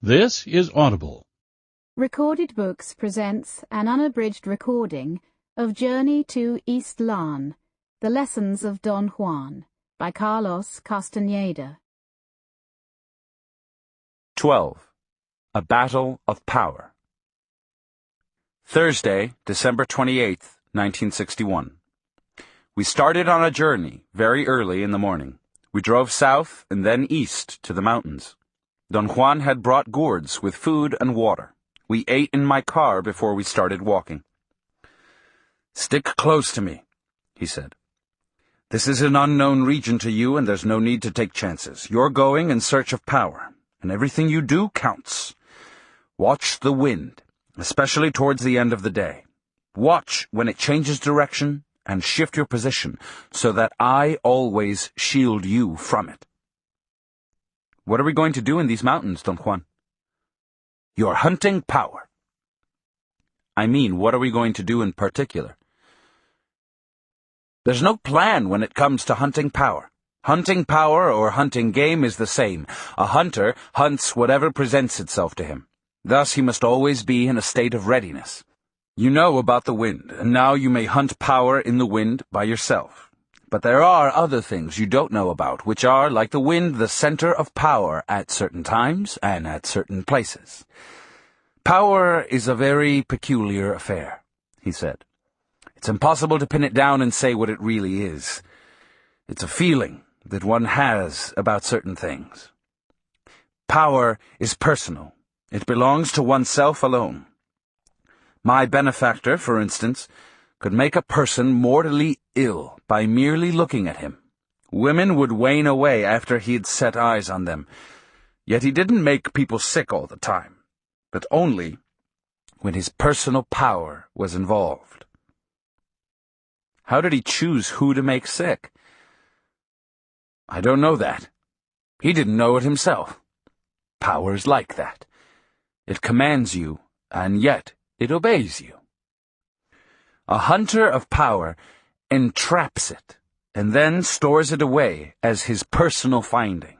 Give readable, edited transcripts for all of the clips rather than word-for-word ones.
This is Audible. Recorded Books presents an unabridged recording of Journey to Ixtlan, The Lessons of Don Juan, by Carlos Castaneda. 12. A Battle of Power. Thursday, December 28th, 1961. We started on a journey very early in the morning. We drove south and then east to the mountains. Don Juan had brought gourds with food and water. We ate in my car before we started walking. "Stick close to me," he said. "This is an unknown region to you, and there's no need to take chances. You're going in search of power, and everything you do counts. Watch the wind, especially towards the end of the day. Watch when it changes direction, and shift your position, so that I always shield you from it." "What are we going to do in these mountains, Don Juan?" "You're hunting power." "I mean, what are we going to do in particular?" "There's no plan when it comes to hunting power. Hunting power or hunting game is the same. A hunter hunts whatever presents itself to him. Thus he must always be in a state of readiness. You know about the wind, and now you may hunt power in the wind by yourself. But there are other things you don't know about, which are, like the wind, the center of power at certain times and at certain places. Power is a very peculiar affair," he said. "It's impossible to pin it down and say what it really is. It's a feeling that one has about certain things. Power is personal. It belongs to oneself alone. My benefactor, for instance, could make a person mortally ill by merely looking at him. Women would wane away after he'd set eyes on them. Yet he didn't make people sick all the time, but only when his personal power was involved." "How did he choose who to make sick?" "I don't know that. He didn't know it himself. Power's like that. It commands you, and yet it obeys you. A hunter of power entraps it, and then stores it away as his personal finding.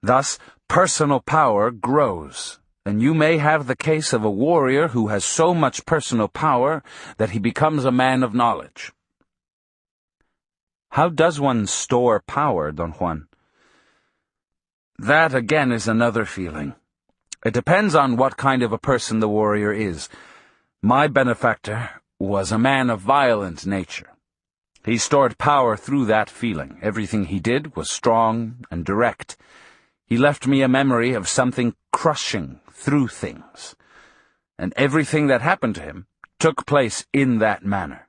Thus, personal power grows, and you may have the case of a warrior who has so much personal power that he becomes a man of knowledge." "How does one store power, Don Juan?" "That, again, is another feeling. It depends on what kind of a person the warrior is. My benefactor was a man of violent nature. He stored power through that feeling. Everything he did was strong and direct. He left me a memory of something crushing through things. And everything that happened to him took place in that manner."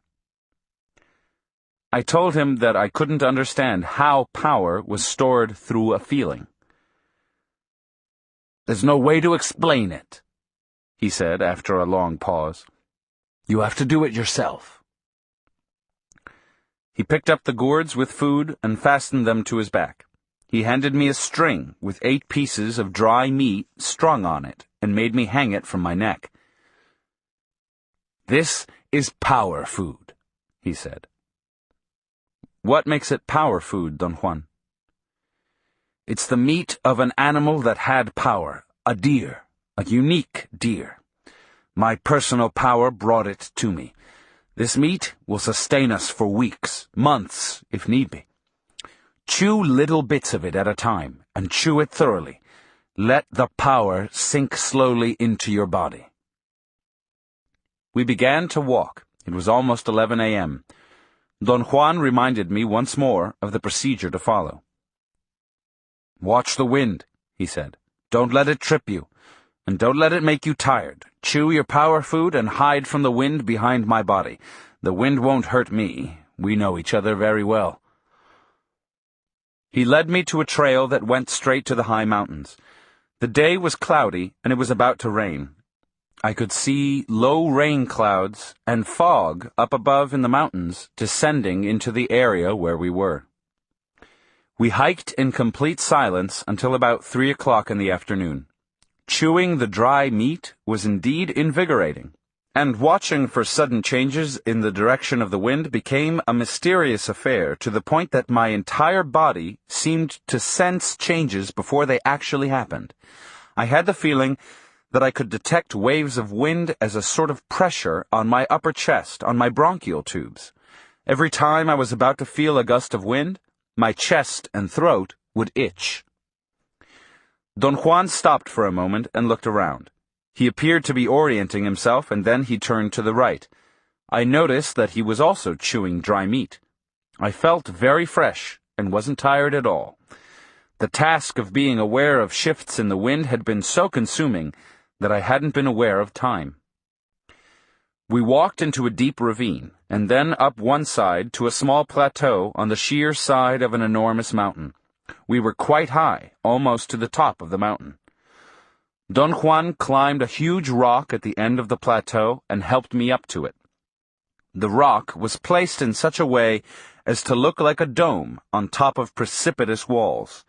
I told him that I couldn't understand how power was stored through a feeling. "There's no way to explain it," he said after a long pause. "You have to do it yourself." He picked up the gourds with food and fastened them to his back. He handed me a string with 8 pieces of dry meat strung on it and made me hang it from my neck. "This is power food," he said. "What makes it power food, Don Juan?" "It's the meat of an animal that had power, a deer, a unique deer. My personal power brought it to me. This meat will sustain us for weeks, months, if need be. Chew little bits of it at a time, and chew it thoroughly. Let the power sink slowly into your body." We began to walk. It was almost 11 a.m. Don Juan reminded me once more of the procedure to follow. "Watch the wind," he said. "Don't let it trip you. And don't let it make you tired. Chew your power food and hide from the wind behind my body. The wind won't hurt me. We know each other very well." He led me to a trail that went straight to the high mountains. The day was cloudy, and it was about to rain. I could see low rain clouds and fog up above in the mountains, descending into the area where we were. We hiked in complete silence until about 3 o'clock in the afternoon. Chewing the dry meat was indeed invigorating, and watching for sudden changes in the direction of the wind became a mysterious affair, to the point that my entire body seemed to sense changes before they actually happened. I had the feeling that I could detect waves of wind as a sort of pressure on my upper chest, on my bronchial tubes. Every time I was about to feel a gust of wind, my chest and throat would itch. Don Juan stopped for a moment and looked around. He appeared to be orienting himself, and then he turned to the right. I noticed that he was also chewing dry meat. I felt very fresh and wasn't tired at all. The task of being aware of shifts in the wind had been so consuming that I hadn't been aware of time. We walked into a deep ravine, and then up one side to a small plateau on the sheer side of an enormous mountain. We were quite high, almost to the top of the mountain. Don Juan climbed a huge rock at the end of the plateau and helped me up to it. The rock was placed in such a way as to look like a dome on top of precipitous walls.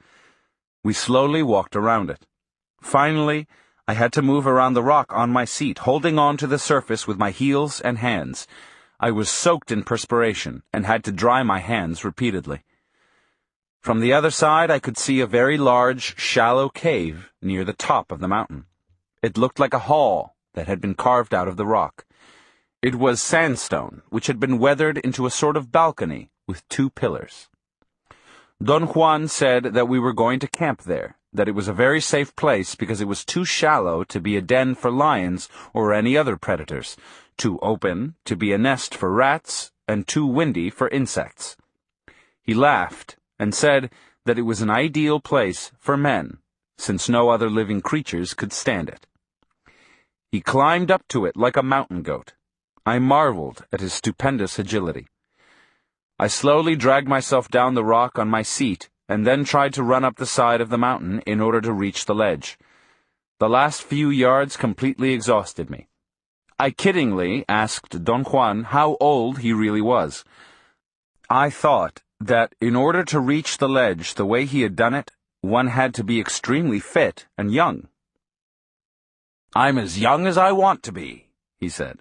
We slowly walked around it. Finally, I had to move around the rock on my seat, holding on to the surface with my heels and hands. I was soaked in perspiration and had to dry my hands repeatedly. From the other side, I could see a very large, shallow cave near the top of the mountain. It looked like a hall that had been carved out of the rock. It was sandstone, which had been weathered into a sort of balcony with 2 pillars. Don Juan said that we were going to camp there, that it was a very safe place because it was too shallow to be a den for lions or any other predators, too open to be a nest for rats, and too windy for insects. He laughed and said that it was an ideal place for men, since no other living creatures could stand it. He climbed up to it like a mountain goat. I marveled at his stupendous agility. I slowly dragged myself down the rock on my seat and then tried to run up the side of the mountain in order to reach the ledge. The last few yards completely exhausted me. I kiddingly asked Don Juan how old he really was. I thought that in order to reach the ledge the way he had done it, one had to be extremely fit and young. "I'm as young as I want to be," he said.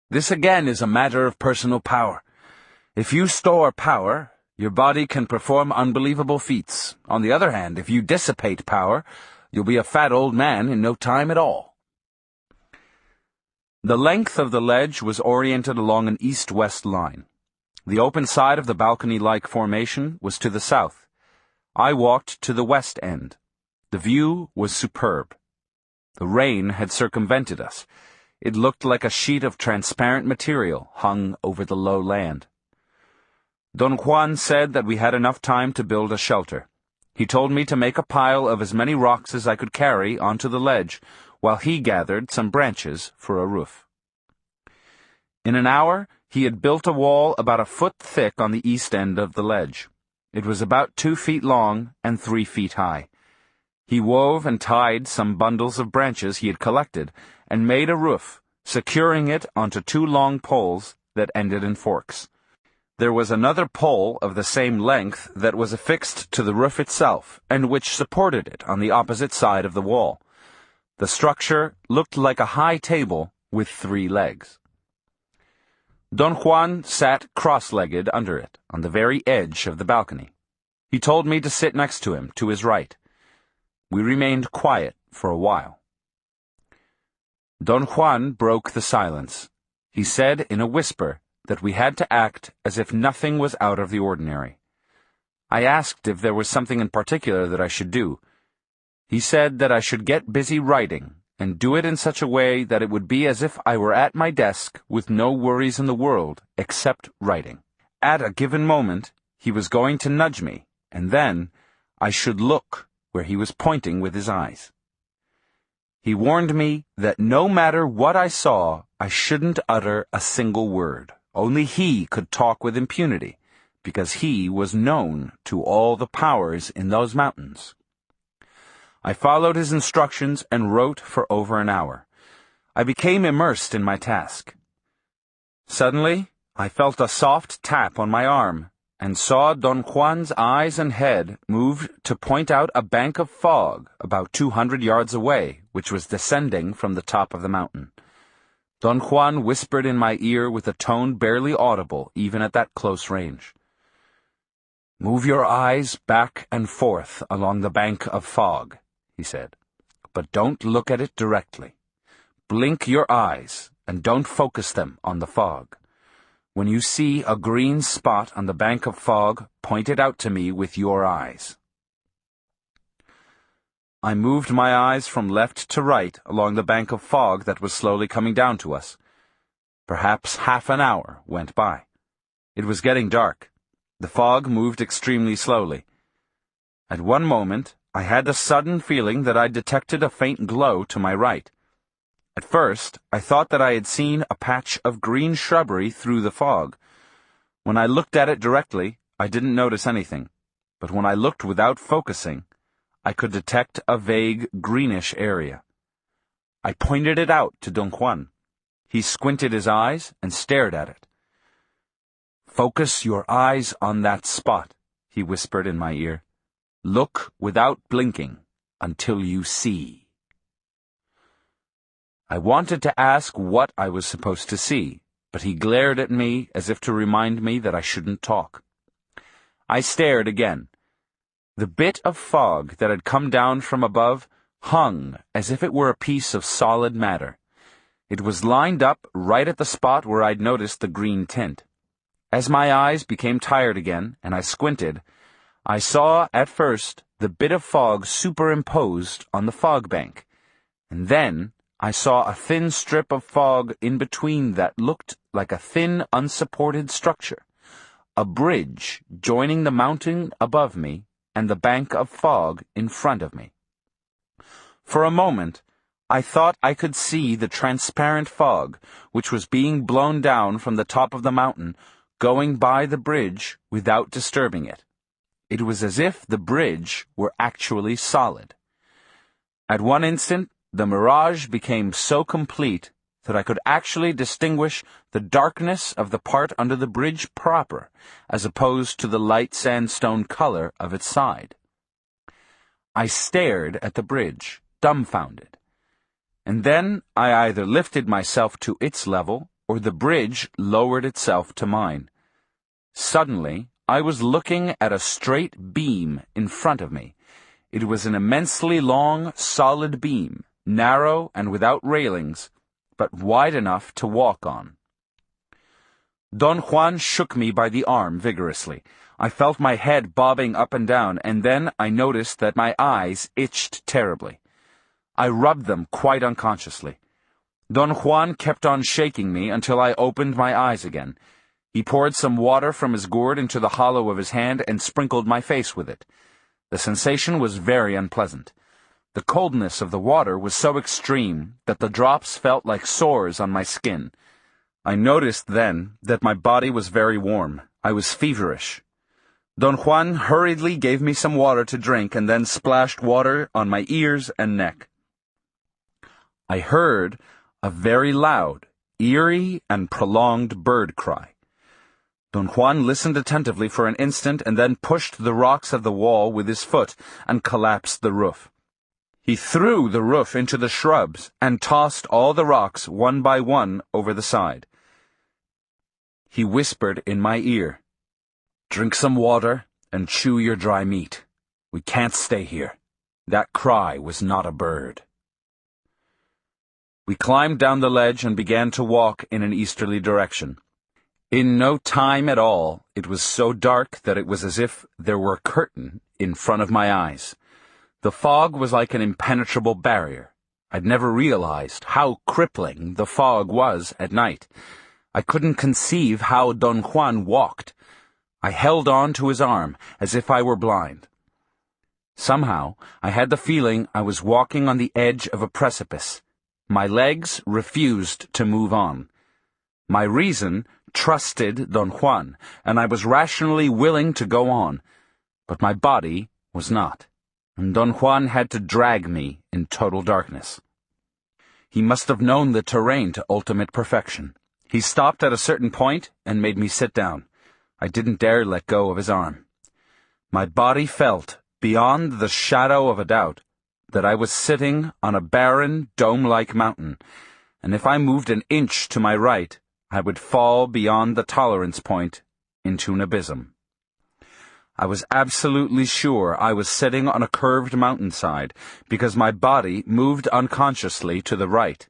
"This again is a matter of personal power. If you store power, your body can perform unbelievable feats. On the other hand, if you dissipate power, you'll be a fat old man in no time at all." The length of the ledge was oriented along an east-west line. The open side of the balcony-like formation was to the south. I walked to the west end. The view was superb. The rain had circumvented us. It looked like a sheet of transparent material hung over the low land. Don Juan said that we had enough time to build a shelter. He told me to make a pile of as many rocks as I could carry onto the ledge, while he gathered some branches for a roof. In an hour, he had built a wall about a foot thick on the east end of the ledge. It was about 2 feet long and 3 feet high. He wove and tied some bundles of branches he had collected and made a roof, securing it onto 2 long poles that ended in forks. There was another pole of the same length that was affixed to the roof itself and which supported it on the opposite side of the wall. The structure looked like a high table with 3 legs. Don Juan sat cross-legged under it, on the very edge of the balcony. He told me to sit next to him, to his right. We remained quiet for a while. Don Juan broke the silence. He said in a whisper that we had to act as if nothing was out of the ordinary. I asked if there was something in particular that I should do. He said that I should get busy writing, and do it in such a way that it would be as if I were at my desk with no worries in the world except writing. At a given moment, he was going to nudge me, and then I should look where he was pointing with his eyes. He warned me that no matter what I saw, I shouldn't utter a single word. Only he could talk with impunity, because he was known to all the powers in those mountains. I followed his instructions and wrote for over an hour. I became immersed in my task. Suddenly, I felt a soft tap on my arm, and saw Don Juan's eyes and head move to point out a bank of fog about 200 yards away, which was descending from the top of the mountain. Don Juan whispered in my ear with a tone barely audible even at that close range. "Move your eyes back and forth along the bank of fog," he said. but don't look at it directly. Blink your eyes, and don't focus them on the fog. When you see a green spot on the bank of fog, point it out to me with your eyes." I moved my eyes from left to right along the bank of fog that was slowly coming down to us. Perhaps half an hour went by. It was getting dark. The fog moved extremely slowly. At one moment, I had the sudden feeling that I detected a faint glow to my right. At first, I thought that I had seen a patch of green shrubbery through the fog. When I looked at it directly, I didn't notice anything, but when I looked without focusing, I could detect a vague greenish area. I pointed it out to Don Juan. He squinted his eyes and stared at it. "Focus your eyes on that spot," he whispered in my ear. "Look without blinking until you see." I wanted to ask what I was supposed to see, but he glared at me as if to remind me that I shouldn't talk. I stared again. The bit of fog that had come down from above hung as if it were a piece of solid matter. It was lined up right at the spot where I'd noticed the green tint. As my eyes became tired again, and I squinted, I saw, at first, the bit of fog superimposed on the fog bank, and then I saw a thin strip of fog in between that looked like a thin, unsupported structure, a bridge joining the mountain above me and the bank of fog in front of me. For a moment, I thought I could see the transparent fog, which was being blown down from the top of the mountain, going by the bridge without disturbing it. It was as if the bridge were actually solid. At one instant, the mirage became so complete that I could actually distinguish the darkness of the part under the bridge proper, as opposed to the light sandstone color of its side. I stared at the bridge, dumbfounded, and then I either lifted myself to its level, or the bridge lowered itself to mine. Suddenly, I was looking at a straight beam in front of me. It was an immensely long, solid beam, narrow and without railings, but wide enough to walk on. Don Juan shook me by the arm vigorously. I felt my head bobbing up and down, and then I noticed that my eyes itched terribly. I rubbed them quite unconsciously. Don Juan kept on shaking me until I opened my eyes again. He poured some water from his gourd into the hollow of his hand and sprinkled my face with it. The sensation was very unpleasant. The coldness of the water was so extreme that the drops felt like sores on my skin. I noticed then that my body was very warm. I was feverish. Don Juan hurriedly gave me some water to drink and then splashed water on my ears and neck. I heard a very loud, eerie, and prolonged bird cry. Don Juan listened attentively for an instant and then pushed the rocks of the wall with his foot and collapsed the roof. He threw the roof into the shrubs and tossed all the rocks one by one over the side. He whispered in my ear, "Drink some water and chew your dry meat. We can't stay here. That cry was not a bird." We climbed down the ledge and began to walk in an easterly direction. In no time at all, it was so dark that it was as if there were a curtain in front of my eyes. The fog was like an impenetrable barrier. I'd never realized how crippling the fog was at night. I couldn't conceive how Don Juan walked. I held on to his arm as if I were blind. Somehow, I had the feeling I was walking on the edge of a precipice. My legs refused to move on. My reason trusted Don Juan, and I was rationally willing to go on, but my body was not, and Don Juan had to drag me in total darkness. He must have known the terrain to ultimate perfection. He stopped at a certain point and made me sit down. I didn't dare let go of his arm. My body felt, beyond the shadow of a doubt, that I was sitting on a barren, dome-like mountain, and if I moved an inch to my right, I would fall beyond the tolerance point into an abysm. I was absolutely sure I was sitting on a curved mountainside because my body moved unconsciously to the right.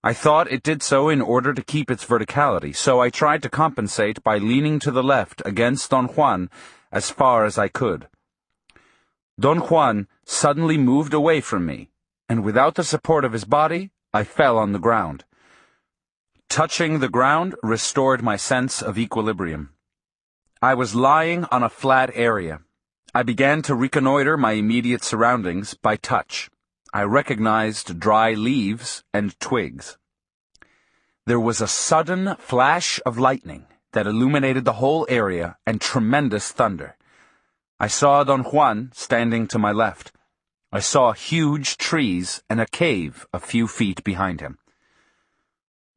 I thought it did so in order to keep its verticality, so I tried to compensate by leaning to the left against Don Juan as far as I could. Don Juan suddenly moved away from me, and without the support of his body, I fell on the ground. Touching the ground restored my sense of equilibrium. I was lying on a flat area. I began to reconnoiter my immediate surroundings by touch. I recognized dry leaves and twigs. There was a sudden flash of lightning that illuminated the whole area and tremendous thunder. I saw Don Juan standing to my left. I saw huge trees and a cave a few feet behind him.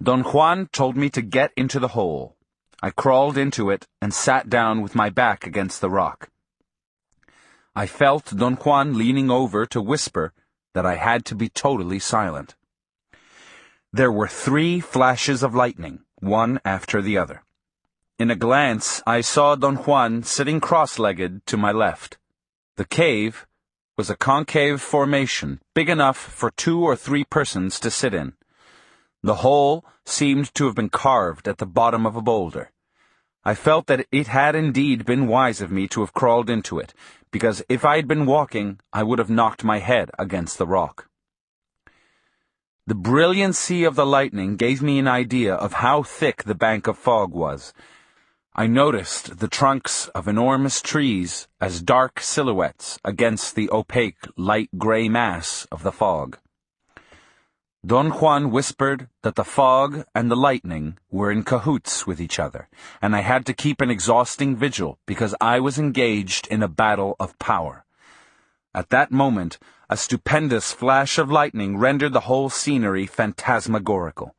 Don Juan told me to get into the hole. I crawled into it and sat down with my back against the rock. I felt Don Juan leaning over to whisper that I had to be totally silent. There were 3 flashes of lightning, one after the other. In a glance, I saw Don Juan sitting cross-legged to my left. The cave was a concave formation, big enough for 2 or 3 persons to sit in. The hole seemed to have been carved at the bottom of a boulder. I felt that it had indeed been wise of me to have crawled into it, because if I had been walking, I would have knocked my head against the rock. The brilliancy of the lightning gave me an idea of how thick the bank of fog was. I noticed the trunks of enormous trees as dark silhouettes against the opaque, light gray mass of the fog. Don Juan whispered that the fog and the lightning were in cahoots with each other, and I had to keep an exhausting vigil because I was engaged in a battle of power. At that moment, a stupendous flash of lightning rendered the whole scenery phantasmagorical.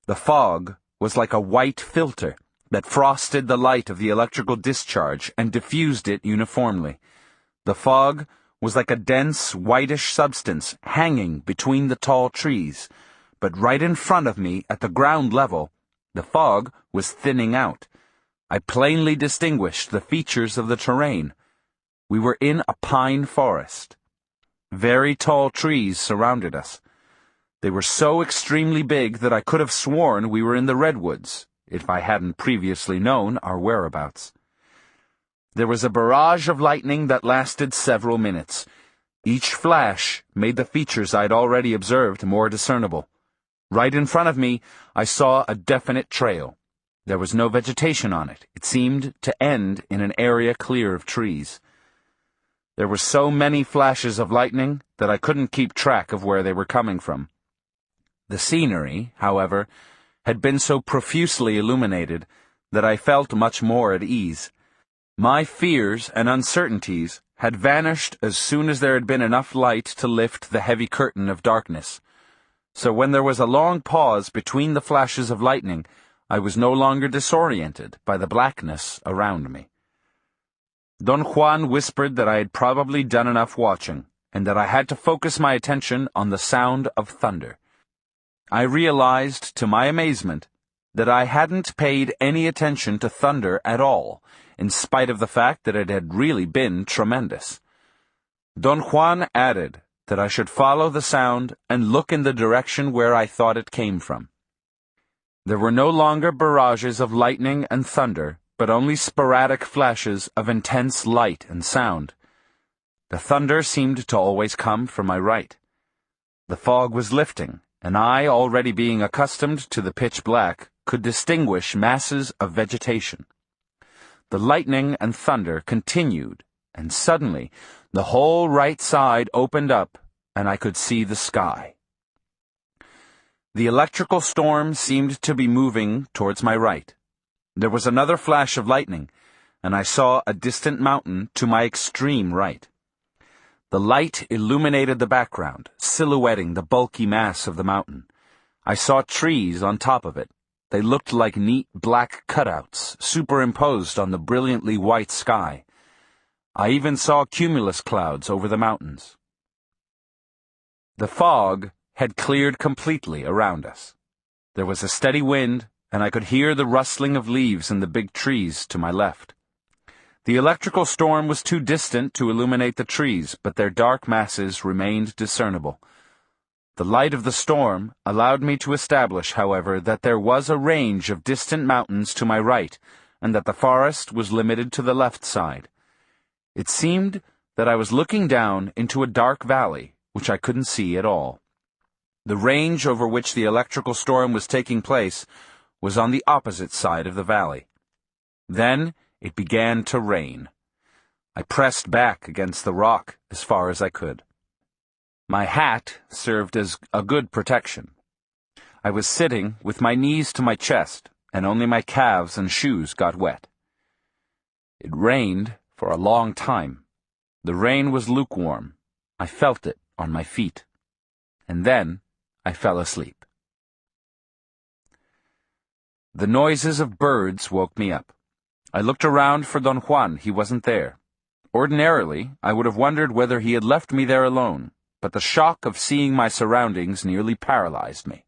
The fog was like a white filter that frosted the light of the electrical discharge and diffused it uniformly. The fog was like a dense, whitish substance hanging between the tall trees, but right in front of me at the ground level, the fog was thinning out. I plainly distinguished the features of the terrain. We were in a pine forest. Very tall trees surrounded us. They were so extremely big that I could have sworn we were in the redwoods, if I hadn't previously known our whereabouts. There was a barrage of lightning that lasted several minutes. Each flash made the features I'd already observed more discernible. Right in front of me, I saw a definite trail. There was no vegetation on it. It seemed to end in an area clear of trees. There were so many flashes of lightning that I couldn't keep track of where they were coming from. The scenery, however, had been so profusely illuminated that I felt much more at ease. My fears and uncertainties had vanished as soon as there had been enough light to lift the heavy curtain of darkness. So when there was a long pause between the flashes of lightning, I was no longer disoriented by the blackness around me. Don Juan whispered that I had probably done enough watching, and that I had to focus my attention on the sound of thunder. I realized, to my amazement, that I hadn't paid any attention to thunder at all, in spite of the fact that it had really been tremendous. Don Juan added that I should follow the sound and look in the direction where I thought it came from. There were no longer barrages of lightning and thunder, but only sporadic flashes of intense light and sound. The thunder seemed to always come from my right. The fog was lifting, and I, already being accustomed to the pitch black, could distinguish masses of vegetation. The lightning and thunder continued, and suddenly the whole right side opened up, and I could see the sky. The electrical storm seemed to be moving towards my right. There was another flash of lightning, and I saw a distant mountain to my extreme right. The light illuminated the background, silhouetting the bulky mass of the mountain. I saw trees on top of it. They looked like neat black cutouts, superimposed on the brilliantly white sky. I even saw cumulus clouds over the mountains. The fog had cleared completely around us. There was a steady wind, and I could hear the rustling of leaves in the big trees to my left. The electrical storm was too distant to illuminate the trees, but their dark masses remained discernible. The light of the storm allowed me to establish, however, that there was a range of distant mountains to my right, and that the forest was limited to the left side. It seemed that I was looking down into a dark valley, which I couldn't see at all. The range over which the electrical storm was taking place was on the opposite side of the valley. Then it began to rain. I pressed back against the rock as far as I could. My hat served as a good protection. I was sitting with my knees to my chest, and only my calves and shoes got wet. It rained for a long time. The rain was lukewarm. I felt it on my feet. And then I fell asleep. The noises of birds woke me up. I looked around for Don Juan. He wasn't there. Ordinarily, I would have wondered whether he had left me there alone, but the shock of seeing my surroundings nearly paralyzed me.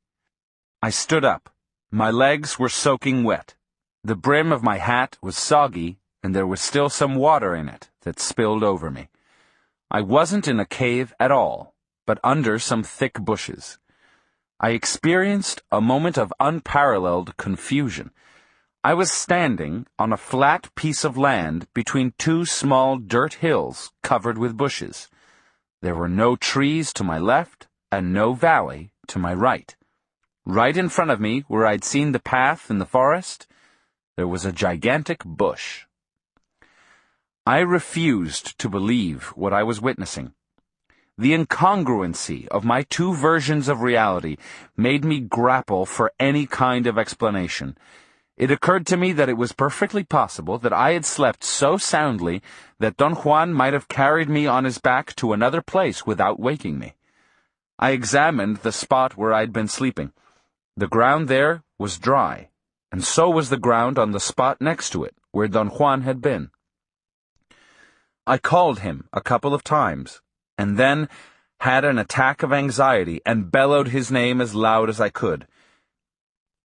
I stood up. My legs were soaking wet. The brim of my hat was soggy, and there was still some water in it that spilled over me. I wasn't in a cave at all, but under some thick bushes. I experienced a moment of unparalleled confusion. I was standing on a flat piece of land between two small dirt hills covered with bushes. There were no trees to my left and no valley to my right. Right in front of me, where I'd seen the path in the forest, there was a gigantic bush. I refused to believe what I was witnessing. The incongruency of my two versions of reality made me grapple for any kind of explanation. It occurred to me that it was perfectly possible that I had slept so soundly that Don Juan might have carried me on his back to another place without waking me. I examined the spot where I'd been sleeping. The ground there was dry, and so was the ground on the spot next to it, where Don Juan had been. I called him a couple of times, and then had an attack of anxiety and bellowed his name as loud as I could.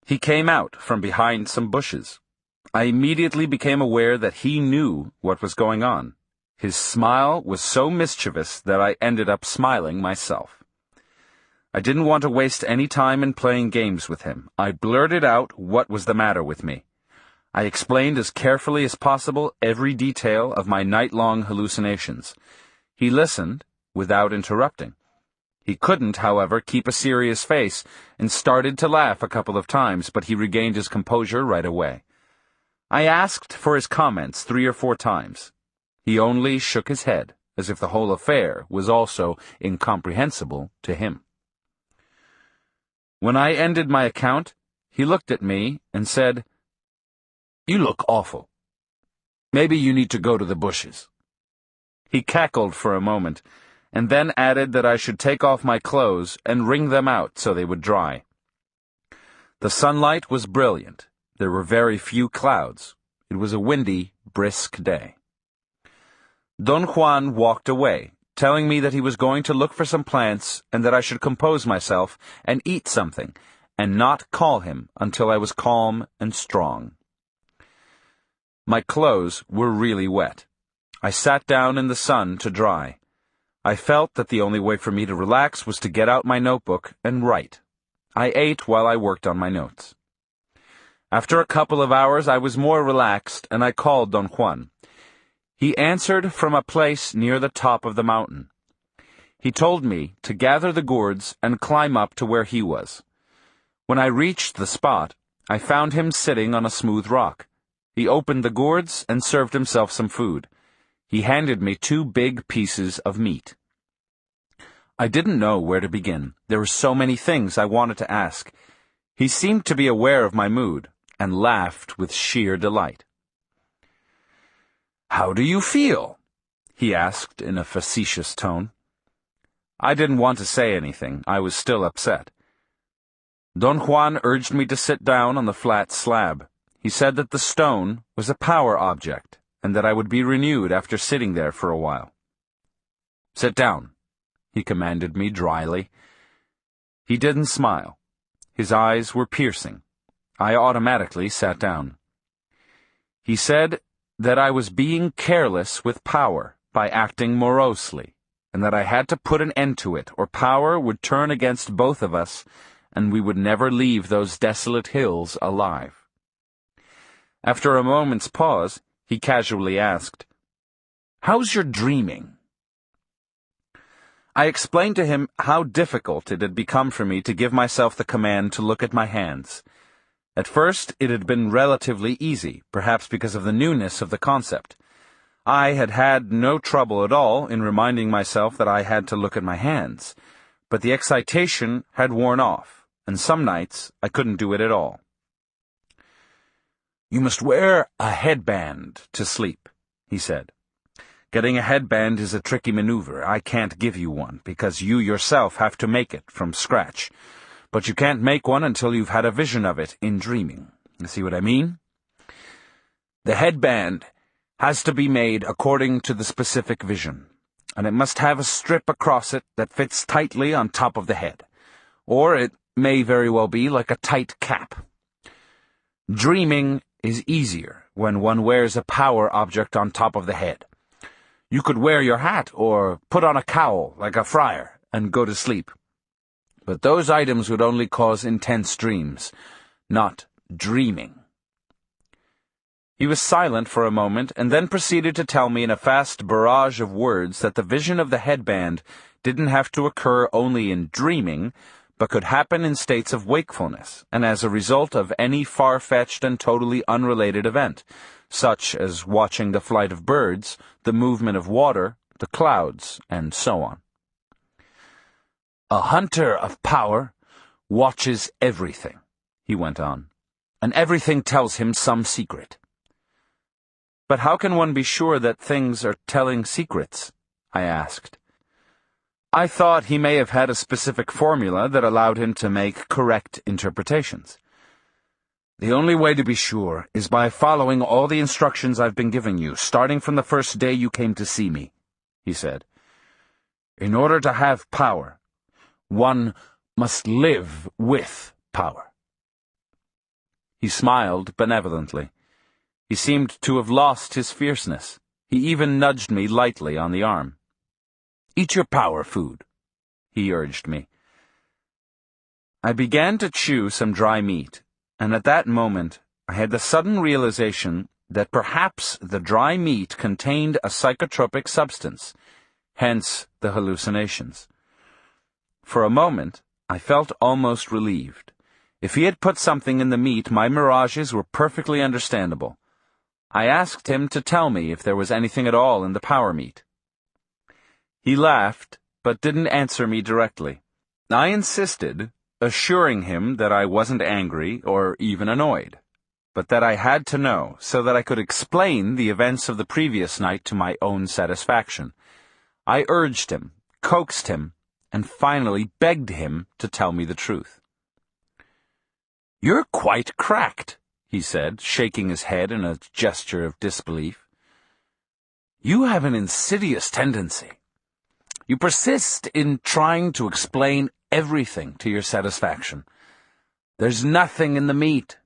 He came out from behind some bushes. I immediately became aware that he knew what was going on. His smile was so mischievous that I ended up smiling myself. I didn't want to waste any time in playing games with him. I blurted out what was the matter with me. I explained as carefully as possible every detail of my night-long hallucinations. He listened without interrupting. He couldn't, however, keep a serious face, and started to laugh a couple of times, but he regained his composure right away. I asked for his comments 3 or 4 times. He only shook his head, as if the whole affair was also incomprehensible to him. When I ended my account, he looked at me and said, "You look awful. Maybe you need to go to the bushes." He cackled for a moment, and then added that I should take off my clothes and wring them out so they would dry. The sunlight was brilliant. There were very few clouds. It was a windy, brisk day. Don Juan walked away, telling me that he was going to look for some plants and that I should compose myself and eat something, and not call him until I was calm and strong. My clothes were really wet. I sat down in the sun to dry. I felt that the only way for me to relax was to get out my notebook and write. I ate while I worked on my notes. After a couple of hours, I was more relaxed, and I called Don Juan. He answered from a place near the top of the mountain. He told me to gather the gourds and climb up to where he was. When I reached the spot, I found him sitting on a smooth rock. He opened the gourds and served himself some food. He handed me 2 big pieces of meat. I didn't know where to begin. There were so many things I wanted to ask. He seemed to be aware of my mood, and laughed with sheer delight. "How do you feel?" he asked in a facetious tone. I didn't want to say anything. I was still upset. Don Juan urged me to sit down on the flat slab. He said that the stone was a power object, and that I would be renewed after sitting there for a while. "Sit down," he commanded me dryly. He didn't smile. His eyes were piercing. I automatically sat down. He said that I was being careless with power by acting morosely, and that I had to put an end to it, or power would turn against both of us, and we would never leave those desolate hills alive. After a moment's pause, he casually asked, "How's your dreaming?" I explained to him how difficult it had become for me to give myself the command to look at my hands. At first, it had been relatively easy, perhaps because of the newness of the concept. I had had no trouble at all in reminding myself that I had to look at my hands, but the excitation had worn off, and some nights I couldn't do it at all. "You must wear a headband to sleep," he said. "Getting a headband is a tricky maneuver. I can't give you one, because you yourself have to make it from scratch. But you can't make one until you've had a vision of it in dreaming. You see what I mean? The headband has to be made according to the specific vision, and it must have a strip across it that fits tightly on top of the head. Or it may very well be like a tight cap. Dreaming is easier when one wears a power object on top of the head. You could wear your hat or put on a cowl like a friar and go to sleep. But those items would only cause intense dreams, not dreaming." He was silent for a moment and then proceeded to tell me in a fast barrage of words that the vision of the headband didn't have to occur only in dreaming, but could happen in states of wakefulness and as a result of any far-fetched and totally unrelated event, such as watching the flight of birds, the movement of water, the clouds, and so on. "A hunter of power watches everything," he went on, "and everything tells him some secret." "But how can one be sure that things are telling secrets?" I asked. I thought he may have had a specific formula that allowed him to make correct interpretations. "The only way to be sure is by following all the instructions I've been giving you, starting from the first day you came to see me," he said. "In order to have power, one must live with power." He smiled benevolently. He seemed to have lost his fierceness. He even nudged me lightly on the arm. "Eat your power food," he urged me. I began to chew some dry meat, and at that moment I had the sudden realization that perhaps the dry meat contained a psychotropic substance, hence the hallucinations. For a moment, I felt almost relieved. If he had put something in the meat, my mirages were perfectly understandable. I asked him to tell me if there was anything at all in the power meat. He laughed, but didn't answer me directly. I insisted, assuring him that I wasn't angry or even annoyed, but that I had to know so that I could explain the events of the previous night to my own satisfaction. I urged him, coaxed him, and finally begged him to tell me the truth. "You're quite cracked," he said, shaking his head in a gesture of disbelief. "You have an insidious tendency. You persist in trying to explain everything to your satisfaction. There's nothing in the meat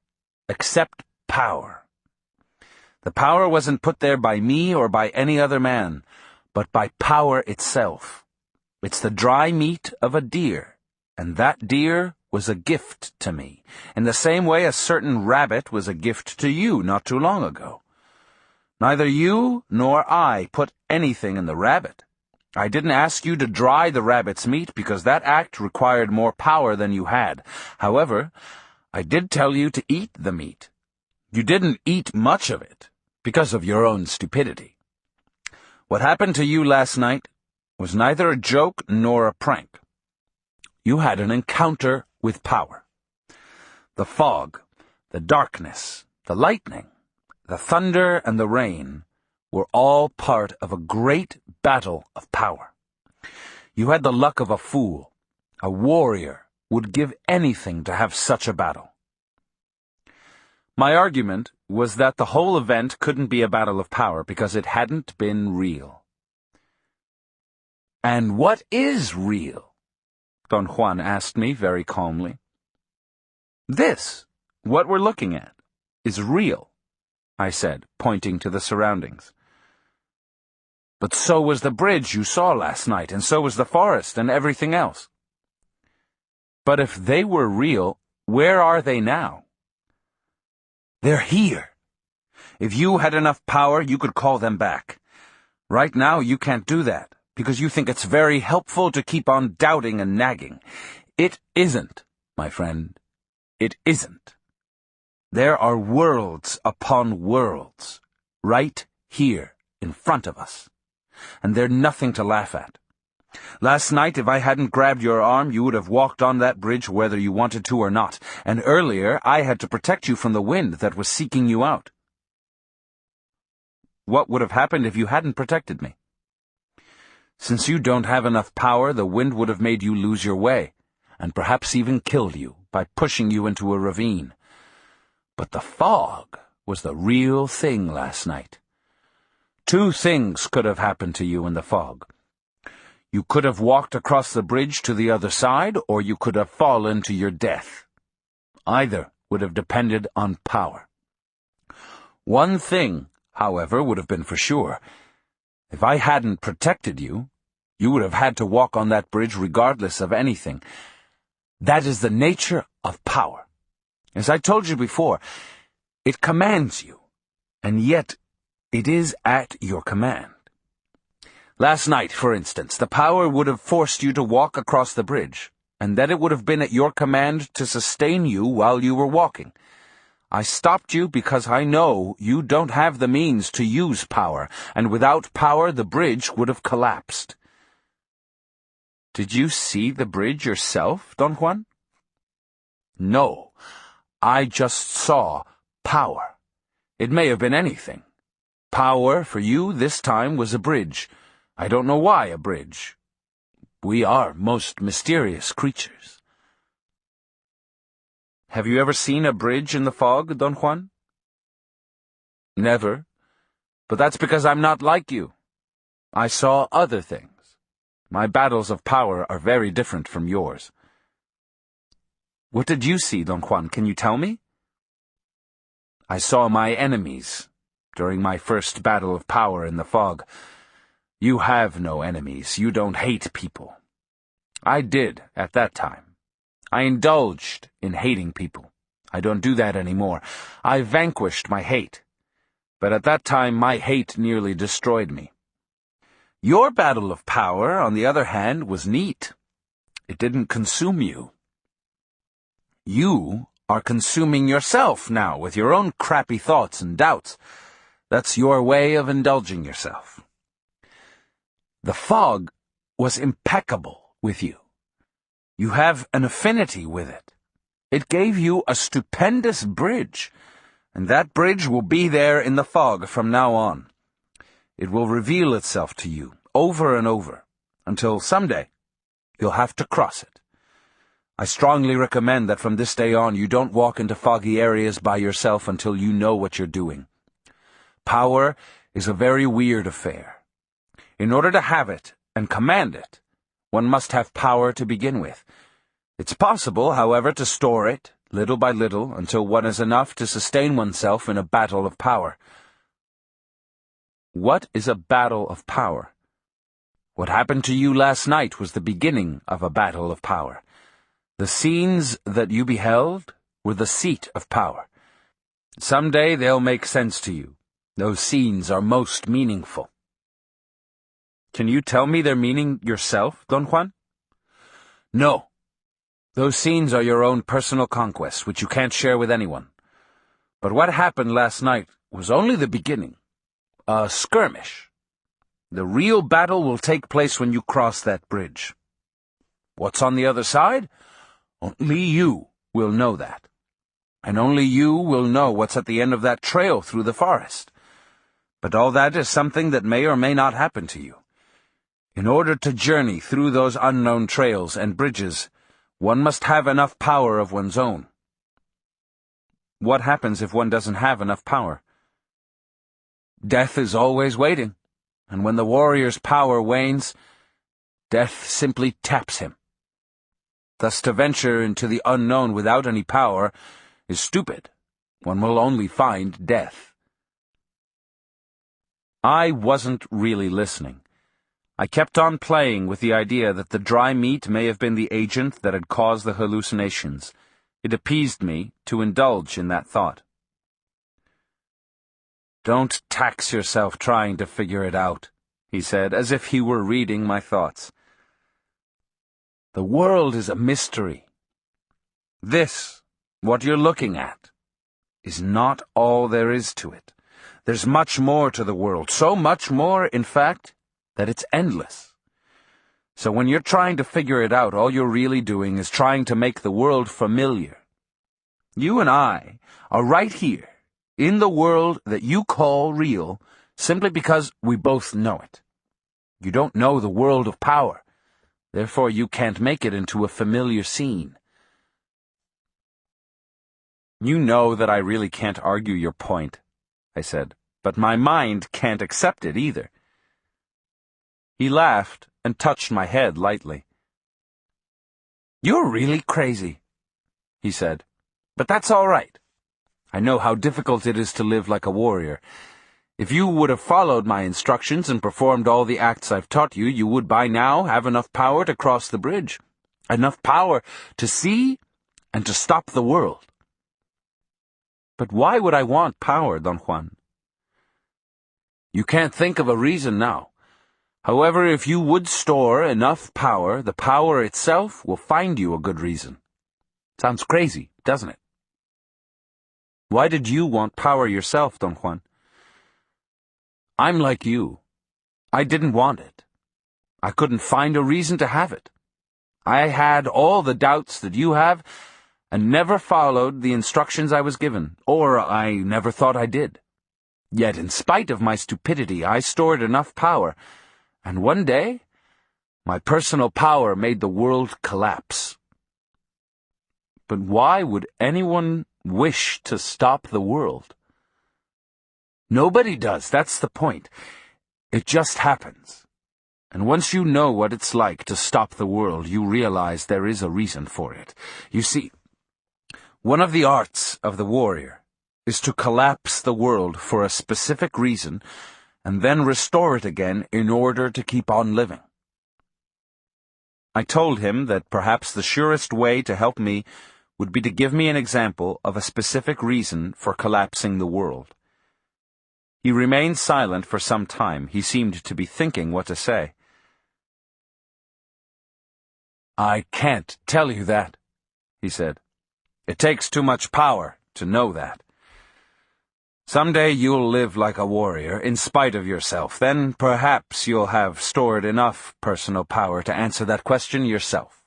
except power. The power wasn't put there by me or by any other man, but by power itself. It's the dry meat of a deer, and that deer was a gift to me, in the same way a certain rabbit was a gift to you not too long ago. Neither you nor I put anything in the rabbit. I didn't ask you to dry the rabbit's meat because that act required more power than you had. However, I did tell you to eat the meat. You didn't eat much of it because of your own stupidity. What happened to you last night was neither a joke nor a prank. You had an encounter with power. The fog, the darkness, the lightning, the thunder, and the rain were all part of a great battle of power. You had the luck of a fool. A warrior would give anything to have such a battle. My argument was that the whole event couldn't be a battle of power because it hadn't been real. "And what is real?" Don Juan asked me very calmly. "This, what we're looking at, is real," I said, pointing to the surroundings. But so was the bridge you saw last night, and so was the forest and everything else. But if they were real, where are they now? They're here. If you had enough power, you could call them back. Right now, you can't do that, because you think it's very helpful to keep on doubting and nagging. It isn't, my friend. It isn't. There are worlds upon worlds, right here in front of us, and they're nothing to laugh at. Last night, if I hadn't grabbed your arm, you would have walked on that bridge whether you wanted to or not, and earlier I had to protect you from the wind that was seeking you out. What would have happened if you hadn't protected me? Since you don't have enough power, the wind would have made you lose your way, and perhaps even killed you by pushing you into a ravine. But the fog was the real thing last night. Two things could have happened to you in the fog. You could have walked across the bridge to the other side, or you could have fallen to your death. Either would have depended on power. One thing, however, would have been for sure. If I hadn't protected you, you would have had to walk on that bridge regardless of anything. That is the nature of power. As I told you before, it commands you, and yet it is at your command. Last night, for instance, the power would have forced you to walk across the bridge, and then it would have been at your command to sustain you while you were walking. I stopped you because I know you don't have the means to use power, and without power the bridge would have collapsed. Did you see the bridge yourself, Don Juan? No, I just saw power. It may have been anything. Power, for you, this time, was a bridge. I don't know why a bridge. We are most mysterious creatures. Have you ever seen a bridge in the fog, Don Juan? Never. But that's because I'm not like you. I saw other things. My battles of power are very different from yours. What did you see, Don Juan? Can you tell me? I saw my enemies during my first battle of power in the fog. You have no enemies. You don't hate people. I did at that time. I indulged in hating people. I don't do that anymore. I vanquished my hate. But at that time, my hate nearly destroyed me. Your battle of power, on the other hand, was neat. It didn't consume you. You are consuming yourself now with your own crappy thoughts and doubts. That's your way of indulging yourself. The fog was impeccable with you. You have an affinity with it. It gave you a stupendous bridge, and that bridge will be there in the fog from now on. It will reveal itself to you over and over, until someday you'll have to cross it. I strongly recommend that from this day on you don't walk into foggy areas by yourself until you know what you're doing. Power is a very weird affair. In order to have it and command it, one must have power to begin with. It's possible, however, to store it, little by little, until one has enough to sustain oneself in a battle of power. What is a battle of power? What happened to you last night was the beginning of a battle of power. The scenes that you beheld were the seat of power. Someday they'll make sense to you. Those scenes are most meaningful. Can you tell me their meaning yourself, Don Juan? No. Those scenes are your own personal conquests, which you can't share with anyone. But what happened last night was only the beginning. A skirmish. The real battle will take place when you cross that bridge. What's on the other side? Only you will know that. And only you will know what's at the end of that trail through the forest. But all that is something that may or may not happen to you. In order to journey through those unknown trails and bridges, one must have enough power of one's own. What happens if one doesn't have enough power? Death is always waiting, and when the warrior's power wanes, death simply taps him. Thus, to venture into the unknown without any power is stupid. One will only find death. I wasn't really listening. I kept on playing with the idea that the dry meat may have been the agent that had caused the hallucinations. It appeased me to indulge in that thought. "Don't tax yourself trying to figure it out," he said, as if he were reading my thoughts. "The world is a mystery. This, what you're looking at, is not all there is to it. There's much more to the world, so much more, in fact, that it's endless. So when you're trying to figure it out, all you're really doing is trying to make the world familiar. You and I are right here, in the world that you call real, simply because we both know it. You don't know the world of power, therefore you can't make it into a familiar scene. You know that I really can't argue your point," I said, "but my mind can't accept it either." He laughed and touched my head lightly. "You're really crazy," he said, "but that's all right. I know how difficult it is to live like a warrior. If you would have followed my instructions and performed all the acts I've taught you, you would by now have enough power to cross the bridge, enough power to see and to stop the world." "But why would I want power, Don Juan?" "You can't think of a reason now. However, if you would store enough power, the power itself will find you a good reason. Sounds crazy, doesn't it?" "Why did you want power yourself, Don Juan?" "I'm like you. I didn't want it. I couldn't find a reason to have it. I had all the doubts that you have, and never followed the instructions I was given, or I never thought I did. Yet, in spite of my stupidity, I stored enough power, and one day, my personal power made the world collapse." "But why would anyone wish to stop the world?" "Nobody does, that's the point. It just happens. And once you know what it's like to stop the world, you realize there is a reason for it. You see, one of the arts of the warrior is to collapse the world for a specific reason and then restore it again in order to keep on living." I told him that perhaps the surest way to help me would be to give me an example of a specific reason for collapsing the world. He remained silent for some time. He seemed to be thinking what to say. "I can't tell you that," he said. "It takes too much power to know that. Someday you'll live like a warrior, in spite of yourself. Then perhaps you'll have stored enough personal power to answer that question yourself.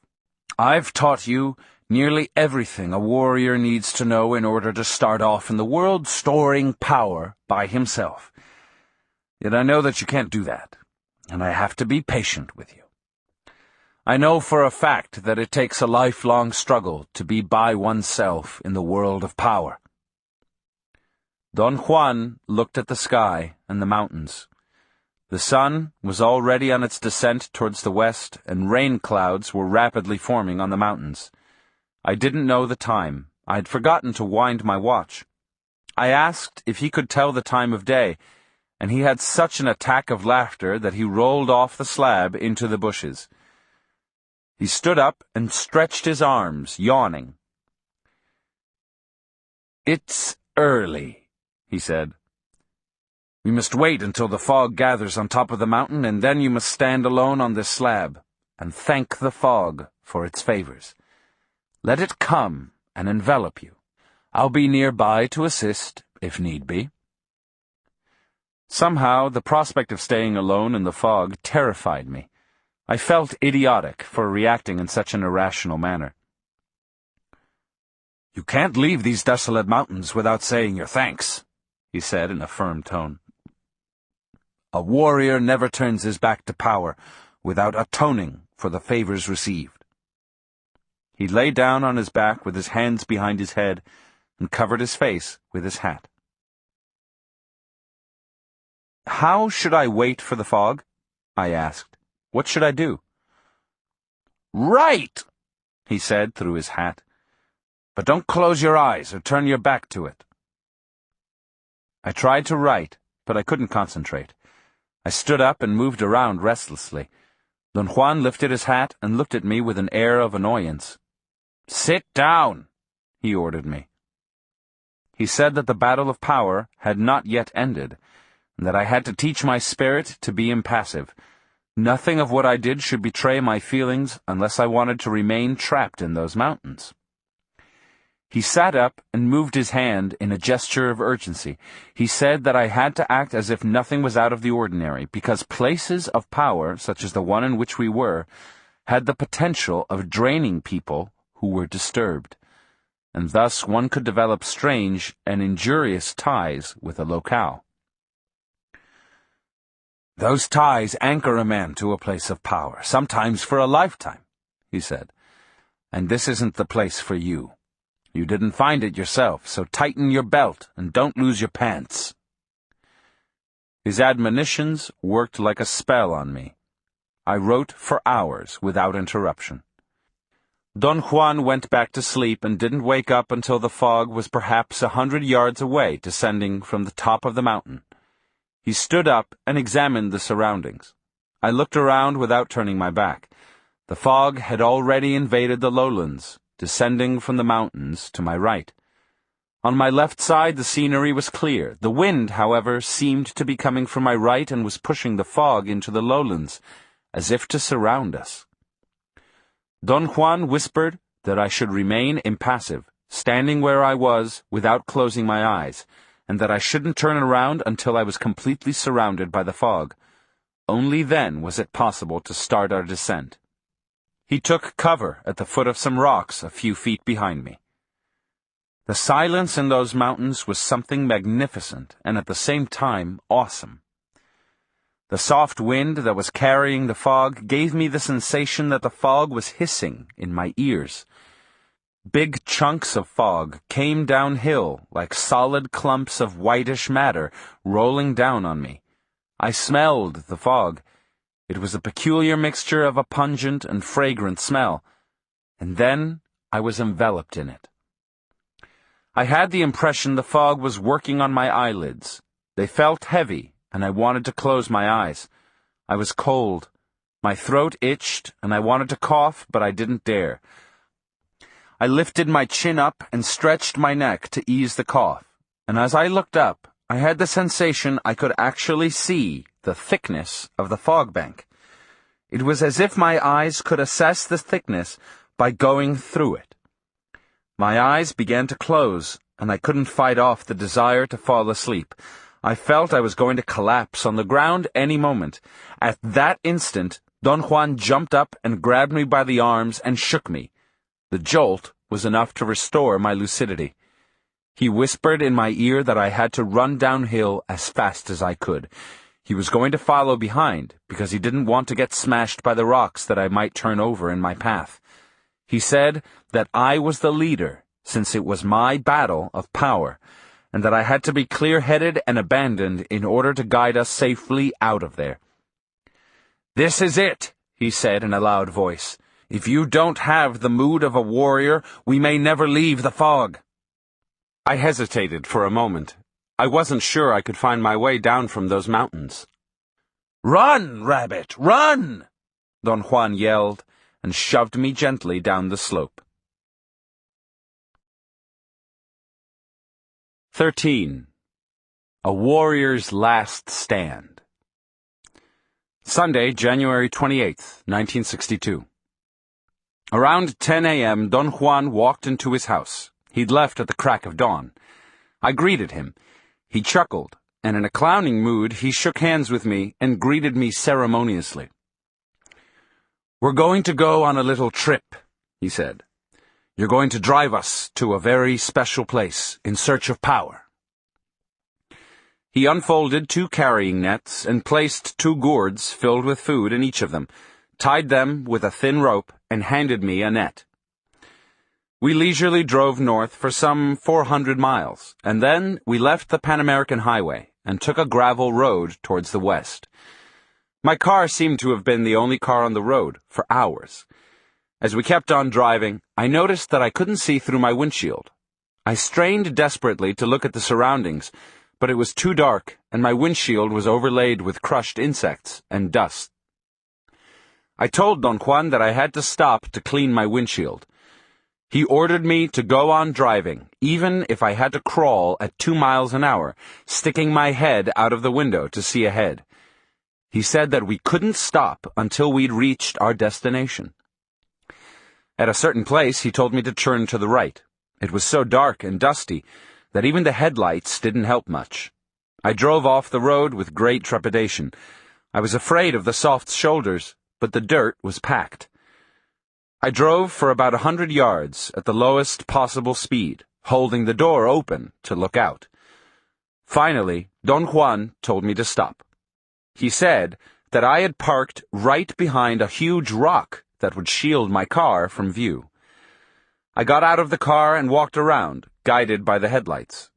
I've taught you nearly everything a warrior needs to know in order to start off in the world storing power by himself. Yet I know that you can't do that, and I have to be patient with you. I know for a fact that it takes a lifelong struggle to be by oneself in the world of power." Don Juan looked at the sky and the mountains. The sun was already on its descent towards the west, and rain clouds were rapidly forming on the mountains. I didn't know the time. I had forgotten to wind my watch. I asked if he could tell the time of day, and he had such an attack of laughter that he rolled off the slab into the bushes. He stood up and stretched his arms, yawning. "It's early," he said. "We must wait until the fog gathers on top of the mountain, and then you must stand alone on this slab and thank the fog for its favors. Let it come and envelop you. I'll be nearby to assist, if need be." Somehow, the prospect of staying alone in the fog terrified me. I felt idiotic for reacting in such an irrational manner. "You can't leave these desolate mountains without saying your thanks," he said in a firm tone. "A warrior never turns his back to power without atoning for the favors received." He lay down on his back with his hands behind his head and covered his face with his hat. "How should I wait for the fog?" I asked. "What should I do?" "Right," he said through his hat. "But don't close your eyes or turn your back to it." I tried to write, but I couldn't concentrate. I stood up and moved around restlessly. Don Juan lifted his hat and looked at me with an air of annoyance. "Sit down," he ordered me. He said that the battle of power had not yet ended, and that I had to teach my spirit to be impassive. Nothing of what I did should betray my feelings unless I wanted to remain trapped in those mountains. He sat up and moved his hand in a gesture of urgency. He said that I had to act as if nothing was out of the ordinary, because places of power, such as the one in which we were, had the potential of draining people who were disturbed, and thus one could develop strange and injurious ties with a locale. "Those ties anchor a man to a place of power, sometimes for a lifetime," he said. "And this isn't the place for you. You didn't find it yourself, so tighten your belt and don't lose your pants." His admonitions worked like a spell on me. I wrote for hours without interruption. Don Juan went back to sleep and didn't wake up until the fog was perhaps 100 yards away, descending from the top of the mountain. He stood up and examined the surroundings. I looked around without turning my back. The fog had already invaded the lowlands, descending from the mountains to my right. On my left side, the scenery was clear. The wind, however, seemed to be coming from my right and was pushing the fog into the lowlands, as if to surround us. Don Juan whispered that I should remain impassive, standing where I was without closing my eyes, and that I shouldn't turn around until I was completely surrounded by the fog. Only then was it possible to start our descent. He took cover at the foot of some rocks a few feet behind me. The silence in those mountains was something magnificent and at the same time awesome. The soft wind that was carrying the fog gave me the sensation that the fog was hissing in my ears. Big chunks of fog came downhill like solid clumps of whitish matter rolling down on me. I smelled the fog. It was a peculiar mixture of a pungent and fragrant smell, and then I was enveloped in it. I had the impression the fog was working on my eyelids. They felt heavy, and I wanted to close my eyes. I was cold. My throat itched, and I wanted to cough, but I didn't dare. I lifted my chin up and stretched my neck to ease the cough, and as I looked up, I had the sensation I could actually see the thickness of the fog bank. It was as if my eyes could assess the thickness by going through it. My eyes began to close, and I couldn't fight off the desire to fall asleep. I felt I was going to collapse on the ground any moment. At that instant, Don Juan jumped up and grabbed me by the arms and shook me. The jolt was enough to restore my lucidity. He whispered in my ear that I had to run downhill as fast as I could. He was going to follow behind, because he didn't want to get smashed by the rocks that I might turn over in my path. He said that I was the leader, since it was my battle of power, and that I had to be clear-headed and abandoned in order to guide us safely out of there. "This is it," he said in a loud voice. "If you don't have the mood of a warrior, we may never leave the fog." I hesitated for a moment. I wasn't sure I could find my way down from those mountains. "Run, rabbit, run!" Don Juan yelled, and shoved me gently down the slope. 13. A Warrior's Last Stand. Sunday, January 28th, 1962. Around 10 a.m., Don Juan walked into his house. He'd left at the crack of dawn. I greeted him. He chuckled, and in a clowning mood, he shook hands with me and greeted me ceremoniously. "We're going to go on a little trip," he said. "You're going to drive us to a very special place in search of power." He unfolded 2 carrying nets and placed 2 gourds filled with food in each of them, tied them with a thin rope, and handed me a net. We leisurely drove north for some 400 miles, and then we left the Pan American Highway and took a gravel road towards the west. My car seemed to have been the only car on the road for hours. As we kept on driving, I noticed that I couldn't see through my windshield. I strained desperately to look at the surroundings, but it was too dark, and my windshield was overlaid with crushed insects and dust. I told Don Juan that I had to stop to clean my windshield. He ordered me to go on driving, even if I had to crawl at 2 miles an hour, sticking my head out of the window to see ahead. He said that we couldn't stop until we'd reached our destination. At a certain place, he told me to turn to the right. It was so dark and dusty that even the headlights didn't help much. I drove off the road with great trepidation. I was afraid of the soft shoulders, but the dirt was packed. I drove for about 100 yards at the lowest possible speed, holding the door open to look out. Finally, Don Juan told me to stop. He said that I had parked right behind a huge rock that would shield my car from view. I got out of the car and walked around, guided by the headlights.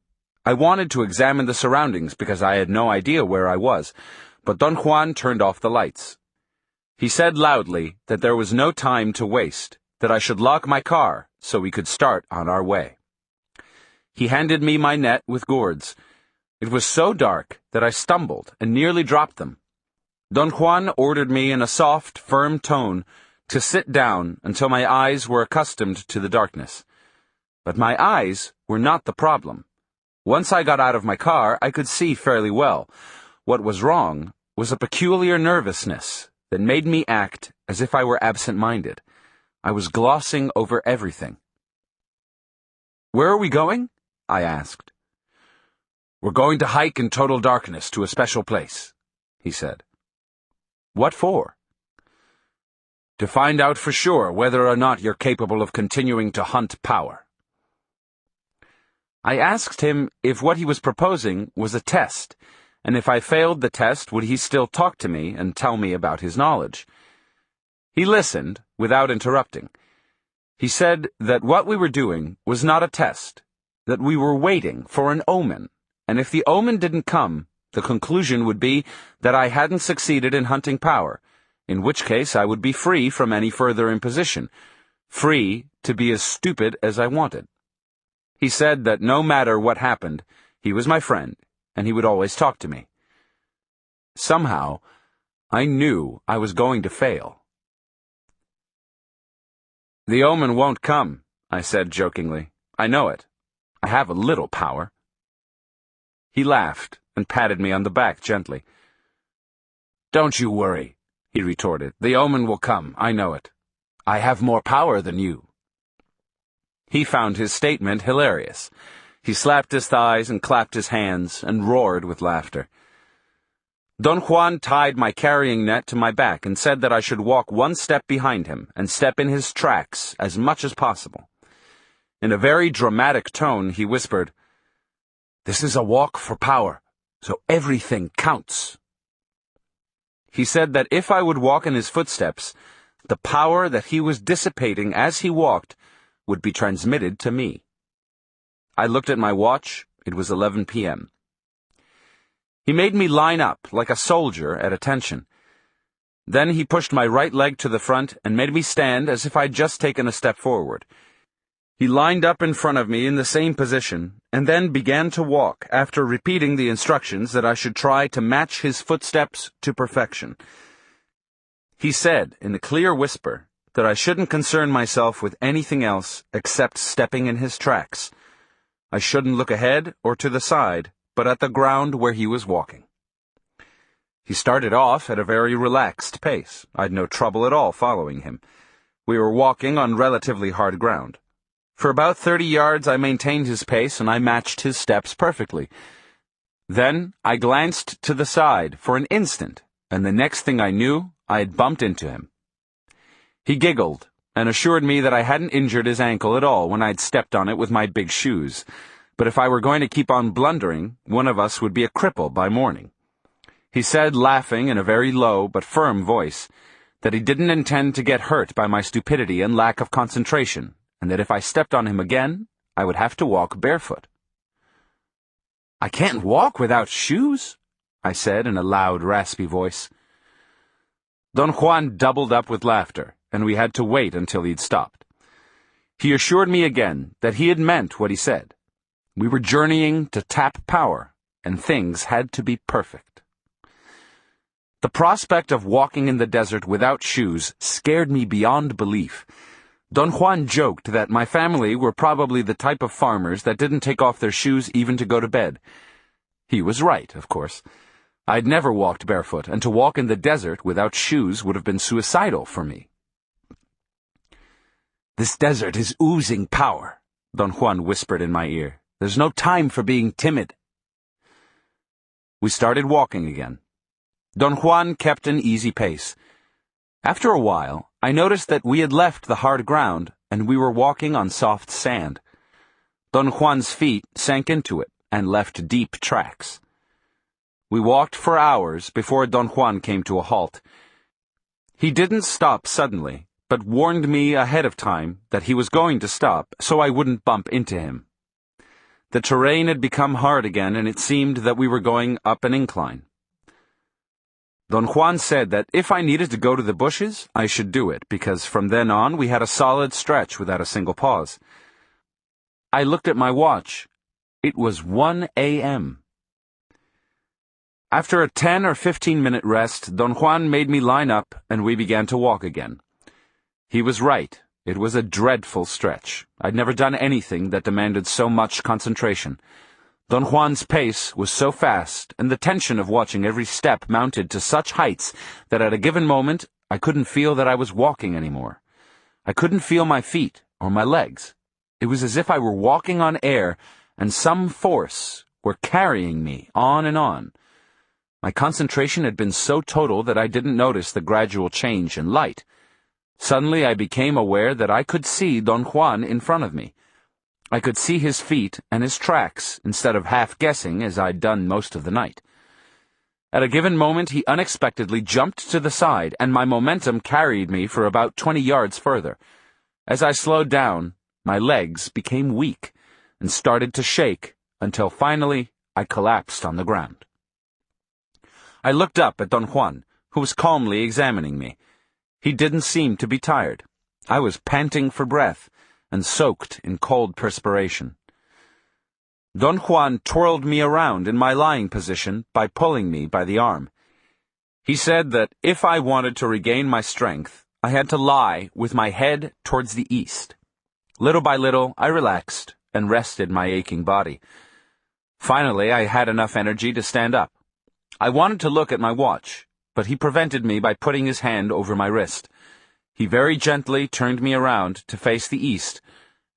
I wanted to examine the surroundings because I had no idea where I was, but Don Juan turned off the lights. He said loudly that there was no time to waste, that I should lock my car so we could start on our way. He handed me my net with gourds. It was so dark that I stumbled and nearly dropped them. Don Juan ordered me in a soft, firm tone to sit down until my eyes were accustomed to the darkness. But my eyes were not the problem. Once I got out of my car, I could see fairly well. What was wrong was a peculiar nervousness that made me act as if I were absent-minded. I was glossing over everything. "Where are we going?" I asked. "We're going to hike in total darkness to a special place," he said. "What for?" "To find out for sure whether or not you're capable of continuing to hunt power." I asked him if what he was proposing was a test, and if I failed the test, would he still talk to me and tell me about his knowledge? He listened without interrupting. He said that what we were doing was not a test, that we were waiting for an omen, and if the omen didn't come, the conclusion would be that I hadn't succeeded in hunting power, in which case I would be free from any further imposition, free to be as stupid as I wanted. He said that no matter what happened, he was my friend, and he would always talk to me. Somehow, I knew I was going to fail. "The omen won't come," I said jokingly. "I know it. I have a little power." He laughed and patted me on the back gently. "Don't you worry," he retorted. "The omen will come, I know it. I have more power than you." He found his statement hilarious. He slapped his thighs and clapped his hands and roared with laughter. Don Juan tied my carrying net to my back and said that I should walk one step behind him and step in his tracks as much as possible. In a very dramatic tone, he whispered, "This is a walk for power, so everything counts." He said that if I would walk in his footsteps, the power that he was dissipating as he walked would be transmitted to me. I looked at my watch. It was 11 p.m. He made me line up like a soldier at attention. Then he pushed my right leg to the front and made me stand as if I'd just taken a step forward. He lined up in front of me in the same position and then began to walk after repeating the instructions that I should try to match his footsteps to perfection. He said in a clear whisper that I shouldn't concern myself with anything else except stepping in his tracks. I shouldn't look ahead or to the side, but at the ground where he was walking. He started off at a very relaxed pace. I'd no trouble at all following him. We were walking on relatively hard ground. For about 30 yards I maintained his pace and I matched his steps perfectly. Then I glanced to the side for an instant, and the next thing I knew, I had bumped into him. He giggled and assured me that I hadn't injured his ankle at all when I'd stepped on it with my big shoes, but if I were going to keep on blundering, one of us would be a cripple by morning. He said, laughing in a very low but firm voice, that he didn't intend to get hurt by my stupidity and lack of concentration, and that if I stepped on him again, I would have to walk barefoot. "I can't walk without shoes," I said in a loud, raspy voice. Don Juan doubled up with laughter, and we had to wait until he'd stopped. He assured me again that he had meant what he said. We were journeying to tap power, and things had to be perfect. The prospect of walking in the desert without shoes scared me beyond belief. Don Juan joked that my family were probably the type of farmers that didn't take off their shoes even to go to bed. He was right, of course. I'd never walked barefoot, and to walk in the desert without shoes would have been suicidal for me. "This desert is oozing power," Don Juan whispered in my ear. "There's no time for being timid." We started walking again. Don Juan kept an easy pace. After a while, I noticed that we had left the hard ground, and we were walking on soft sand. Don Juan's feet sank into it and left deep tracks. We walked for hours before Don Juan came to a halt. He didn't stop suddenly, but warned me ahead of time that he was going to stop so I wouldn't bump into him. The terrain had become hard again, and it seemed that we were going up an incline. Don Juan said that if I needed to go to the bushes, I should do it, because from then on we had a solid stretch without a single pause. I looked at my watch. It was 1 a.m. After a 10 or 15-minute rest, Don Juan made me line up, and we began to walk again. He was right. It was a dreadful stretch. I'd never done anything that demanded so much concentration. Don Juan's pace was so fast, and the tension of watching every step mounted to such heights that at a given moment I couldn't feel that I was walking anymore. I couldn't feel my feet or my legs. It was as if I were walking on air, and some force were carrying me on and on. My concentration had been so total that I didn't notice the gradual change in light. Suddenly I became aware that I could see Don Juan in front of me. I could see his feet and his tracks, instead of half-guessing as I'd done most of the night. At a given moment he unexpectedly jumped to the side, and my momentum carried me for about 20 yards further. As I slowed down, my legs became weak and started to shake until finally I collapsed on the ground. I looked up at Don Juan, who was calmly examining me. He didn't seem to be tired. I was panting for breath and soaked in cold perspiration. Don Juan twirled me around in my lying position by pulling me by the arm. He said that if I wanted to regain my strength, I had to lie with my head towards the east. Little by little, I relaxed and rested my aching body. Finally, I had enough energy to stand up. I wanted to look at my watch, but he prevented me by putting his hand over my wrist. He very gently turned me around to face the east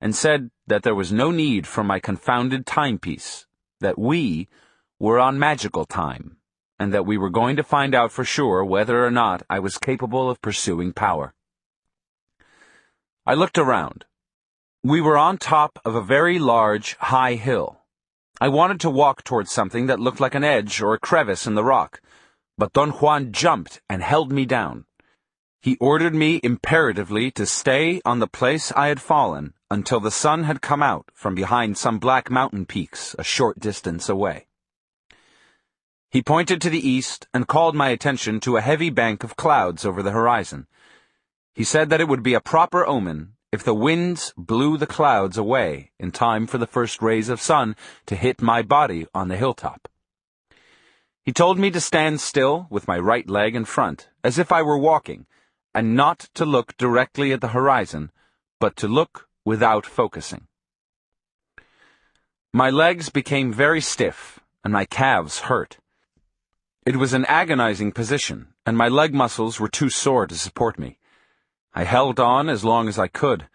and said that there was no need for my confounded timepiece, that we were on magical time, and that we were going to find out for sure whether or not I was capable of pursuing power. I looked around. We were on top of a very large, high hill. I wanted to walk towards something that looked like an edge or a crevice in the rock, but Don Juan jumped and held me down. He ordered me imperatively to stay on the place I had fallen until the sun had come out from behind some black mountain peaks a short distance away. He pointed to the east and called my attention to a heavy bank of clouds over the horizon. He said that it would be a proper omen if the winds blew the clouds away in time for the first rays of sun to hit my body on the hilltop. He told me to stand still with my right leg in front, as if I were walking, and not to look directly at the horizon, but to look without focusing. My legs became very stiff, and my calves hurt. It was an agonizing position, and my leg muscles were too sore to support me. I held on as long as I could.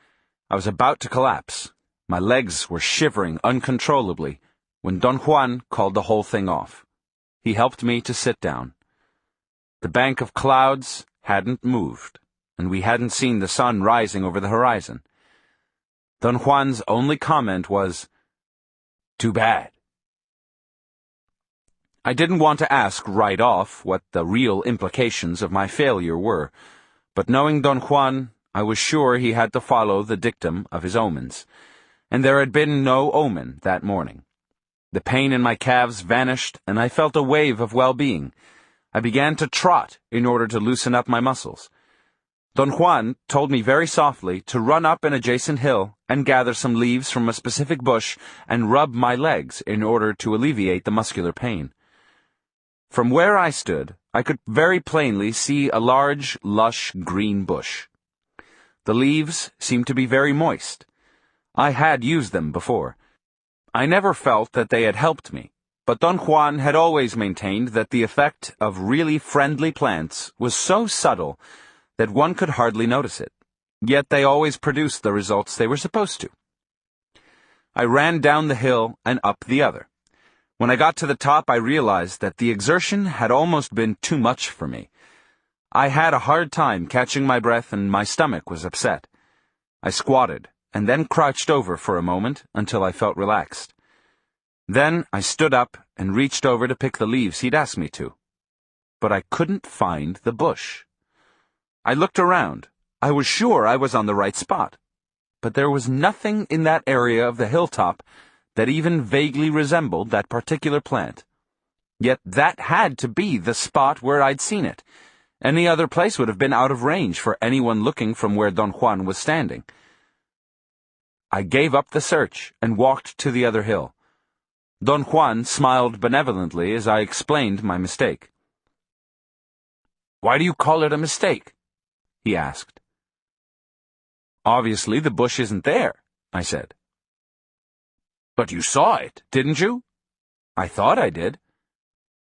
I was about to collapse. My legs were shivering uncontrollably when Don Juan called the whole thing off. He helped me to sit down. The bank of clouds hadn't moved, and we hadn't seen the sun rising over the horizon. Don Juan's only comment was, "Too bad." I didn't want to ask right off what the real implications of my failure were, but knowing Don Juan, I was sure he had to follow the dictum of his omens, and there had been no omen that morning. The pain in my calves vanished, and I felt a wave of well-being. I began to trot in order to loosen up my muscles. Don Juan told me very softly to run up an adjacent hill and gather some leaves from a specific bush and rub my legs in order to alleviate the muscular pain. From where I stood, I could very plainly see a large, lush green bush. The leaves seemed to be very moist. I had used them before. I never felt that they had helped me, but Don Juan had always maintained that the effect of really friendly plants was so subtle that one could hardly notice it, yet they always produced the results they were supposed to. I ran down the hill and up the other. When I got to the top, I realized that the exertion had almost been too much for me. I had a hard time catching my breath and my stomach was upset. I squatted and then crouched over for a moment until I felt relaxed. Then I stood up and reached over to pick the leaves he'd asked me to. But I couldn't find the bush. I looked around. I was sure I was on the right spot. But there was nothing in that area of the hilltop that even vaguely resembled that particular plant. Yet that had to be the spot where I'd seen it. Any other place would have been out of range for anyone looking from where Don Juan was standing. I gave up the search and walked to the other hill. Don Juan smiled benevolently as I explained my mistake. "Why do you call it a mistake?" he asked. "Obviously the bush isn't there," I said. "But you saw it, didn't you?" "I thought I did."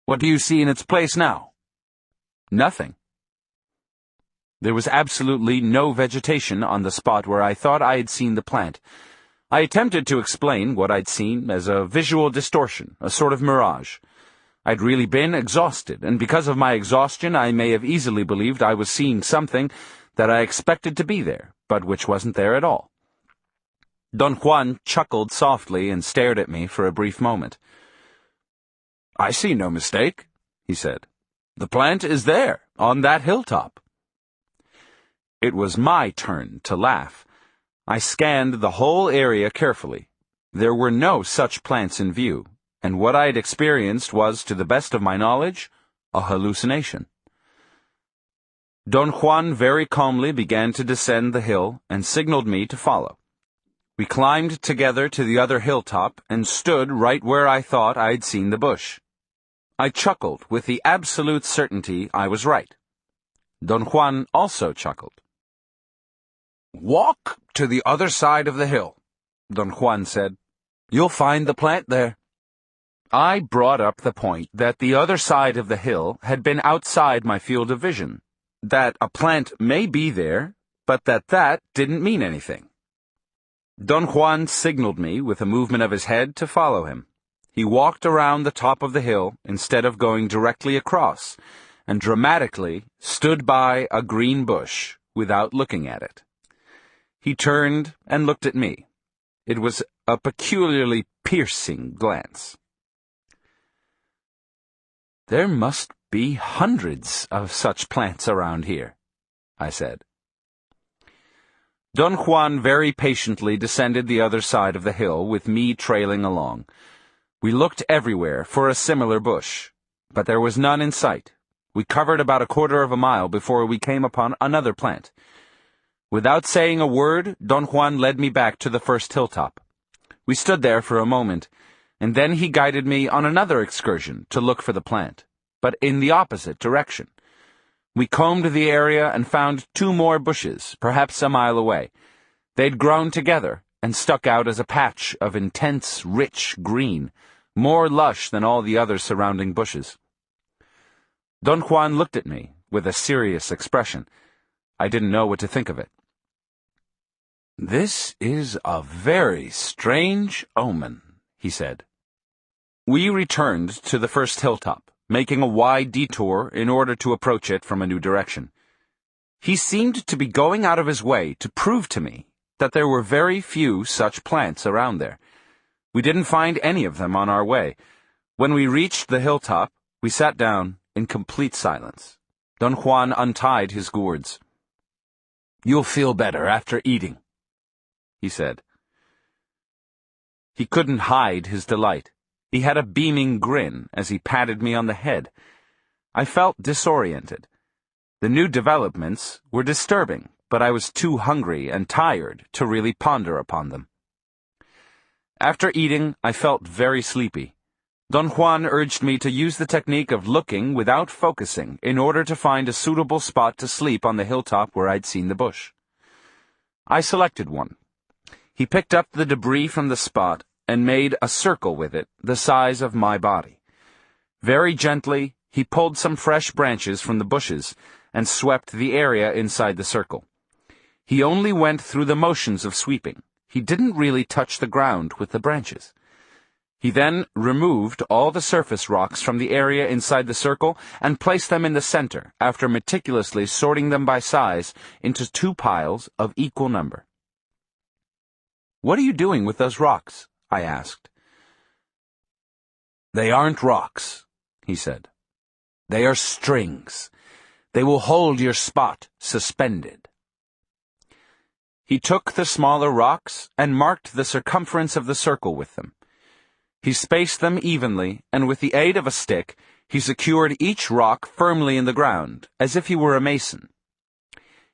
"What do you see in its place now?" "Nothing." There was absolutely no vegetation on the spot where I thought I had seen the plant. I attempted to explain what I'd seen as a visual distortion, a sort of mirage. I'd really been exhausted, and because of my exhaustion I may have easily believed I was seeing something that I expected to be there, but which wasn't there at all. Don Juan chuckled softly and stared at me for a brief moment. "I see no mistake," he said. "The plant is there, on that hilltop." It was my turn to laugh. I scanned the whole area carefully. There were no such plants in view, and what I had experienced was, to the best of my knowledge, a hallucination. Don Juan very calmly began to descend the hill and signaled me to follow. We climbed together to the other hilltop and stood right where I thought I had seen the bush. I chuckled with the absolute certainty I was right. Don Juan also chuckled. "Walk to the other side of the hill," Don Juan said. "You'll find the plant there." I brought up the point that the other side of the hill had been outside my field of vision, that a plant may be there, but that didn't mean anything. Don Juan signaled me with a movement of his head to follow him. He walked around the top of the hill instead of going directly across, and dramatically stood by a green bush without looking at it. He turned and looked at me. It was a peculiarly piercing glance. "There must be hundreds of such plants around here," I said. Don Juan very patiently descended the other side of the hill with me trailing along. We looked everywhere for a similar bush, but there was none in sight. We covered about a quarter of a mile before we came upon another plant. Without saying a word, Don Juan led me back to the first hilltop. We stood there for a moment, and then he guided me on another excursion to look for the plant, but in the opposite direction. We combed the area and found 2 more bushes, perhaps a mile away. They'd grown together and stuck out as a patch of intense, rich green, more lush than all the other surrounding bushes. Don Juan looked at me with a serious expression. I didn't know what to think of it. "This is a very strange omen," he said. We returned to the first hilltop, making a wide detour in order to approach it from a new direction. He seemed to be going out of his way to prove to me that there were very few such plants around there. We didn't find any of them on our way. When we reached the hilltop, we sat down in complete silence. Don Juan untied his gourds. "You'll feel better after eating," he said. He couldn't hide his delight. He had a beaming grin as he patted me on the head. I felt disoriented. The new developments were disturbing, but I was too hungry and tired to really ponder upon them. After eating, I felt very sleepy. Don Juan urged me to use the technique of looking without focusing in order to find a suitable spot to sleep on the hilltop where I'd seen the bush. I selected one. He picked up the debris from the spot and made a circle with it, the size of my body. Very gently, he pulled some fresh branches from the bushes and swept the area inside the circle. He only went through the motions of sweeping. He didn't really touch the ground with the branches. He then removed all the surface rocks from the area inside the circle and placed them in the center, after meticulously sorting them by size into 2 piles of equal number. "What are you doing with those rocks?" I asked. "They aren't rocks," he said. "They are strings. They will hold your spot suspended." He took the smaller rocks and marked the circumference of the circle with them. He spaced them evenly, and with the aid of a stick, he secured each rock firmly in the ground, as if he were a mason.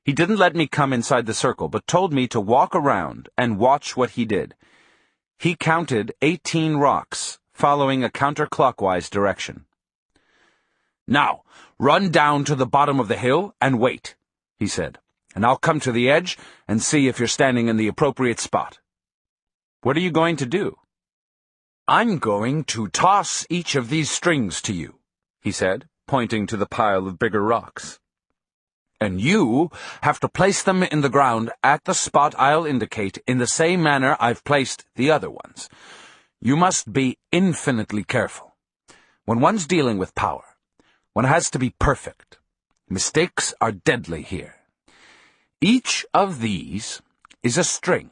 He didn't let me come inside the circle, but told me to walk around and watch what he did. He counted 18 rocks, following a counterclockwise direction. "Now, run down to the bottom of the hill and wait," he said, "and I'll come to the edge and see if you're standing in the appropriate spot." "What are you going to do?" "I'm going to toss each of these strings to you," he said, pointing to the pile of bigger rocks. "And you have to place them in the ground at the spot I'll indicate in the same manner I've placed the other ones. You must be infinitely careful. When one's dealing with power, one has to be perfect. Mistakes are deadly here. Each of these is a string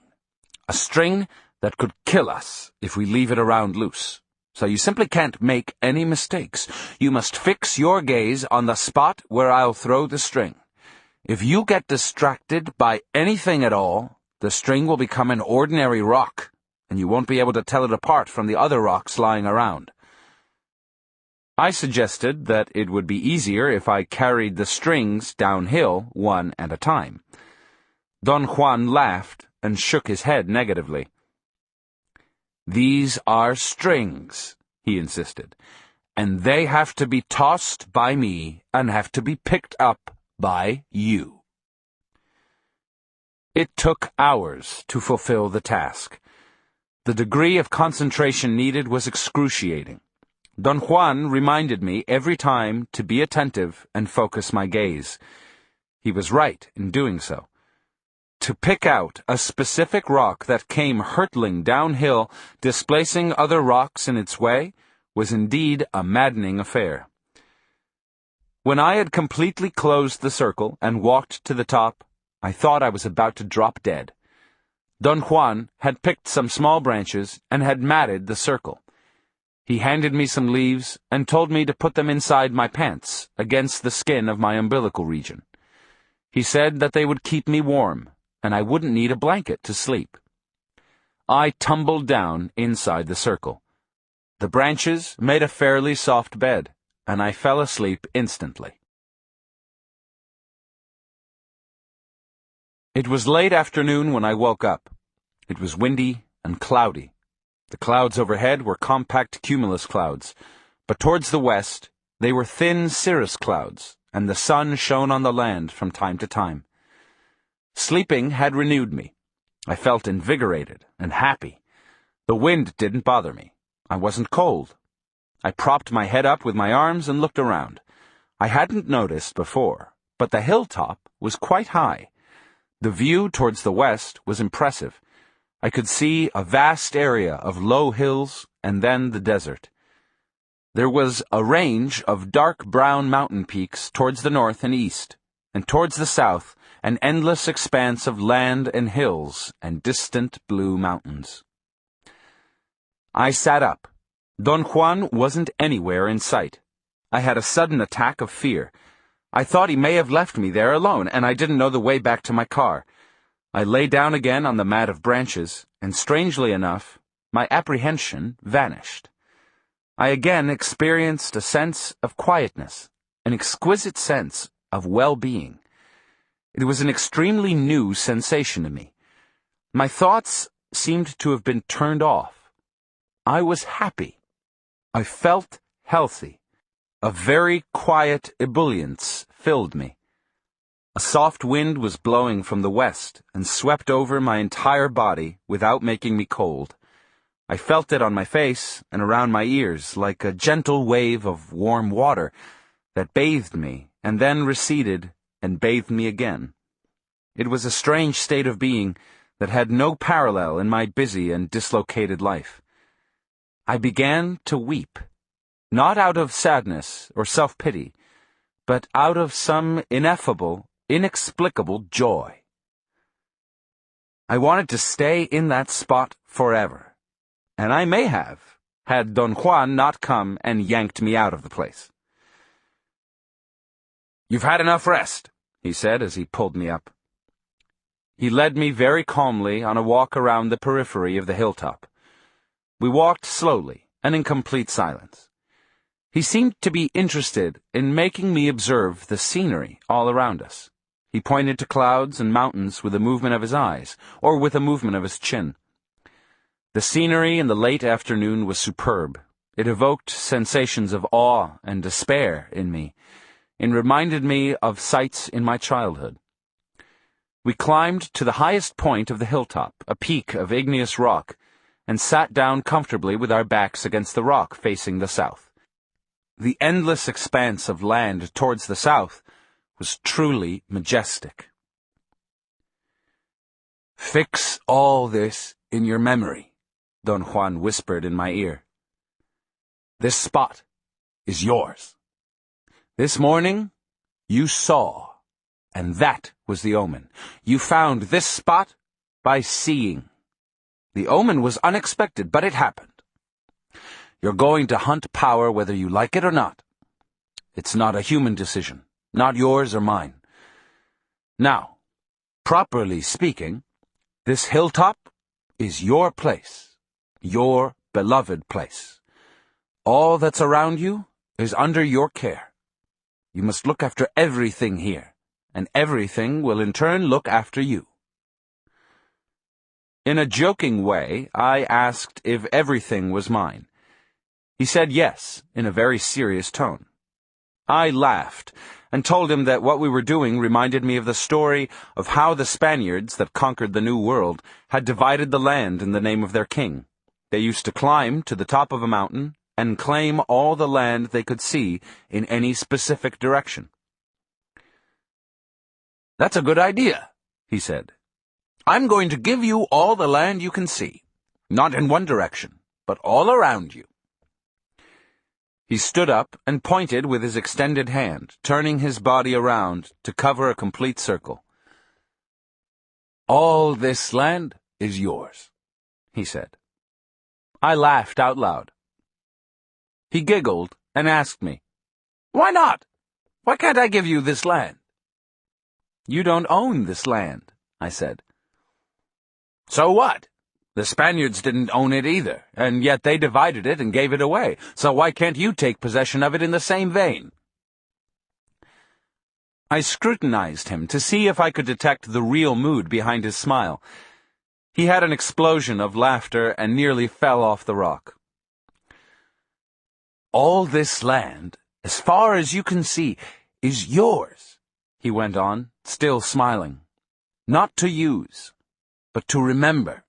that could kill us if we leave it around loose. So you simply can't make any mistakes. You must fix your gaze on the spot where I'll throw the string. If you get distracted by anything at all, the string will become an ordinary rock, and you won't be able to tell it apart from the other rocks lying around." I suggested that it would be easier if I carried the strings downhill one at a time. Don Juan laughed and shook his head negatively. "These are strings," he insisted, "and they have to be tossed by me and have to be picked up by you." It took hours to fulfill the task. The degree of concentration needed was excruciating. Don Juan reminded me every time to be attentive and focus my gaze. He was right in doing so. To pick out a specific rock that came hurtling downhill, displacing other rocks in its way, was indeed a maddening affair. When I had completely closed the circle and walked to the top, I thought I was about to drop dead. Don Juan had picked some small branches and had matted the circle. He handed me some leaves and told me to put them inside my pants, against the skin of my umbilical region. He said that they would keep me warm, and I wouldn't need a blanket to sleep. I tumbled down inside the circle. The branches made a fairly soft bed, and I fell asleep instantly. It was late afternoon when I woke up. It was windy and cloudy. The clouds overhead were compact cumulus clouds, but towards the west they were thin cirrus clouds, and the sun shone on the land from time to time. Sleeping had renewed me. I felt invigorated and happy. The wind didn't bother me. I wasn't cold. I propped my head up with my arms and looked around. I hadn't noticed before, but the hilltop was quite high. The view towards the west was impressive. I could see a vast area of low hills and then the desert. There was a range of dark brown mountain peaks towards the north and east, and towards the south, an endless expanse of land and hills and distant blue mountains. I sat up. Don Juan wasn't anywhere in sight. I had a sudden attack of fear. I thought he may have left me there alone, and I didn't know the way back to my car. I lay down again on the mat of branches, and strangely enough, my apprehension vanished. I again experienced a sense of quietness, an exquisite sense of well-being. It was an extremely new sensation to me. My thoughts seemed to have been turned off. I was happy. I felt healthy. A very quiet ebullience filled me. A soft wind was blowing from the west and swept over my entire body without making me cold. I felt it on my face and around my ears like a gentle wave of warm water that bathed me and then receded and bathed me again. It was a strange state of being that had no parallel in my busy and dislocated life. I began to weep, not out of sadness or self-pity, but out of some ineffable, inexplicable joy. I wanted to stay in that spot forever, and I may have, had Don Juan not come and yanked me out of the place. "You've had enough rest," he said as he pulled me up. He led me very calmly on a walk around the periphery of the hilltop. We walked slowly and in complete silence. He seemed to be interested in making me observe the scenery all around us. He pointed to clouds and mountains with a movement of his eyes, or with a movement of his chin. The scenery in the late afternoon was superb. It evoked sensations of awe and despair in me, and reminded me of sights in my childhood. We climbed to the highest point of the hilltop, a peak of igneous rock, and sat down comfortably with our backs against the rock facing the south. The endless expanse of land towards the south was truly majestic. "Fix all this in your memory," Don Juan whispered in my ear. "This spot is yours. This morning, you saw, and that was the omen. You found this spot by seeing. The omen was unexpected, but it happened. You're going to hunt power whether you like it or not. It's not a human decision, not yours or mine. Now, properly speaking, this hilltop is your place, your beloved place. All that's around you is under your care. You must look after everything here, and everything will in turn look after you." In a joking way, I asked if everything was mine. He said yes, in a very serious tone. I laughed, and told him that what we were doing reminded me of the story of how the Spaniards that conquered the New World had divided the land in the name of their king. They used to climb to the top of a mountain and claim all the land they could see in any specific direction. "That's a good idea," he said. "I'm going to give you all the land you can see, not in one direction, but all around you." He stood up and pointed with his extended hand, turning his body around to cover a complete circle. "All this land is yours," he said. I laughed out loud. He giggled and asked me, "Why not? Why can't I give you this land?" "You don't own this land," I said. "So what? The Spaniards didn't own it either, and yet they divided it and gave it away, so why can't you take possession of it in the same vein?" I scrutinized him to see if I could detect the real mood behind his smile. He had an explosion of laughter and nearly fell off the rock. "All this land, as far as you can see, is yours," he went on, still smiling. "Not to use, but to remember.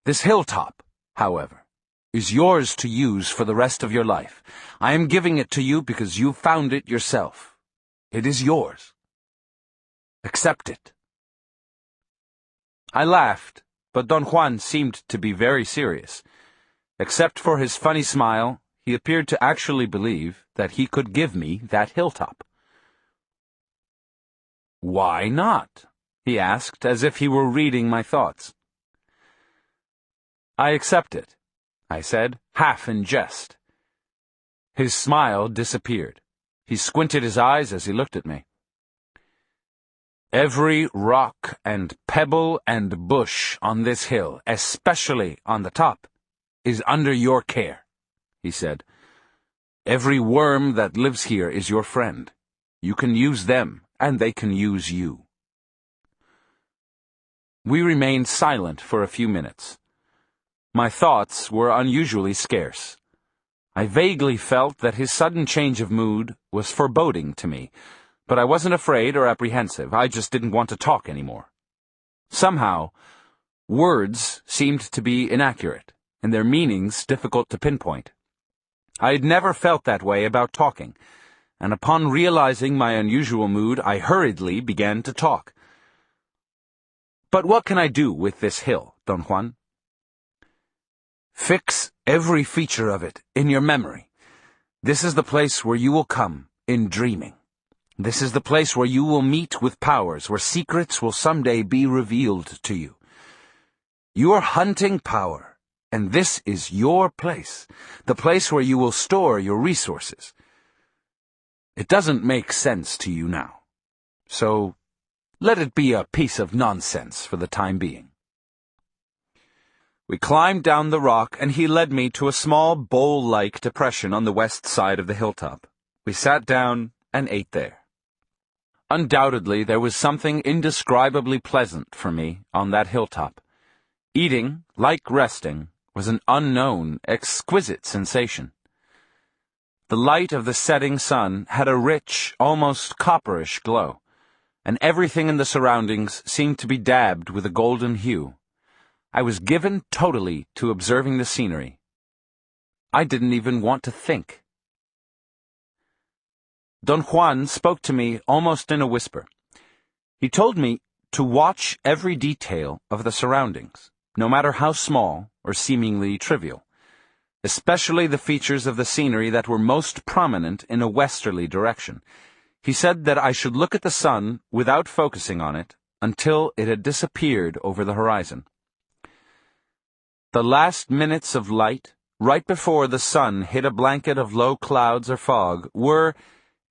This hilltop, however, is yours to use for the rest of your life. I am giving it to you because you found it yourself. It is yours. Accept it." I laughed, but Don Juan seemed to be very serious. Except for his funny smile, he appeared to actually believe that he could give me that hilltop. "Why not?" he asked, as if he were reading my thoughts. "I accept it," I said, half in jest. His smile disappeared. He squinted his eyes as he looked at me. "Every rock and pebble and bush on this hill, especially on the top, is under your care," he said. "Every worm that lives here is your friend. You can use them, and they can use you. We remained silent for a few minutes. My thoughts were unusually scarce. I vaguely felt that his sudden change of mood was foreboding to me, but I wasn't afraid or apprehensive. I just didn't want to talk anymore. Somehow, words seemed to be inaccurate, and their meanings difficult to pinpoint. I had never felt that way about talking, and upon realizing my unusual mood, I hurriedly began to talk. But what can I do with this hill, Don Juan? Fix every feature of it in your memory. This is the place where you will come in dreaming. This is the place where you will meet with powers, where secrets will someday be revealed to you. You are hunting power, and this is your place, the place where you will store your resources. It doesn't make sense to you now, so let it be a piece of nonsense for the time being. We climbed down the rock, and he led me to a small bowl-like depression on the west side of the hilltop. We sat down and ate there. Undoubtedly, there was something indescribably pleasant for me on that hilltop. Eating, like resting, was an unknown, exquisite sensation. The light of the setting sun had a rich, almost copperish glow, and everything in the surroundings seemed to be dabbed with a golden hue. I was given totally to observing the scenery. I didn't even want to think. Don Juan spoke to me almost in a whisper. He told me to watch every detail of the surroundings, no matter how small or seemingly trivial, especially the features of the scenery that were most prominent in a westerly direction. He said that I should look at the sun without focusing on it until it had disappeared over the horizon. The last minutes of light, right before the sun hit a blanket of low clouds or fog, were,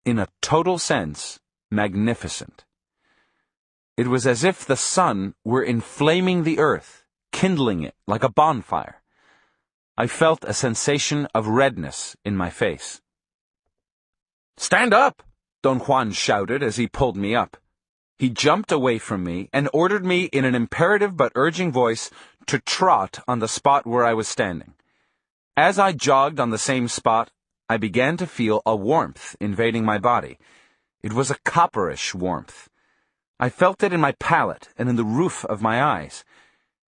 in a total sense, magnificent. It was as if the sun were inflaming the earth, kindling it like a bonfire. I felt a sensation of redness in my face. "Stand up!" Don Juan shouted as he pulled me up. He jumped away from me and ordered me in an imperative but urging voice to trot on the spot where I was standing. As I jogged on the same spot, I began to feel a warmth invading my body. It was a copperish warmth. I felt it in my palate and in the roof of my eyes.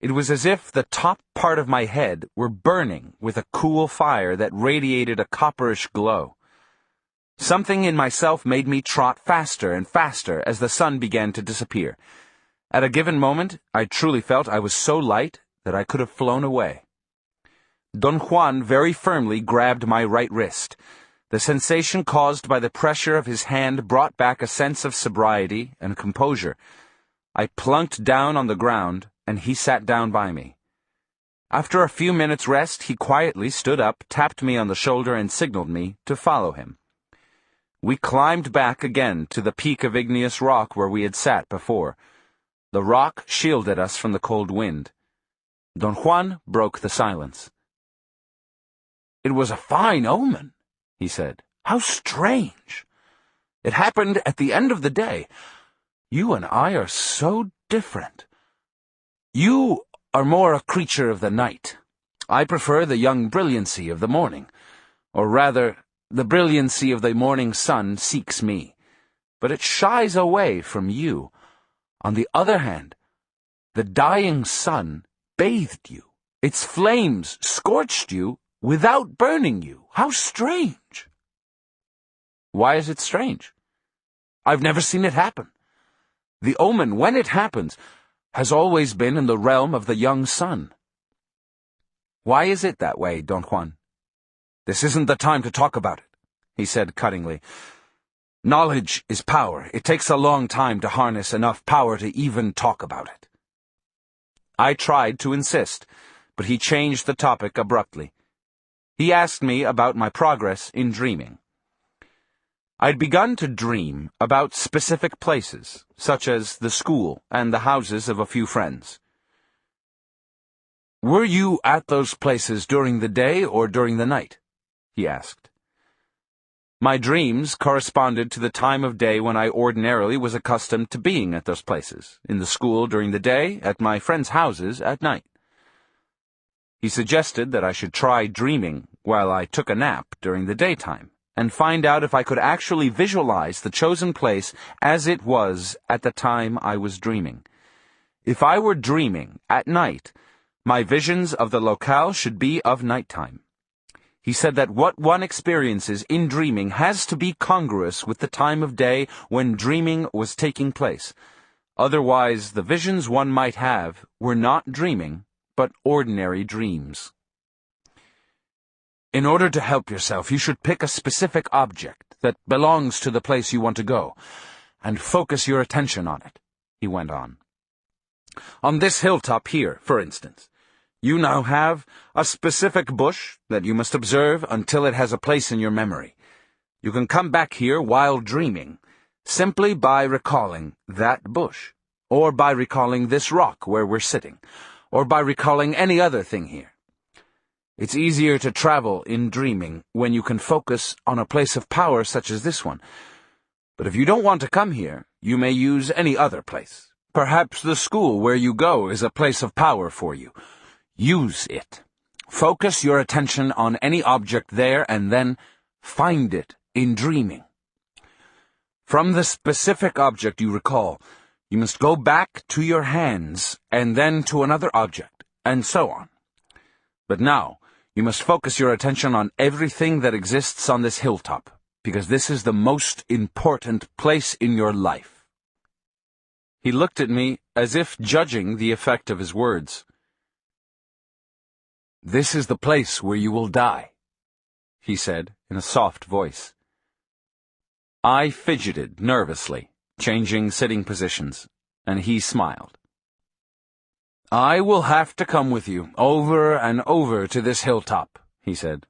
It was as if the top part of my head were burning with a cool fire that radiated a copperish glow. Something in myself made me trot faster and faster as the sun began to disappear. At a given moment, I truly felt I was so light that I could have flown away. Don Juan very firmly grabbed my right wrist. The sensation caused by the pressure of his hand brought back a sense of sobriety and composure. I plunked down on the ground, and he sat down by me. After a few minutes' rest, he quietly stood up, tapped me on the shoulder, and signaled me to follow him. We climbed back again to the peak of igneous rock where we had sat before. The rock shielded us from the cold wind. Don Juan broke the silence. "It was a fine omen," he said. "How strange! It happened at the end of the day. You and I are so different. You are more a creature of the night. I prefer the young brilliancy of the morning, or rather, the brilliancy of the morning sun seeks me, but it shies away from you. On the other hand, the dying sun bathed you. Its flames scorched you without burning you. How strange!" "Why is it strange?" "I've never seen it happen. The omen, when it happens, has always been in the realm of the young sun." "Why is it that way, Don Juan?" "This isn't the time to talk about it," he said cuttingly. "Knowledge is power. It takes a long time to harness enough power to even talk about it." I tried to insist, but he changed the topic abruptly. He asked me about my progress in dreaming. I'd begun to dream about specific places, such as the school and the houses of a few friends. "Were you at those places during the day or during the night?" he asked. My dreams corresponded to the time of day when I ordinarily was accustomed to being at those places, in the school during the day, at my friends' houses at night. He suggested that I should try dreaming while I took a nap during the daytime, and find out if I could actually visualize the chosen place as it was at the time I was dreaming. If I were dreaming at night, my visions of the locale should be of nighttime. He said that what one experiences in dreaming has to be congruous with the time of day when dreaming was taking place. Otherwise, the visions one might have were not dreaming, but ordinary dreams. In order to help yourself, you should pick a specific object that belongs to the place you want to go, and focus your attention on it, he went on. On this hilltop here, for instance, you now have a specific bush that you must observe until it has a place in your memory. You can come back here while dreaming, simply by recalling that bush, or by recalling this rock where we're sitting, or by recalling any other thing here. It's easier to travel in dreaming when you can focus on a place of power such as this one. But if you don't want to come here, you may use any other place. Perhaps the school where you go is a place of power for you. Use it. Focus your attention on any object there and then find it in dreaming. From the specific object you recall, you must go back to your hands and then to another object, and so on. But now, you must focus your attention on everything that exists on this hilltop, because this is the most important place in your life. He looked at me as if judging the effect of his words. "This is the place where you will die," he said in a soft voice. I fidgeted nervously, changing sitting positions, and he smiled. "I will have to come with you over and over to this hilltop," he said.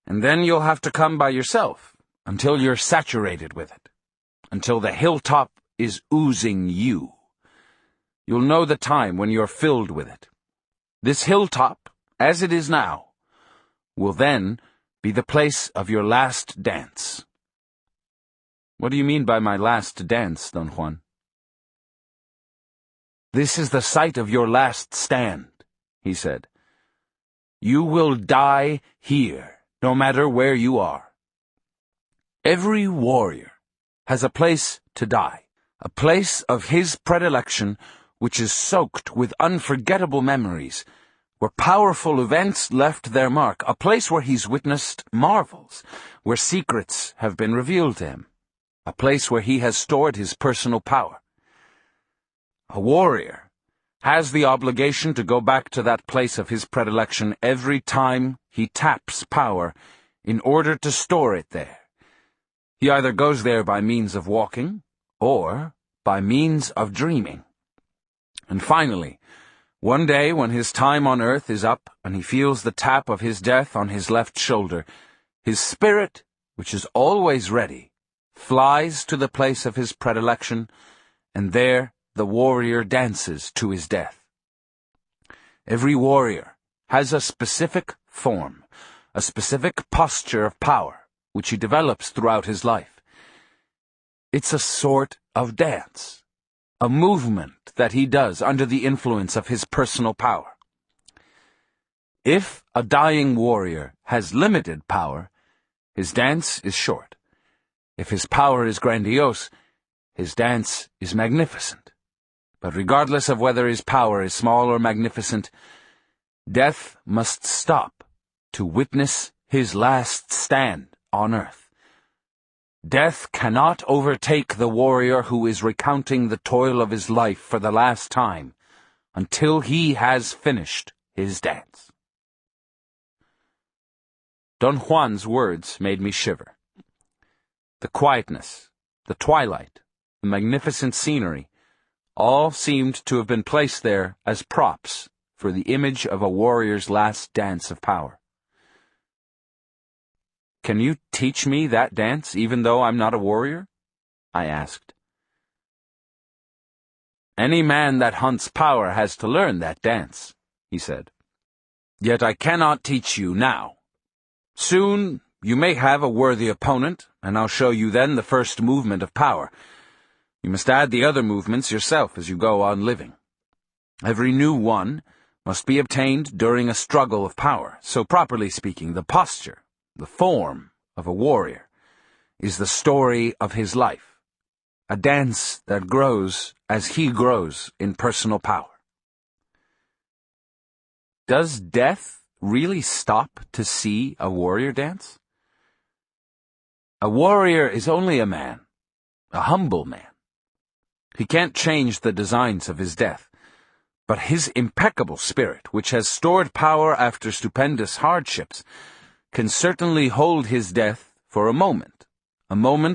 "And then you'll have to come by yourself until you're saturated with it, until the hilltop is oozing you. You'll know the time when you're filled with it. This hilltop, as it is now, will then be the place of your last dance." "What do you mean by my last dance, Don Juan?" "This is the site of your last stand," he said. "You will die here, no matter where you are. Every warrior has a place to die, a place of his predilection which is soaked with unforgettable memories, where powerful events left their mark, a place where he's witnessed marvels, where secrets have been revealed to him, a place where he has stored his personal power. A warrior has the obligation to go back to that place of his predilection every time he taps power in order to store it there. He either goes there by means of walking or by means of dreaming. And finally, one day when his time on earth is up and he feels the tap of his death on his left shoulder, his spirit, which is always ready, flies to the place of his predilection, and there the warrior dances to his death. Every warrior has a specific form, a specific posture of power, which he develops throughout his life. It's a sort of dance, a movement that he does under the influence of his personal power. If a dying warrior has limited power, his dance is short. If his power is grandiose, his dance is magnificent. But regardless of whether his power is small or magnificent, death must stop to witness his last stand on earth. Death cannot overtake the warrior who is recounting the toil of his life for the last time until he has finished his dance. Don Juan's words made me shiver. The quietness, the twilight, the magnificent scenery, all seemed to have been placed there as props for the image of a warrior's last dance of power. "Can you teach me that dance, even though I'm not a warrior?" I asked. "Any man that hunts power has to learn that dance," he said. "Yet I cannot teach you now. Soon You may have a worthy opponent, and I'll show you then the first movement of power. You must add the other movements yourself as you go on living. Every new one must be obtained during a struggle of power, so properly speaking, the posture, the form of a warrior, is the story of his life, a dance that grows as he grows in personal power. Does death really stop to see a warrior dance? A warrior is only a man, a humble man. He can't change the designs of his death, but his impeccable spirit, which has stored power after stupendous hardships, can certainly hold his death for a moment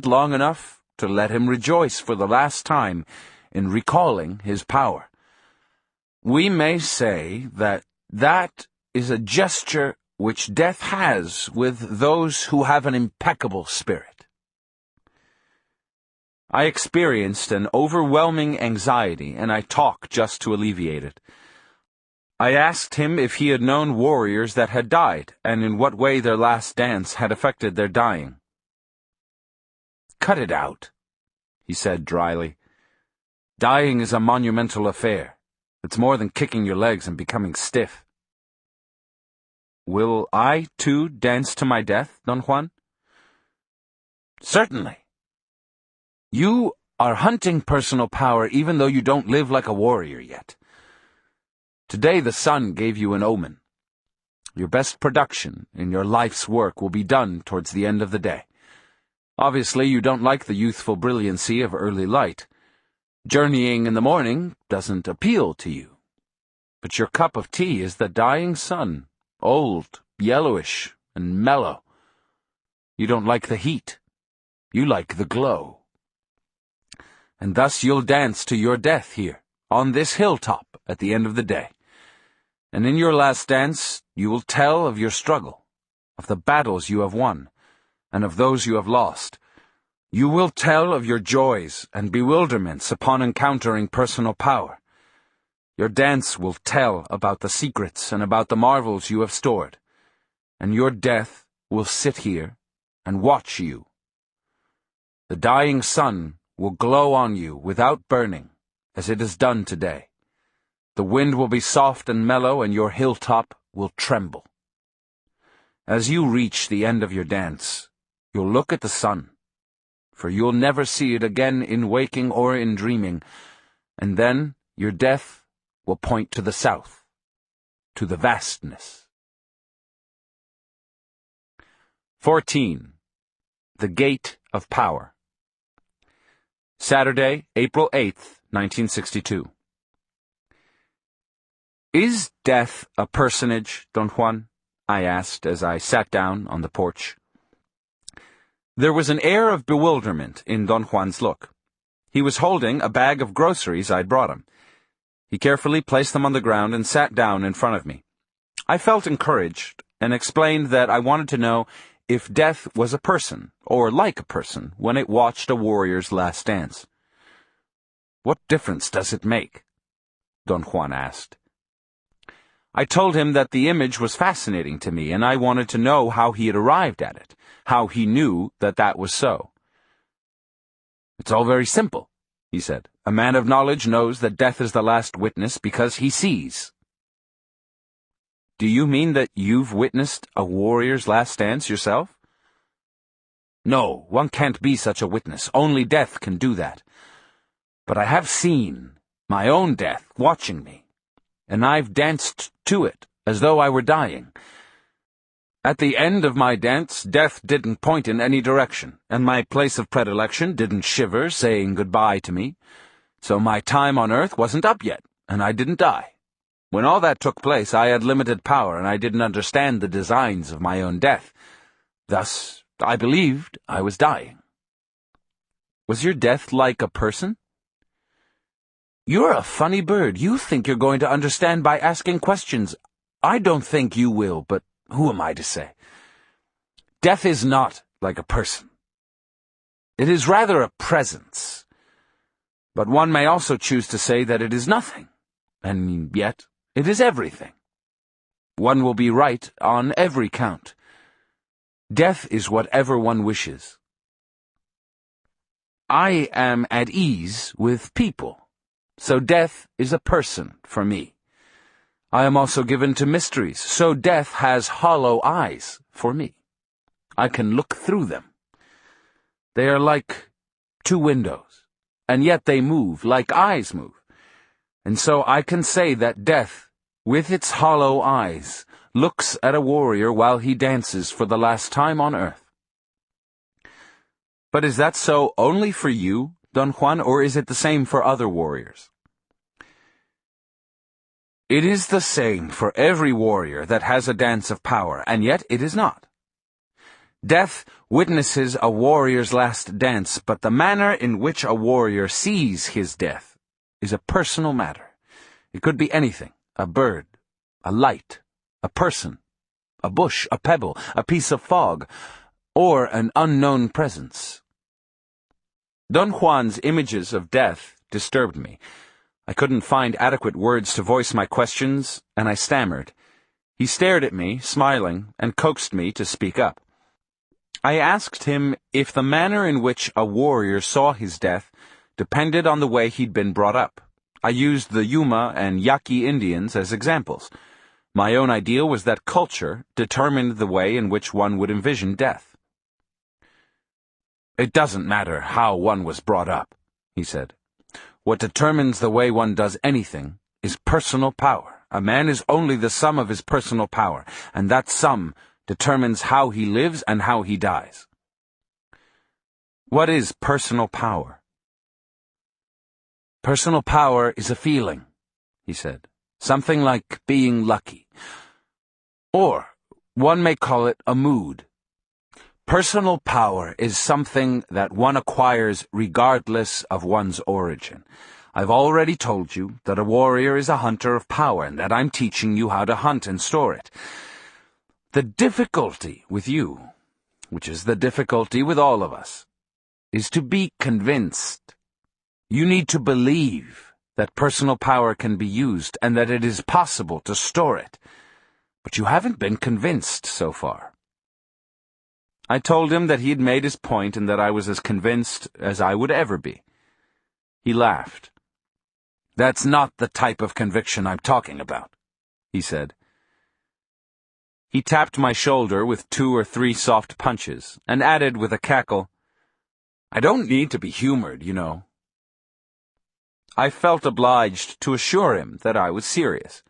long enough to let him rejoice for the last time in recalling his power. We may say that is a gesture which death has with those who have an impeccable spirit. I experienced an overwhelming anxiety, and I talked just to alleviate it. I asked him if he had known warriors that had died, and in what way their last dance had affected their dying. "Cut it out," he said dryly. "Dying is a monumental affair. It's more than kicking your legs and becoming stiff." "Will I, too, dance to my death, Don Juan?" "Certainly. You are hunting personal power even though you don't live like a warrior yet. Today the sun gave you an omen. Your best production in your life's work will be done towards the end of the day. Obviously you don't like the youthful brilliancy of early light. Journeying in the morning doesn't appeal to you. But your cup of tea is the dying sun, old, yellowish, and mellow. You don't like the heat. You like the glow. And thus you'll dance to your death here, on this hilltop, at the end of the day. And in your last dance, you will tell of your struggle, of the battles you have won, and of those you have lost. You will tell of your joys and bewilderments upon encountering personal power. Your dance will tell about the secrets and about the marvels you have stored. And your death will sit here and watch you. The dying sun will glow on you without burning, as it has done today. The wind will be soft and mellow, and your hilltop will tremble. As you reach the end of your dance, you'll look at the sun, for you'll never see it again in waking or in dreaming, and then your death will point to the south, to the vastness. 14. The Gate of Power. Saturday, April 8th, 1962. "Is death a personage, Don Juan?" I asked as I sat down on the porch. There was an air of bewilderment in Don Juan's look. He was holding a bag of groceries I'd brought him. He carefully placed them on the ground and sat down in front of me. I felt encouraged and explained that I wanted to know if death was a person, or like a person, when it watched a warrior's last dance. "What difference does it make?" Don Juan asked. I told him that the image was fascinating to me, and I wanted to know how he had arrived at it, how he knew that that was so. "It's all very simple," he said. "A man of knowledge knows that death is the last witness because he sees." "Do you mean that you've witnessed a warrior's last dance yourself?" "No, one can't be such a witness. Only death can do that. But I have seen my own death watching me, and I've danced to it as though I were dying. At the end of my dance, death didn't point in any direction, and my place of predilection didn't shiver, saying goodbye to me. So my time on earth wasn't up yet, and I didn't die. When all that took place, I had limited power, and I didn't understand the designs of my own death. Thus, I believed I was dying." "Was your death like a person?" "You're a funny bird. You think you're going to understand by asking questions. I don't think you will, but who am I to say? Death is not like a person. It is rather a presence. But one may also choose to say that it is nothing, and yet it is everything. One will be right on every count. Death is whatever one wishes. I am at ease with people, so death is a person for me. I am also given to mysteries, so death has hollow eyes for me. I can look through them. They are like two windows, and yet they move like eyes move. And so I can say that death, with its hollow eyes, looks at a warrior while he dances for the last time on earth. But is that so only for you, Don Juan, or is it the same for other warriors? It is the same for every warrior that has a dance of power, and yet it is not. Death witnesses a warrior's last dance, but the manner in which a warrior sees his death is a personal matter. It could be anything: a bird, a light, a person, a bush, a pebble, a piece of fog, or an unknown presence. Don Juan's images of death disturbed me. I couldn't find adequate words to voice my questions, and I stammered. He stared at me, smiling, and coaxed me to speak up. I asked him if the manner in which a warrior saw his death depended on the way he'd been brought up. I used the Yuma and Yaqui Indians as examples. My own idea was that culture determined the way in which one would envision death. It doesn't matter how one was brought up, he said. What determines the way one does anything is personal power. A man is only the sum of his personal power, and that sum determines how he lives and how he dies. What is personal power? Personal power is a feeling, he said. Something like being lucky. Or one may call it a mood. Personal power is something that one acquires regardless of one's origin. I've already told you that a warrior is a hunter of power and that I'm teaching you how to hunt and store it. The difficulty with you, which is the difficulty with all of us, is to be convinced. You need to believe that personal power can be used and that it is possible to store it. But you haven't been convinced so far. I told him that he had made his point and that I was as convinced as I would ever be. He laughed. That's not the type of conviction I'm talking about, he said. He tapped my shoulder with 2 or 3 soft punches and added with a cackle, I don't need to be humored, you know. I felt obliged to assure him that I was serious.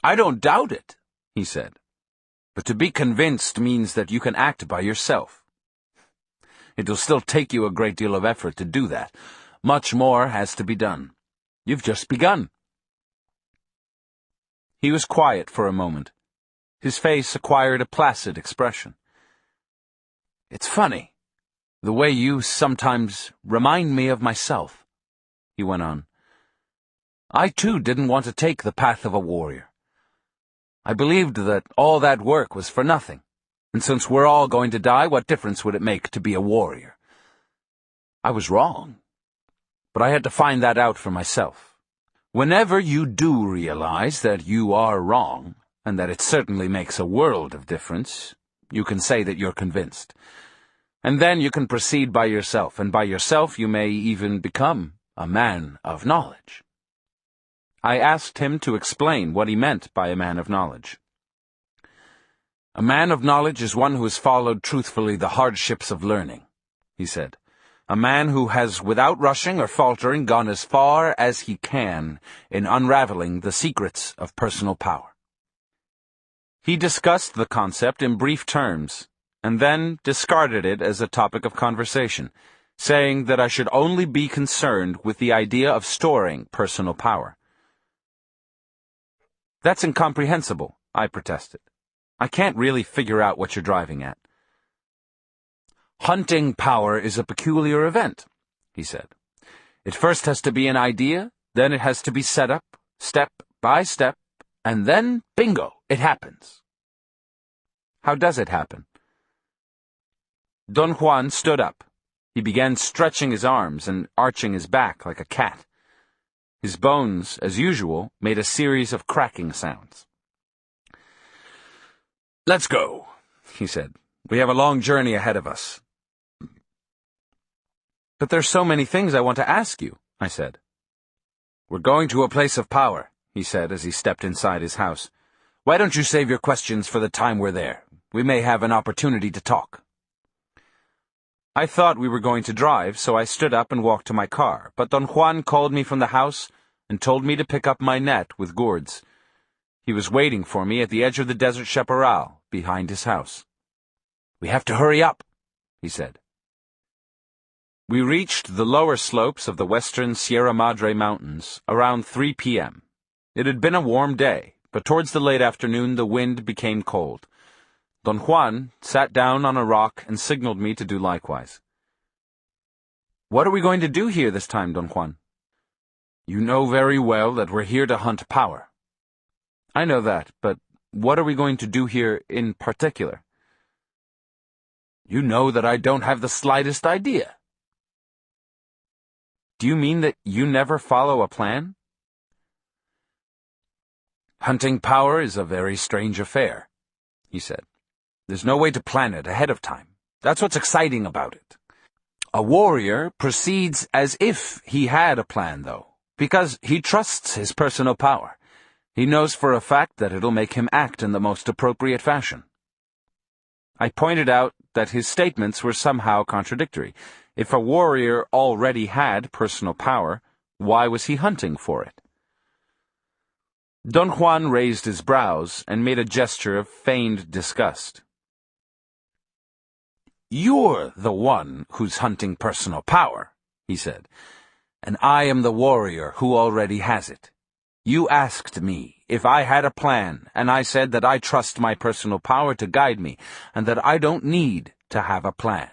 I don't doubt it, he said. But to be convinced means that you can act by yourself. It'll still take you a great deal of effort to do that. Much more has to be done. You've just begun. He was quiet for a moment. His face acquired a placid expression. It's funny, the way you sometimes remind me of myself, he went on. I too didn't want to take the path of a warrior. I believed that all that work was for nothing, and since we're all going to die, what difference would it make to be a warrior? I was wrong, but I had to find that out for myself. Whenever you do realize that you are wrong, and that it certainly makes a world of difference, you can say that you're convinced. And then you can proceed by yourself, and by yourself you may even become a man of knowledge. I asked him to explain what he meant by a man of knowledge. A man of knowledge is one who has followed truthfully the hardships of learning, he said. A man who has, without rushing or faltering, gone as far as he can in unraveling the secrets of personal power. He discussed the concept in brief terms, and then discarded it as a topic of conversation, saying that I should only be concerned with the idea of storing personal power. That's incomprehensible, I protested. I can't really figure out what you're driving at. Hunting power is a peculiar event, he said. It first has to be an idea, then it has to be set up, step by step, and then, bingo, it happens. How does it happen? Don Juan stood up. He began stretching his arms and arching his back like a cat. His bones, as usual, made a series of cracking sounds. Let's go, he said. We have a long journey ahead of us. But there's so many things I want to ask you, I said. We're going to a place of power, he said as he stepped inside his house. Why don't you save your questions for the time we're there? We may have an opportunity to talk. I thought we were going to drive, so I stood up and walked to my car, but Don Juan called me from the house and told me to pick up my net with gourds. He was waiting for me at the edge of the desert chaparral, behind his house. We have to hurry up, he said. We reached the lower slopes of the western Sierra Madre Mountains around 3 p.m. It had been a warm day, but towards the late afternoon the wind became cold. Don Juan sat down on a rock and signaled me to do likewise. What are we going to do here this time, Don Juan? You know very well that we're here to hunt power. I know that, but what are we going to do here in particular? You know that I don't have the slightest idea. Do you mean that you never follow a plan? Hunting power is a very strange affair, he said. There's no way to plan it ahead of time. That's what's exciting about it. A warrior proceeds as if he had a plan, though, because he trusts his personal power. He knows for a fact that it'll make him act in the most appropriate fashion. I pointed out that his statements were somehow contradictory. If a warrior already had personal power, why was he hunting for it? Don Juan raised his brows and made a gesture of feigned disgust. You're the one who's hunting personal power, he said, and I am the warrior who already has it. You asked me if I had a plan, and I said that I trust my personal power to guide me, and that I don't need to have a plan.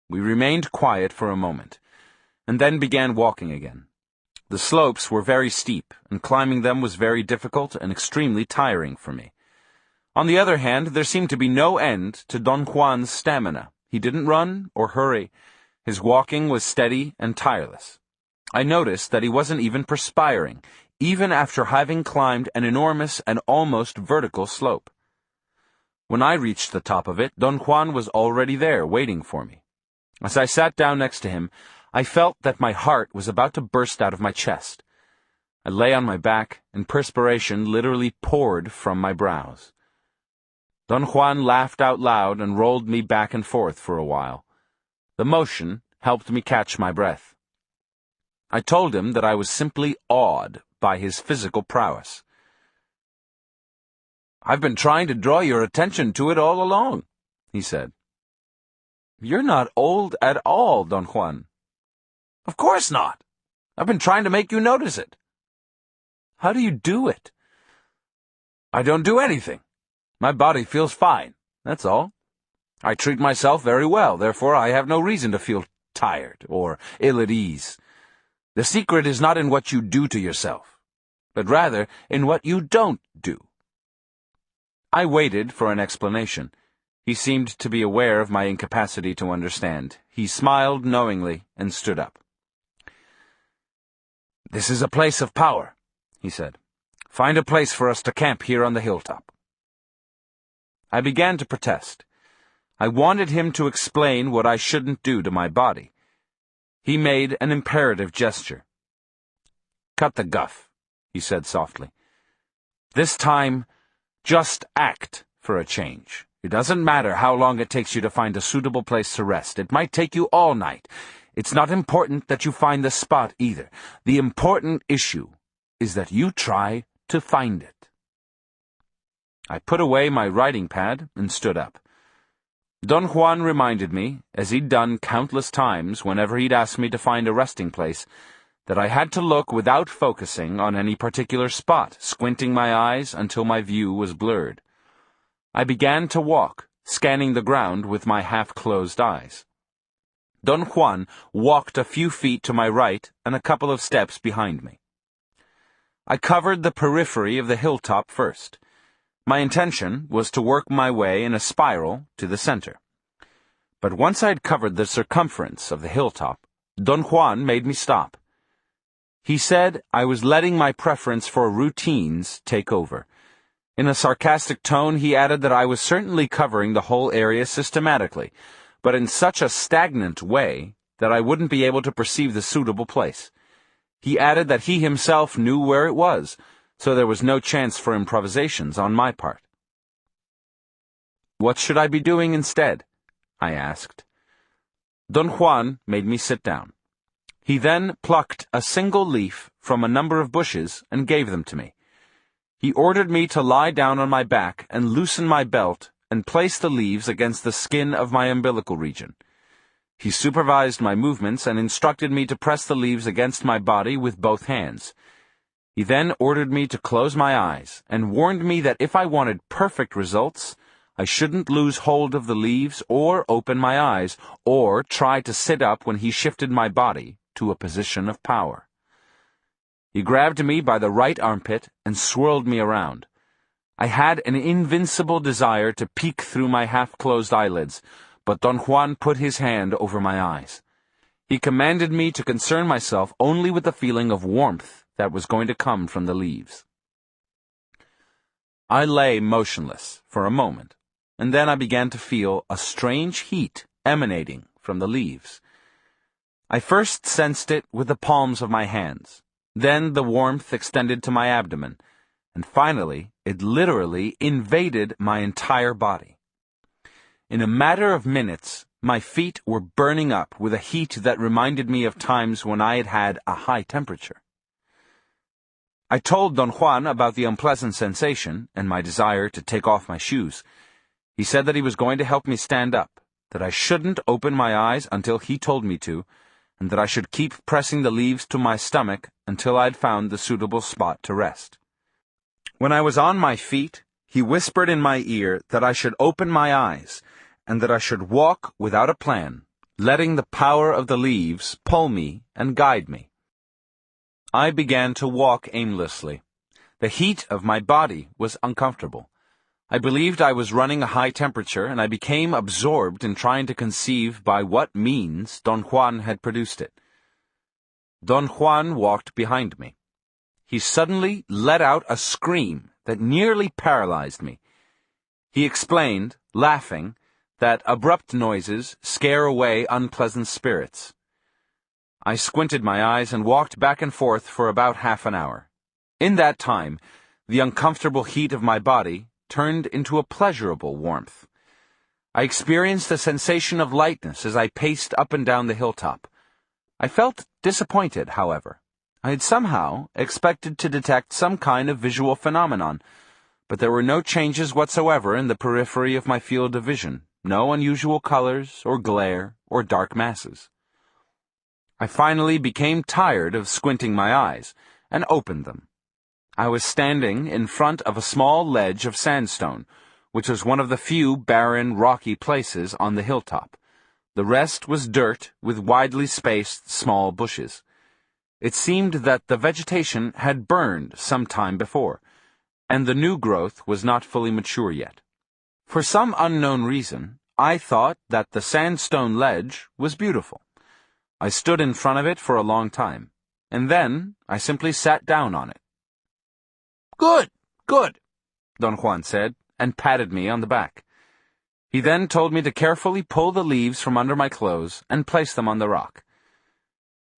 We remained quiet for a moment, and then began walking again. The slopes were very steep, and climbing them was very difficult and extremely tiring for me. On the other hand, there seemed to be no end to Don Juan's stamina. He didn't run or hurry. His walking was steady and tireless. I noticed that he wasn't even perspiring, even after having climbed an enormous and almost vertical slope. When I reached the top of it, Don Juan was already there, waiting for me. As I sat down next to him, I felt that my heart was about to burst out of my chest. I lay on my back, and perspiration literally poured from my brows. Don Juan laughed out loud and rolled me back and forth for a while. The motion helped me catch my breath. I told him that I was simply awed by his physical prowess. I've been trying to draw your attention to it all along, he said. You're not old at all, Don Juan. Of course not. I've been trying to make you notice it. How do you do it? I don't do anything. My body feels fine, that's all. I treat myself very well, therefore I have no reason to feel tired or ill at ease. The secret is not in what you do to yourself, but rather in what you don't do. I waited for an explanation. He seemed to be aware of my incapacity to understand. He smiled knowingly and stood up. This is a place of power, he said. Find a place for us to camp here on the hilltop. I began to protest. I wanted him to explain what I shouldn't do to my body. He made an imperative gesture. Cut the guff, he said softly. This time, just act for a change. It doesn't matter how long it takes you to find a suitable place to rest. It might take you all night. It's not important that you find the spot either. The important issue is that you try to find it. I put away my writing pad and stood up. Don Juan reminded me, as he'd done countless times whenever he'd asked me to find a resting place, that I had to look without focusing on any particular spot, squinting my eyes until my view was blurred. I began to walk, scanning the ground with my half-closed eyes. Don Juan walked a few feet to my right and a couple of steps behind me. I covered the periphery of the hilltop first. My intention was to work my way in a spiral to the center. But once I'd covered the circumference of the hilltop, Don Juan made me stop. He said I was letting my preference for routines take over. In a sarcastic tone, he added that I was certainly covering the whole area systematically, but in such a stagnant way that I wouldn't be able to perceive the suitable place. He added that he himself knew where it was, so there was no chance for improvisations on my part. What should I be doing instead? I asked. Don Juan made me sit down. He then plucked a single leaf from a number of bushes and gave them to me. He ordered me to lie down on my back and loosen my belt and place the leaves against the skin of my umbilical region. He supervised my movements and instructed me to press the leaves against my body with both hands. He then ordered me to close my eyes and warned me that if I wanted perfect results, I shouldn't lose hold of the leaves or open my eyes or try to sit up when he shifted my body to a position of power. He grabbed me by the right armpit and swirled me around. I had an invincible desire to peek through my half-closed eyelids, but Don Juan put his hand over my eyes. He commanded me to concern myself only with the feeling of warmth that was going to come from the leaves. I lay motionless for a moment, and then I began to feel a strange heat emanating from the leaves. I first sensed it with the palms of my hands. Then the warmth extended to my abdomen, and finally it literally invaded my entire body. In a matter of minutes, my feet were burning up with a heat that reminded me of times when I had had a high temperature. I told Don Juan about the unpleasant sensation and my desire to take off my shoes. He said that he was going to help me stand up, that I shouldn't open my eyes until he told me to, and that I should keep pressing the leaves to my stomach until I'd found the suitable spot to rest. When I was on my feet, he whispered in my ear that I should open my eyes, and that I should walk without a plan, letting the power of the leaves pull me and guide me. I began to walk aimlessly. The heat of my body was uncomfortable. I believed I was running a high temperature, and I became absorbed in trying to conceive by what means Don Juan had produced it. Don Juan walked behind me. He suddenly let out a scream that nearly paralyzed me. He explained, laughing, that abrupt noises scare away unpleasant spirits. I squinted my eyes and walked back and forth for about half an hour. In that time, the uncomfortable heat of my body turned into a pleasurable warmth. I experienced a sensation of lightness as I paced up and down the hilltop. I felt disappointed, however. I had somehow expected to detect some kind of visual phenomenon, but there were no changes whatsoever in the periphery of my field of vision, no unusual colors or glare or dark masses. I finally became tired of squinting my eyes and opened them. I was standing in front of a small ledge of sandstone, which was one of the few barren, rocky places on the hilltop. The rest was dirt with widely spaced small bushes. It seemed that the vegetation had burned some time before, and the new growth was not fully mature yet. For some unknown reason, I thought that the sandstone ledge was beautiful. I stood in front of it for a long time, and then I simply sat down on it. "Good, good," Don Juan said, and patted me on the back. He then told me to carefully pull the leaves from under my clothes and place them on the rock.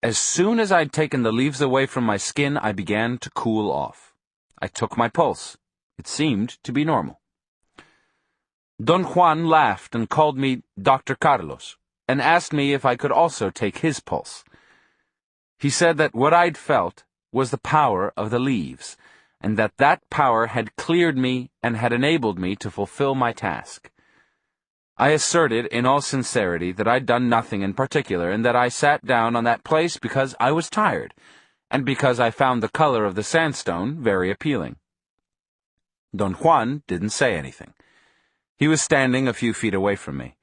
As soon as I'd taken the leaves away from my skin, I began to cool off. I took my pulse. It seemed to be normal. Don Juan laughed and called me Dr. Carlos, and asked me if I could also take his pulse. He said that what I'd felt was the power of the leaves, and that power had cleared me and had enabled me to fulfill my task. I asserted in all sincerity that I'd done nothing in particular, and that I sat down on that place because I was tired, and because I found the color of the sandstone very appealing. Don Juan didn't say anything. He was standing a few feet away from me.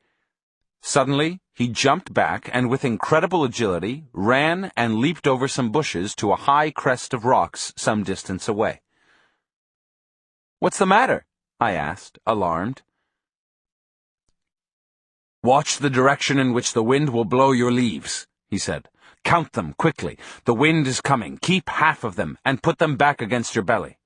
Suddenly, he jumped back and with incredible agility ran and leaped over some bushes to a high crest of rocks some distance away. "What's the matter?" I asked, alarmed. "Watch the direction in which the wind will blow your leaves," he said. "Count them quickly. The wind is coming. Keep half of them and put them back against your belly."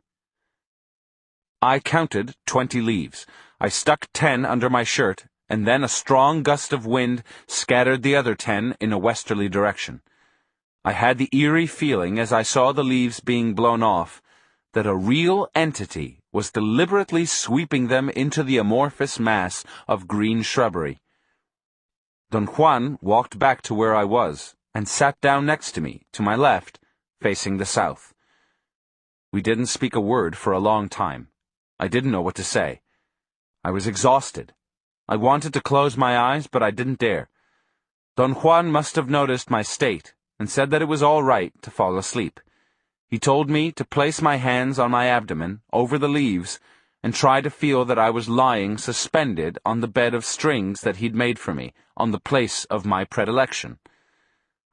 I counted 20 leaves. I stuck 10 under my shirt, and then a strong gust of wind scattered the other 10 in a westerly direction. I had the eerie feeling, as I saw the leaves being blown off, that a real entity was deliberately sweeping them into the amorphous mass of green shrubbery. Don Juan walked back to where I was, and sat down next to me, to my left, facing the south. We didn't speak a word for a long time. I didn't know what to say. I was exhausted. I wanted to close my eyes, but I didn't dare. Don Juan must have noticed my state, and said that it was all right to fall asleep. He told me to place my hands on my abdomen, over the leaves, and try to feel that I was lying suspended on the bed of strings that he'd made for me, on the place of my predilection.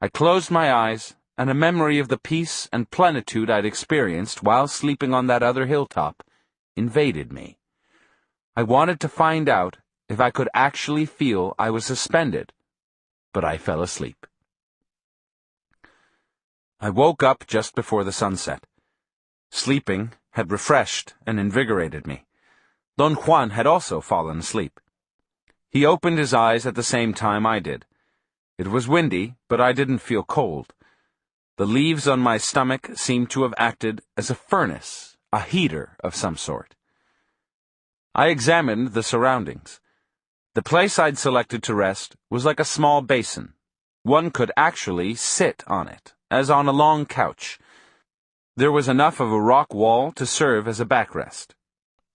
I closed my eyes, and a memory of the peace and plenitude I'd experienced while sleeping on that other hilltop invaded me. I wanted to find out if I could actually feel I was suspended, but I fell asleep. I woke up just before the sunset. Sleeping had refreshed and invigorated me. Don Juan had also fallen asleep. He opened his eyes at the same time I did. It was windy, but I didn't feel cold. The leaves on my stomach seemed to have acted as a furnace, a heater of some sort. I examined the surroundings. The place I'd selected to rest was like a small basin. One could actually sit on it, as on a long couch. There was enough of a rock wall to serve as a backrest.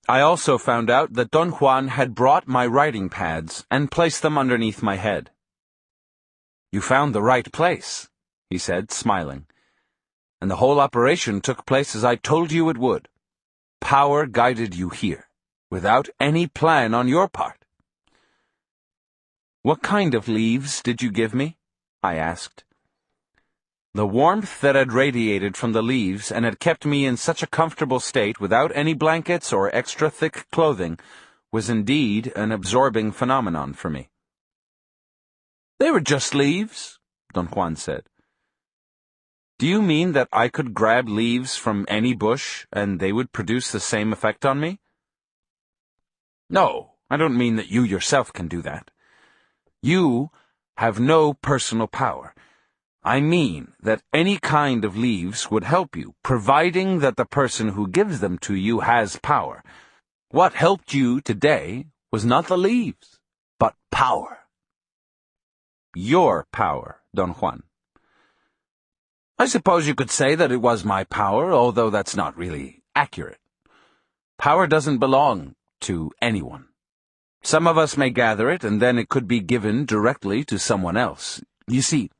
I also found out that Don Juan had brought my writing pads and placed them underneath my head. "You found the right place," he said, smiling. "And the whole operation took place as I told you it would. Power guided you here, without any plan on your part." "What kind of leaves did you give me?" I asked. The warmth that had radiated from the leaves and had kept me in such a comfortable state without any blankets or extra thick clothing was indeed an absorbing phenomenon for me. "They were just leaves," Don Juan said. "Do you mean that I could grab leaves from any bush and they would produce the same effect on me?" "No, I don't mean that you yourself can do that. You have no personal power. I mean that any kind of leaves would help you, providing that the person who gives them to you has power. What helped you today was not the leaves, but power." "Your power, Don Juan." "I suppose you could say that it was my power, although that's not really accurate. Power doesn't belong to anyone. Some of us may gather it, and then it could be given directly to someone else. You see,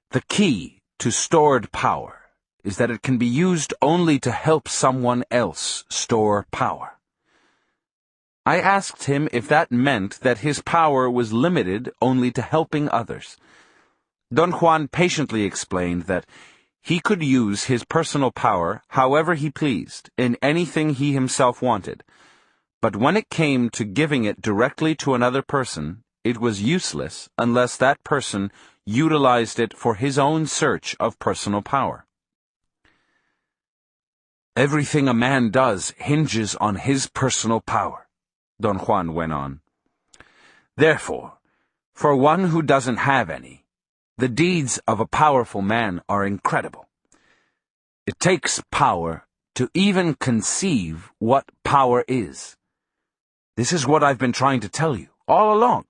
the key to stored power is that it can be used only to help someone else store power." I asked him if that meant that his power was limited only to helping others. Don Juan patiently explained that he could use his personal power however he pleased, in anything he himself wanted. But when it came to giving it directly to another person, it was useless unless that person utilized it for his own search of personal power. "Everything a man does hinges on his personal power," Don Juan went on. "Therefore, for one who doesn't have any, the deeds of a powerful man are incredible. It takes power to even conceive what power is. This is what I've been trying to tell you all along.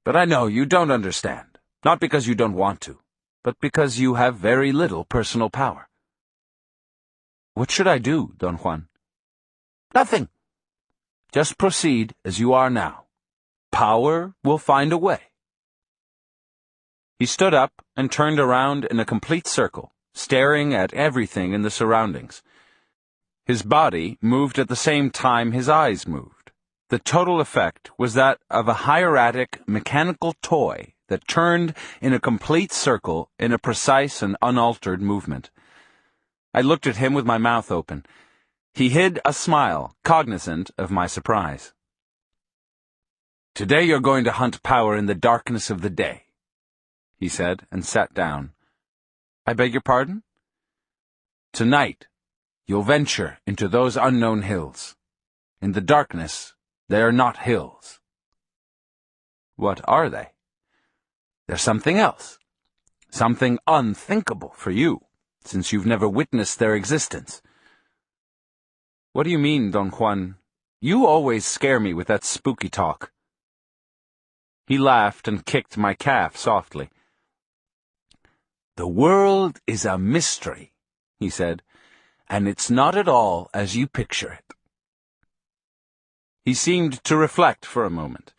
But I know you don't understand, not because you don't want to, but because you have very little personal power." "What should I do, Don Juan?" "Nothing. Just proceed as you are now. Power will find a way." He stood up and turned around in a complete circle, staring at everything in the surroundings. His body moved at the same time his eyes moved. The total effect was that of a hieratic mechanical toy that turned in a complete circle in a precise and unaltered movement. I looked at him with my mouth open. He hid a smile, cognizant of my surprise. "Today you're going to hunt power in the darkness of the day," he said, and sat down. "I beg your pardon?" "Tonight, You'll venture into those unknown hills. In the darkness, they are not hills. What are they? They're something else. Something unthinkable for you, since you've never witnessed their existence. What do you mean, Don Juan? You always scare me with that spooky talk. He laughed and kicked my calf softly. The world is a mystery, he said, and it's not at all as you picture it. He seemed to reflect for a moment.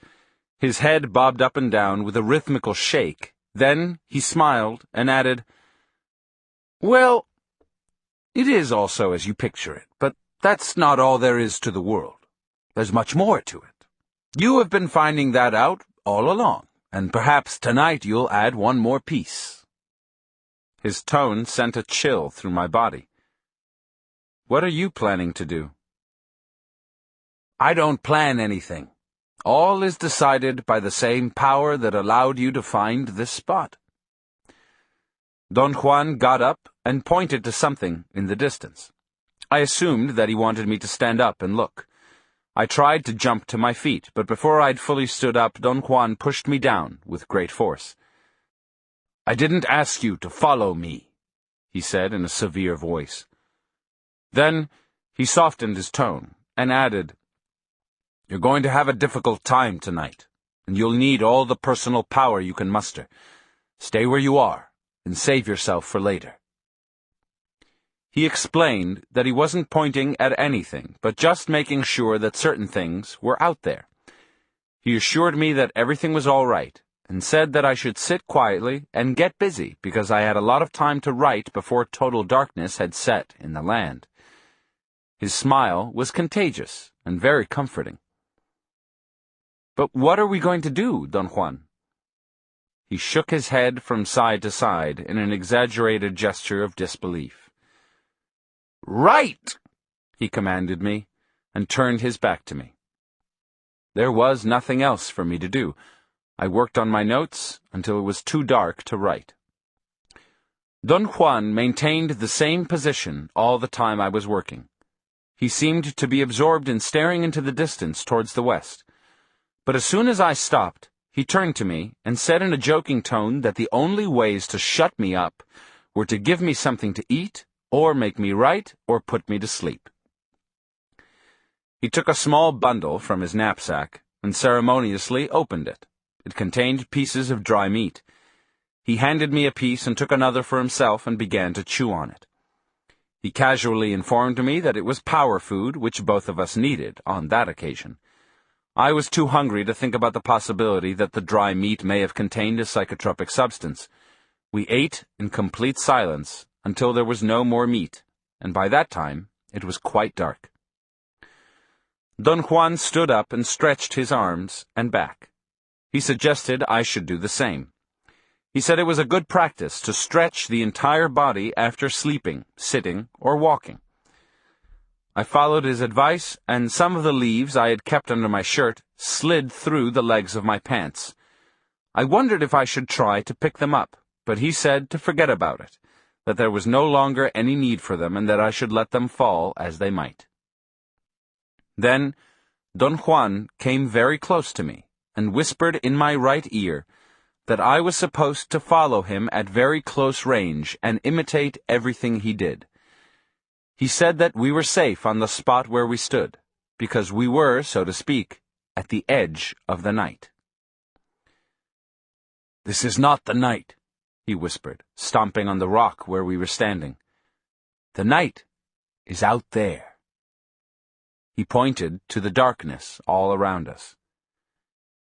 His head bobbed up and down with a rhythmical shake. Then he smiled and added, Well, it is also as you picture it, but that's not all there is to the world. There's much more to it. You have been finding that out all along, and perhaps tonight you'll add one more piece. His tone sent a chill through my body. What are you planning to do? I don't plan anything. All is decided by the same power that allowed you to find this spot. Don Juan got up and pointed to something in the distance. I assumed that he wanted me to stand up and look. I tried to jump to my feet, but before I'd fully stood up, Don Juan pushed me down with great force. I didn't ask you to follow me, he said in a severe voice. Then he softened his tone and added, You're going to have a difficult time tonight, and you'll need all the personal power you can muster. Stay where you are and save yourself for later. He explained that he wasn't pointing at anything, but just making sure that certain things were out there. He assured me that everything was all right, and said that I should sit quietly and get busy because I had a lot of time to write before total darkness had set in the land. His smile was contagious and very comforting. But what are we going to do, Don Juan? He shook his head from side to side in an exaggerated gesture of disbelief. Write! He commanded me, and turned his back to me. There was nothing else for me to do. I worked on my notes until it was too dark to write. Don Juan maintained the same position all the time I was working. He seemed to be absorbed in staring into the distance towards the west. But as soon as I stopped, he turned to me and said in a joking tone that the only ways to shut me up were to give me something to eat, or make me write, or put me to sleep. He took a small bundle from his knapsack and ceremoniously opened it. It contained pieces of dry meat. He handed me a piece and took another for himself and began to chew on it. He casually informed me that it was power food, which both of us needed on that occasion. I was too hungry to think about the possibility that the dry meat may have contained a psychotropic substance. We ate in complete silence until there was no more meat, and by that time it was quite dark. Don Juan stood up and stretched his arms and back. He suggested I should do the same. He said it was a good practice to stretch the entire body after sleeping, sitting, or walking. I followed his advice, and some of the leaves I had kept under my shirt slid through the legs of my pants. I wondered if I should try to pick them up, but he said to forget about it, that there was no longer any need for them and that I should let them fall as they might. Then Don Juan came very close to me and whispered in my right ear that I was supposed to follow him at very close range and imitate everything he did. He said that we were safe on the spot where we stood, because we were, so to speak, at the edge of the night. "This is not the night," he whispered, stomping on the rock where we were standing. "The night is out there." He pointed to the darkness all around us.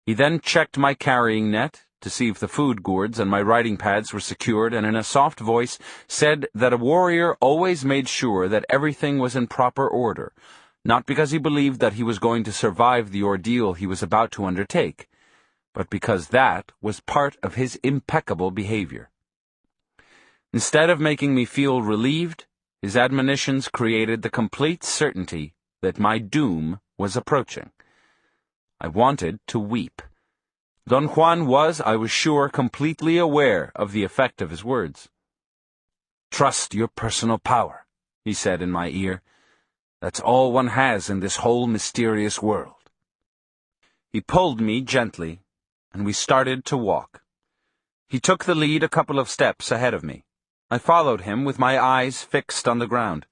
He then checked my carrying net to see if the food gourds and my writing pads were secured, and in a soft voice said that a warrior always made sure that everything was in proper order, not because he believed that he was going to survive the ordeal he was about to undertake, but because that was part of his impeccable behavior. Instead of making me feel relieved, his admonitions created the complete certainty that my doom was approaching. I wanted to weep. Don Juan was, I was sure, completely aware of the effect of his words. "Trust your personal power," he said in my ear. "That's all one has in this whole mysterious world." He pulled me gently, and we started to walk. He took the lead a couple of steps ahead of me. I followed him with my eyes fixed on the ground.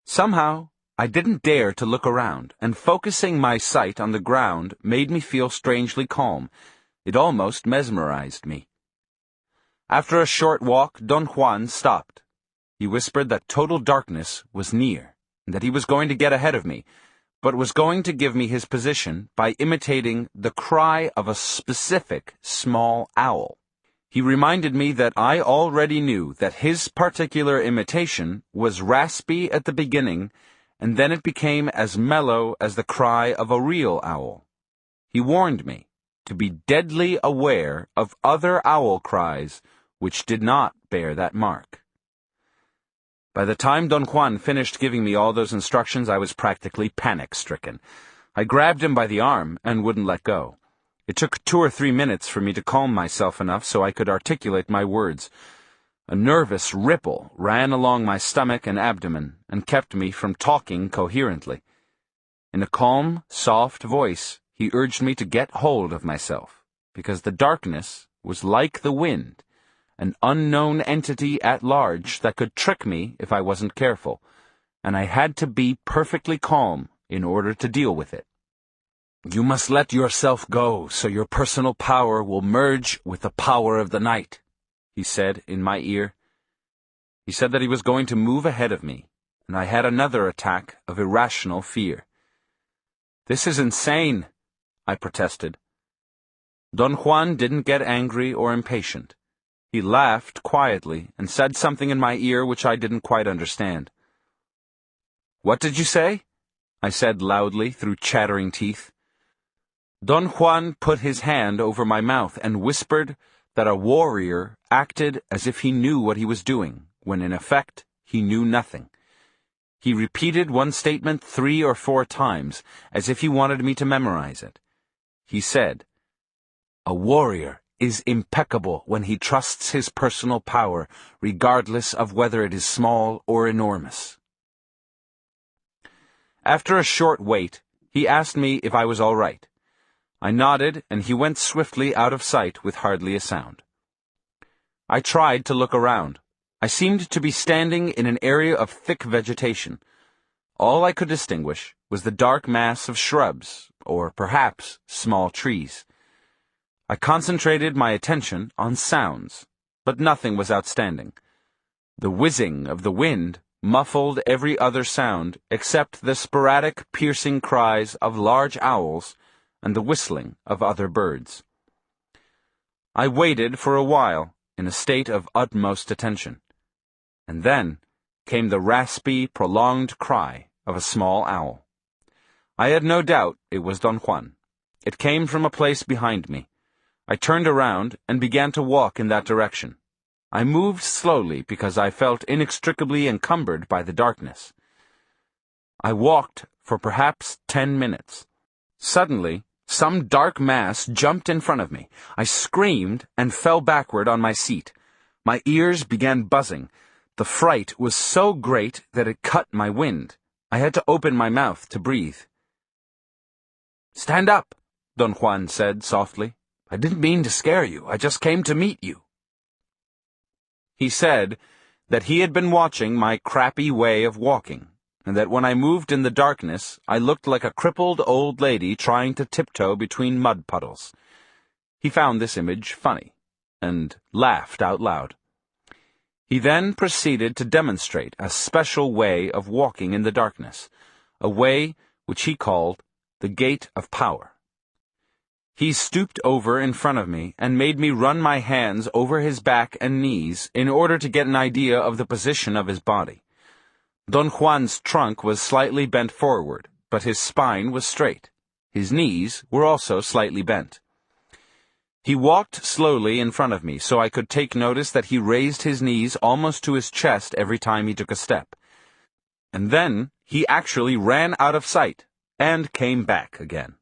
Somehow, I didn't dare to look around, and focusing my sight on the ground made me feel strangely calm. It almost mesmerized me. After a short walk, Don Juan stopped. He whispered that total darkness was near, and that he was going to get ahead of me, but was going to give me his position by imitating the cry of a specific small owl. He reminded me that I already knew that his particular imitation was raspy at the beginning, and then it became as mellow as the cry of a real owl. He warned me to be deadly aware of other owl cries which did not bear that mark. By the time Don Juan finished giving me all those instructions, I was practically panic-stricken. I grabbed him by the arm and wouldn't let go. It took 2 or 3 minutes for me to calm myself enough so I could articulate my words. A nervous ripple ran along my stomach and abdomen and kept me from talking coherently. In a calm, soft voice, he urged me to get hold of myself, because the darkness was like the wind, an unknown entity at large that could trick me if I wasn't careful, and I had to be perfectly calm in order to deal with it. "You must let yourself go so your personal power will merge with the power of the night," he said in my ear. He said that he was going to move ahead of me, and I had another attack of irrational fear. "This is insane," I protested. Don Juan didn't get angry or impatient. He laughed quietly and said something in my ear which I didn't quite understand. "What did you say?" I said loudly through chattering teeth. Don Juan put his hand over my mouth and whispered that a warrior acted as if he knew what he was doing, when in effect he knew nothing. He repeated one statement 3 or 4 times, as if he wanted me to memorize it. He said, "A warrior is impeccable when he trusts his personal power, regardless of whether it is small or enormous." After a short wait, he asked me if I was all right. I nodded, and he went swiftly out of sight with hardly a sound. I tried to look around. I seemed to be standing in an area of thick vegetation. All I could distinguish was the dark mass of shrubs, or perhaps small trees. I concentrated my attention on sounds, but nothing was outstanding. The whizzing of the wind muffled every other sound except the sporadic piercing cries of large owls and the whistling of other birds. I waited for a while in a state of utmost attention, and then came the raspy, prolonged cry of a small owl. I had no doubt it was Don Juan. It came from a place behind me. I turned around and began to walk in that direction. I moved slowly because I felt inextricably encumbered by the darkness. I walked for perhaps 10 minutes. Suddenly, some dark mass jumped in front of me. I screamed and fell backward on my seat. My ears began buzzing. The fright was so great that it cut my wind. I had to open my mouth to breathe. "Stand up," Don Juan said softly. "I didn't mean to scare you. I just came to meet you." He said that he had been watching my crappy way of walking, and that when I moved in the darkness, I looked like a crippled old lady trying to tiptoe between mud puddles. He found this image funny, and laughed out loud. He then proceeded to demonstrate a special way of walking in the darkness, a way which he called the gate of power. He stooped over in front of me and made me run my hands over his back and knees in order to get an idea of the position of his body. Don Juan's trunk was slightly bent forward, but his spine was straight. His knees were also slightly bent. He walked slowly in front of me so I could take notice that he raised his knees almost to his chest every time he took a step. And then he actually ran out of sight and came back again.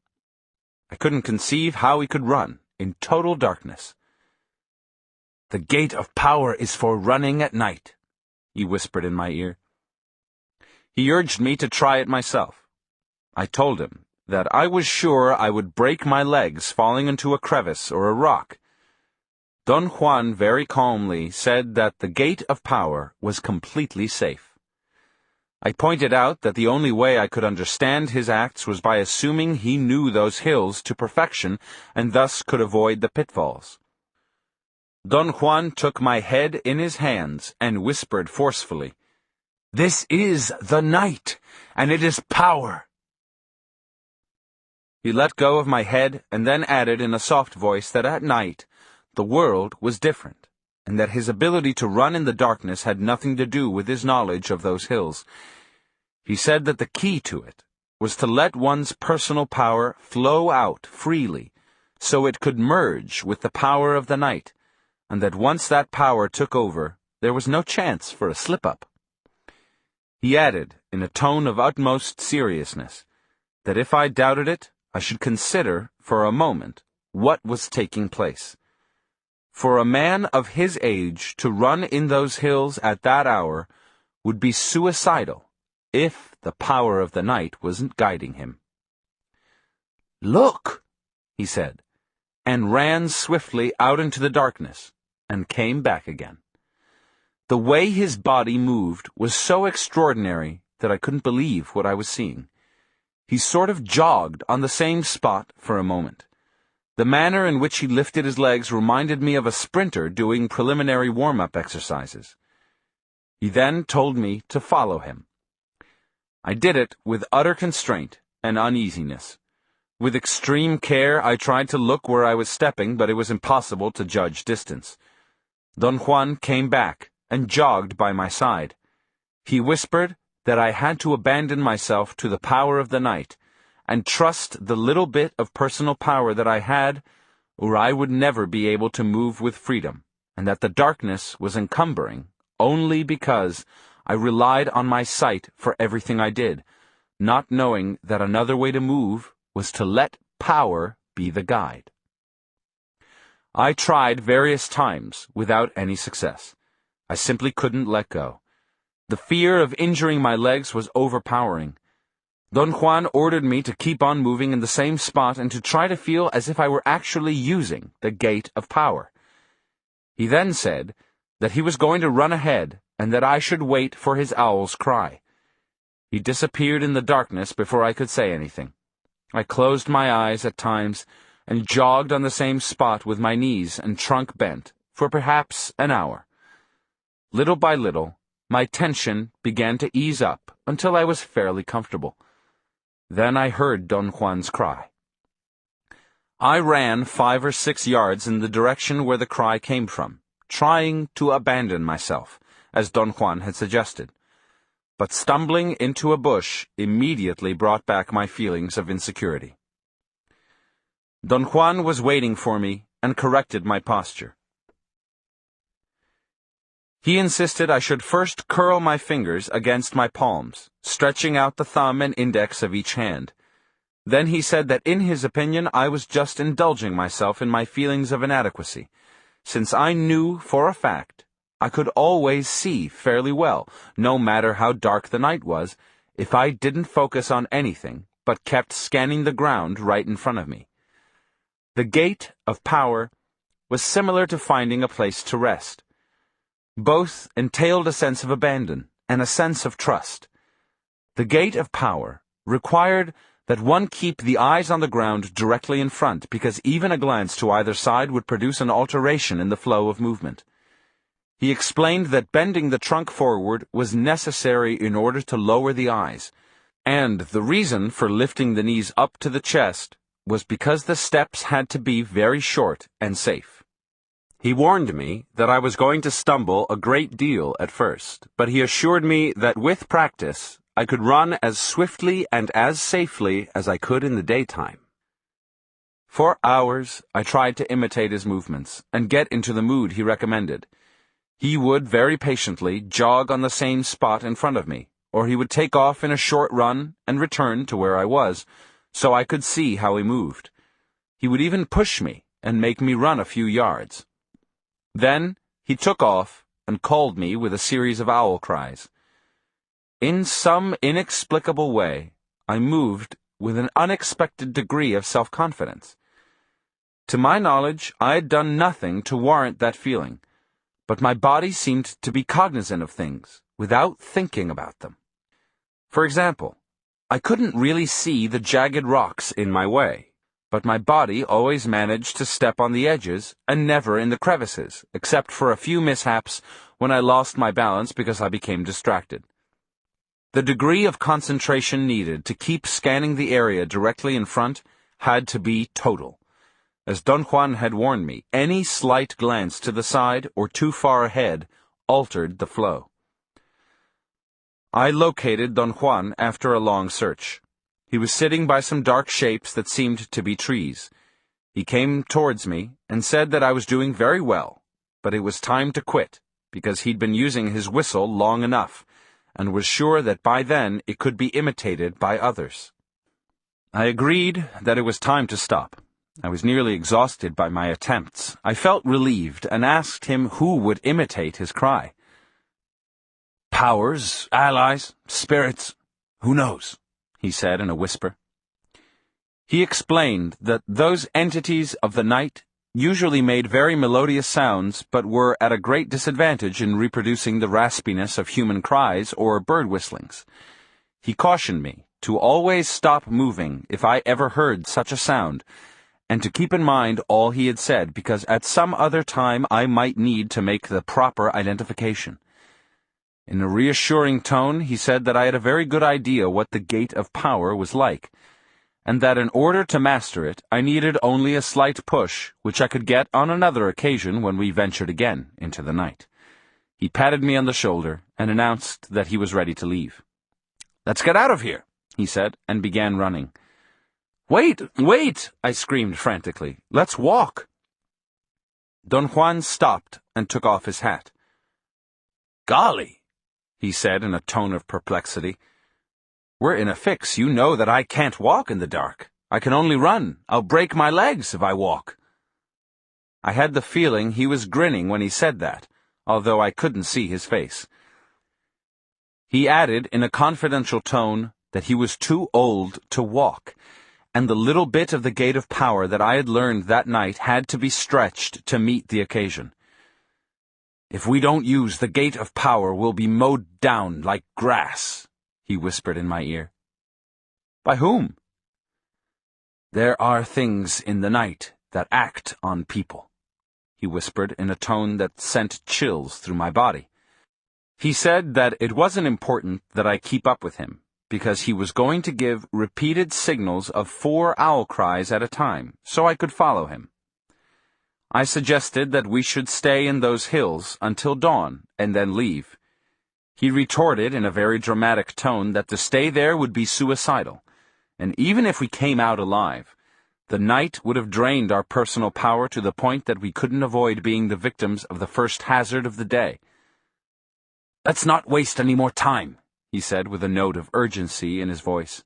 I couldn't conceive how he could run in total darkness. "The gate of power is for running at night," he whispered in my ear. He urged me to try it myself. I told him that I was sure I would break my legs falling into a crevice or a rock. Don Juan very calmly said that the gate of power was completely safe. I pointed out that the only way I could understand his acts was by assuming he knew those hills to perfection and thus could avoid the pitfalls. Don Juan took my head in his hands and whispered forcefully, "This is the night, and it is power." He let go of my head and then added in a soft voice that at night the world was different, and that his ability to run in the darkness had nothing to do with his knowledge of those hills. He said that the key to it was to let one's personal power flow out freely, so it could merge with the power of the night, and that once that power took over, there was no chance for a slip-up. He added, in a tone of utmost seriousness, that if I doubted it, I should consider, for a moment, what was taking place. For a man of his age to run in those hills at that hour would be suicidal if the power of the night wasn't guiding him. "Look," he said, and ran swiftly out into the darkness, and came back again. The way his body moved was so extraordinary that I couldn't believe what I was seeing. He sort of jogged on the same spot for a moment. The manner in which he lifted his legs reminded me of a sprinter doing preliminary warm-up exercises. He then told me to follow him. I did it with utter constraint and uneasiness. With extreme care, I tried to look where I was stepping, but it was impossible to judge distance. Don Juan came back and jogged by my side. He whispered that I had to abandon myself to the power of the night and trust the little bit of personal power that I had, or I would never be able to move with freedom, and that the darkness was encumbering only because I relied on my sight for everything I did, not knowing that another way to move was to let power be the guide. I tried various times without any success. I simply couldn't let go. The fear of injuring my legs was overpowering. Don Juan ordered me to keep on moving in the same spot and to try to feel as if I were actually using the gate of power. He then said that he was going to run ahead and that I should wait for his owl's cry. He disappeared in the darkness before I could say anything. I closed my eyes at times and jogged on the same spot with my knees and trunk bent for perhaps an hour. Little by little, my tension began to ease up until I was fairly comfortable. Then I heard Don Juan's cry. I ran 5 or 6 yards in the direction where the cry came from, trying to abandon myself, as Don Juan had suggested. But stumbling into a bush immediately brought back my feelings of insecurity. Don Juan was waiting for me and corrected my posture. He insisted I should first curl my fingers against my palms, stretching out the thumb and index of each hand. Then he said that in his opinion I was just indulging myself in my feelings of inadequacy, since I knew for a fact I could always see fairly well, no matter how dark the night was, if I didn't focus on anything but kept scanning the ground right in front of me. The gate of power was similar to finding a place to rest. Both entailed a sense of abandon and a sense of trust. The gate of power required that one keep the eyes on the ground directly in front, because even a glance to either side would produce an alteration in the flow of movement. He explained that bending the trunk forward was necessary in order to lower the eyes, and the reason for lifting the knees up to the chest was because the steps had to be very short and safe. He warned me that I was going to stumble a great deal at first, but he assured me that with practice I could run as swiftly and as safely as I could in the daytime. For hours I tried to imitate his movements and get into the mood he recommended. He would very patiently jog on the same spot in front of me, or he would take off in a short run and return to where I was, so I could see how he moved. He would even push me and make me run a few yards. Then he took off and called me with a series of owl cries. In some inexplicable way, I moved with an unexpected degree of self-confidence. To my knowledge, I had done nothing to warrant that feeling, but my body seemed to be cognizant of things without thinking about them. For example, I couldn't really see the jagged rocks in my way, but my body always managed to step on the edges and never in the crevices, except for a few mishaps when I lost my balance because I became distracted. The degree of concentration needed to keep scanning the area directly in front had to be total. As Don Juan had warned me, any slight glance to the side or too far ahead altered the flow. I located Don Juan after a long search. He was sitting by some dark shapes that seemed to be trees. He came towards me and said that I was doing very well, but it was time to quit, because he'd been using his whistle long enough, and was sure that by then it could be imitated by others. I agreed that it was time to stop. I was nearly exhausted by my attempts. I felt relieved and asked him who would imitate his cry. Powers, allies, spirits, who knows, he said in a whisper. He explained that those entities of the night usually made very melodious sounds, but were at a great disadvantage in reproducing the raspiness of human cries or bird whistlings. He cautioned me to always stop moving if I ever heard such a sound, and to keep in mind all he had said, because at some other time I might need to make the proper identification. In a reassuring tone, he said that I had a very good idea what the gate of power was like, and that in order to master it, I needed only a slight push, which I could get on another occasion when we ventured again into the night. He patted me on the shoulder and announced that he was ready to leave. "Let's get out of here," he said, and began running. "Wait, wait!" I screamed frantically. "Let's walk." Don Juan stopped and took off his hat. "Golly," he said in a tone of perplexity. "We're in a fix. You know that I can't walk in the dark. I can only run. I'll break my legs if I walk." I had the feeling he was grinning when he said that, although I couldn't see his face. He added in a confidential tone that he was too old to walk, and the little bit of the gate of power that I had learned that night had to be stretched to meet the occasion. "If we don't use the gate of power, we'll be mowed down like grass," he whispered in my ear. "By whom?" "There are things in the night that act on people," he whispered in a tone that sent chills through my body. He said that it wasn't important that I keep up with him, because he was going to give repeated signals of 4 owl cries at a time, so I could follow him. I suggested that we should stay in those hills until dawn and then leave. He retorted in a very dramatic tone that to stay there would be suicidal, and even if we came out alive, the night would have drained our personal power to the point that we couldn't avoid being the victims of the first hazard of the day. "Let's not waste any more time," he said with a note of urgency in his voice.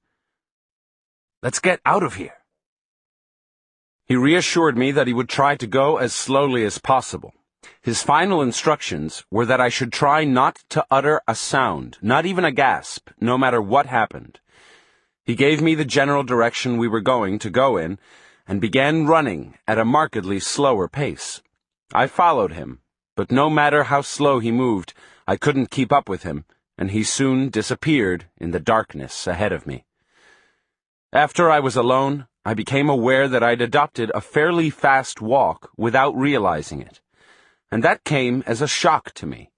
"Let's get out of here." He reassured me that he would try to go as slowly as possible. His final instructions were that I should try not to utter a sound, not even a gasp, no matter what happened. He gave me the general direction we were going to go in, and began running at a markedly slower pace. I followed him, but no matter how slow he moved, I couldn't keep up with him, and he soon disappeared in the darkness ahead of me. After I was alone, I became aware that I'd adopted a fairly fast walk without realizing it, and that came as a shock to me.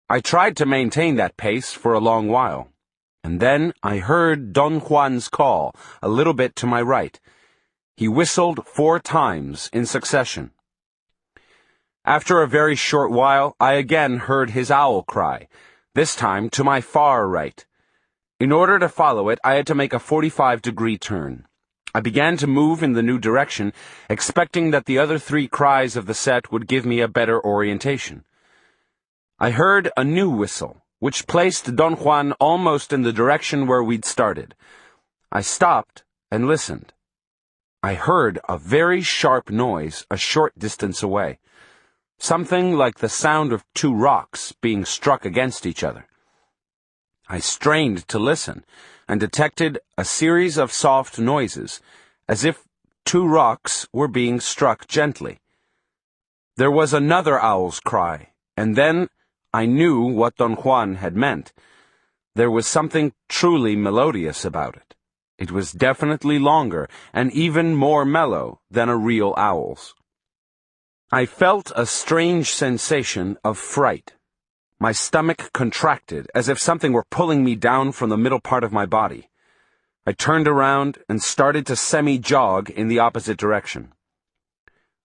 I tried to maintain that pace for a long while, and then I heard Don Juan's call a little bit to my right. He whistled 4 times in succession. After a very short while, I again heard his owl cry, this time to my far right. In order to follow it, I had to make a 45-degree turn. I began to move in the new direction, expecting that the other 3 cries of the set would give me a better orientation. I heard a new whistle, which placed Don Juan almost in the direction where we'd started. I stopped and listened. I heard a very sharp noise a short distance away, something like the sound of 2 rocks being struck against each other. I strained to listen, and detected a series of soft noises, as if two rocks were being struck gently. There was another owl's cry, and then I knew what Don Juan had meant. There was something truly melodious about it. It was definitely longer, and even more mellow than a real owl's. I felt a strange sensation of fright. My stomach contracted, as if something were pulling me down from the middle part of my body. I turned around and started to semi-jog in the opposite direction.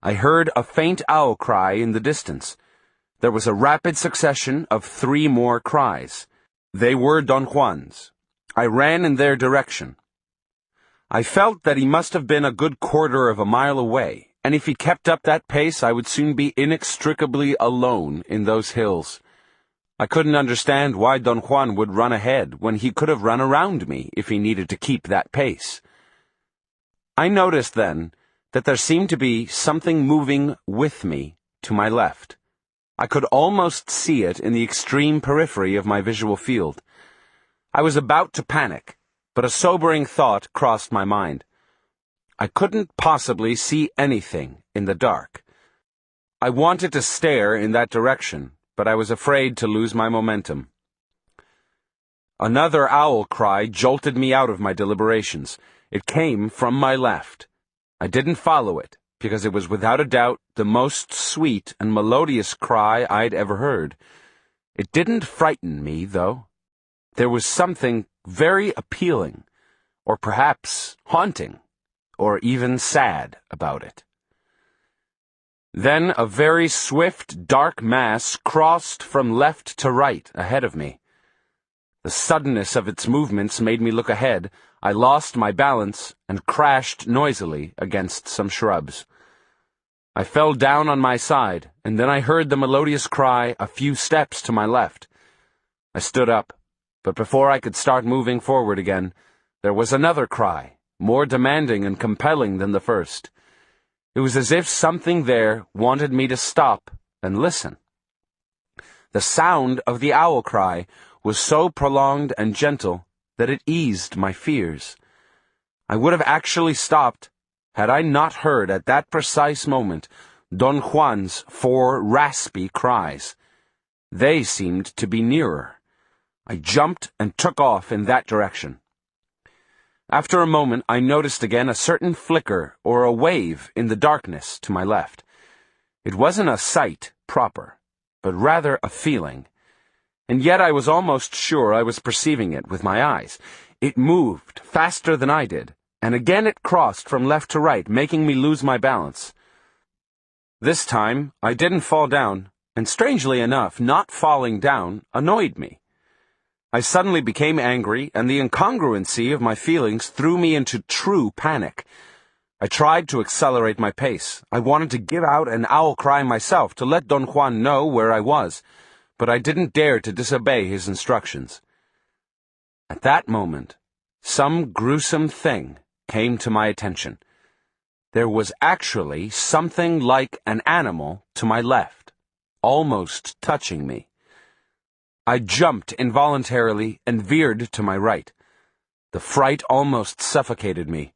I heard a faint owl cry in the distance. There was a rapid succession of 3 more cries. They were Don Juan's. I ran in their direction. I felt that he must have been a good quarter of a mile away, and if he kept up that pace, I would soon be inextricably alone in those hills. I couldn't understand why Don Juan would run ahead when he could have run around me if he needed to keep that pace. I noticed then that there seemed to be something moving with me to my left. I could almost see it in the extreme periphery of my visual field. I was about to panic, but a sobering thought crossed my mind. I couldn't possibly see anything in the dark. I wanted to stare in that direction, but I was afraid to lose my momentum. Another owl cry jolted me out of my deliberations. It came from my left. I didn't follow it, because it was without a doubt the most sweet and melodious cry I'd ever heard. It didn't frighten me, though. There was something very appealing, or perhaps haunting, or even sad about it. Then a very swift, dark mass crossed from left to right ahead of me. The suddenness of its movements made me look ahead. I lost my balance and crashed noisily against some shrubs. I fell down on my side, and then I heard the melodious cry a few steps to my left. I stood up, but before I could start moving forward again, there was another cry, more demanding and compelling than the first. It was as if something there wanted me to stop and listen. The sound of the owl cry was so prolonged and gentle that it eased my fears. I would have actually stopped had I not heard at that precise moment Don Juan's 4 raspy cries. They seemed to be nearer. I jumped and took off in that direction. After a moment, I noticed again a certain flicker or a wave in the darkness to my left. It wasn't a sight proper, but rather a feeling. And yet I was almost sure I was perceiving it with my eyes. It moved faster than I did, and again it crossed from left to right, making me lose my balance. This time, I didn't fall down, and strangely enough, not falling down annoyed me. I suddenly became angry, and the incongruency of my feelings threw me into true panic. I tried to accelerate my pace. I wanted to give out an owl cry myself to let Don Juan know where I was, but I didn't dare to disobey his instructions. At that moment, some gruesome thing came to my attention. There was actually something like an animal to my left, almost touching me. I jumped involuntarily and veered to my right. The fright almost suffocated me.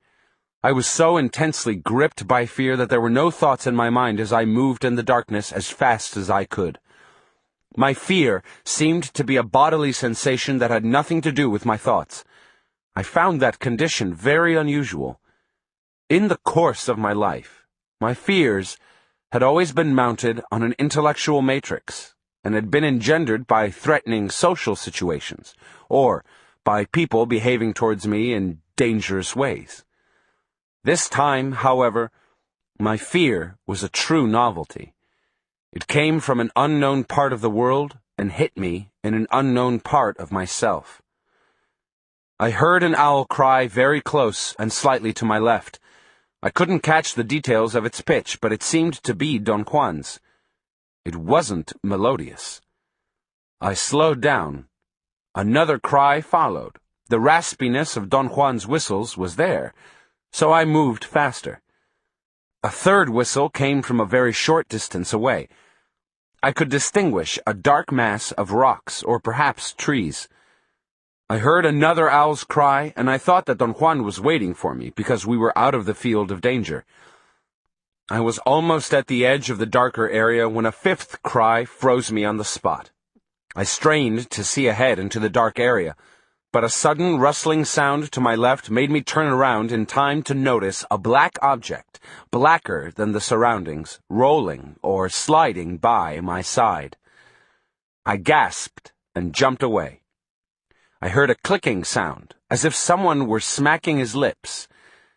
I was so intensely gripped by fear that there were no thoughts in my mind as I moved in the darkness as fast as I could. My fear seemed to be a bodily sensation that had nothing to do with my thoughts. I found that condition very unusual. In the course of my life, my fears had always been mounted on an intellectual matrix, and had been engendered by threatening social situations, or by people behaving towards me in dangerous ways. This time, however, my fear was a true novelty. It came from an unknown part of the world and hit me in an unknown part of myself. I heard an owl cry very close and slightly to my left. I couldn't catch the details of its pitch, but it seemed to be Don Juan's. It wasn't melodious. I slowed down. Another cry followed. The raspiness of Don Juan's whistles was there, so I moved faster. A third whistle came from a very short distance away. I could distinguish a dark mass of rocks or perhaps trees. I heard another owl's cry, and I thought that Don Juan was waiting for me because we were out of the field of danger. I was almost at the edge of the darker area when a fifth cry froze me on the spot. I strained to see ahead into the dark area, but a sudden rustling sound to my left made me turn around in time to notice a black object, blacker than the surroundings, rolling or sliding by my side. I gasped and jumped away. I heard a clicking sound, as if someone were smacking his lips,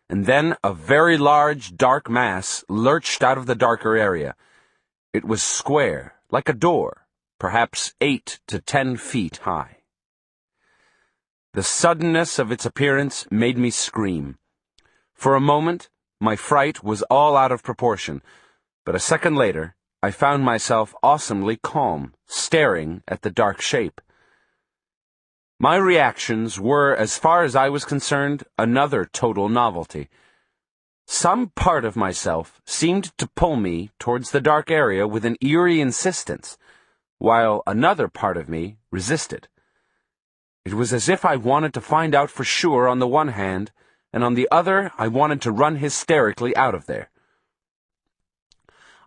and then a very large, dark mass lurched out of the darker area. It was square, like a door, perhaps 8 to 10 feet high. The suddenness of its appearance made me scream. For a moment, my fright was all out of proportion, but a second later, I found myself awesomely calm, staring at the dark shape. My reactions were, as far as I was concerned, another total novelty. Some part of myself seemed to pull me towards the dark area with an eerie insistence, while another part of me resisted. It was as if I wanted to find out for sure on the one hand, and on the other I wanted to run hysterically out of there.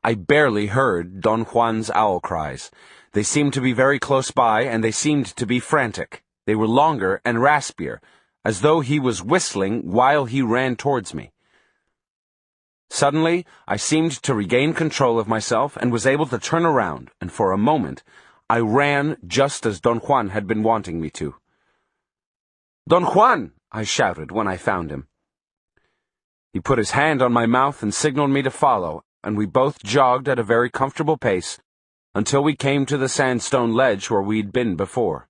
I barely heard Don Juan's owl cries. They seemed to be very close by, and they seemed to be frantic. They were longer and raspier, as though he was whistling while he ran towards me. Suddenly, I seemed to regain control of myself and was able to turn around, and for a moment, I ran just as Don Juan had been wanting me to. "Don Juan!" I shouted when I found him. He put his hand on my mouth and signaled me to follow, and we both jogged at a very comfortable pace until we came to the sandstone ledge where we'd been before.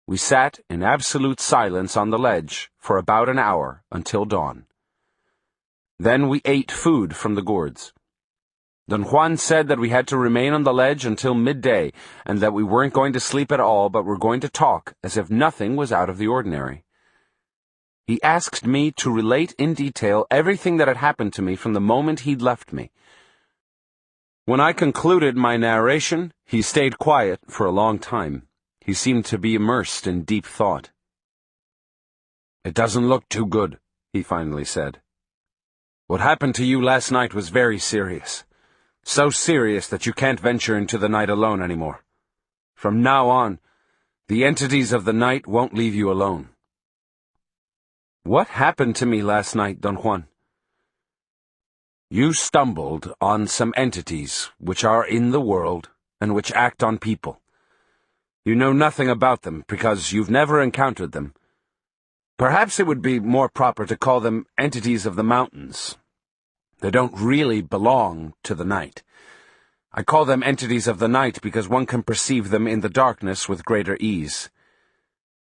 We sat in absolute silence on the ledge for about an hour until dawn. Then we ate food from the gourds. Don Juan said that we had to remain on the ledge until midday, and that we weren't going to sleep at all, but were going to talk as if nothing was out of the ordinary. He asked me to relate in detail everything that had happened to me from the moment he'd left me. When I concluded my narration, he stayed quiet for a long time. He seemed to be immersed in deep thought. "It doesn't look too good," he finally said. "What happened to you last night was very serious. So serious that you can't venture into the night alone anymore. From now on, the entities of the night won't leave you alone." "What happened to me last night, Don Juan?" "You stumbled on some entities which are in the world and which act on people. You know nothing about them because you've never encountered them. Perhaps it would be more proper to call them entities of the mountains. They don't really belong to the night. I call them entities of the night because one can perceive them in the darkness with greater ease.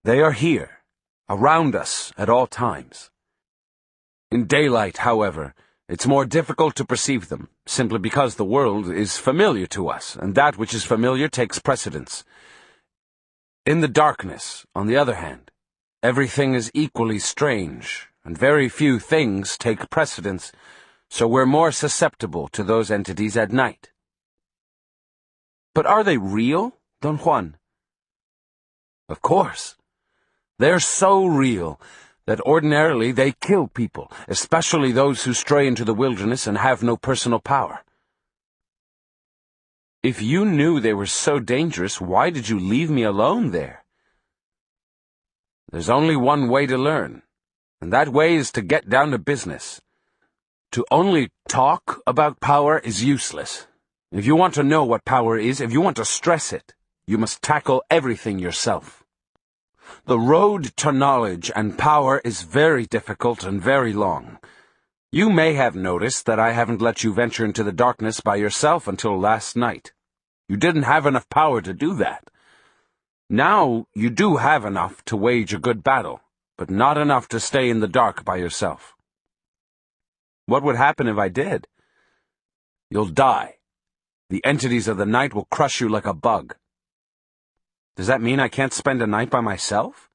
They are here, around us at all times. In daylight, however, it's more difficult to perceive them, simply because the world is familiar to us, and that which is familiar takes precedence. In the darkness, on the other hand, everything is equally strange, and very few things take precedence, so we're more susceptible to those entities at night." "But are they real, Don Juan?" "Of course. They're so real that ordinarily they kill people, especially those who stray into the wilderness and have no personal power." "If you knew they were so dangerous, why did you leave me alone there?" "There's only one way to learn, and that way is to get down to business. To only talk about power is useless. If you want to know what power is, if you want to stress it, you must tackle everything yourself. The road to knowledge and power is very difficult and very long. You may have noticed that I haven't let you venture into the darkness by yourself until last night. You didn't have enough power to do that. Now you do have enough to wage a good battle, but not enough to stay in the dark by yourself." "What would happen if I did?" "You'll die. The entities of the night will crush you like a bug." "Does that mean I can't spend a night by myself?"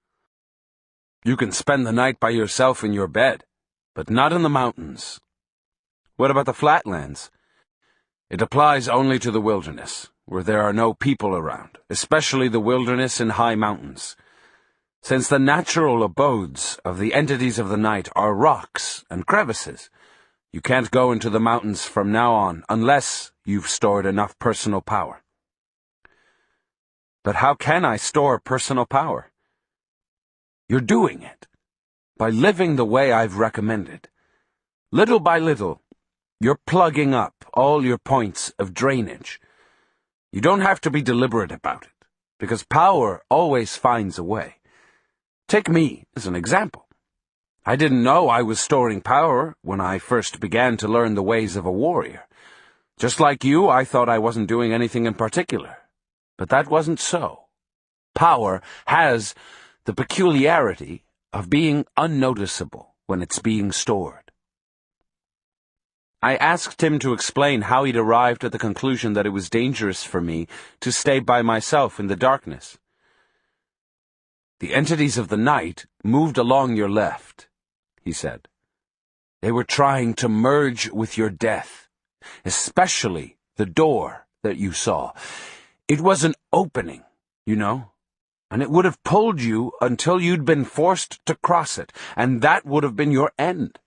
"You can spend the night by yourself in your bed, but not in the mountains." "What about the flatlands?" "It applies only to the wilderness. where there are no people around, especially the wilderness and high mountains. Since the natural abodes of the entities of the night are rocks and crevices, you can't go into the mountains from now on unless you've stored enough personal power. But how can I store personal power? You're doing it, by living the way I've recommended. Little by little, you're plugging up all your points of drainage. You don't have to be deliberate about it, because power always finds a way. Take me as an example. I didn't know I was storing power when I first began to learn the ways of a warrior. Just like you, I thought I wasn't doing anything in particular. But that wasn't so. Power has the peculiarity of being unnoticeable when it's being stored. I asked him to explain how he'd arrived at the conclusion that it was dangerous for me to stay by myself in the darkness. The entities of the night moved along your left, he said. They were trying to merge with your death, especially the door that you saw. It was an opening, you know, and it would have pulled you until you'd been forced to cross it, and that would have been your end.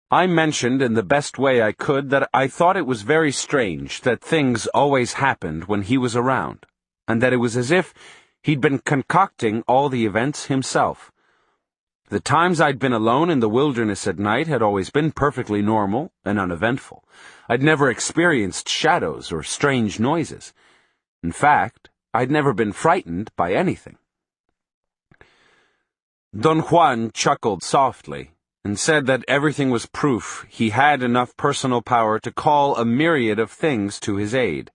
I mentioned in the best way I could that I thought it was very strange that things always happened when he was around, and that it was as if he'd been concocting all the events himself. The times I'd been alone in the wilderness at night had always been perfectly normal and uneventful. I'd never experienced shadows or strange noises. In fact, I'd never been frightened by anything. Don Juan chuckled softly and said that everything was proof he had enough personal power to call a myriad of things to his aid.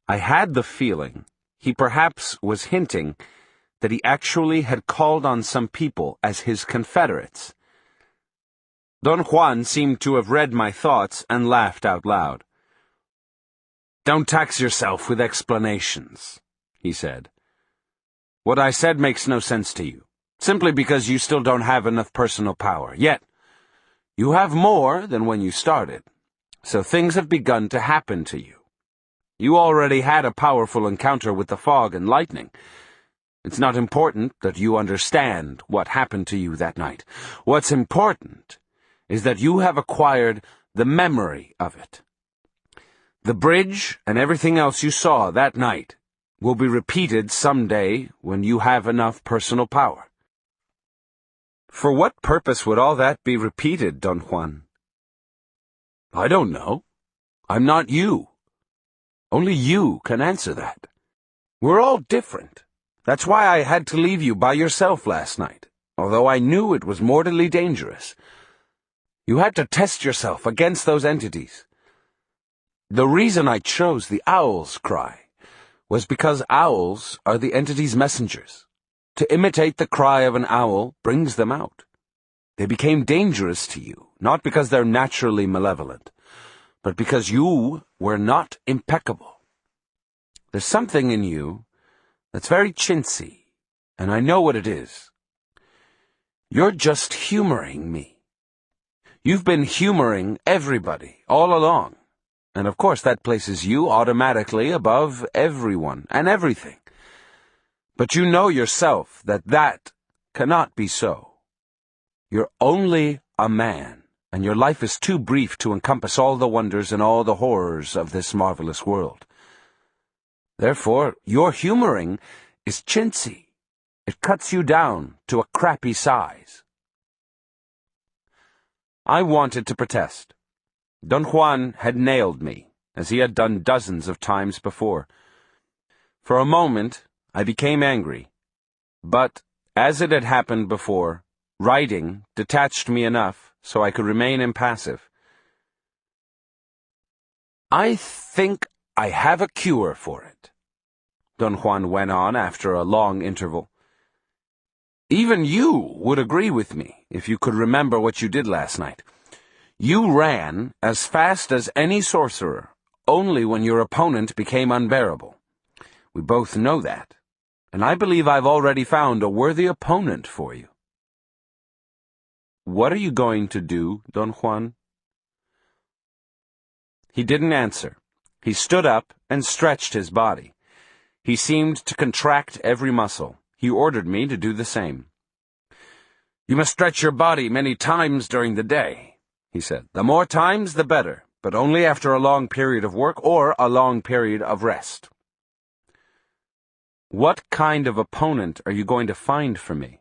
I had the feeling he perhaps was hinting that he actually had called on some people as his confederates. Don Juan seemed to have read my thoughts and laughed out loud. "Don't tax yourself with explanations," he said. "What I said makes no sense to you, simply because you still don't have enough personal power. Yet, you have more than when you started, so things have begun to happen to you. You already had a powerful encounter with the fog and lightning. It's not important that you understand what happened to you that night. What's important is that you have acquired the memory of it. The bridge and everything else you saw that night will be repeated someday when you have enough personal power." "For what purpose would all that be repeated, Don Juan?" "I don't know. I'm not you. Only you can answer that. We're all different. That's why I had to leave you by yourself last night, although I knew it was mortally dangerous. You had to test yourself against those entities. The reason I chose the owl's cry was because owls are the entity's messengers. To imitate the cry of an owl brings them out. They became dangerous to you, not because they're naturally malevolent, but because you were not impeccable. There's something in you that's very chintzy, and I know what it is. You're just humoring me. You've been humoring everybody all along, and of course that places you automatically above everyone and everything. But you know yourself that that cannot be so. You're only a man, and your life is too brief to encompass all the wonders and all the horrors of this marvelous world. Therefore, your humoring is chintzy. It cuts you down to a crappy size." I wanted to protest. Don Juan had nailed me, as he had done dozens of times before. For a moment, I became angry, but, as it had happened before, writing detached me enough so I could remain impassive. "I think I have a cure for it," Don Juan went on after a long interval. "Even you would agree with me if you could remember what you did last night. You ran as fast as any sorcerer, only when your opponent became unbearable. We both know that, and I believe I've already found a worthy opponent for you." "What are you going to do, Don Juan?" He didn't answer. He stood up and stretched his body. He seemed to contract every muscle. He ordered me to do the same. "You must stretch your body many times during the day," he said. "The more times, the better, but only after a long period of work or a long period of rest." "What kind of opponent are you going to find for me?"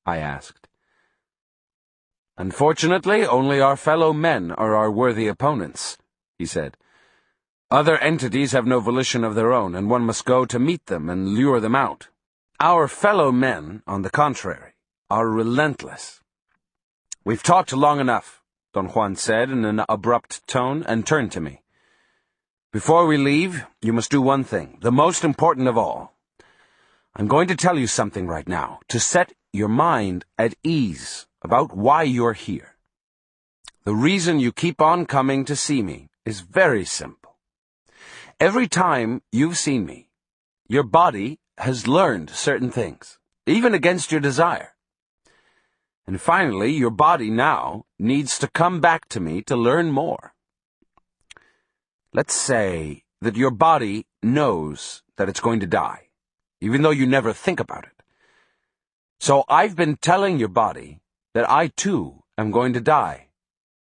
I asked. "Unfortunately, only our fellow men are our worthy opponents," he said. "Other entities have no volition of their own, and one must go to meet them and lure them out. Our fellow men, on the contrary, are relentless." "We've talked long enough," Don Juan said in an abrupt tone, and turned to me. "Before we leave, you must do one thing, the most important of all. I'm going to tell you something right now, to set your mind at ease about why you're here. The reason you keep on coming to see me is very simple. Every time you've seen me, your body has learned certain things, even against your desire. And finally, your body now needs to come back to me to learn more. Let's say that your body knows that it's going to die, even though you never think about it. So I've been telling your body that I too am going to die,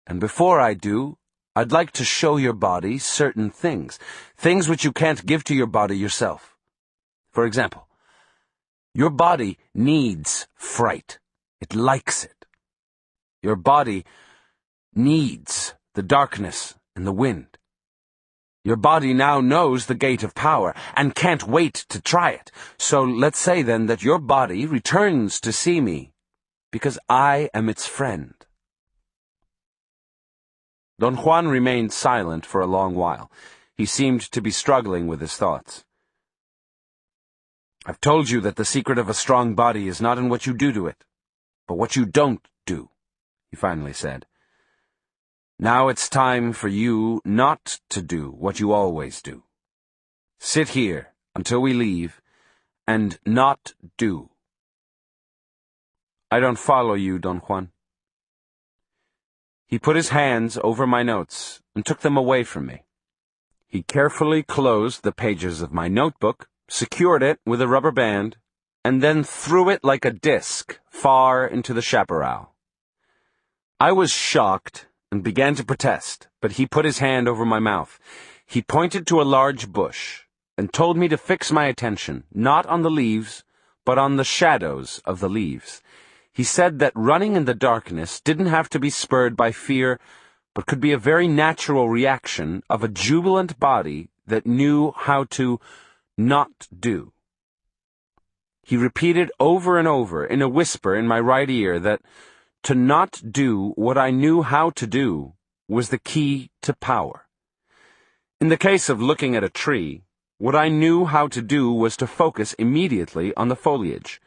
and before I do, I'd like to show your body certain things which you can't give to your body yourself. For example, your body needs fright. It likes it. Your body needs the darkness and the wind. Your body now knows the gate of power and can't wait to try it. So let's say then that your body returns to see me because I am its friend." Don Juan remained silent for a long while. He seemed to be struggling with his thoughts. "I've told you that the secret of a strong body is not in what you do to it, but what you don't do," he finally said. "Now it's time for you not to do what you always do. Sit here until we leave, and not do." "I don't follow you, Don Juan." He put his hands over my notes and took them away from me. He carefully closed the pages of my notebook, secured it with a rubber band, and then threw it like a disc far into the chaparral. I was shocked and began to protest, but he put his hand over my mouth. He pointed to a large bush and told me to fix my attention, not on the leaves, but on the shadows of the leaves. He said that running in the darkness didn't have to be spurred by fear, but could be a very natural reaction of a jubilant body that knew how to not do. He repeated over and over in a whisper in my right ear that to not do what I knew how to do was the key to power. In the case of looking at a tree, what I knew how to do was to focus immediately on the foliage.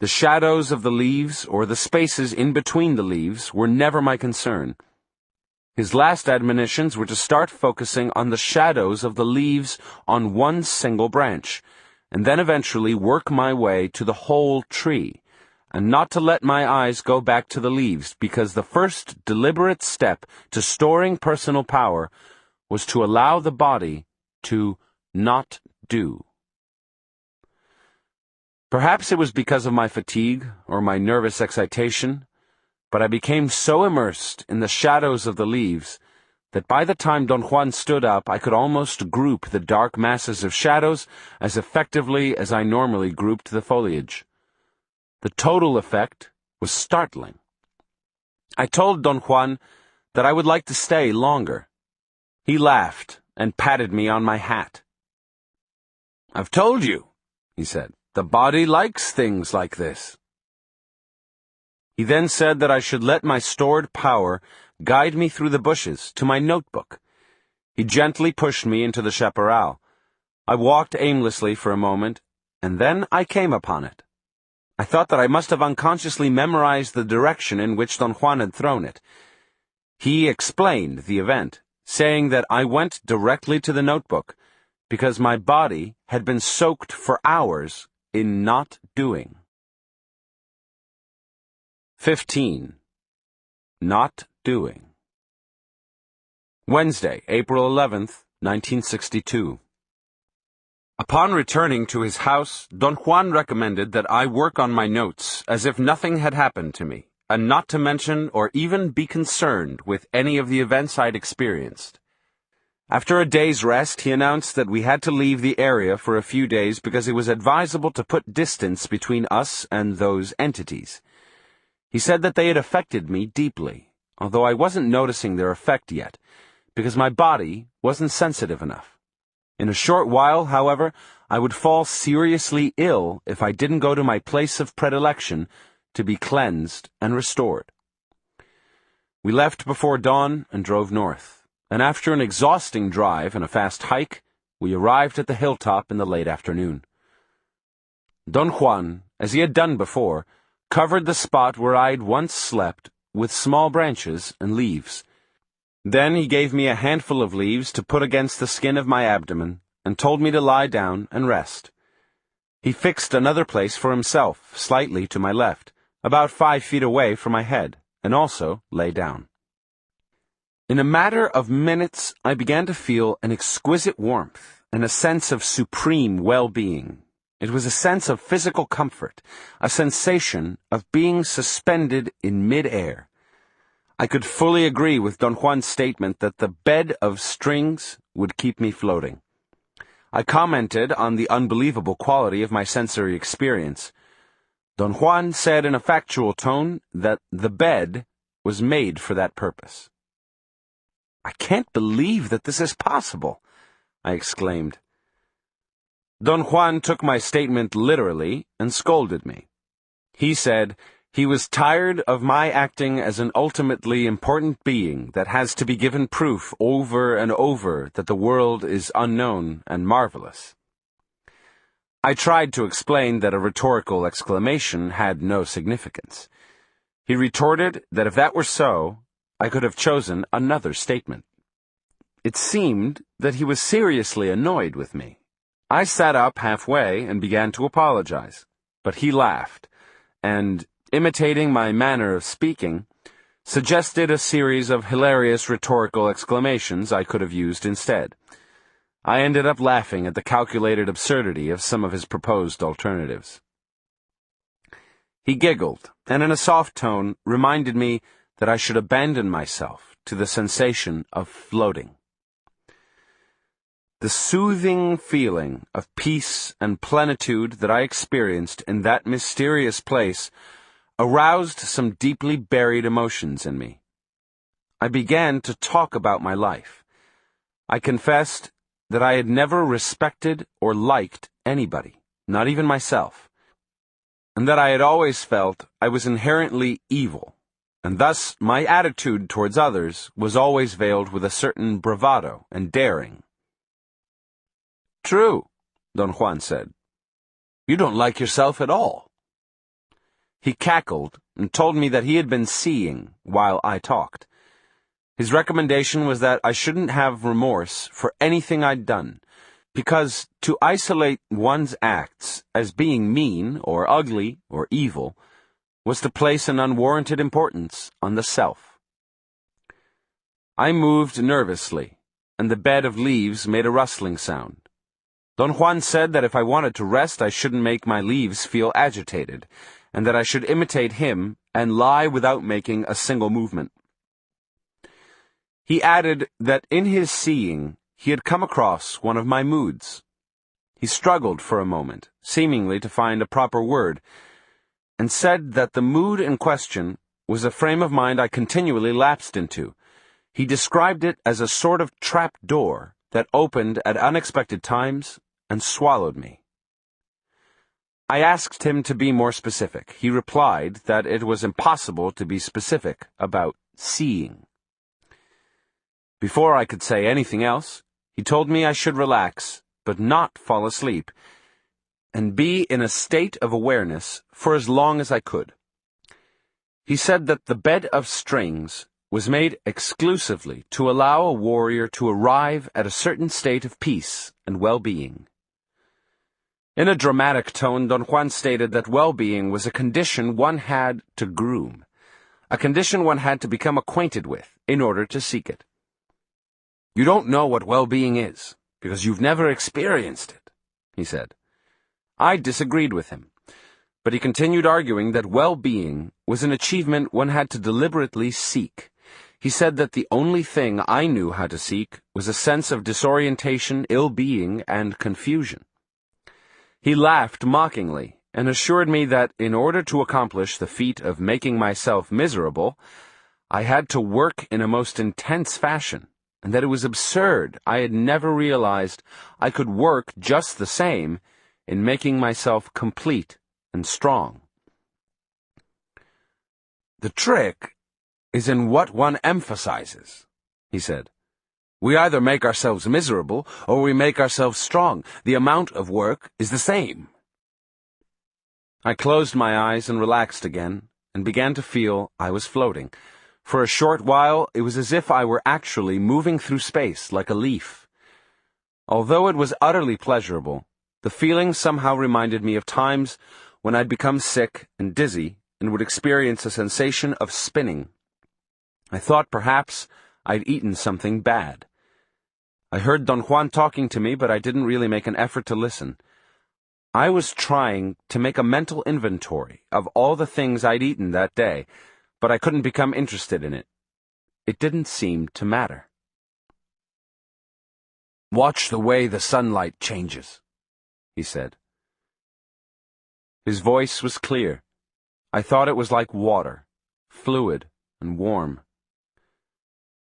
The shadows of the leaves or the spaces in between the leaves were never my concern. His last admonitions were to start focusing on the shadows of the leaves on one single branch, and then eventually work my way to the whole tree, and not to let my eyes go back to the leaves, because the first deliberate step to storing personal power was to allow the body to not do. Perhaps it was because of my fatigue or my nervous excitation, but I became so immersed in the shadows of the leaves that by the time Don Juan stood up, I could almost group the dark masses of shadows as effectively as I normally grouped the foliage. The total effect was startling. I told Don Juan that I would like to stay longer. He laughed and patted me on my hat. "I've told you," he said. "The body likes things like this." He then said that I should let my stored power guide me through the bushes to my notebook. He gently pushed me into the chaparral. I walked aimlessly for a moment, and then I came upon it. I thought that I must have unconsciously memorized the direction in which Don Juan had thrown it. He explained the event, saying that I went directly to the notebook, because my body had been soaked for hours in not doing. 15. Not doing. Wednesday, April 11th, 1962. Upon returning to his house, Don Juan recommended that I work on my notes as if nothing had happened to me, and not to mention or even be concerned with any of the events I'd experienced. After a day's rest, he announced that we had to leave the area for a few days because it was advisable to put distance between us and those entities. He said that they had affected me deeply, although I wasn't noticing their effect yet, because my body wasn't sensitive enough. In a short while, however, I would fall seriously ill if I didn't go to my place of predilection to be cleansed and restored. We left before dawn and drove north, and after an exhausting drive and a fast hike, we arrived at the hilltop in the late afternoon. Don Juan, as he had done before, covered the spot where I'd once slept with small branches and leaves. Then he gave me a handful of leaves to put against the skin of my abdomen and told me to lie down and rest. He fixed another place for himself, slightly to my left, about 5 feet away from my head, and also lay down. In a matter of minutes, I began to feel an exquisite warmth and a sense of supreme well-being. It was a sense of physical comfort, a sensation of being suspended in mid-air. I could fully agree with Don Juan's statement that the bed of strings would keep me floating. I commented on the unbelievable quality of my sensory experience. Don Juan said in a factual tone that the bed was made for that purpose. "I can't believe that this is possible," I exclaimed. Don Juan took my statement literally and scolded me. He said he was tired of my acting as an ultimately important being that has to be given proof over and over that the world is unknown and marvelous. I tried to explain that a rhetorical exclamation had no significance. He retorted that if that were so, I could have chosen another statement. It seemed that he was seriously annoyed with me. I sat up halfway and began to apologize, but he laughed, and, imitating my manner of speaking, suggested a series of hilarious rhetorical exclamations I could have used instead. I ended up laughing at the calculated absurdity of some of his proposed alternatives. He giggled, and in a soft tone reminded me that I should abandon myself to the sensation of floating. The soothing feeling of peace and plenitude that I experienced in that mysterious place aroused some deeply buried emotions in me. I began to talk about my life. I confessed that I had never respected or liked anybody, not even myself, and that I had always felt I was inherently evil, and thus my attitude towards others was always veiled with a certain bravado and daring. "True," Don Juan said. "You don't like yourself at all." He cackled and told me that he had been seeing while I talked. His recommendation was that I shouldn't have remorse for anything I'd done, because to isolate one's acts as being mean or ugly or evil was to place an unwarranted importance on the self. I moved nervously, and the bed of leaves made a rustling sound. Don Juan said that if I wanted to rest, I shouldn't make my leaves feel agitated, and that I should imitate him and lie without making a single movement. He added that in his seeing, he had come across one of my moods. He struggled for a moment, seemingly to find a proper word, and said that the mood in question was a frame of mind I continually lapsed into. He described it as a sort of trap door that opened at unexpected times and swallowed me. I asked him to be more specific. He replied that it was impossible to be specific about seeing. Before I could say anything else, he told me I should relax, but not fall asleep, and be in a state of awareness for as long as I could. He said that the bed of strings was made exclusively to allow a warrior to arrive at a certain state of peace and well-being. In a dramatic tone, Don Juan stated that well-being was a condition one had to groom, a condition one had to become acquainted with in order to seek it. You don't know what well-being is, because you've never experienced it, he said. I disagreed with him, but he continued arguing that well-being was an achievement one had to deliberately seek. He said that the only thing I knew how to seek was a sense of disorientation, ill-being, and confusion. He laughed mockingly and assured me that in order to accomplish the feat of making myself miserable, I had to work in a most intense fashion, and that it was absurd I had never realized I could work just the same in making myself complete and strong. The trick is in what one emphasizes, he said. We either make ourselves miserable or we make ourselves strong. The amount of work is the same. I closed my eyes and relaxed again, and began to feel I was floating. For a short while, it was as if I were actually moving through space like a leaf. Although it was utterly pleasurable, the feeling somehow reminded me of times when I'd become sick and dizzy and would experience a sensation of spinning. I thought perhaps I'd eaten something bad. I heard Don Juan talking to me, but I didn't really make an effort to listen. I was trying to make a mental inventory of all the things I'd eaten that day, but I couldn't become interested in it. It didn't seem to matter. Watch the way the sunlight changes, he said. His voice was clear. I thought it was like water, fluid and warm.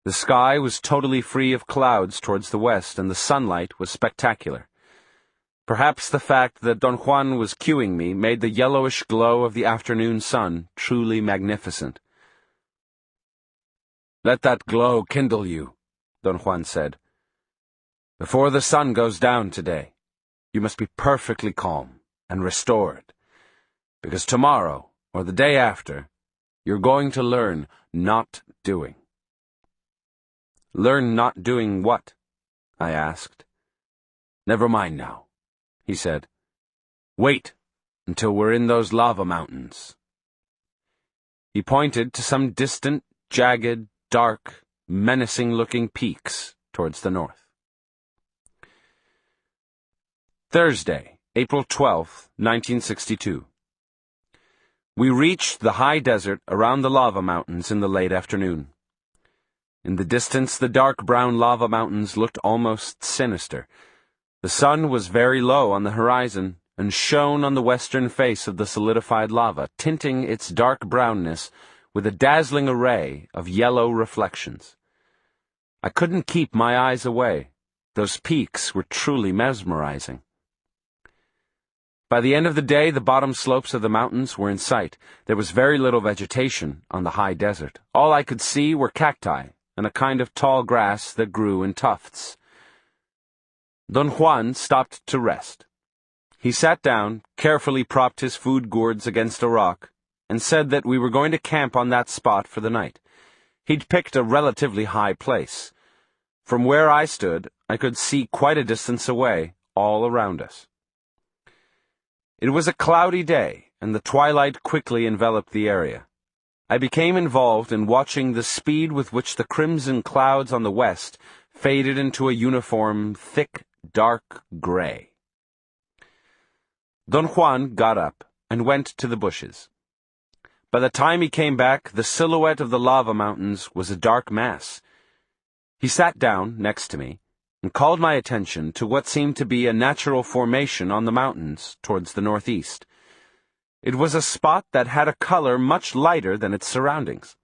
The sky was totally free of clouds towards the west, and the sunlight was spectacular. Perhaps the fact that Don Juan was cueing me made the yellowish glow of the afternoon sun truly magnificent. Let that glow kindle you, Don Juan said. Before the sun goes down today, you must be perfectly calm and restored, because tomorrow, or the day after, you're going to learn not doing. Learn not doing what? I asked. Never mind now, he said. Wait until we're in those lava mountains. He pointed to some distant, jagged, dark, menacing-looking peaks towards the north. Thursday, April 12th, 1962. We reached the high desert around the lava mountains in the late afternoon. In the distance, the dark brown lava mountains looked almost sinister. The sun was very low on the horizon and shone on the western face of the solidified lava, tinting its dark brownness with a dazzling array of yellow reflections. I couldn't keep my eyes away. Those peaks were truly mesmerizing. By the end of the day, the bottom slopes of the mountains were in sight. There was very little vegetation on the high desert. All I could see were cacti and a kind of tall grass that grew in tufts. Don Juan stopped to rest. He sat down, carefully propped his food gourds against a rock, and said that we were going to camp on that spot for the night. He'd picked a relatively high place. From where I stood, I could see quite a distance away, all around us. It was a cloudy day, and the twilight quickly enveloped the area. I became involved in watching the speed with which the crimson clouds on the west faded into a uniform, thick, dark gray. Don Juan got up and went to the bushes. By the time he came back, the silhouette of the lava mountains was a dark mass. He sat down next to me and called my attention to what seemed to be a natural formation on the mountains towards the northeast. It was a spot that had a color much lighter than its surroundings.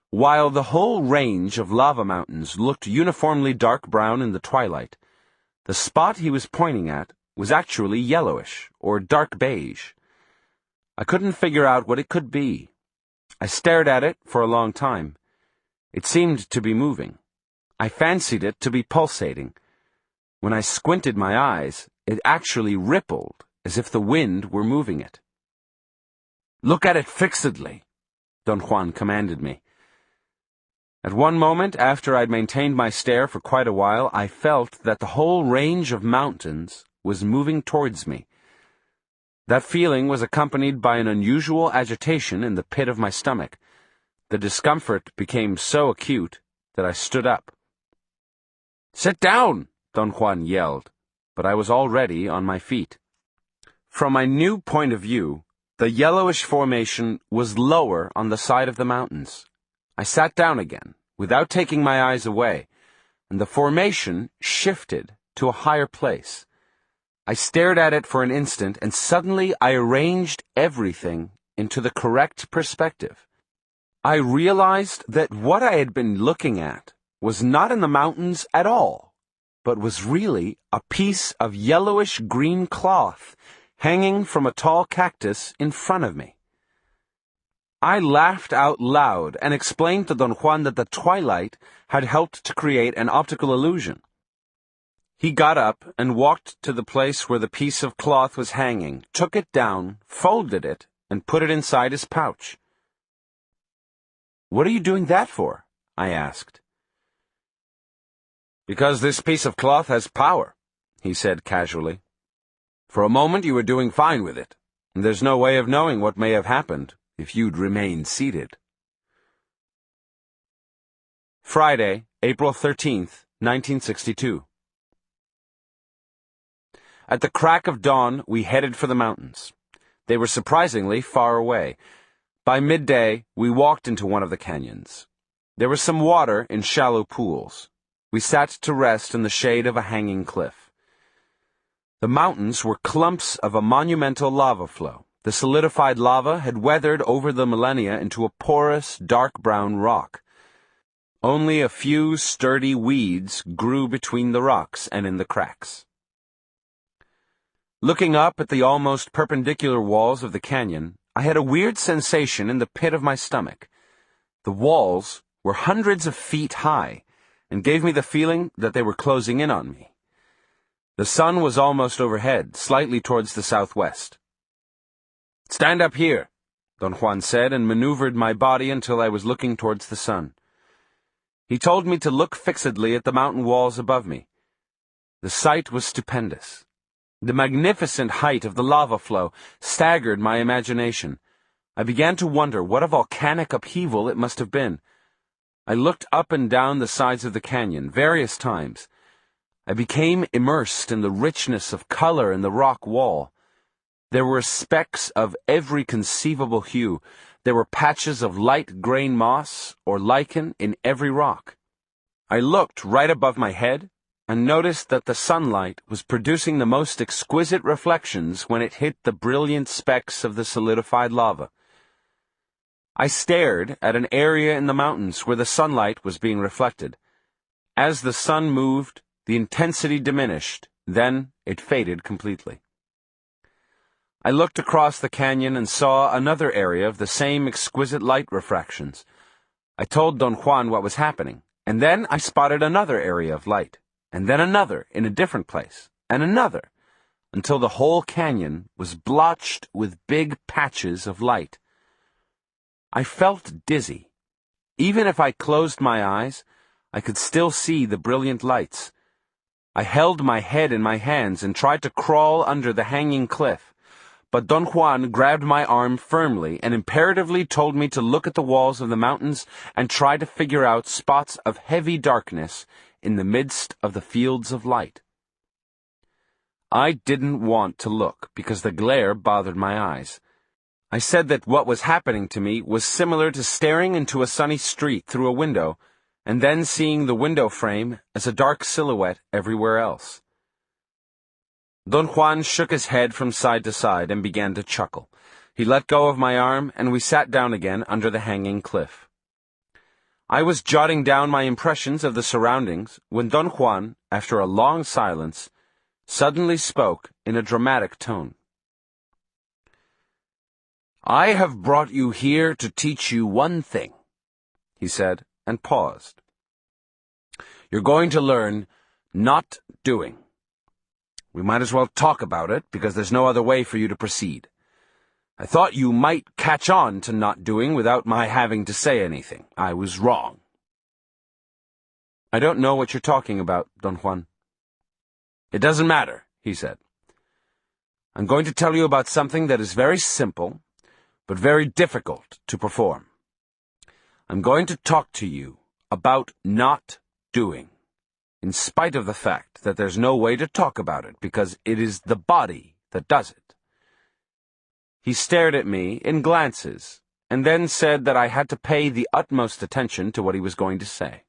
While the whole range of lava mountains looked uniformly dark brown in the twilight, the spot he was pointing at was actually yellowish, or dark beige. I couldn't figure out what it could be. I stared at it for a long time. It seemed to be moving. I fancied it to be pulsating. When I squinted my eyes, it actually rippled, as if the wind were moving it. Look at it fixedly, Don Juan commanded me. At one moment, after I'd maintained my stare for quite a while, I felt that the whole range of mountains was moving towards me. That feeling was accompanied by an unusual agitation in the pit of my stomach. The discomfort became so acute that I stood up. "Sit down!" Don Juan yelled, but I was already on my feet. From my new point of view, the yellowish formation was lower on the side of the mountains. I sat down again, without taking my eyes away, and the formation shifted to a higher place. I stared at it for an instant, and suddenly I arranged everything into the correct perspective. I realized that what I had been looking at was not in the mountains at all, but was really a piece of yellowish-green cloth hanging from a tall cactus in front of me. I laughed out loud and explained to Don Juan that the twilight had helped to create an optical illusion. He got up and walked to the place where the piece of cloth was hanging, took it down, folded it, and put it inside his pouch. "What are you doing that for?" I asked. "Because this piece of cloth has power," he said casually. "For a moment you were doing fine with it, and there's no way of knowing what may have happened if you'd remained seated." Friday, April 13th, 1962. At the crack of dawn, we headed for the mountains. They were surprisingly far away. By midday, we walked into one of the canyons. There was some water in shallow pools. We sat to rest in the shade of a hanging cliff. The mountains were clumps of a monumental lava flow. The solidified lava had weathered over the millennia into a porous, dark brown rock. Only a few sturdy weeds grew between the rocks and in the cracks. Looking up at the almost perpendicular walls of the canyon, I had a weird sensation in the pit of my stomach. The walls were hundreds of feet high, and gave me the feeling that they were closing in on me. The sun was almost overhead, slightly towards the southwest. "Stand up here," Don Juan said, and maneuvered my body until I was looking towards the sun. He told me to look fixedly at the mountain walls above me. The sight was stupendous. The magnificent height of the lava flow staggered my imagination. I began to wonder what a volcanic upheaval it must have been. I looked up and down the sides of the canyon various times. I became immersed in the richness of color in the rock wall. There were specks of every conceivable hue. There were patches of light grain moss or lichen in every rock. I looked right above my head and noticed that the sunlight was producing the most exquisite reflections when it hit the brilliant specks of the solidified lava. I stared at an area in the mountains where the sunlight was being reflected. As the sun moved, the intensity diminished, then it faded completely. I looked across the canyon and saw another area of the same exquisite light refractions. I told Don Juan what was happening, and then I spotted another area of light, and then another in a different place, and another, until the whole canyon was blotched with big patches of light. I felt dizzy. Even if I closed my eyes, I could still see the brilliant lights. I held my head in my hands and tried to crawl under the hanging cliff, but Don Juan grabbed my arm firmly and imperatively told me to look at the walls of the mountains and try to figure out spots of heavy darkness in the midst of the fields of light. I didn't want to look because the glare bothered my eyes. I said that what was happening to me was similar to staring into a sunny street through a window and then seeing the window frame as a dark silhouette everywhere else. Don Juan shook his head from side to side and began to chuckle. He let go of my arm, and we sat down again under the hanging cliff. I was jotting down my impressions of the surroundings when Don Juan, after a long silence, suddenly spoke in a dramatic tone. "I have brought you here to teach you one thing," he said, and paused. "You're going to learn not doing. We might as well talk about it, because there's no other way for you to proceed. I thought you might catch on to not doing without my having to say anything. I was wrong." "I don't know what you're talking about, Don Juan." "It doesn't matter," he said. "I'm going to tell you about something that is very simple, but very difficult to perform. I'm going to talk to you about not doing. in spite of the fact that there's no way to talk about it because it is the body that does it. He stared at me in glances, and then said that I had to pay the utmost attention to what he was going to say.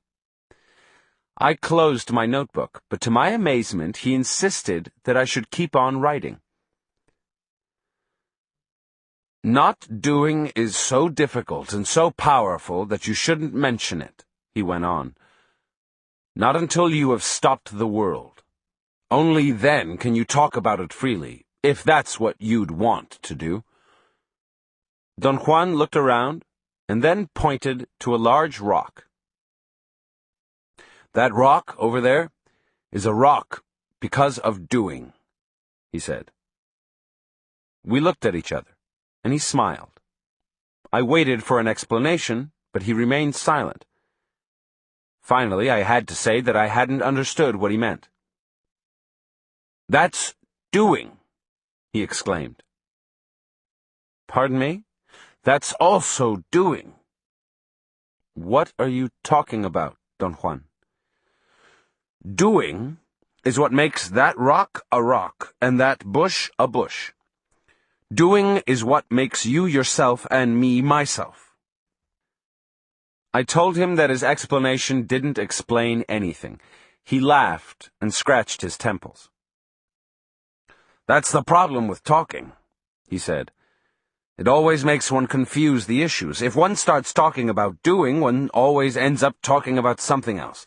I closed my notebook, but to my amazement he insisted that I should keep on writing. "Not doing is so difficult and so powerful that you shouldn't mention it," he went on. "Not until you have stopped the world. Only then can you talk about it freely, if that's what you'd want to do." Don Juan looked around, and then pointed to a large rock. "That rock over there is a rock because of doing," he said. We looked at each other, and he smiled. I waited for an explanation, but he remained silent. Finally, I had to say that I hadn't understood what he meant. "That's doing," he exclaimed. "Pardon me? That's also doing." "What are you talking about, Don Juan?" "Doing is what makes that rock a rock and that bush a bush. Doing is what makes you yourself and me myself." I told him that his explanation didn't explain anything. He laughed and scratched his temples. "That's the problem with talking," he said. "It always makes one confuse the issues. If one starts talking about doing, one always ends up talking about something else.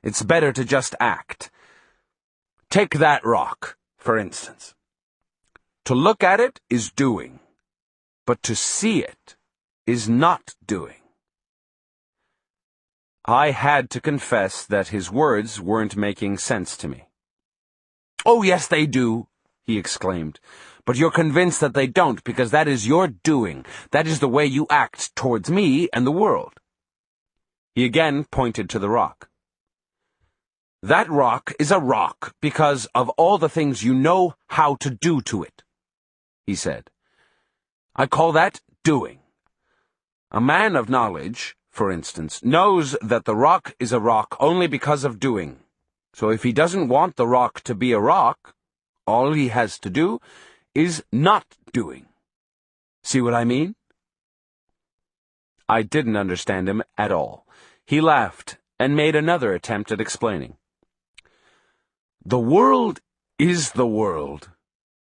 It's better to just act. Take that rock, for instance. To look at it is doing, but to see it is not doing." I had to confess that his words weren't making sense to me. "Oh, yes, they do," he exclaimed. "But you're convinced that they don't because that is your doing. That is the way you act towards me and the world." He again pointed to the rock. "That rock is a rock because of all the things you know how to do to it," he said. "I call that doing. A man of knowledge, for instance, knows that the rock is a rock only because of doing. So if he doesn't want the rock to be a rock, all he has to do is not doing. See what I mean?" I didn't understand him at all. He laughed and made another attempt at explaining. "The world is the world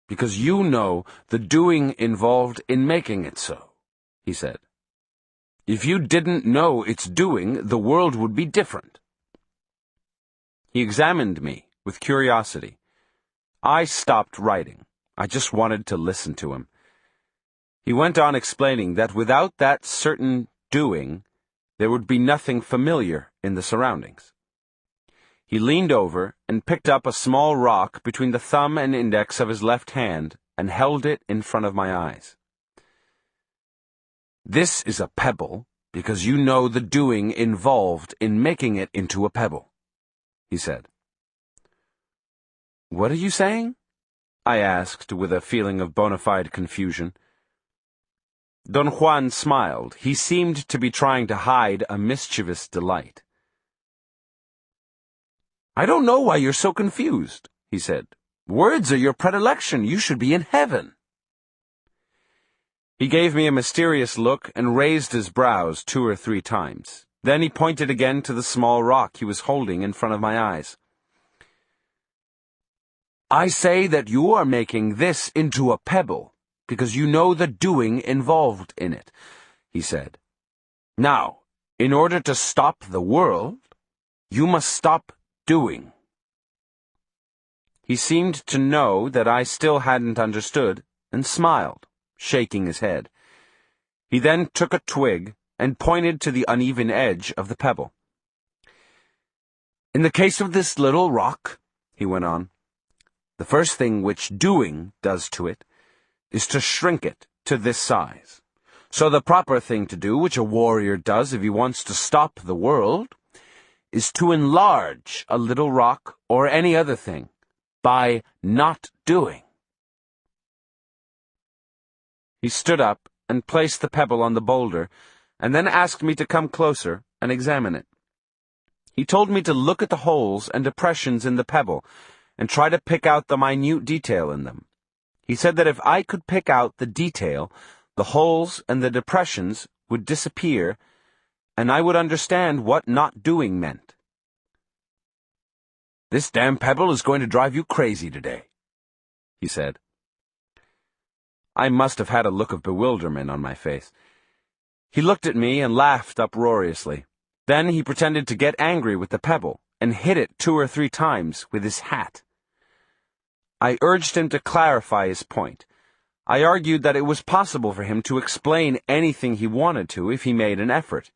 because you know the doing involved in making it so," he said. "If you didn't know it's doing, the world would be different." He examined me with curiosity. I stopped writing. I just wanted to listen to him. He went on explaining that without that certain doing, there would be nothing familiar in the surroundings. He leaned over and picked up a small rock between the thumb and index of his left hand and held it in front of my eyes. "This is a pebble because you know the doing involved in making it into a pebble," he said. "What are you saying?" I asked with a feeling of bona fide confusion. Don Juan smiled. He seemed to be trying to hide a mischievous delight. "I don't know why you're so confused," he said. "Words are your predilection. You should be in heaven." He gave me a mysterious look and raised his brows 2 or 3 times. Then he pointed again to the small rock he was holding in front of my eyes. "I say that you are making this into a pebble because you know the doing involved in it," he said. "Now, in order to stop the world, you must stop doing." He seemed to know that I still hadn't understood and smiled, shaking his head. He then took a twig and pointed to the uneven edge of the pebble. "In the case of this little rock," he went on, "the first thing which doing does to it is to shrink it to this size. So the proper thing to do, which a warrior does if he wants to stop the world, is to enlarge a little rock or any other thing by not doing." He stood up and placed the pebble on the boulder, and then asked me to come closer and examine it. He told me to look at the holes and depressions in the pebble and try to pick out the minute detail in them. He said that if I could pick out the detail, the holes and the depressions would disappear, and I would understand what not doing meant. "This damn pebble is going to drive you crazy today," he said. I must have had a look of bewilderment on my face. He looked at me and laughed uproariously. Then he pretended to get angry with the pebble and hit it 2 or 3 times with his hat. I urged him to clarify his point. I argued that it was possible for him to explain anything he wanted to if he made an effort.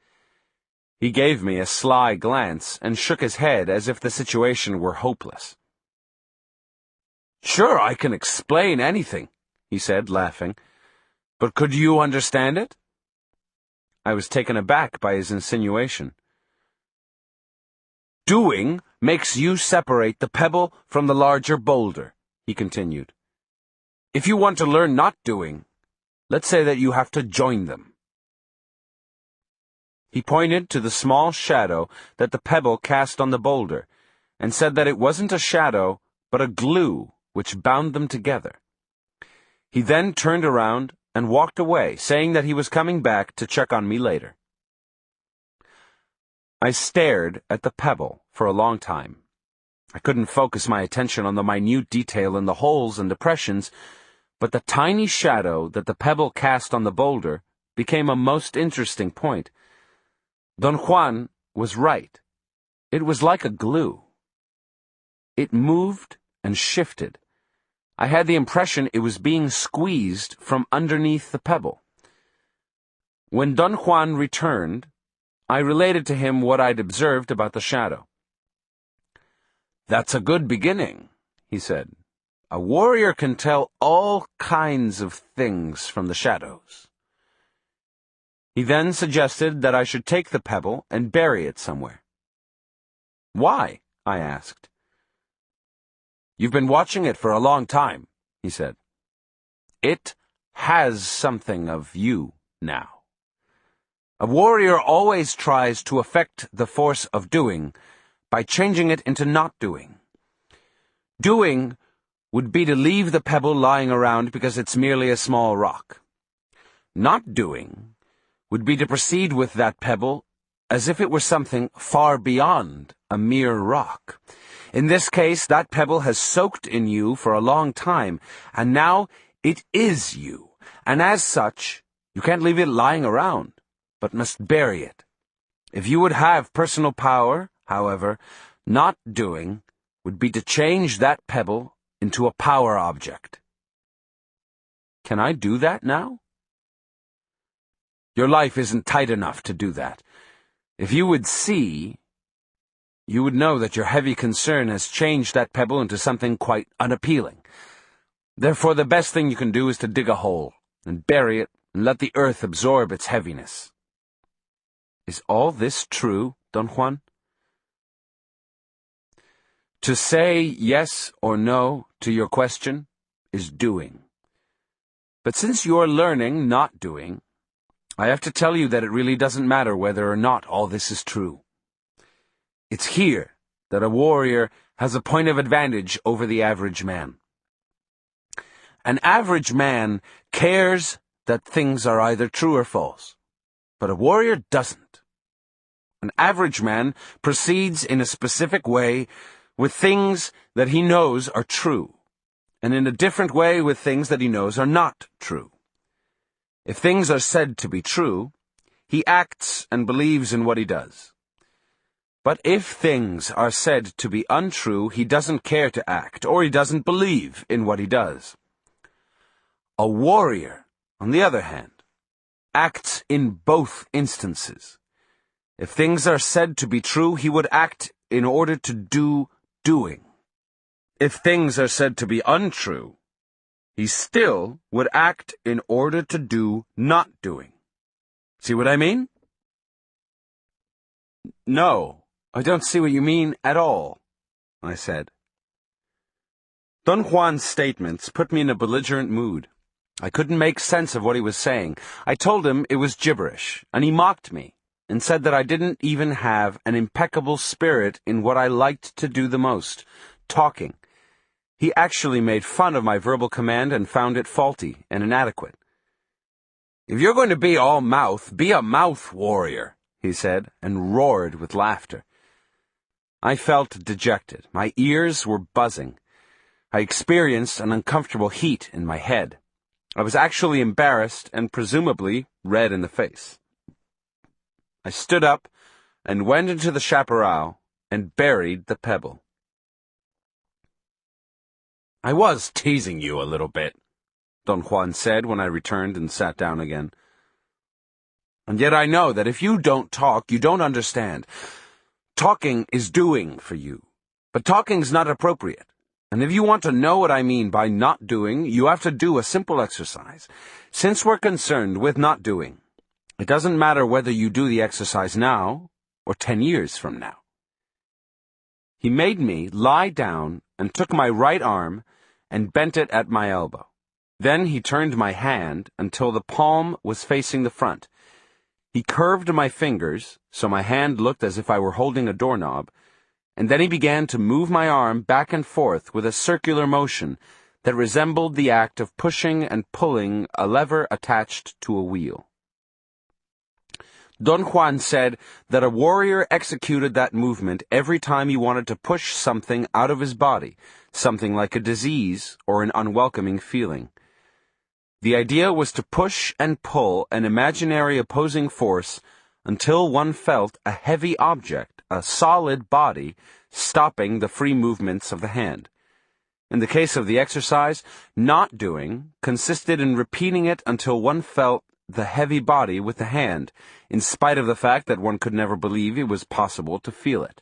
He gave me a sly glance and shook his head as if the situation were hopeless. "Sure, I can explain anything," he said, laughing. "But could you understand it?" I was taken aback by his insinuation. "Doing makes you separate the pebble from the larger boulder," he continued. "If you want to learn not doing, let's say that you have to join them." He pointed to the small shadow that the pebble cast on the boulder, and said that it wasn't a shadow, but a glue which bound them together. He then turned around and walked away, saying that he was coming back to check on me later. I stared at the pebble for a long time. I couldn't focus my attention on the minute detail in the holes and depressions, but the tiny shadow that the pebble cast on the boulder became a most interesting point. Don Juan was right. It was like a glue. It moved and shifted. I had the impression it was being squeezed from underneath the pebble. When Don Juan returned, I related to him what I'd observed about the shadow. "That's a good beginning," he said. "A warrior can tell all kinds of things from the shadows." He then suggested that I should take the pebble and bury it somewhere. "Why?" I asked. "You've been watching it for a long time," he said. "It has something of you now. A warrior always tries to affect the force of doing by changing it into not doing. Doing would be to leave the pebble lying around because it's merely a small rock. Not doing would be to proceed with that pebble as if it were something far beyond a mere rock. In this case, that pebble has soaked in you for a long time, and now it is you, and as such, you can't leave it lying around, but must bury it. If you would have personal power, however, not doing would be to change that pebble into a power object. Can I do that now?" "Your life isn't tight enough to do that. If you would see, you would know that your heavy concern has changed that pebble into something quite unappealing. Therefore, the best thing you can do is to dig a hole, and bury it, and let the earth absorb its heaviness." "Is all this true, Don Juan?" "To say yes or no to your question is doing. But since you're learning not doing, I have to tell you that it really doesn't matter whether or not all this is true. It's here that a warrior has a point of advantage over the average man. An average man cares that things are either true or false, but a warrior doesn't. An average man proceeds in a specific way with things that he knows are true, and in a different way with things that he knows are not true. If things are said to be true, he acts and believes in what he does. But if things are said to be untrue, he doesn't care to act, or he doesn't believe in what he does. A warrior, on the other hand, acts in both instances. If things are said to be true, he would act in order to do doing. If things are said to be untrue, he still would act in order to do not doing. See what I mean?" "No, I don't see what you mean at all," I said. Don Juan's statements put me in a belligerent mood. I couldn't make sense of what he was saying. I told him it was gibberish, and he mocked me. and said that I didn't even have an impeccable spirit in what I liked to do the most, talking. He actually made fun of my verbal command and found it faulty and inadequate. "If you're going to be all mouth, be a mouth warrior," he said, and roared with laughter. I felt dejected. My ears were buzzing. I experienced an uncomfortable heat in my head. I was actually embarrassed and presumably red in the face. I stood up and went into the chaparral and buried the pebble. "I was teasing you a little bit," Don Juan said when I returned and sat down again. "And yet I know that if you don't talk, you don't understand. Talking is doing for you, but talking's not appropriate. And if you want to know what I mean by not doing, you have to do a simple exercise. Since we're concerned with not doing, it doesn't matter whether you do the exercise now or 10 years from now." He made me lie down and took my right arm and bent it at my elbow. Then he turned my hand until the palm was facing the front. He curved my fingers so my hand looked as if I were holding a doorknob, and then he began to move my arm back and forth with a circular motion that resembled the act of pushing and pulling a lever attached to a wheel. Don Juan said that a warrior executed that movement every time he wanted to push something out of his body, something like a disease or an unwelcoming feeling. The idea was to push and pull an imaginary opposing force until one felt a heavy object, a solid body, stopping the free movements of the hand. In the case of the exercise, not doing consisted in repeating it until one felt the heavy body with the hand, in spite of the fact that one could never believe it was possible to feel it.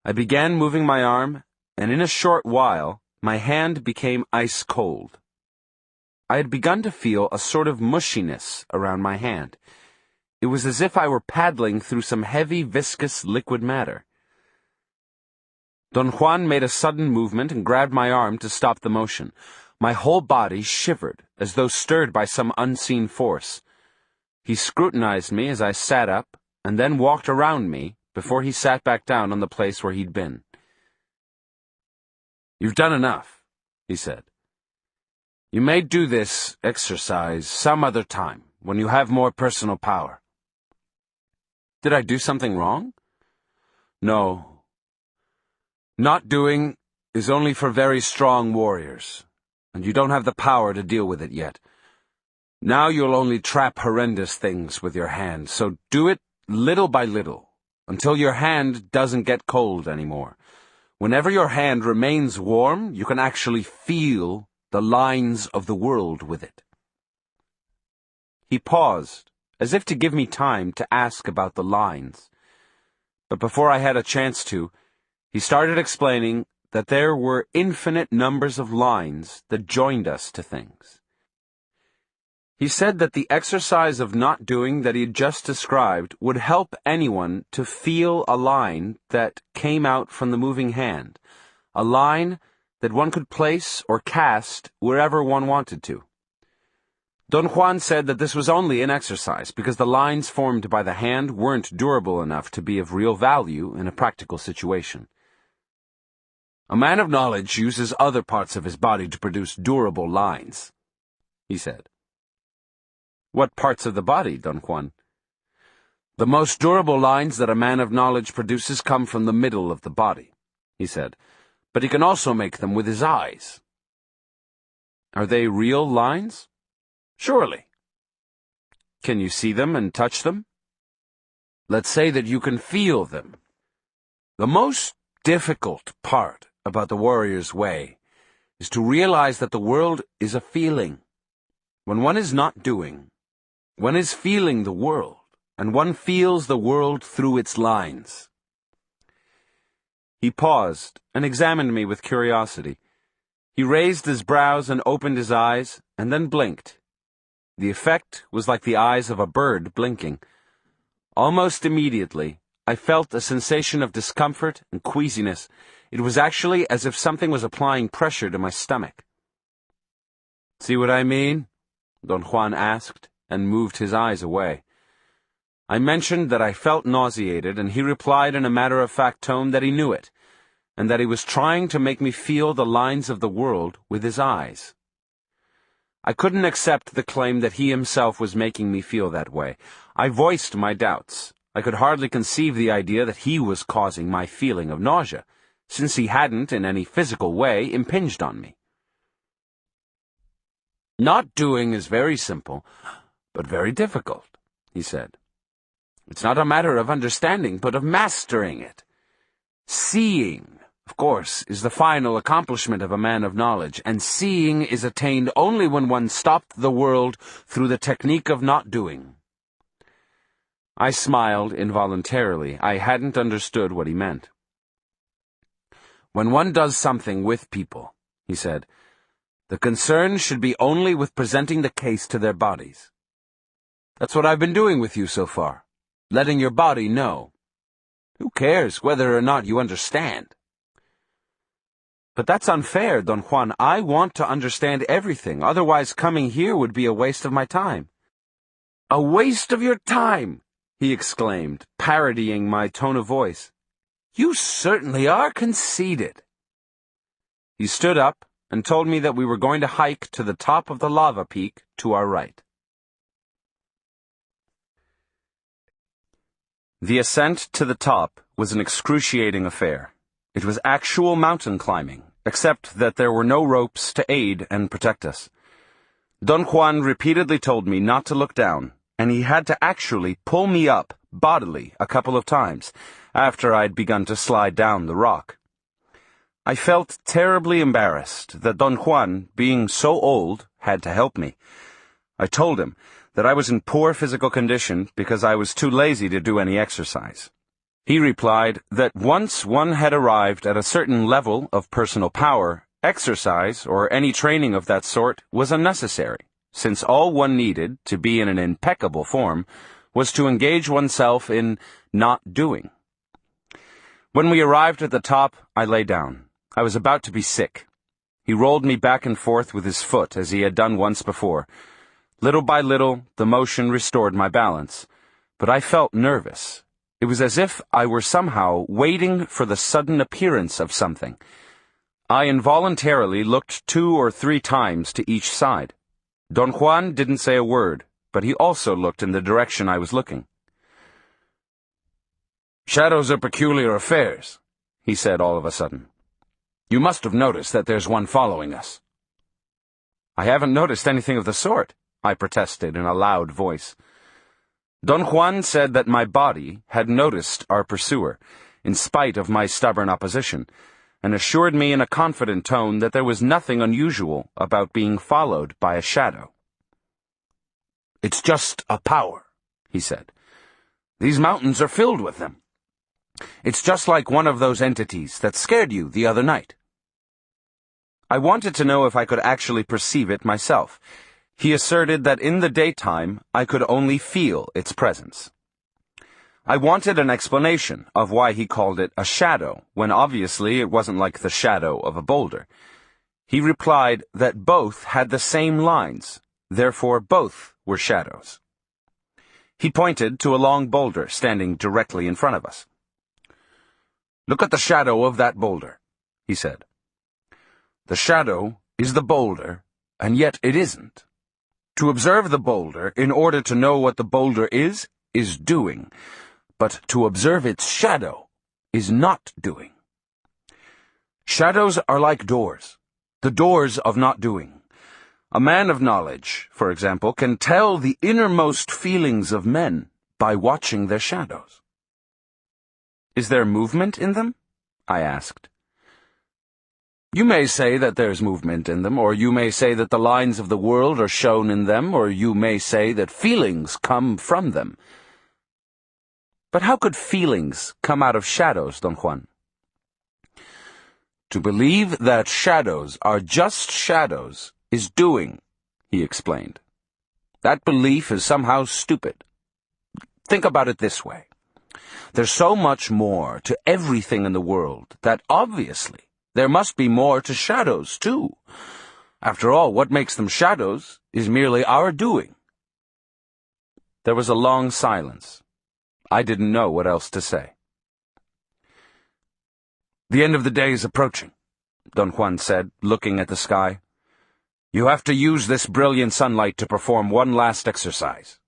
I began moving my arm, and in a short while, my hand became ice cold. I had begun to feel a sort of mushiness around my hand. It was as if I were paddling through some heavy, viscous liquid matter. Don Juan made a sudden movement and grabbed my arm to stop the motion. My whole body shivered, as though stirred by some unseen force. He scrutinized me as I sat up, and then walked around me before he sat back down on the place where he'd been. "You've done enough," he said. "You may do this exercise some other time, when you have more personal power." Did I do something wrong? No. Not doing is only for very strong warriors, and you don't have the power to deal with it yet. Now you'll only trap horrendous things with your hand, so do it little by little, until your hand doesn't get cold anymore. Whenever your hand remains warm, you can actually feel the lines of the world with it. He paused, as if to give me time to ask about the lines. But before I had a chance to, he started explaining that there were infinite numbers of lines that joined us to things. He said that the exercise of not doing that he had just described would help anyone to feel a line that came out from the moving hand, a line that one could place or cast wherever one wanted to. Don Juan said that this was only an exercise because the lines formed by the hand weren't durable enough to be of real value in a practical situation. "A man of knowledge uses other parts of his body to produce durable lines," he said. "What parts of the body, Don Juan?" "The most durable lines that a man of knowledge produces come from the middle of the body," he said, "but he can also make them with his eyes." "Are they real lines?" "Surely." "Can you see them and touch them?" "Let's say that you can feel them." The most difficult part about the warrior's way is to realize that the world is a feeling. When one is not doing, one is feeling the world, and one feels the world through its lines. He paused and examined me with curiosity. He raised his brows and opened his eyes, and then blinked. The effect was like the eyes of a bird blinking. Almost immediately, I felt a sensation of discomfort and queasiness. It was actually as if something was applying pressure to my stomach. "See what I mean?" Don Juan asked, and moved his eyes away. I mentioned that I felt nauseated, and he replied in a matter-of-fact tone that he knew it, and that he was trying to make me feel the lines of the world with his eyes. I couldn't accept the claim that he himself was making me feel that way. I voiced my doubts. I could hardly conceive the idea that he was causing my feeling of nausea, since he hadn't, in any physical way, impinged on me. "Not doing is very simple, but very difficult," he said. "It's not a matter of understanding, but of mastering it. Seeing, of course, is the final accomplishment of a man of knowledge, and seeing is attained only when one stopped the world through the technique of not doing." I smiled involuntarily. I hadn't understood what he meant. "When one does something with people," he said, "the concern should be only with presenting the case to their bodies. That's what I've been doing with you so far, letting your body know. Who cares whether or not you understand?" "But that's unfair, Don Juan. I want to understand everything, otherwise coming here would be a waste of my time." "A waste of your time!" he exclaimed, parodying my tone of voice. "You certainly are conceited." He stood up and told me that we were going to hike to the top of the lava peak to our right. The ascent to the top was an excruciating affair. It was actual mountain climbing, except that there were no ropes to aid and protect us. Don Juan repeatedly told me not to look down, and he had to actually pull me up bodily a couple of times after I'd begun to slide down the rock. I felt terribly embarrassed that Don Juan, being so old, had to help me. I told him that I was in poor physical condition because I was too lazy to do any exercise. He replied that once one had arrived at a certain level of personal power, exercise or any training of that sort was unnecessary, since all one needed to be in an impeccable form was to engage oneself in not doing. When we arrived at the top, I lay down. I was about to be sick. He rolled me back and forth with his foot as he had done once before. Little by little, the motion restored my balance, but I felt nervous. It was as if I were somehow waiting for the sudden appearance of something. I involuntarily looked 2 or 3 times to each side. Don Juan didn't say a word, but he also looked in the direction I was looking. "Shadows are peculiar affairs," he said all of a sudden. "You must have noticed that there's one following us." "I haven't noticed anything of the sort," I protested in a loud voice. Don Juan said that my body had noticed our pursuer, in spite of my stubborn opposition, and assured me in a confident tone that there was nothing unusual about being followed by a shadow. "It's just a power," he said. "These mountains are filled with them. It's just like one of those entities that scared you the other night." I wanted to know if I could actually perceive it myself. He asserted that in the daytime I could only feel its presence. I wanted an explanation of why he called it a shadow, when obviously it wasn't like the shadow of a boulder. He replied that both had the same lines, therefore both were shadows. He pointed to a long boulder standing directly in front of us. "Look at the shadow of that boulder," he said. "The shadow is the boulder, and yet it isn't. To observe the boulder in order to know what the boulder is doing, but to observe its shadow is not doing. Shadows are like doors, the doors of not doing. A man of knowledge, for example, can tell the innermost feelings of men by watching their shadows." "Is there movement in them?" I asked. "You may say that there's movement in them, or you may say that the lines of the world are shown in them, or you may say that feelings come from them. But how could feelings come out of shadows, Don Juan?" "To believe that shadows are just shadows is doing," he explained. "That belief is somehow stupid. Think about it this way. There's so much more to everything in the world that obviously there must be more to shadows, too. After all, what makes them shadows is merely our doing." There was a long silence. I didn't know what else to say. "The end of the day is approaching," Don Juan said, looking at the sky. "You have to use this brilliant sunlight to perform one last exercise."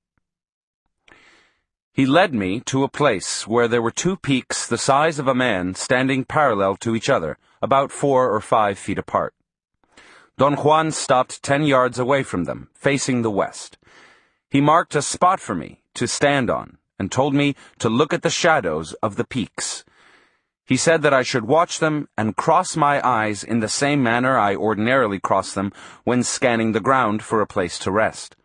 He led me to a place where there were two peaks the size of a man standing parallel to each other, about 4 or 5 feet apart. Don Juan stopped 10 yards away from them, facing the west. He marked a spot for me to stand on and told me to look at the shadows of the peaks. He said that I should watch them and cross my eyes in the same manner I ordinarily cross them when scanning the ground for a place to rest.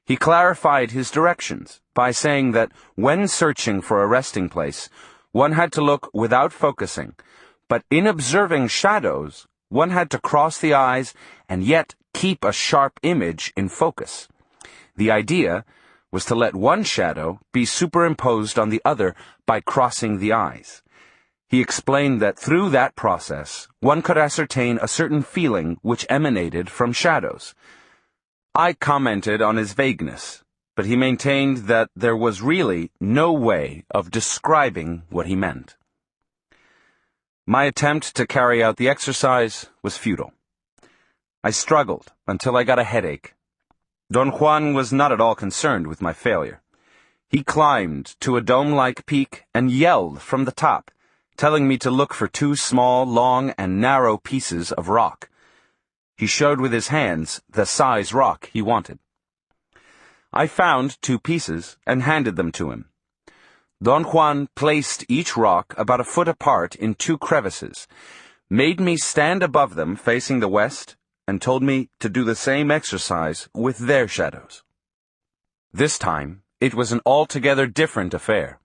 He clarified his directions by saying that when searching for a resting place, one had to look without focusing, but in observing shadows, one had to cross the eyes and yet keep a sharp image in focus. The idea was to let one shadow be superimposed on the other by crossing the eyes. He explained that through that process, one could ascertain a certain feeling which emanated from shadows. I commented on his vagueness, but he maintained that there was really no way of describing what he meant. My attempt to carry out the exercise was futile. I struggled until I got a headache. Don Juan was not at all concerned with my failure. He climbed to a dome-like peak and yelled from the top, telling me to look for 2 small, long, and narrow pieces of rock. He showed with his hands the size rock he wanted. I found 2 pieces and handed them to him. Don Juan placed each rock about a foot apart in 2 crevices, made me stand above them facing the west, and told me to do the same exercise with their shadows. This time, it was an altogether different affair.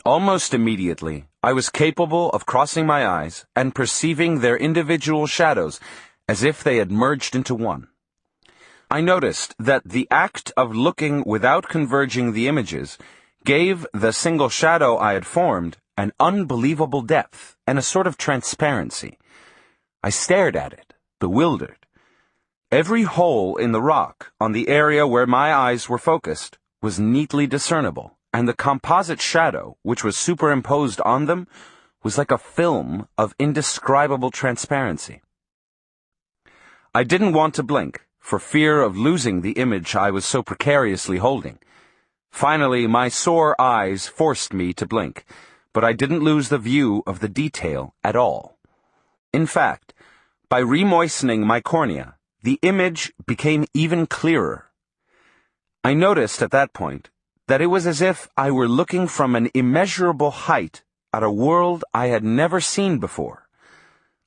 Almost immediately, I was capable of crossing my eyes and perceiving their individual shadows as if they had merged into one. I noticed that the act of looking without converging the images gave the single shadow I had formed an unbelievable depth and a sort of transparency. I stared at it, bewildered. Every hole in the rock on the area where my eyes were focused was neatly discernible, and the composite shadow, which was superimposed on them, was like a film of indescribable transparency. I didn't want to blink, for fear of losing the image I was so precariously holding. Finally, my sore eyes forced me to blink, but I didn't lose the view of the detail at all. In fact, by remoistening my cornea, the image became even clearer. I noticed at that point that it was as if I were looking from an immeasurable height at a world I had never seen before.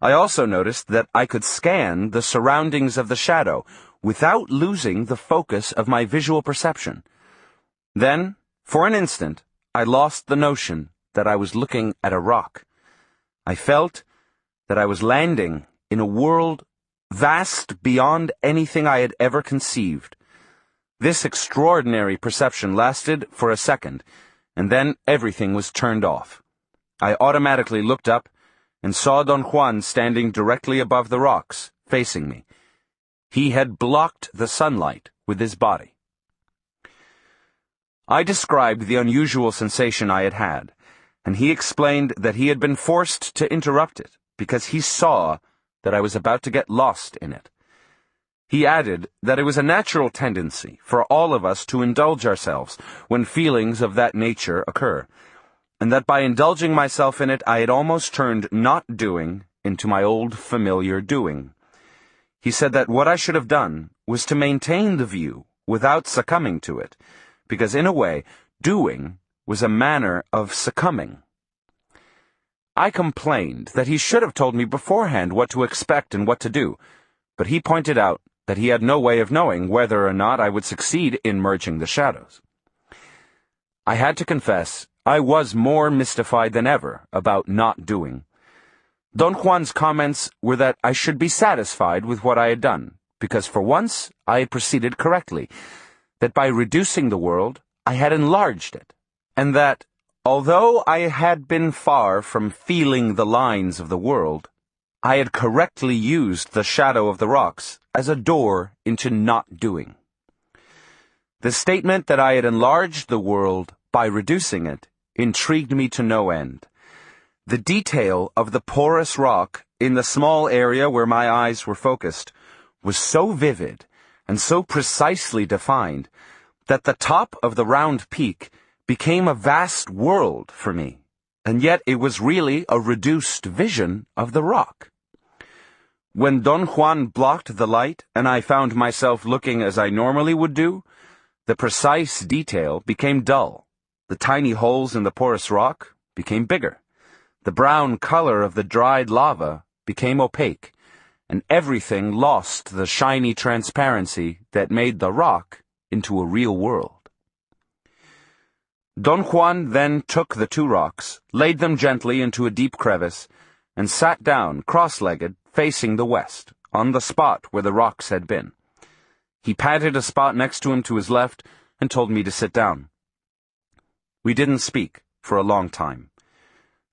I also noticed that I could scan the surroundings of the shadow without losing the focus of my visual perception. Then, for an instant, I lost the notion that I was looking at a rock. I felt that I was landing in a world vast beyond anything I had ever conceived. This extraordinary perception lasted for a second, and then everything was turned off. I automatically looked up and saw Don Juan standing directly above the rocks, facing me. He had blocked the sunlight with his body. I described the unusual sensation I had had, and he explained that he had been forced to interrupt it because he saw that I was about to get lost in it. He added that it was a natural tendency for all of us to indulge ourselves when feelings of that nature occur, and that by indulging myself in it I had almost turned not doing into my old familiar doing. He said that what I should have done was to maintain the view without succumbing to it, because in a way, doing was a manner of succumbing. I complained that he should have told me beforehand what to expect and what to do, but he pointed out that he had no way of knowing whether or not I would succeed in merging the shadows. I had to confess I was more mystified than ever about not doing. Don Juan's comments were that I should be satisfied with what I had done, because for once I had proceeded correctly, that by reducing the world I had enlarged it, and that, although I had been far from feeling the lines of the world, I had correctly used the shadow of the rocks as a door into not doing. The statement that I had enlarged the world by reducing it, intrigued me to no end. The detail of the porous rock in the small area where my eyes were focused was so vivid and so precisely defined that the top of the round peak became a vast world for me, and yet it was really a reduced vision of the rock. When Don Juan blocked the light and I found myself looking as I normally would do, the precise detail became dull. The tiny holes in the porous rock became bigger. The brown color of the dried lava became opaque, and everything lost the shiny transparency that made the rock into a real world. Don Juan then took the two rocks, laid them gently into a deep crevice, and sat down cross-legged, facing the west, on the spot where the rocks had been. He patted a spot next to him to his left and told me to sit down. We didn't speak for a long time.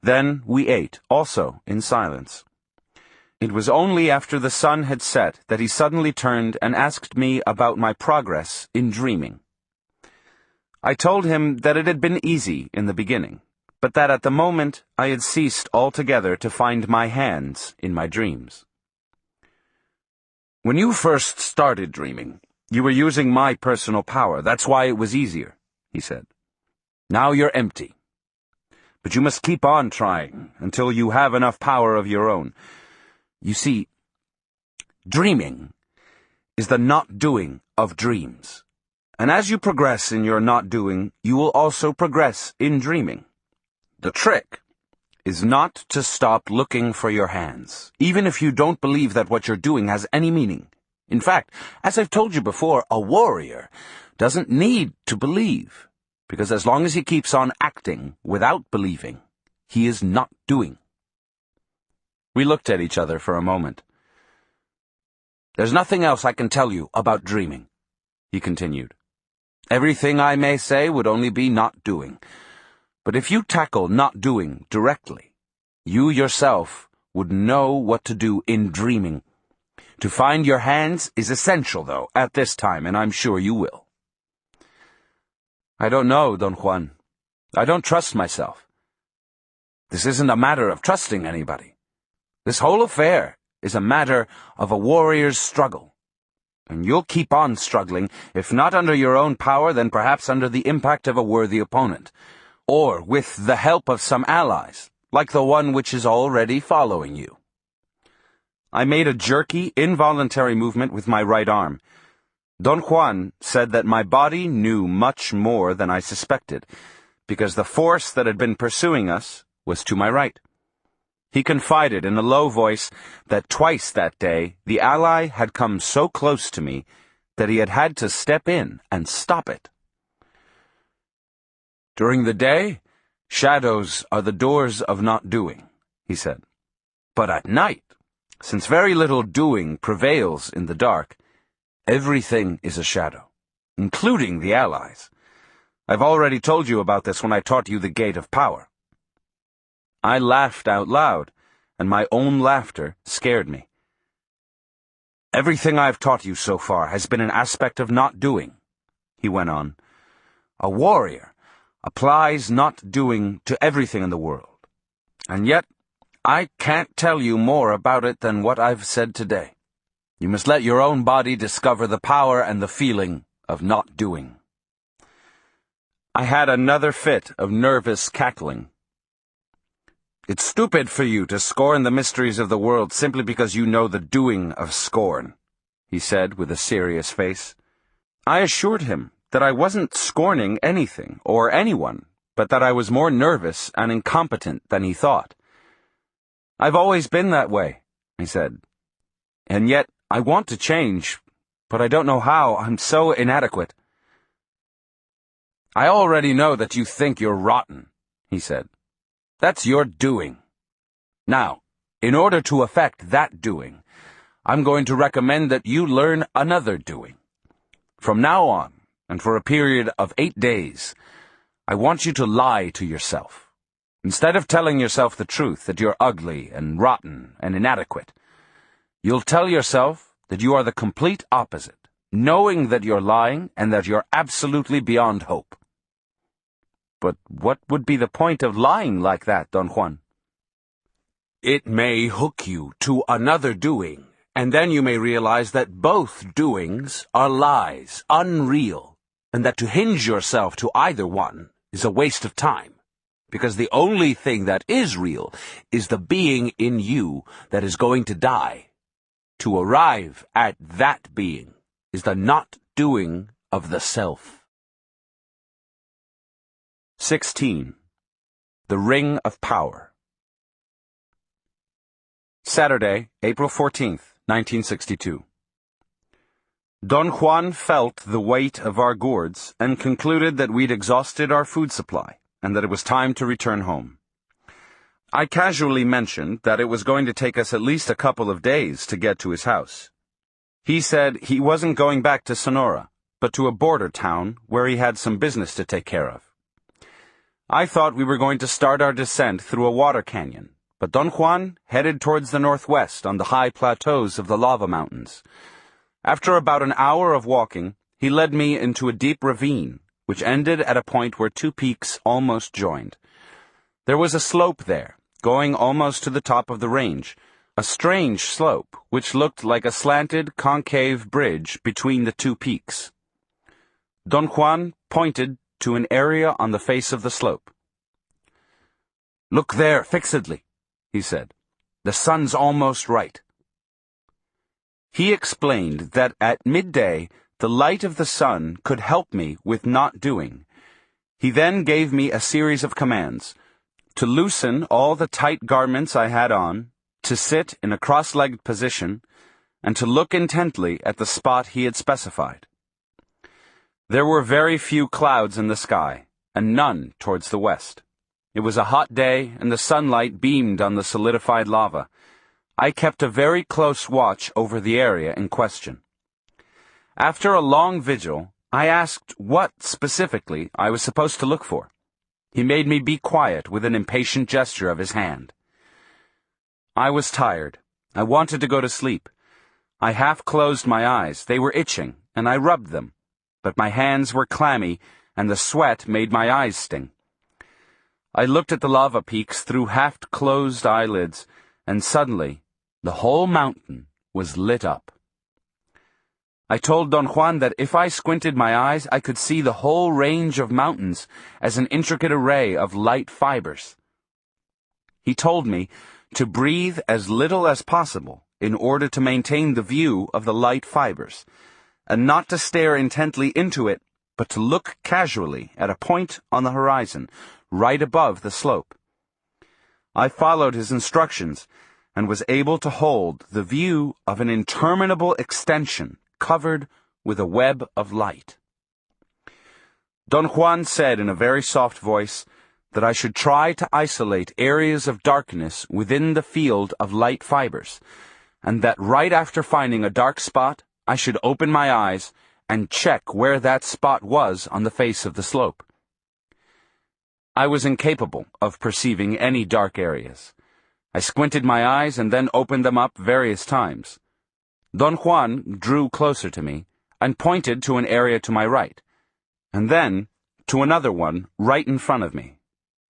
Then we ate, also in silence. It was only after the sun had set that he suddenly turned and asked me about my progress in dreaming. I told him that it had been easy in the beginning, but that at the moment I had ceased altogether to find my hands in my dreams. When you first started dreaming, you were using my personal power. That's why it was easier, he said. Now you're empty. But you must keep on trying until you have enough power of your own. You see, dreaming is the not doing of dreams. And as you progress in your not doing, you will also progress in dreaming. The trick is not to stop looking for your hands, even if you don't believe that what you're doing has any meaning. In fact, as I've told you before, a warrior doesn't need to believe, because as long as he keeps on acting without believing, he is not doing. We looked at each other for a moment. There's nothing else I can tell you about dreaming, he continued. Everything I may say would only be not doing. But if you tackle not doing directly, you yourself would know what to do in dreaming. To find your hands is essential, though, at this time, and I'm sure you will. I don't know, Don Juan. I don't trust myself. This isn't a matter of trusting anybody. This whole affair is a matter of a warrior's struggle. And you'll keep on struggling, if not under your own power, then perhaps under the impact of a worthy opponent, or with the help of some allies, like the one which is already following you. I made a jerky, involuntary movement with my right arm. Don Juan said that my body knew much more than I suspected, because the force that had been pursuing us was to my right. He confided in a low voice that twice that day the ally had come so close to me that he had had to step in and stop it. During the day, shadows are the doors of not doing, he said. But at night, since very little doing prevails in the dark, everything is a shadow, including the allies. I've already told you about this when I taught you the gate of power. I laughed out loud, and my own laughter scared me. Everything I've taught you so far has been an aspect of not doing, he went on. A warrior applies not doing to everything in the world, and yet I can't tell you more about it than what I've said today. You must let your own body discover the power and the feeling of not doing. I had another fit of nervous cackling. It's stupid for you to scorn the mysteries of the world simply because you know the doing of scorn, he said with a serious face. I assured him that I wasn't scorning anything or anyone, but that I was more nervous and incompetent than he thought. I've always been that way, he said. And yet I want to change, but I don't know how. I'm so inadequate. I already know that you think you're rotten, he said. That's your doing. Now, in order to affect that doing, I'm going to recommend that you learn another doing. From now on, and for a period of 8 days, I want you to lie to yourself. Instead of telling yourself the truth that you're ugly and rotten and inadequate, you'll tell yourself that you are the complete opposite, knowing that you're lying and that you're absolutely beyond hope. But what would be the point of lying like that, Don Juan? It may hook you to another doing, and then you may realize that both doings are lies, unreal, and that to hinge yourself to either one is a waste of time, because the only thing that is real is the being in you that is going to die. To arrive at that being is the not doing of the self. 16. The Ring of Power. Saturday, April 14th, 1962. Don Juan felt the weight of our gourds and concluded that we'd exhausted our food supply and that it was time to return home. I casually mentioned that it was going to take us at least a couple of days to get to his house. He said he wasn't going back to Sonora, but to a border town where he had some business to take care of. I thought we were going to start our descent through a water canyon, but Don Juan headed towards the northwest on the high plateaus of the lava mountains. After about an hour of walking, he led me into a deep ravine, which ended at a point where two peaks almost joined. There was a slope there, going almost to the top of the range, a strange slope which looked like a slanted, concave bridge between the two peaks. Don Juan pointed to an area on the face of the slope. "Look there, fixedly," he said. "The sun's almost right." He explained that at midday the light of the sun could help me with not doing. He then gave me a series of commands: to loosen all the tight garments I had on, to sit in a cross-legged position, and to look intently at the spot he had specified. There were very few clouds in the sky, and none towards the west. It was a hot day, and the sunlight beamed on the solidified lava. I kept a very close watch over the area in question. After a long vigil, I asked what, specifically, I was supposed to look for. He made me be quiet with an impatient gesture of his hand. I was tired. I wanted to go to sleep. I half closed my eyes. They were itching, and I rubbed them. But my hands were clammy, and the sweat made my eyes sting. I looked at the lava peaks through half-closed eyelids, and suddenly, the whole mountain was lit up. I told Don Juan that if I squinted my eyes, I could see the whole range of mountains as an intricate array of light fibers. He told me to breathe as little as possible in order to maintain the view of the light fibers, and not to stare intently into it, but to look casually at a point on the horizon, right above the slope. I followed his instructions, and was able to hold the view of an interminable extension covered with a web of light. Don Juan said in a very soft voice that I should try to isolate areas of darkness within the field of light fibers, and that right after finding a dark spot, I should open my eyes and check where that spot was on the face of the slope. I was incapable of perceiving any dark areas. I squinted my eyes and then opened them up various times. Don Juan drew closer to me and pointed to an area to my right, and then to another one right in front of me.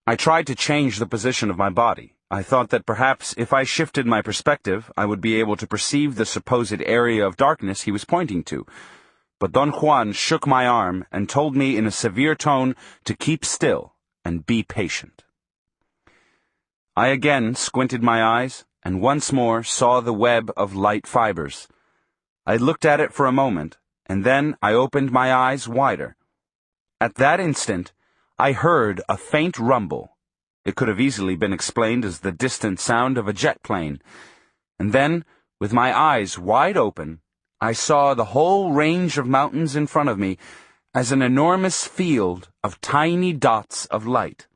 I tried to change the position of my body. I thought that perhaps if I shifted my perspective, I would be able to perceive the supposed area of darkness he was pointing to. But Don Juan shook my arm and told me in a severe tone to keep still and be patient. I again squinted my eyes and once more saw the web of light fibers. I looked at it for a moment, and then I opened my eyes wider. At that instant, I heard a faint rumble. It could have easily been explained as the distant sound of a jet plane. And then, with my eyes wide open, I saw the whole range of mountains in front of me as an enormous field of tiny dots of light.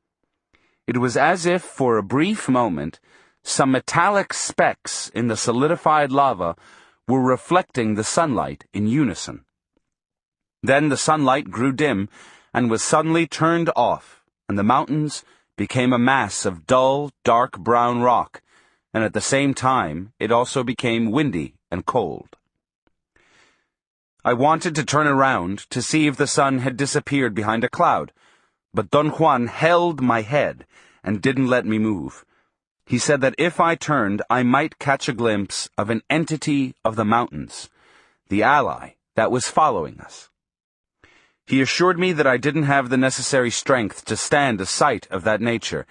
It was as if, for a brief moment, some metallic specks in the solidified lava were reflecting the sunlight in unison. Then the sunlight grew dim and was suddenly turned off, and the mountains became a mass of dull, dark brown rock, and at the same time it also became windy and cold. I wanted to turn around to see if the sun had disappeared behind a cloud, but Don Juan held my head and didn't let me move. He said that if I turned, I might catch a glimpse of an entity of the mountains, the ally that was following us. He assured me that I didn't have the necessary strength to stand a sight of that nature,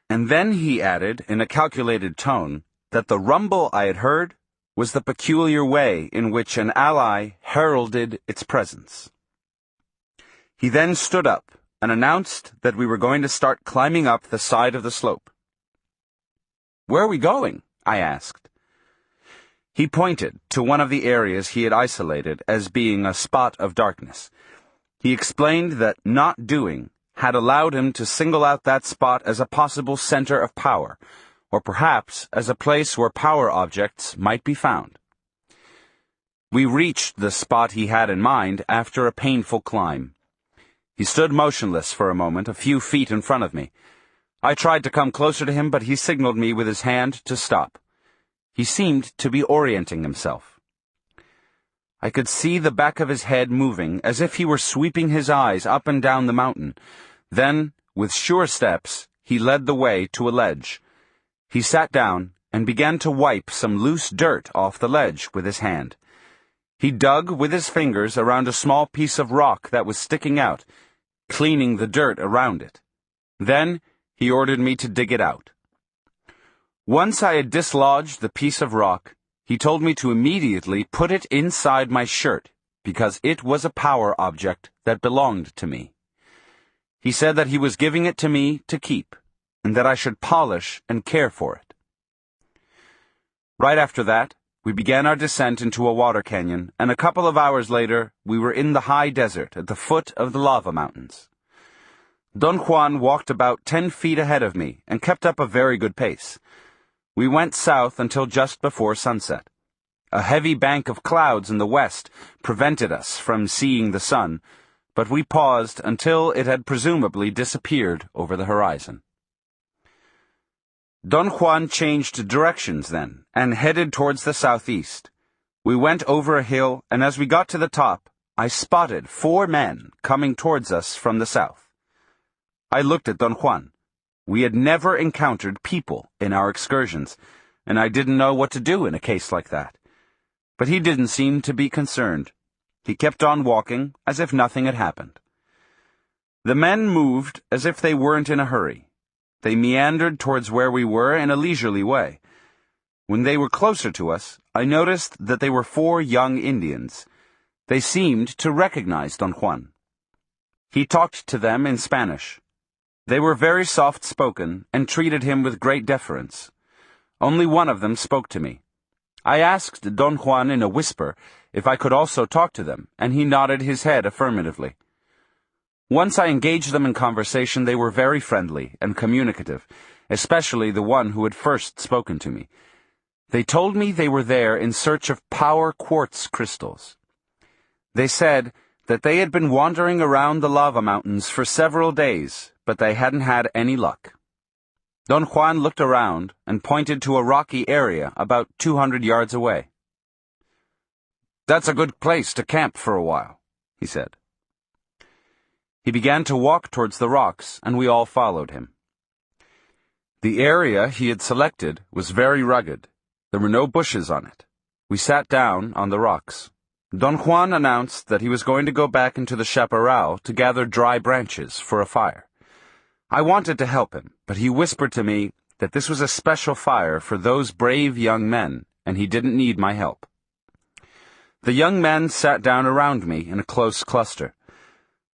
and then he added, in a calculated tone, that the rumble I had heard was the peculiar way in which an ally heralded its presence. He then stood up and announced that we were going to start climbing up the side of the slope. "Where are we going?" I asked. He pointed to one of the areas he had isolated as being a spot of darkness. He explained that not doing had allowed him to single out that spot as a possible center of power, or perhaps as a place where power objects might be found. We reached the spot he had in mind after a painful climb. He stood motionless for a moment, a few feet in front of me. I tried to come closer to him, but he signaled me with his hand to stop. He seemed to be orienting himself. I could see the back of his head moving, as if he were sweeping his eyes up and down the mountain. Then, with sure steps, he led the way to a ledge. He sat down and began to wipe some loose dirt off the ledge with his hand. He dug with his fingers around a small piece of rock that was sticking out, cleaning the dirt around it. Then he ordered me to dig it out. Once I had dislodged the piece of rock, he told me to immediately put it inside my shirt, because it was a power object that belonged to me. He said that he was giving it to me to keep, and that I should polish and care for it. Right after that, we began our descent into a water canyon, and a couple of hours later, we were in the high desert at the foot of the lava mountains. Don Juan walked about 10 feet ahead of me and kept up a very good pace. We went south until just before sunset. A heavy bank of clouds in the west prevented us from seeing the sun, but we paused until it had presumably disappeared over the horizon. Don Juan changed directions then, and headed towards the southeast. We went over a hill, and as we got to the top, I spotted 4 men coming towards us from the south. I looked at Don Juan. We had never encountered people in our excursions, and I didn't know what to do in a case like that. But he didn't seem to be concerned. He kept on walking, as if nothing had happened. The men moved as if they weren't in a hurry. They meandered towards where we were in a leisurely way. When they were closer to us, I noticed that they were 4 young Indians. They seemed to recognize Don Juan. He talked to them in Spanish. They were very soft-spoken and treated him with great deference. Only one of them spoke to me. I asked Don Juan in a whisper if I could also talk to them, and he nodded his head affirmatively. Once I engaged them in conversation, they were very friendly and communicative, especially the one who had first spoken to me. They told me they were there in search of power quartz crystals. They said that they had been wandering around the lava mountains for several days, but they hadn't had any luck. Don Juan looked around and pointed to a rocky area about 200 yards away. "That's a good place to camp for a while," he said. He began to walk towards the rocks, and we all followed him. The area he had selected was very rugged. There were no bushes on it. We sat down on the rocks. Don Juan announced that he was going to go back into the chaparral to gather dry branches for a fire. I wanted to help him, but he whispered to me that this was a special fire for those brave young men, and he didn't need my help. The young men sat down around me in a close cluster.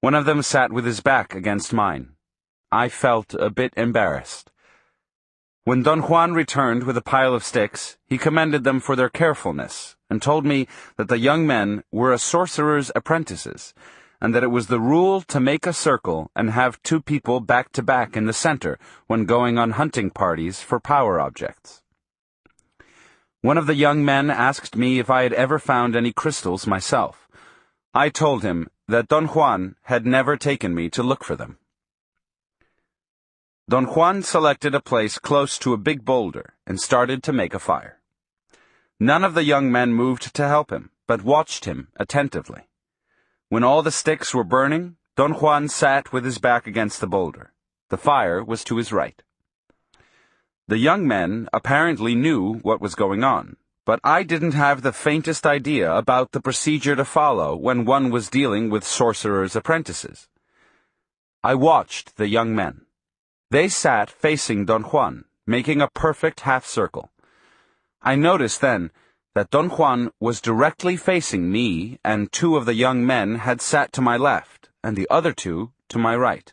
One of them sat with his back against mine. I felt a bit embarrassed. When Don Juan returned with a pile of sticks, he commended them for their carefulness and told me that the young men were a sorcerer's apprentices, and that it was the rule to make a circle and have 2 people back to back in the center when going on hunting parties for power objects. One of the young men asked me if I had ever found any crystals myself. I told him that Don Juan had never taken me to look for them. Don Juan selected a place close to a big boulder and started to make a fire. None of the young men moved to help him, but watched him attentively. When all the sticks were burning, Don Juan sat with his back against the boulder. The fire was to his right. The young men apparently knew what was going on, but I didn't have the faintest idea about the procedure to follow when one was dealing with sorcerers' apprentices. I watched the young men. They sat facing Don Juan, making a perfect half-circle. I noticed then that Don Juan was directly facing me, and two of the young men had sat to my left, and the other two to my right.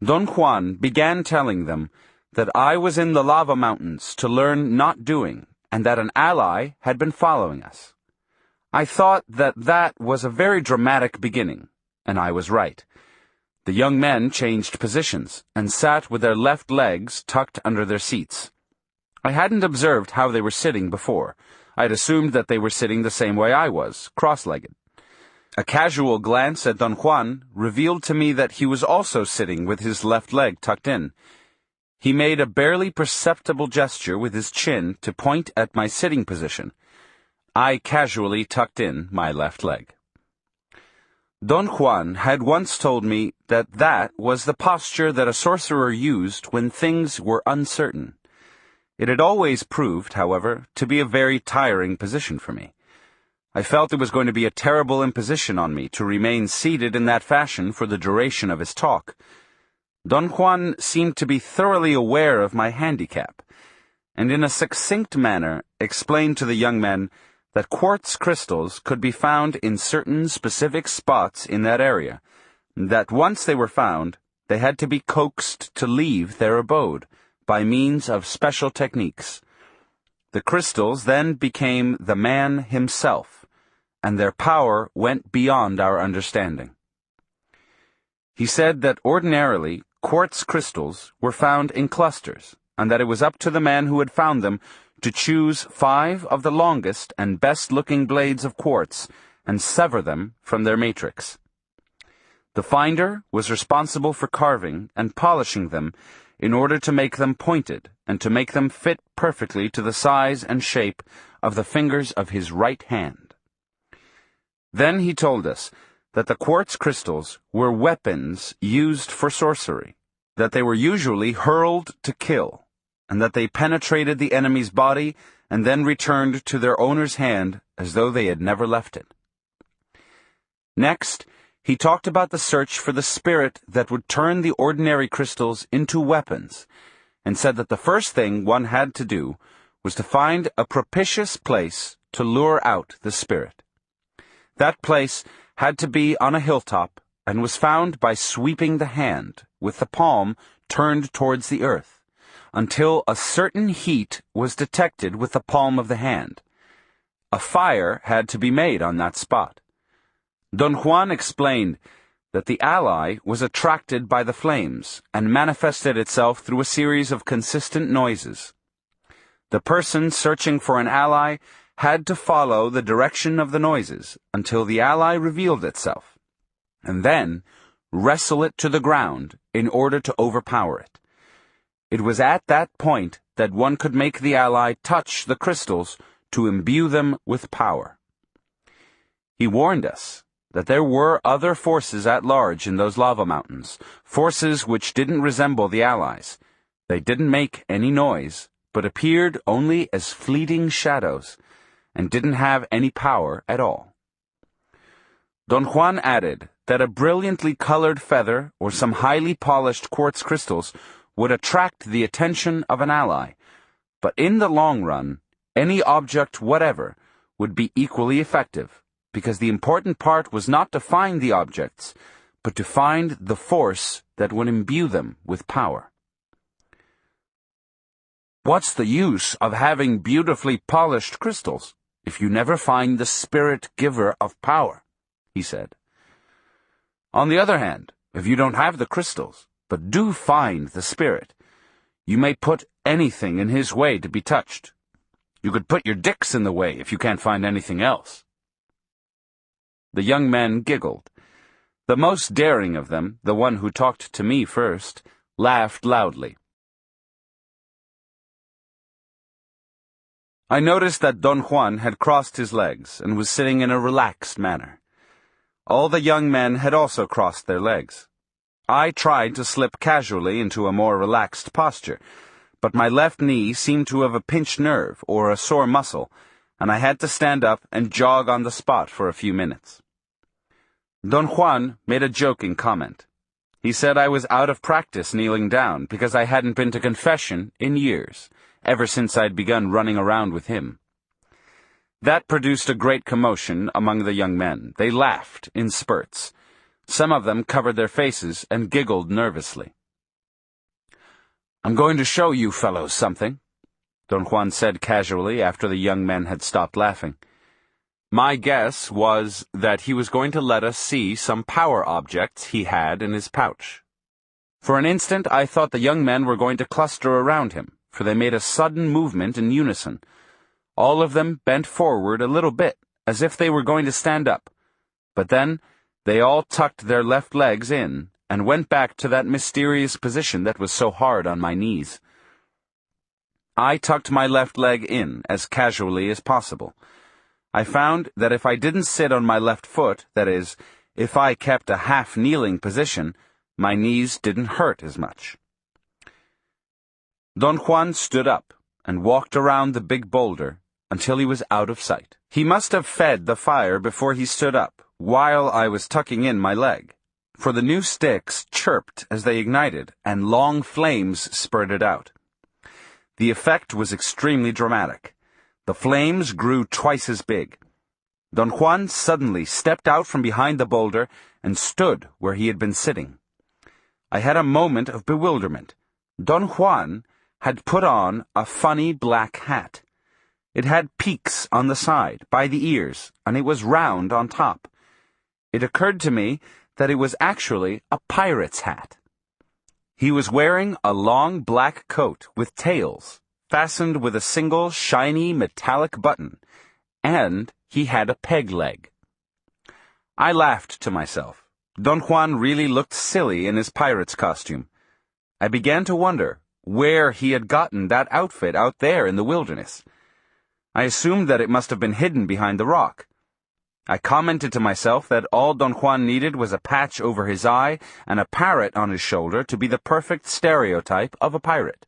Don Juan began telling them that I was in the lava mountains to learn not doing, and that an ally had been following us. I thought that was a very dramatic beginning, and I was right. The young men changed positions, and sat with their left legs tucked under their seats. I hadn't observed how they were sitting before. I'd assumed that they were sitting the same way I was, cross-legged. A casual glance at Don Juan revealed to me that he was also sitting with his left leg tucked in. He made a barely perceptible gesture with his chin to point at my sitting position. I casually tucked in my left leg. Don Juan had once told me that was the posture that a sorcerer used when things were uncertain. It had always proved, however, to be a very tiring position for me. I felt it was going to be a terrible imposition on me to remain seated in that fashion for the duration of his talk. Don Juan seemed to be thoroughly aware of my handicap, and in a succinct manner explained to the young men that quartz crystals could be found in certain specific spots in that area, that once they were found, they had to be coaxed to leave their abode by means of special techniques. The crystals then became the man himself, and their power went beyond our understanding. He said that ordinarily quartz crystals were found in clusters, and that it was up to the man who had found them to choose 5 of the longest and best-looking blades of quartz and sever them from their matrix. The finder was responsible for carving and polishing them in order to make them pointed and to make them fit perfectly to the size and shape of the fingers of his right hand. Then he told us that the quartz crystals were weapons used for sorcery, that they were usually hurled to kill, and that they penetrated the enemy's body and then returned to their owner's hand as though they had never left it. Next, he talked about the search for the spirit that would turn the ordinary crystals into weapons, and said that the first thing one had to do was to find a propitious place to lure out the spirit. That place had to be on a hilltop, and was found by sweeping the hand, with the palm turned towards the earth, until a certain heat was detected with the palm of the hand. A fire had to be made on that spot. Don Juan explained that the ally was attracted by the flames and manifested itself through a series of consistent noises. The person searching for an ally had to follow the direction of the noises until the ally revealed itself, and then wrestle it to the ground in order to overpower it. It was at that point that one could make the ally touch the crystals to imbue them with power. He warned us that there were other forces at large in those lava mountains, forces which didn't resemble the allies. They didn't make any noise, but appeared only as fleeting shadows, and didn't have any power at all. Don Juan added that a brilliantly colored feather or some highly polished quartz crystals would attract the attention of an ally, but in the long run, any object whatever would be equally effective, because the important part was not to find the objects, but to find the force that would imbue them with power. "What's the use of having beautifully polished crystals if you never find the spirit giver of power?" he said. "On the other hand, if you don't have the crystals, but do find the spirit, you may put anything in his way to be touched. You could put your dicks in the way if you can't find anything else." The young men giggled. The most daring of them, the one who talked to me first, laughed loudly. I noticed that Don Juan had crossed his legs and was sitting in a relaxed manner. All the young men had also crossed their legs. I tried to slip casually into a more relaxed posture, but my left knee seemed to have a pinched nerve or a sore muscle, and I had to stand up and jog on the spot for a few minutes. Don Juan made a joking comment. He said I was out of practice kneeling down because I hadn't been to confession in years, ever since I'd begun running around with him. That produced a great commotion among the young men. They laughed in spurts. Some of them covered their faces and giggled nervously. "I'm going to show you fellows something," Don Juan said casually after the young men had stopped laughing. My guess was that he was going to let us see some power objects he had in his pouch. For an instant I thought the young men were going to cluster around him, for they made a sudden movement in unison. All of them bent forward a little bit, as if they were going to stand up. But then they all tucked their left legs in and went back to that mysterious position that was so hard on my knees. I tucked my left leg in as casually as possible. I found that if I didn't sit on my left foot, that is, if I kept a half-kneeling position, my knees didn't hurt as much. Don Juan stood up and walked around the big boulder until he was out of sight. He must have fed the fire before he stood up, while I was tucking in my leg, for the new sticks chirped as they ignited, and long flames spurted out. The effect was extremely dramatic. The flames grew twice as big. Don Juan suddenly stepped out from behind the boulder and stood where he had been sitting. I had a moment of bewilderment. Don Juan had put on a funny black hat. It had peaks on the side, by the ears, and it was round on top. It occurred to me that it was actually a pirate's hat. He was wearing a long black coat with tails, fastened with a single shiny metallic button, and he had a peg leg. I laughed to myself. Don Juan really looked silly in his pirate's costume. I began to wonder where he had gotten that outfit out there in the wilderness. I assumed that it must have been hidden behind the rock. I commented to myself that all Don Juan needed was a patch over his eye and a parrot on his shoulder to be the perfect stereotype of a pirate.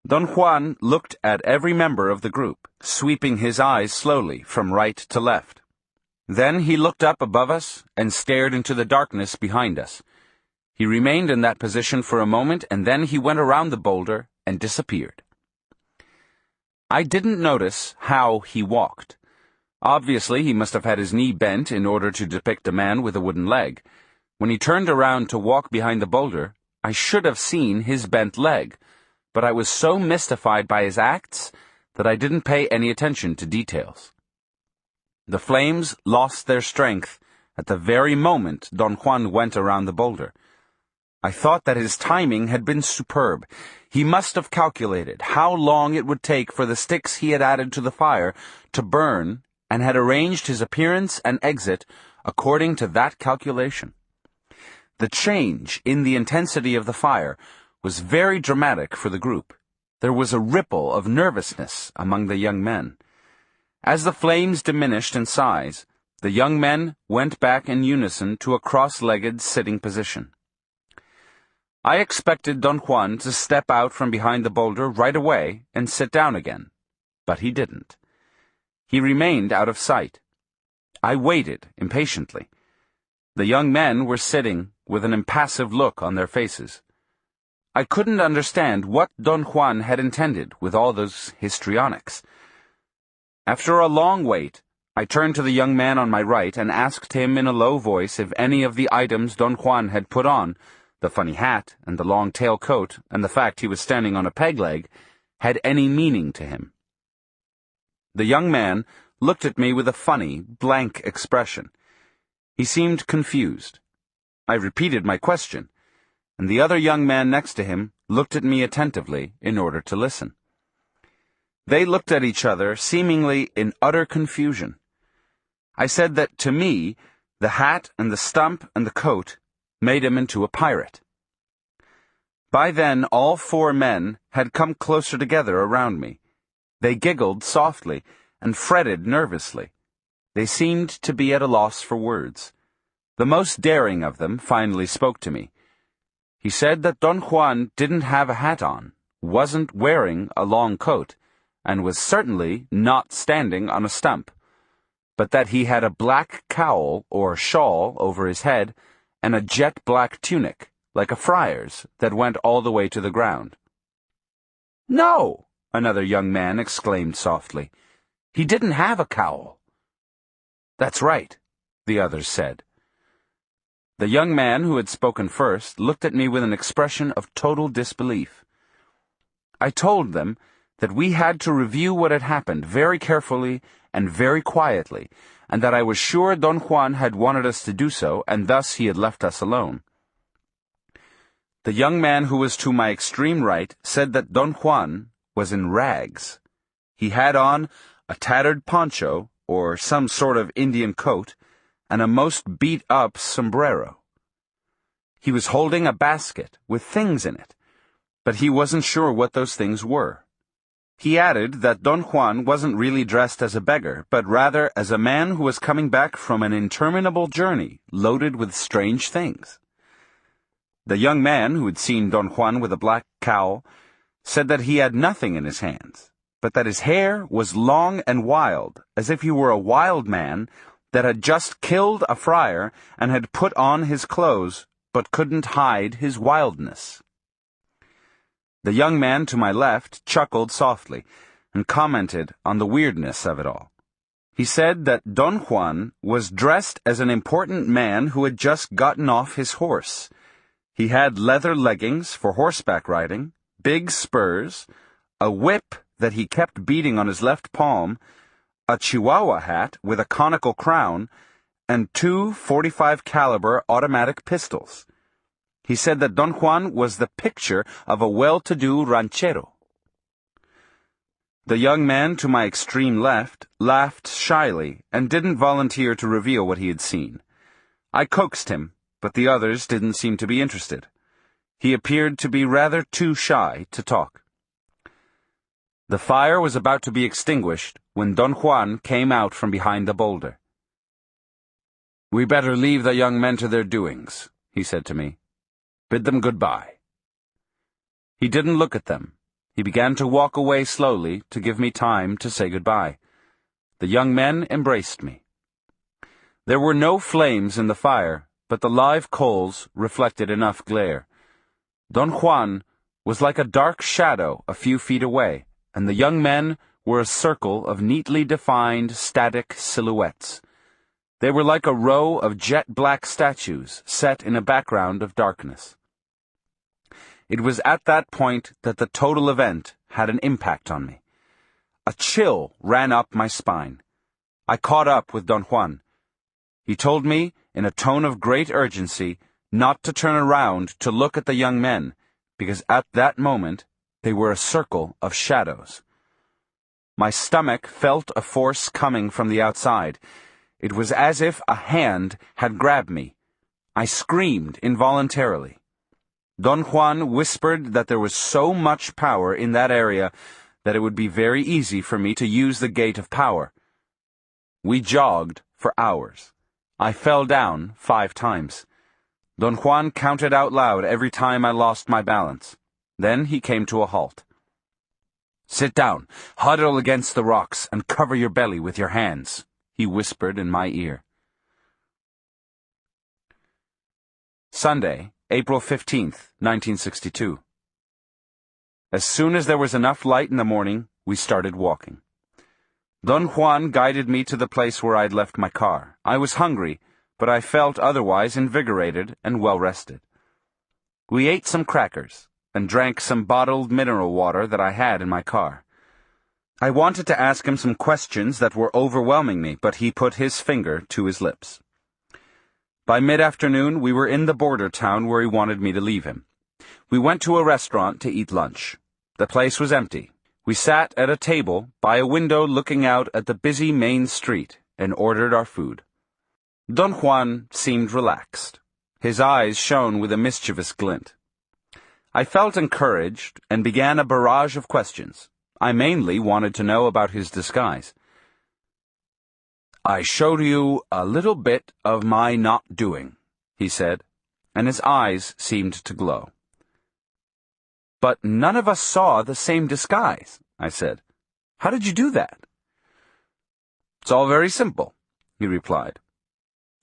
Don Juan looked at every member of the group, sweeping his eyes slowly from right to left. Then he looked up above us and stared into the darkness behind us. He remained in that position for a moment, and then he went around the boulder and disappeared. I didn't notice how he walked. Obviously, he must have had his knee bent in order to depict a man with a wooden leg. When he turned around to walk behind the boulder, I should have seen his bent leg, but I was so mystified by his acts that I didn't pay any attention to details. The flames lost their strength at the very moment Don Juan went around the boulder. I thought that his timing had been superb. He must have calculated how long it would take for the sticks he had added to the fire to burn, and had arranged his appearance and exit according to that calculation. The change in the intensity of the fire was very dramatic for the group. There was a ripple of nervousness among the young men. As the flames diminished in size, the young men went back in unison to a cross-legged sitting position. I expected Don Juan to step out from behind the boulder right away and sit down again, but he didn't. He remained out of sight. I waited impatiently. The young men were sitting with an impassive look on their faces. I couldn't understand what Don Juan had intended with all those histrionics. After a long wait, I turned to the young man on my right and asked him in a low voice if any of the items Don Juan had put on, the funny hat and the long tail coat and the fact he was standing on a peg leg, had any meaning to him. The young man looked at me with a funny, blank expression. He seemed confused. I repeated my question, and the other young man next to him looked at me attentively in order to listen. They looked at each other, seemingly in utter confusion. I said that, to me, the hat and the stump and the coat made him into a pirate. By then, all 4 men had come closer together around me. They giggled softly and fretted nervously. They seemed to be at a loss for words. The most daring of them finally spoke to me. He said that Don Juan didn't have a hat on, wasn't wearing a long coat, and was certainly not standing on a stump, but that he had a black cowl or shawl over his head and a jet-black tunic, like a friar's, that went all the way to the ground. "No!" another young man exclaimed softly. "He didn't have a cowl." "That's right," the others said. The young man who had spoken first looked at me with an expression of total disbelief. I told them that we had to review what had happened very carefully and very quietly, and that I was sure Don Juan had wanted us to do so, and thus he had left us alone. The young man who was to my extreme right said that Don Juan was in rags. He had on a tattered poncho, or some sort of Indian coat, and a most beat-up sombrero. He was holding a basket with things in it, but he wasn't sure what those things were. He added that Don Juan wasn't really dressed as a beggar, but rather as a man who was coming back from an interminable journey loaded with strange things. The young man who had seen Don Juan with a black cowl said that he had nothing in his hands, but that his hair was long and wild, as if he were a wild man that had just killed a friar and had put on his clothes, but couldn't hide his wildness. The young man to my left chuckled softly and commented on the weirdness of it all. He said that Don Juan was dressed as an important man who had just gotten off his horse. He had leather leggings for horseback riding, big spurs, a whip that he kept beating on his left palm, a Chihuahua hat with a conical crown, and 2 .45 caliber automatic pistols. He said that Don Juan was the picture of a well-to-do ranchero. The young man to my extreme left laughed shyly and didn't volunteer to reveal what he had seen. I coaxed him, but the others didn't seem to be interested. He appeared to be rather too shy to talk. The fire was about to be extinguished when Don Juan came out from behind the boulder. "We better leave the young men to their doings," he said to me. "Bid them goodbye." He didn't look at them. He began to walk away slowly to give me time to say goodbye. The young men embraced me. There were no flames in the fire, but the live coals reflected enough glare. Don Juan was like a dark shadow a few feet away, and the young men were a circle of neatly defined, static silhouettes. They were like a row of jet-black statues set in a background of darkness. It was at that point that the total event had an impact on me. A chill ran up my spine. I caught up with Don Juan. He told me, in a tone of great urgency, not to turn around to look at the young men, because at that moment they were a circle of shadows. My stomach felt a force coming from the outside. It was as if a hand had grabbed me. I screamed involuntarily. Don Juan whispered that there was so much power in that area that it would be very easy for me to use the gate of power. We jogged for hours. I fell down 5 times. Don Juan counted out loud every time I lost my balance. Then he came to a halt. "Sit down, huddle against the rocks, and cover your belly with your hands," he whispered in my ear. Sunday, April 15th, 1962. As soon as there was enough light in the morning, we started walking. Don Juan guided me to the place where I'd left my car. I was hungry, but I felt otherwise invigorated and well-rested. We ate some crackers and drank some bottled mineral water that I had in my car. I wanted to ask him some questions that were overwhelming me, but he put his finger to his lips. By mid-afternoon, we were in the border town where he wanted me to leave him. We went to a restaurant to eat lunch. The place was empty. We sat at a table by a window looking out at the busy main street and ordered our food. Don Juan seemed relaxed. His eyes shone with a mischievous glint. I felt encouraged and began a barrage of questions. I mainly wanted to know about his disguise. I showed you a little bit of my not doing, he said, and his eyes seemed to glow. But none of us saw the same disguise, I said. How did you do that? It's all very simple, he replied.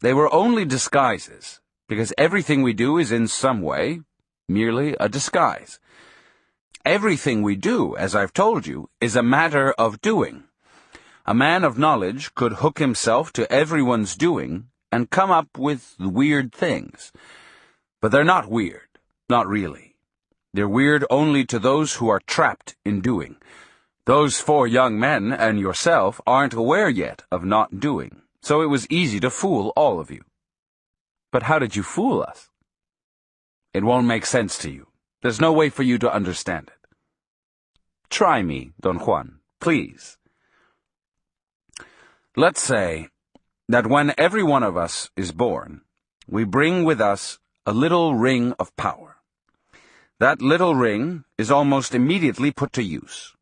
They were only disguises, because everything we do is in some way merely a disguise. Everything we do, as I've told you, is a matter of doing. A man of knowledge could hook himself to everyone's doing and come up with weird things. But they're not weird, not really. They're weird only to those who are trapped in doing. Those 4 young men and yourself aren't aware yet of not doing, so it was easy to fool all of you. But how did you fool us? It won't make sense to you. There's no way for you to understand it. Try me, Don Juan, please. Let's say that when every one of us is born, we bring with us a little ring of power. That little ring is almost immediately put to use.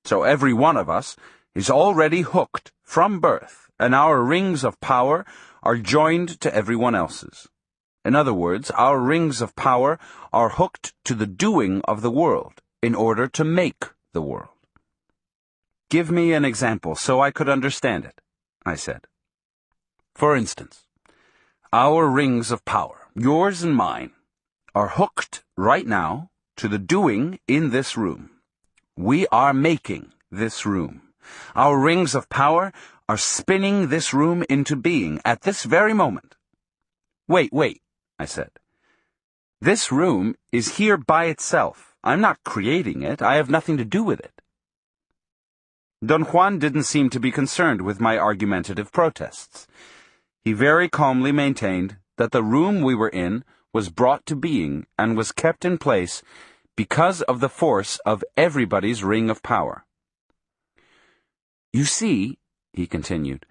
So every one of us is already hooked from birth, and our rings of power are joined to everyone else's. In other words, our rings of power are hooked to the doing of the world in order to make the world. Give me an example so I could understand it, I said. For instance, our rings of power, yours and mine, are hooked right now to the doing in this room. We are making this room. Our rings of power are spinning this room into being at this very moment. Wait, I said. This room is here by itself. I'm not creating it. I have nothing to do with it. Don Juan didn't seem to be concerned with my argumentative protests. He very calmly maintained that the room we were in was brought to being and was kept in place because of the force of everybody's ring of power. You see, he continued,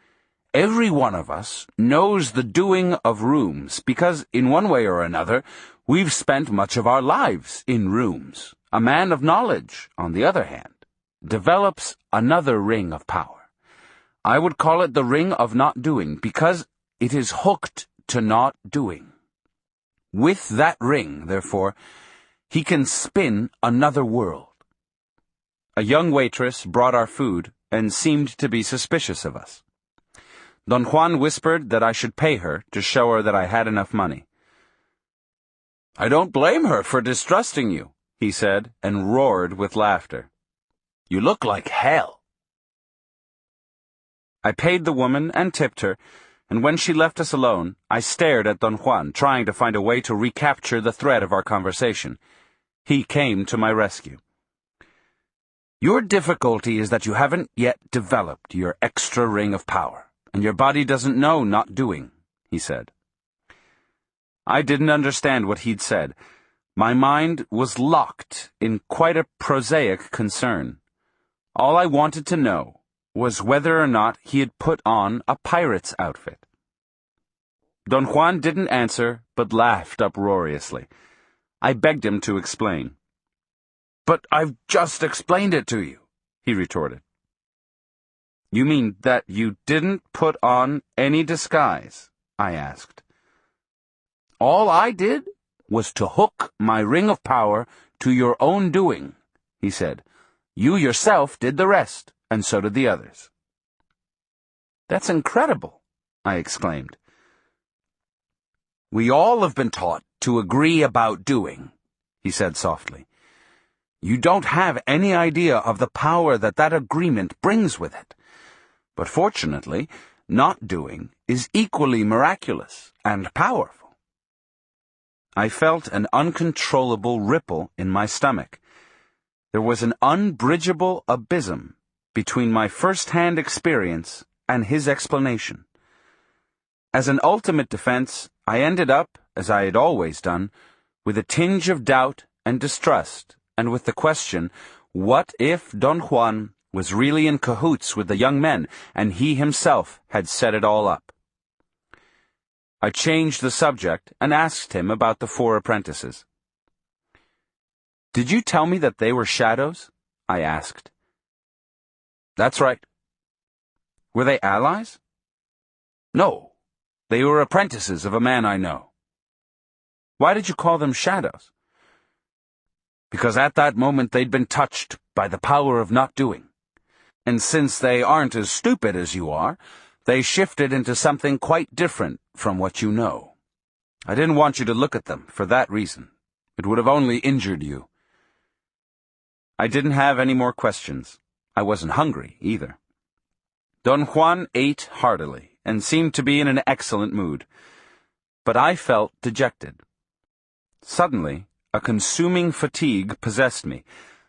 every one of us knows the doing of rooms because, in one way or another, we've spent much of our lives in rooms. A man of knowledge, on the other hand, develops another ring of power. I would call it the ring of not doing because it is hooked to not doing. With that ring, therefore, he can spin another world. A young waitress brought our food and seemed to be suspicious of us. Don Juan whispered that I should pay her to show her that I had enough money. I don't blame her for distrusting you, he said, and roared with laughter. You look like hell. I paid the woman and tipped her, and when she left us alone, I stared at Don Juan, trying to find a way to recapture the thread of our conversation. He came to my rescue. Your difficulty is that you haven't yet developed your extra ring of power, and your body doesn't know not doing, he said. I didn't understand what he'd said. My mind was locked in quite a prosaic concern. All I wanted to know was whether or not he had put on a pirate's outfit. Don Juan didn't answer, but laughed uproariously. I begged him to explain. But I've just explained it to you, he retorted. You mean that you didn't put on any disguise? I asked. All I did was to hook my ring of power to your own doing, he said. You yourself did the rest, and so did the others. That's incredible, I exclaimed. We all have been taught to agree about doing, he said softly. You don't have any idea of the power that agreement brings with it. But fortunately, not doing is equally miraculous and powerful. I felt an uncontrollable ripple in my stomach. There was an unbridgeable abysm between my first-hand experience and his explanation. As an ultimate defense, I ended up, as I had always done, with a tinge of doubt and distrust, and with the question, what if Don Juan was really in cahoots with the young men, and he himself had set it all up? I changed the subject and asked him about the 4 apprentices. Did you tell me that they were shadows? I asked. That's right. Were they allies? No, they were apprentices of a man I know. Why did you call them shadows? Because at that moment they'd been touched by the power of not doing. And since they aren't as stupid as you are, they shifted into something quite different from what you know. I didn't want you to look at them for that reason. It would have only injured you. I didn't have any more questions. I wasn't hungry, either. Don Juan ate heartily and seemed to be in an excellent mood. But I felt dejected. Suddenly, a consuming fatigue possessed me.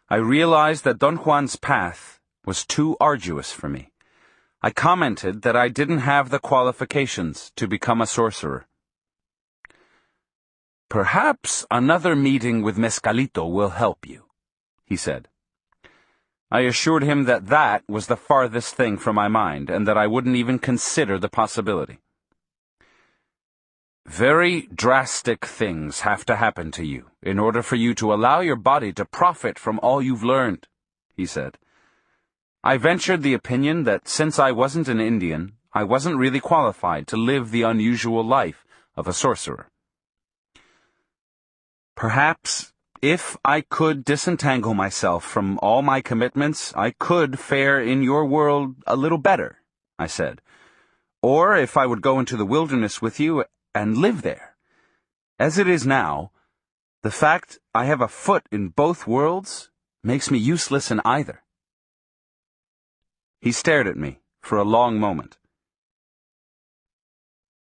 I realized that Don Juan's path was too arduous for me. I commented that I didn't have the qualifications to become a sorcerer. Perhaps another meeting with Mescalito will help you, he said. I assured him that that was the farthest thing from my mind, and that I wouldn't even consider the possibility. Very drastic things have to happen to you in order for you to allow your body to profit from all you've learned, he said. I ventured the opinion that since I wasn't an Indian, I wasn't really qualified to live the unusual life of a sorcerer. Perhaps, if I could disentangle myself from all my commitments, I could fare in your world a little better, I said. Or if I would go into the wilderness with you and live there. As it is now, the fact I have a foot in both worlds makes me useless in either. He stared at me for a long moment.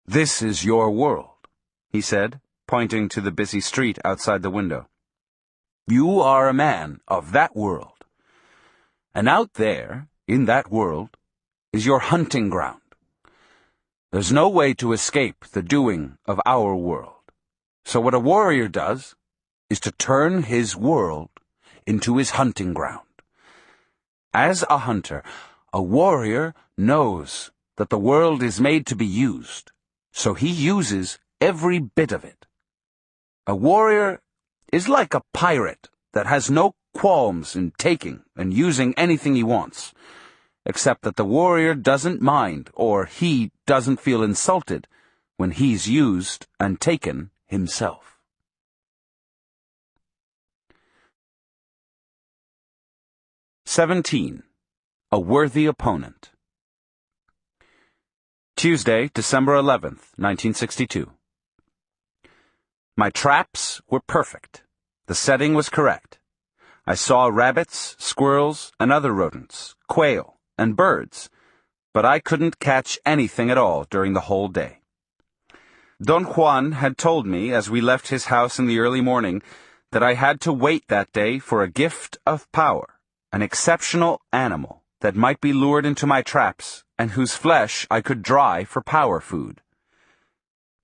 This is your world, he said, pointing to the busy street outside the window. You are a man of that world. And out there, in that world, is your hunting ground. There's no way to escape the doing of our world. So what a warrior does is to turn his world into his hunting ground. As a hunter, a warrior knows that the world is made to be used, so he uses every bit of it. A warrior is like a pirate that has no qualms in taking and using anything he wants, except that the warrior doesn't mind or he doesn't feel insulted when he's used and taken himself. (17) A Worthy Opponent. Tuesday, December 11th, 1962. My traps were perfect. The setting was correct. I saw rabbits, squirrels, and other rodents, quail, and birds, but I couldn't catch anything at all during the whole day. Don Juan had told me as we left his house in the early morning that I had to wait that day for a gift of power, an exceptional animal that might be lured into my traps and whose flesh I could dry for power food.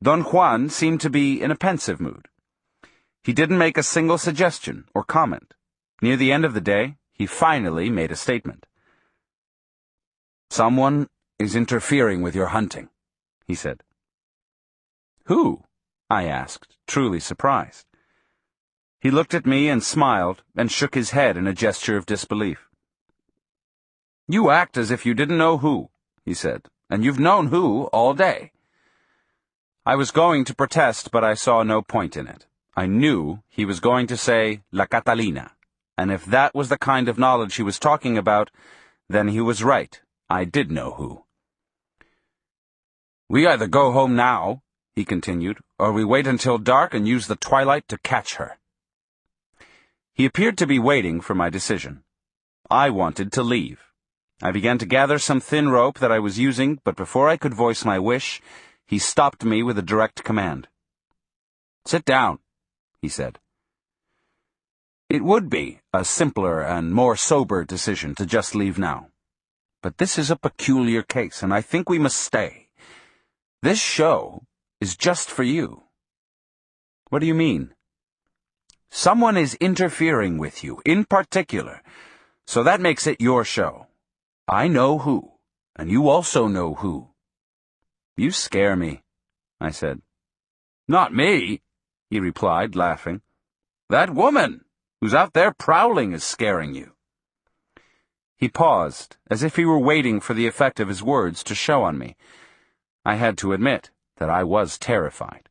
Don Juan seemed to be in a pensive mood. He didn't make a single suggestion or comment. Near the end of the day, he finally made a statement. Someone is interfering with your hunting, he said. Who? I asked, truly surprised. He looked at me and smiled and shook his head in a gesture of disbelief. You act as if you didn't know who, he said, and you've known who all day. I was going to protest, but I saw no point in it. I knew he was going to say La Catalina, and if that was the kind of knowledge he was talking about, then he was right. I did know who. We either go home now, he continued, or we wait until dark and use the twilight to catch her. He appeared to be waiting for my decision. I wanted to leave. I began to gather some thin rope that I was using, but before I could voice my wish, he stopped me with a direct command. Sit down, he said. It would be a simpler and more sober decision to just leave now. But this is a peculiar case, and I think we must stay. This show is just for you. What do you mean? Someone is interfering with you, in particular, so that makes it your show. I know who, and you also know who. You scare me, I said. Not me, he replied, laughing. That woman who's out there prowling is scaring you. He paused, as if he were waiting for the effect of his words to show on me. I had to admit that I was terrified.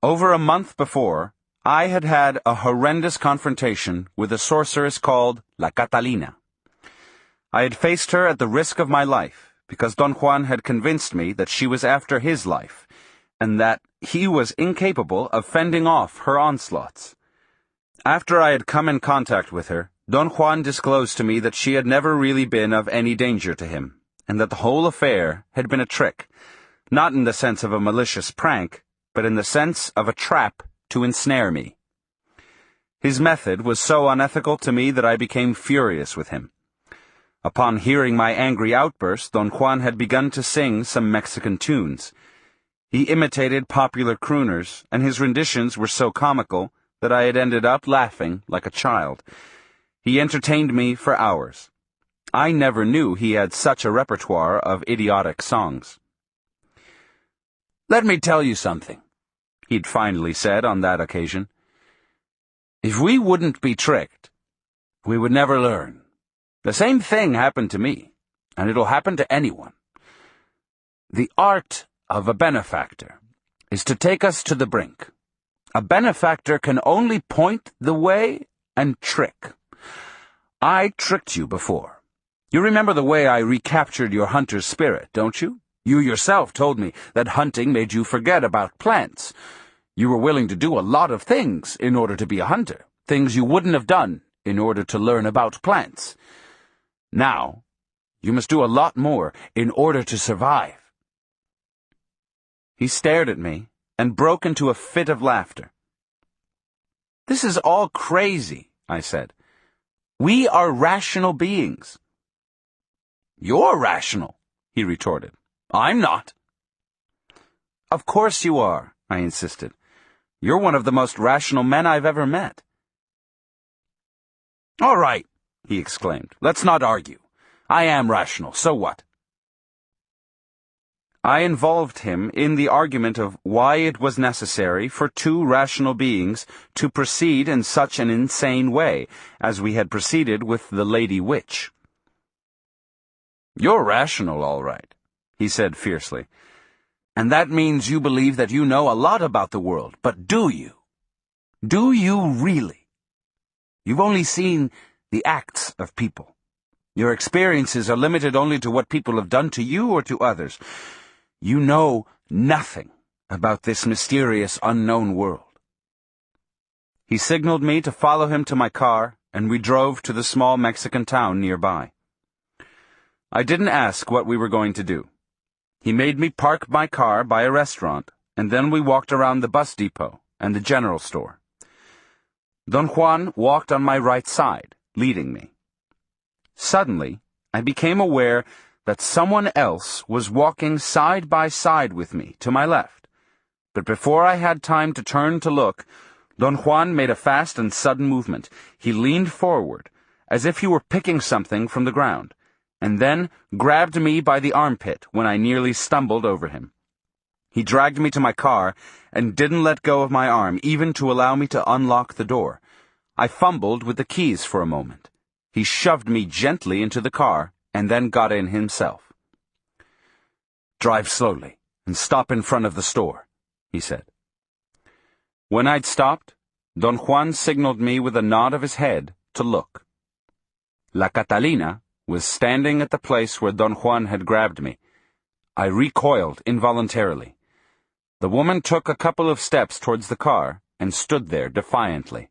Over a month before, I had had a horrendous confrontation with a sorceress called La Catalina. I had faced her at the risk of my life, because Don Juan had convinced me that she was after his life, and that he was incapable of fending off her onslaughts. After I had come in contact with her, Don Juan disclosed to me that she had never really been of any danger to him, and that the whole affair had been a trick, not in the sense of a malicious prank, but in the sense of a trap to ensnare me. His method was so unethical to me that I became furious with him. Upon hearing my angry outburst, Don Juan had begun to sing some Mexican tunes. He imitated popular crooners, and his renditions were so comical that I had ended up laughing like a child. He entertained me for hours. I never knew he had such a repertoire of idiotic songs. "Let me tell you something," he'd finally said on that occasion. "If we wouldn't be tricked, we would never learn. The same thing happened to me, and it'll happen to anyone. The art of a benefactor is to take us to the brink. A benefactor can only point the way and trick. I tricked you before. You remember the way I recaptured your hunter's spirit, don't you? You yourself told me that hunting made you forget about plants. You were willing to do a lot of things in order to be a hunter, things you wouldn't have done in order to learn about plants. Now, you must do a lot more in order to survive." He stared at me and broke into a fit of laughter. "This is all crazy," I said. "We are rational beings." "You're rational," he retorted. "I'm not." "Of course you are," I insisted. "You're one of the most rational men I've ever met." "All right," he exclaimed. "Let's not argue. I am rational, so what?" I involved him in the argument of why it was necessary for two rational beings to proceed in such an insane way, as we had proceeded with the Lady Witch. "You're rational, all right," he said fiercely. "And that means you believe that you know a lot about the world, but do you? Do you really? You've only seen the acts of people. Your experiences are limited only to what people have done to you or to others. You know nothing about this mysterious unknown world." He signaled me to follow him to my car, and we drove to the small Mexican town nearby. I didn't ask what we were going to do. He made me park my car by a restaurant, and then we walked around the bus depot and the general store. Don Juan walked on my right side, leading me. Suddenly, I became aware that someone else was walking side by side with me to my left. But before I had time to turn to look, Don Juan made a fast and sudden movement. He leaned forward, as if he were picking something from the ground, and then grabbed me by the armpit when I nearly stumbled over him. He dragged me to my car and didn't let go of my arm, even to allow me to unlock the door. I fumbled with the keys for a moment. He shoved me gently into the car and then got in himself. "Drive slowly and stop in front of the store," he said. When I'd stopped, Don Juan signaled me with a nod of his head to look. La Catalina was standing at the place where Don Juan had grabbed me. I recoiled involuntarily. The woman took a couple of steps towards the car and stood there defiantly.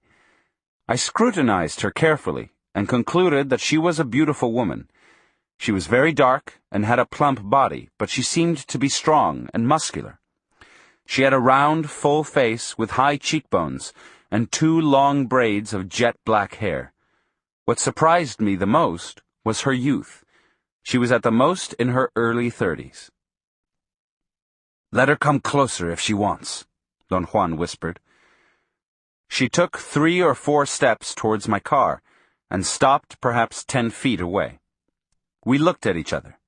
I scrutinized her carefully and concluded that she was a beautiful woman. She was very dark and had a plump body, but she seemed to be strong and muscular. She had a round, full face with high cheekbones and 2 long braids of jet-black hair. What surprised me the most was her youth. She was at the most in her early 30s. "Let her come closer if she wants," Don Juan whispered. She took 3 or 4 steps towards my car and stopped perhaps 10 feet away. We looked at each other.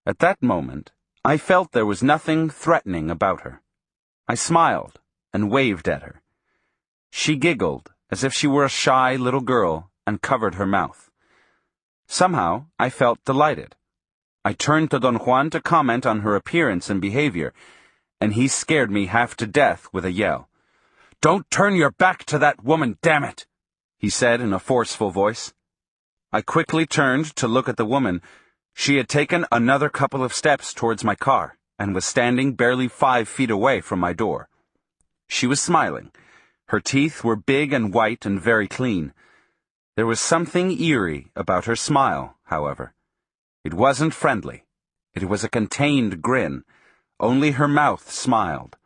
At that moment, I felt there was nothing threatening about her. I smiled and waved at her. She giggled as if she were a shy little girl and covered her mouth. Somehow, I felt delighted. I turned to Don Juan to comment on her appearance and behavior, and he scared me half to death with a yell. "Don't turn your back to that woman, damn it!" he said in a forceful voice. I quickly turned to look at the woman. She had taken another couple of steps towards my car and was standing barely 5 feet away from my door. She was smiling. Her teeth were big and white and very clean. There was something eerie about her smile, however. It wasn't friendly. It was a contained grin. Only her mouth smiled.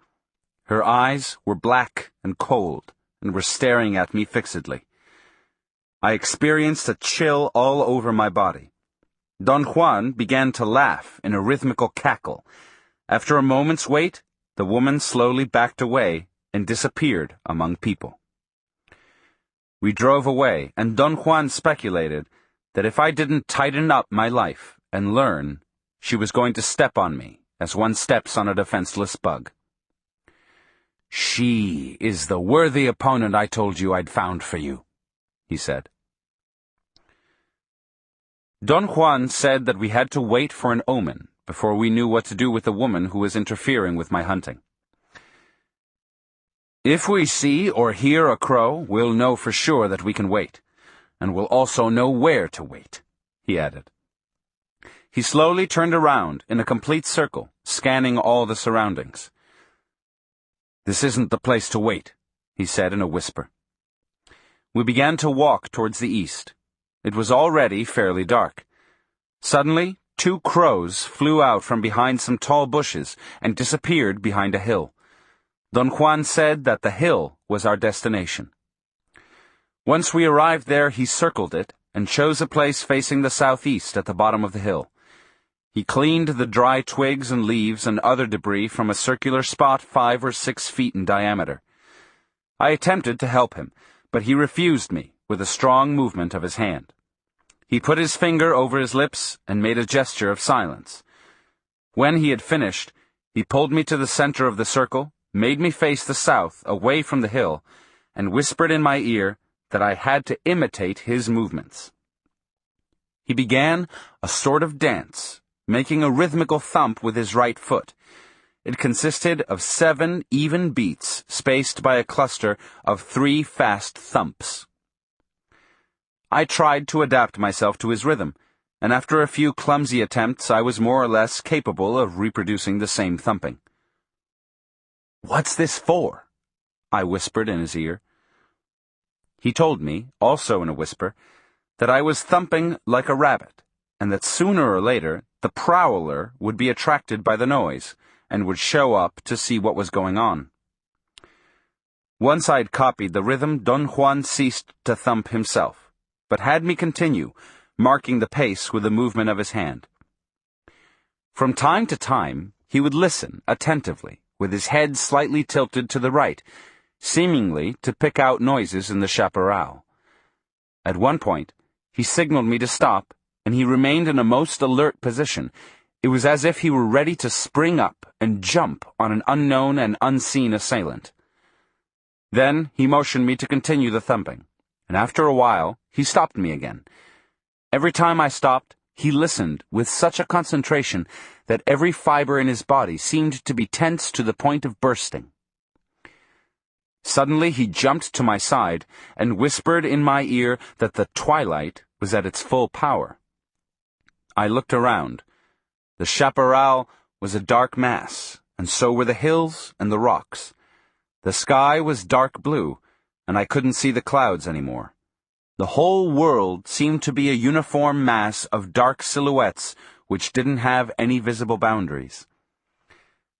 Her eyes were black and cold and were staring at me fixedly. I experienced a chill all over my body. Don Juan began to laugh in a rhythmical cackle. After a moment's wait, the woman slowly backed away and disappeared among people. We drove away, and Don Juan speculated that if I didn't tighten up my life and learn, she was going to step on me as one steps on a defenseless bug. "She is the worthy opponent I told you I'd found for you," he said. Don Juan said that we had to wait for an omen before we knew what to do with the woman who was interfering with my hunting. "If we see or hear a crow, we'll know for sure that we can wait, and we'll also know where to wait," he added. He slowly turned around in a complete circle, scanning all the surroundings. "This isn't the place to wait," he said in a whisper. We began to walk towards the east. It was already fairly dark. Suddenly, 2 crows flew out from behind some tall bushes and disappeared behind a hill. Don Juan said that the hill was our destination. Once we arrived there, he circled it and chose a place facing the southeast at the bottom of the hill. He cleaned the dry twigs and leaves and other debris from a circular spot 5 or 6 feet in diameter. I attempted to help him, but he refused me with a strong movement of his hand. He put his finger over his lips and made a gesture of silence. When he had finished, he pulled me to the center of the circle, made me face the south, away from the hill, and whispered in my ear that I had to imitate his movements. He began a sort of dance, making a rhythmical thump with his right foot. It consisted of 7 even beats, spaced by a cluster of 3 fast thumps. I tried to adapt myself to his rhythm, and after a few clumsy attempts I was more or less capable of reproducing the same thumping. "What's this for?" I whispered in his ear. He told me, also in a whisper, that I was thumping like a rabbit, and that sooner or later the prowler would be attracted by the noise and would show up to see what was going on. Once I'd copied the rhythm, Don Juan ceased to thump himself, but had me continue, marking the pace with a movement of his hand. From time to time, he would listen attentively, with his head slightly tilted to the right, seemingly to pick out noises in the chaparral. At one point, he signaled me to stop, and he remained in a most alert position. It was as if he were ready to spring up and jump on an unknown and unseen assailant. Then he motioned me to continue the thumping, and after a while, he stopped me again. Every time I stopped, he listened with such a concentration that every fiber in his body seemed to be tense to the point of bursting. Suddenly he jumped to my side and whispered in my ear that the twilight was at its full power. I looked around. The chaparral was a dark mass, and so were the hills and the rocks. The sky was dark blue, and I couldn't see the clouds anymore. The whole world seemed to be a uniform mass of dark silhouettes which didn't have any visible boundaries.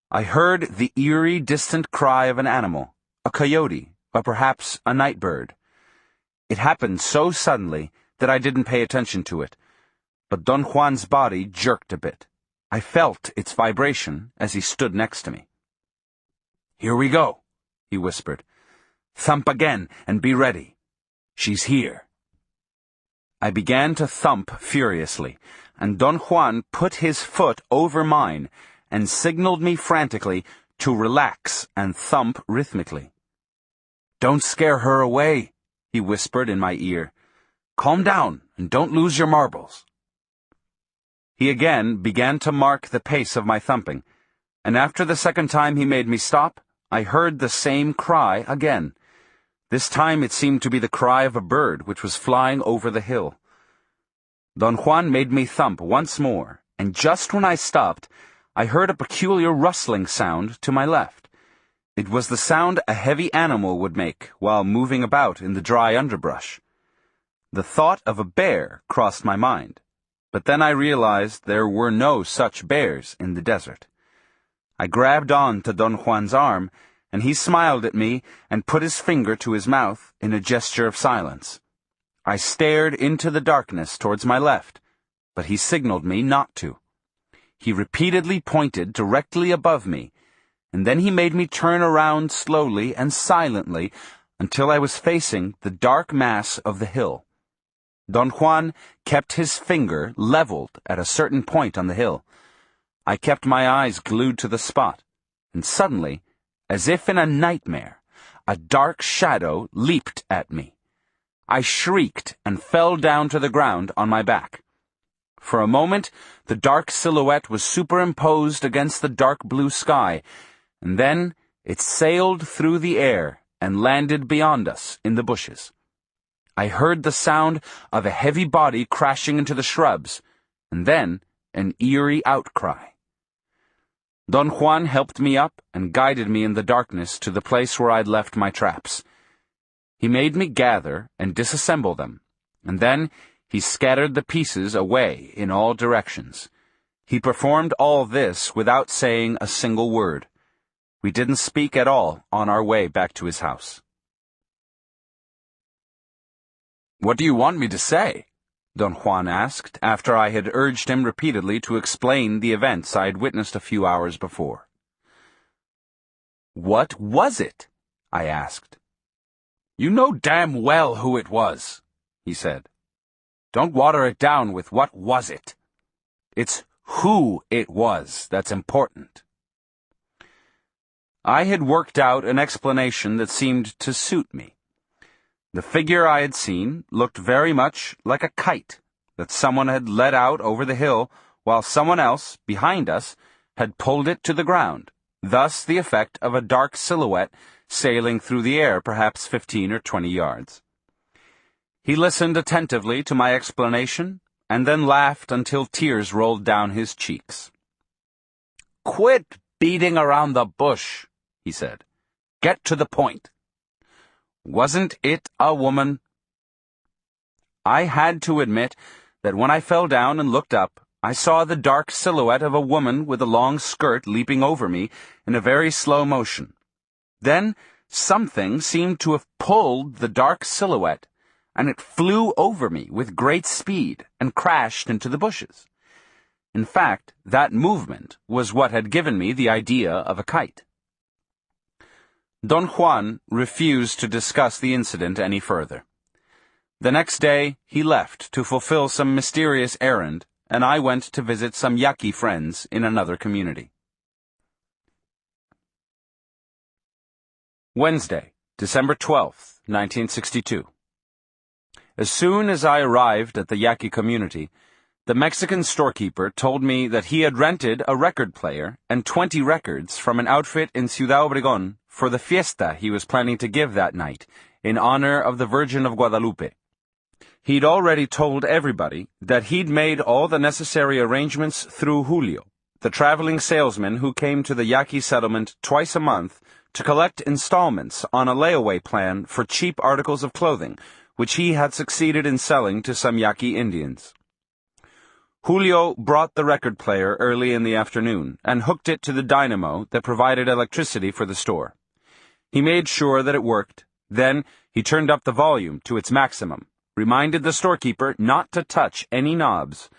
I heard the eerie, distant cry of an animal, a coyote, or perhaps a night bird. It happened so suddenly that I didn't pay attention to it, but Don Juan's body jerked a bit. I felt its vibration as he stood next to me. "Here we go," he whispered. "Thump again and be ready. She's here." I began to thump furiously, and Don Juan put his foot over mine and signaled me frantically to relax and thump rhythmically. "Don't scare her away," he whispered in my ear. "Calm down and don't lose your marbles." He again began to mark the pace of my thumping, and after the second time he made me stop, I heard the same cry again. This time it seemed to be the cry of a bird which was flying over the hill. Don Juan made me thump once more, and just when I stopped, I heard a peculiar rustling sound to my left. It was the sound a heavy animal would make while moving about in the dry underbrush. The thought of a bear crossed my mind, but then I realized there were no such bears in the desert. I grabbed on to Don Juan's arm, and he smiled at me and put his finger to his mouth in a gesture of silence. I stared into the darkness towards my left, but he signaled me not to. He repeatedly pointed directly above me, and then he made me turn around slowly and silently until I was facing the dark mass of the hill. Don Juan kept his finger leveled at a certain point on the hill. I kept my eyes glued to the spot, and suddenly, as if in a nightmare, a dark shadow leaped at me. I shrieked and fell down to the ground on my back. For a moment, the dark silhouette was superimposed against the dark blue sky, and then it sailed through the air and landed beyond us in the bushes. I heard the sound of a heavy body crashing into the shrubs, and then an eerie outcry. Don Juan helped me up and guided me in the darkness to the place where I'd left my traps. He made me gather and disassemble them, and then he scattered the pieces away in all directions. He performed all this without saying a single word. We didn't speak at all on our way back to his house. "What do you want me to say?" Don Juan asked, after I had urged him repeatedly to explain the events I had witnessed a few hours before. "What was it?" I asked. "You know damn well who it was," he said. "Don't water it down with what was it. It's who it was that's important." I had worked out an explanation that seemed to suit me. The figure I had seen looked very much like a kite that someone had let out over the hill while someone else, behind us, had pulled it to the ground, thus the effect of a dark silhouette sailing through the air perhaps 15 or 20 yards. He listened attentively to my explanation and then laughed until tears rolled down his cheeks. "Quit beating around the bush," he said. "Get to the point. Wasn't it a woman?" I had to admit that when I fell down and looked up, I saw the dark silhouette of a woman with a long skirt leaping over me in a very slow motion. Then something seemed to have pulled the dark silhouette, and it flew over me with great speed and crashed into the bushes. In fact, that movement was what had given me the idea of a kite. Don Juan refused to discuss the incident any further. The next day, he left to fulfill some mysterious errand, and I went to visit some Yaqui friends in another community. Wednesday, December 12th, 1962. As soon as I arrived at the Yaqui community, the Mexican storekeeper told me that he had rented a record player and 20 records from an outfit in Ciudad Obregón for the fiesta he was planning to give that night in honor of the Virgin of Guadalupe. He'd already told everybody that he'd made all the necessary arrangements through Julio, the traveling salesman who came to the Yaqui settlement twice a month to collect installments on a layaway plan for cheap articles of clothing, which he had succeeded in selling to some Yaqui Indians. Julio brought the record player early in the afternoon and hooked it to the dynamo that provided electricity for the store. He made sure that it worked. Then he turned up the volume to its maximum, reminded the storekeeper not to touch any knobs,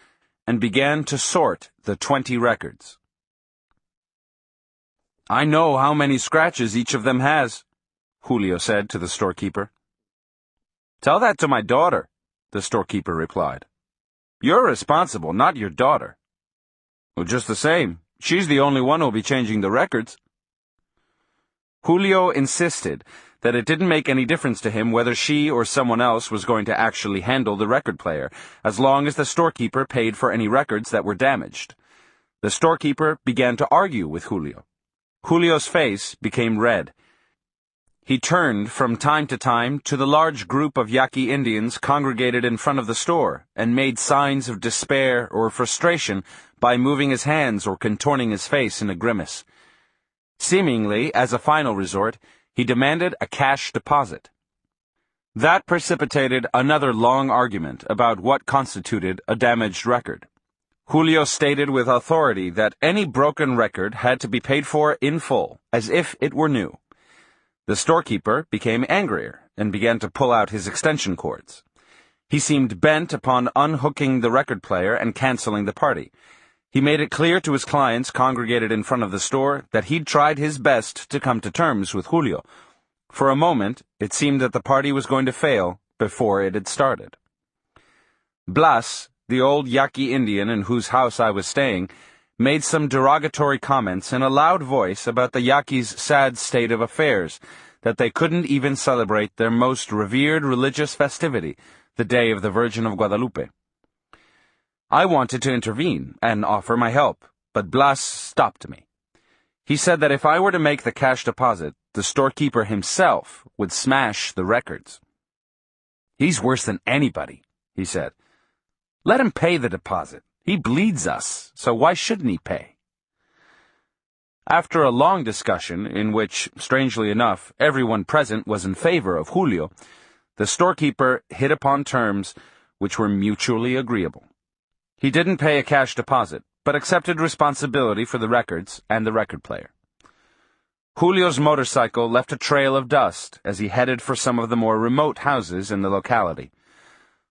and began to sort the 20 records. "I know how many scratches each of them has," Julio said to the storekeeper. "Tell that to my daughter," the storekeeper replied. "You're responsible, not your daughter." "Well, just the same, she's the only one who'll be changing the records." Julio insisted that it didn't make any difference to him whether she or someone else was going to actually handle the record player, as long as the storekeeper paid for any records that were damaged. The storekeeper began to argue with Julio. Julio's face became red. He turned from time to time to the large group of Yaqui Indians congregated in front of the store and made signs of despair or frustration by moving his hands or contorting his face in a grimace. Seemingly, as a final resort, he demanded a cash deposit. That precipitated another long argument about what constituted a damaged record. Julio stated with authority that any broken record had to be paid for in full, as if it were new. The storekeeper became angrier and began to pull out his extension cords. He seemed bent upon unhooking the record player and canceling the party. He made it clear to his clients congregated in front of the store that he'd tried his best to come to terms with Julio. For a moment, it seemed that the party was going to fail before it had started. Blas, the old Yaqui Indian in whose house I was staying, made some derogatory comments in a loud voice about the Yaquis' sad state of affairs, that they couldn't even celebrate their most revered religious festivity, the Day of the Virgin of Guadalupe. I wanted to intervene and offer my help, but Blas stopped me. He said that if I were to make the cash deposit, the storekeeper himself would smash the records. "He's worse than anybody," he said. "Let him pay the deposit. He bleeds us, so why shouldn't he pay?" After a long discussion, in which, strangely enough, everyone present was in favor of Julio, the storekeeper hit upon terms which were mutually agreeable. He didn't pay a cash deposit, but accepted responsibility for the records and the record player. Julio's motorcycle left a trail of dust as he headed for some of the more remote houses in the locality.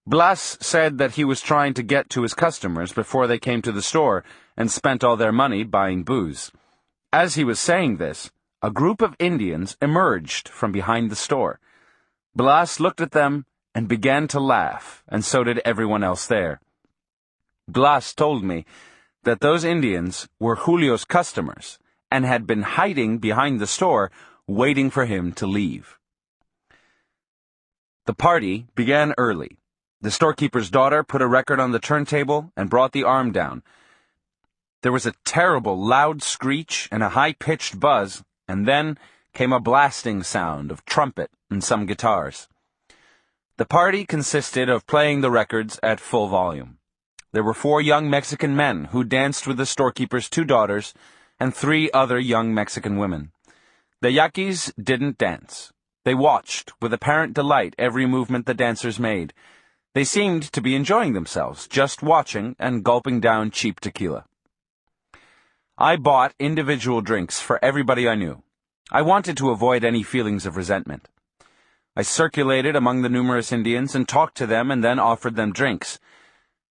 Blas said that he was trying to get to his customers before they came to the store and spent all their money buying booze. As he was saying this, a group of Indians emerged from behind the store. Blas looked at them and began to laugh, and so did everyone else there. Blas told me that those Indians were Julio's customers and had been hiding behind the store, waiting for him to leave. The party began early. The storekeeper's daughter put a record on the turntable and brought the arm down. There was a terrible loud screech and a high-pitched buzz, and then came a blasting sound of trumpet and some guitars. The party consisted of playing the records at full volume. There were 4 young Mexican men who danced with the storekeeper's 2 daughters and 3 other young Mexican women. The Yaquis didn't dance. They watched with apparent delight every movement the dancers made. They seemed to be enjoying themselves, just watching and gulping down cheap tequila. I bought individual drinks for everybody I knew. I wanted to avoid any feelings of resentment. I circulated among the numerous Indians and talked to them and then offered them drinks.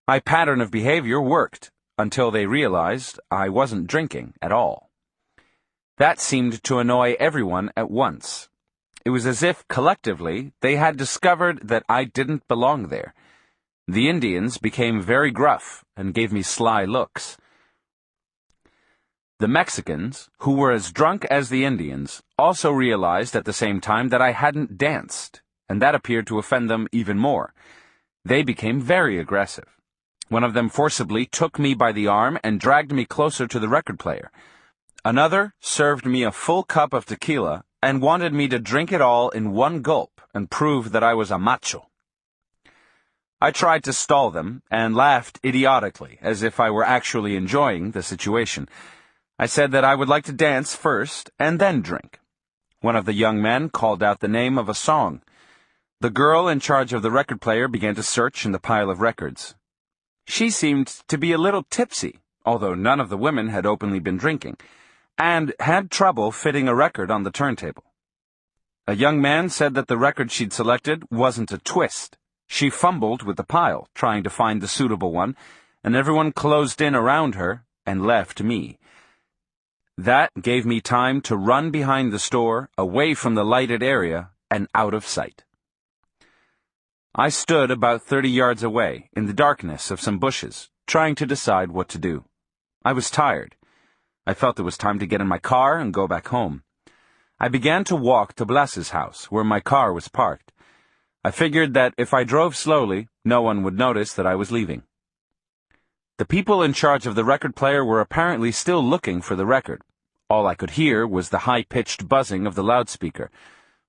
My pattern of behavior worked until they realized I wasn't drinking at all. That seemed to annoy everyone at once. It was as if, collectively, they had discovered that I didn't belong there. The Indians became very gruff and gave me sly looks. The Mexicans, who were as drunk as the Indians, also realized at the same time that I hadn't danced, and that appeared to offend them even more. They became very aggressive. One of them forcibly took me by the arm and dragged me closer to the record player. Another served me a full cup of tequila and wanted me to drink it all in one gulp and prove that I was a macho. I tried to stall them and laughed idiotically, as if I were actually enjoying the situation. I said that I would like to dance first and then drink. One of the young men called out the name of a song. The girl in charge of the record player began to search in the pile of records. She seemed to be a little tipsy, although none of the women had openly been drinking, and had trouble fitting a record on the turntable. A young man said that the record she'd selected wasn't a twist. She fumbled with the pile, trying to find the suitable one, and everyone closed in around her and left me. That gave me time to run behind the store, away from the lighted area, and out of sight. I stood about 30 yards away, in the darkness of some bushes, trying to decide what to do. I was tired. I felt it was time to get in my car and go back home. I began to walk to Blas's house, where my car was parked. I figured that if I drove slowly, no one would notice that I was leaving. The people in charge of the record player were apparently still looking for the record. All I could hear was the high-pitched buzzing of the loudspeaker.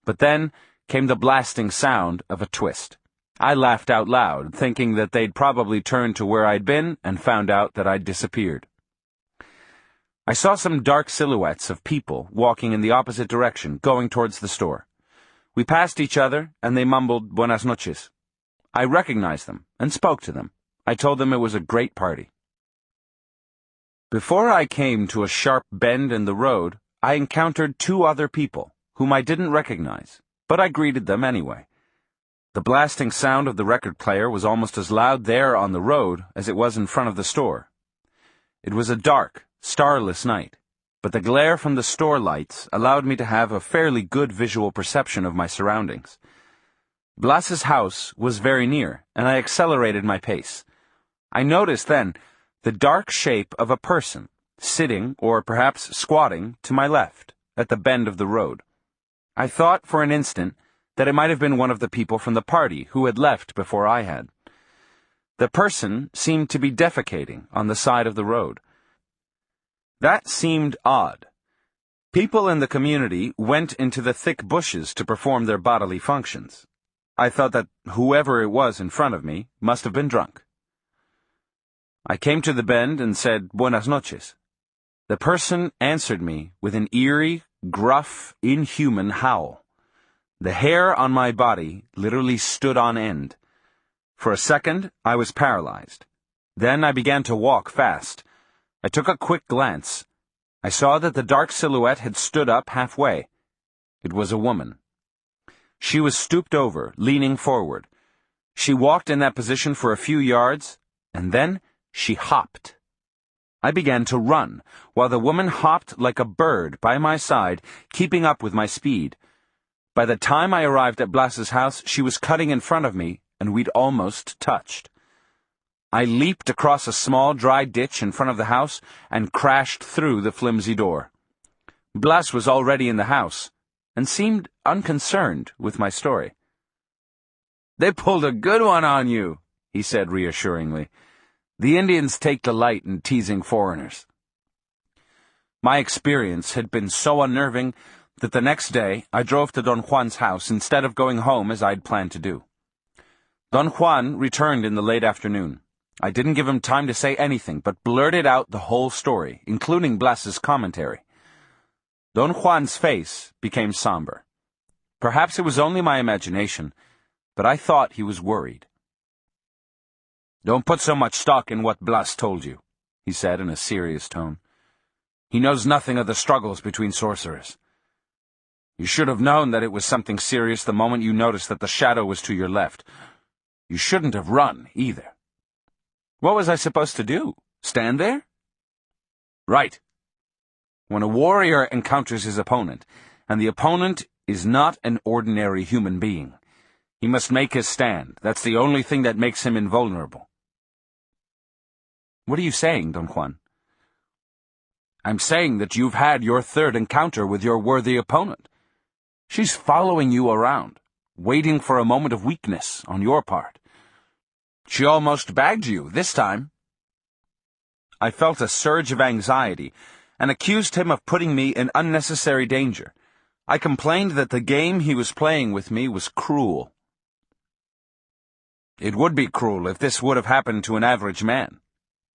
But then came the blasting sound of a twist. I laughed out loud, thinking that they'd probably turned to where I'd been and found out that I'd disappeared. I saw some dark silhouettes of people walking in the opposite direction, going towards the store. We passed each other, and they mumbled "Buenas noches." I recognized them and spoke to them. I told them it was a great party. Before I came to a sharp bend in the road, I encountered two other people, whom I didn't recognize, but I greeted them anyway. The blasting sound of the record player was almost as loud there on the road as it was in front of the store. It was a dark, starless night, but the glare from the store lights allowed me to have a fairly good visual perception of my surroundings. Blas's house was very near, and I accelerated my pace. I noticed then the dark shape of a person, sitting or perhaps squatting to my left, at the bend of the road. I thought for an instant that it might have been one of the people from the party who had left before I had. The person seemed to be defecating on the side of the road. That seemed odd. People in the community went into the thick bushes to perform their bodily functions. I thought that whoever it was in front of me must have been drunk. I came to the bend and said, "Buenas noches." The person answered me with an eerie, gruff, inhuman howl. The hair on my body literally stood on end. For a second, I was paralyzed. Then I began to walk fast. I took a quick glance. I saw that the dark silhouette had stood up halfway. It was a woman. She was stooped over, leaning forward. She walked in that position for a few yards, and then she hopped. I began to run, while the woman hopped like a bird by my side, keeping up with my speed. By the time I arrived at Blas's house, she was cutting in front of me, and we'd almost touched. I leaped across a small, dry ditch in front of the house and crashed through the flimsy door. Blas was already in the house, and seemed unconcerned with my story. "They pulled a good one on you," he said reassuringly. "The Indians take delight in teasing foreigners." My experience had been so unnerving that the next day I drove to Don Juan's house instead of going home as I'd planned to do. Don Juan returned in the late afternoon. I didn't give him time to say anything, but blurted out the whole story, including Blas's commentary. Don Juan's face became somber. Perhaps it was only my imagination, but I thought he was worried. "Don't put so much stock in what Blas told you," he said in a serious tone. "He knows nothing of the struggles between sorcerers. You should have known that it was something serious the moment you noticed that the shadow was to your left. You shouldn't have run, either." "What was I supposed to do? Stand there?" "Right. When a warrior encounters his opponent, and the opponent is not an ordinary human being, he must make his stand. That's the only thing that makes him invulnerable." "What are you saying, Don Juan?" "I'm saying that you've had your third encounter with your worthy opponent. She's following you around, waiting for a moment of weakness on your part. She almost bagged you this time." I felt a surge of anxiety and accused him of putting me in unnecessary danger. I complained that the game he was playing with me was cruel. "It would be cruel if this would have happened to an average man,"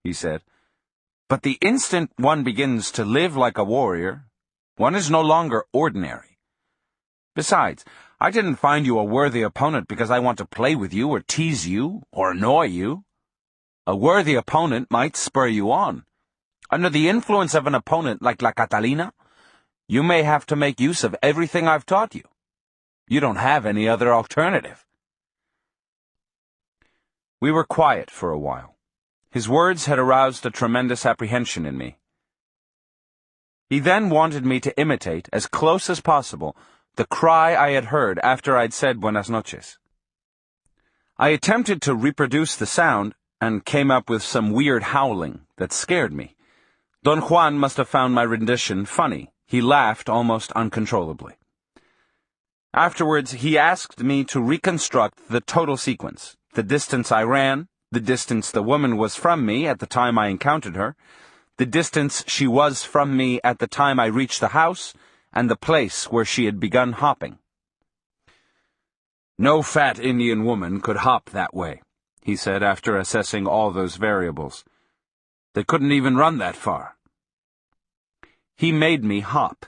he said. "But the instant one begins to live like a warrior, one is no longer ordinary. Besides, I didn't find you a worthy opponent because I want to play with you or tease you or annoy you. A worthy opponent might spur you on. Under the influence of an opponent like La Catalina, you may have to make use of everything I've taught you. You don't have any other alternative." We were quiet for a while. His words had aroused a tremendous apprehension in me. He then wanted me to imitate, as close as possible, the cry I had heard after I'd said Buenas noches. I attempted to reproduce the sound and came up with some weird howling that scared me. Don Juan must have found my rendition funny. He laughed almost uncontrollably. Afterwards, he asked me to reconstruct the total sequence: the distance I ran, the distance the woman was from me at the time I encountered her, the distance she was from me at the time I reached the house, and the place where she had begun hopping. "No fat Indian woman could hop that way," he said after assessing all those variables. "They couldn't even run that far." He made me hop.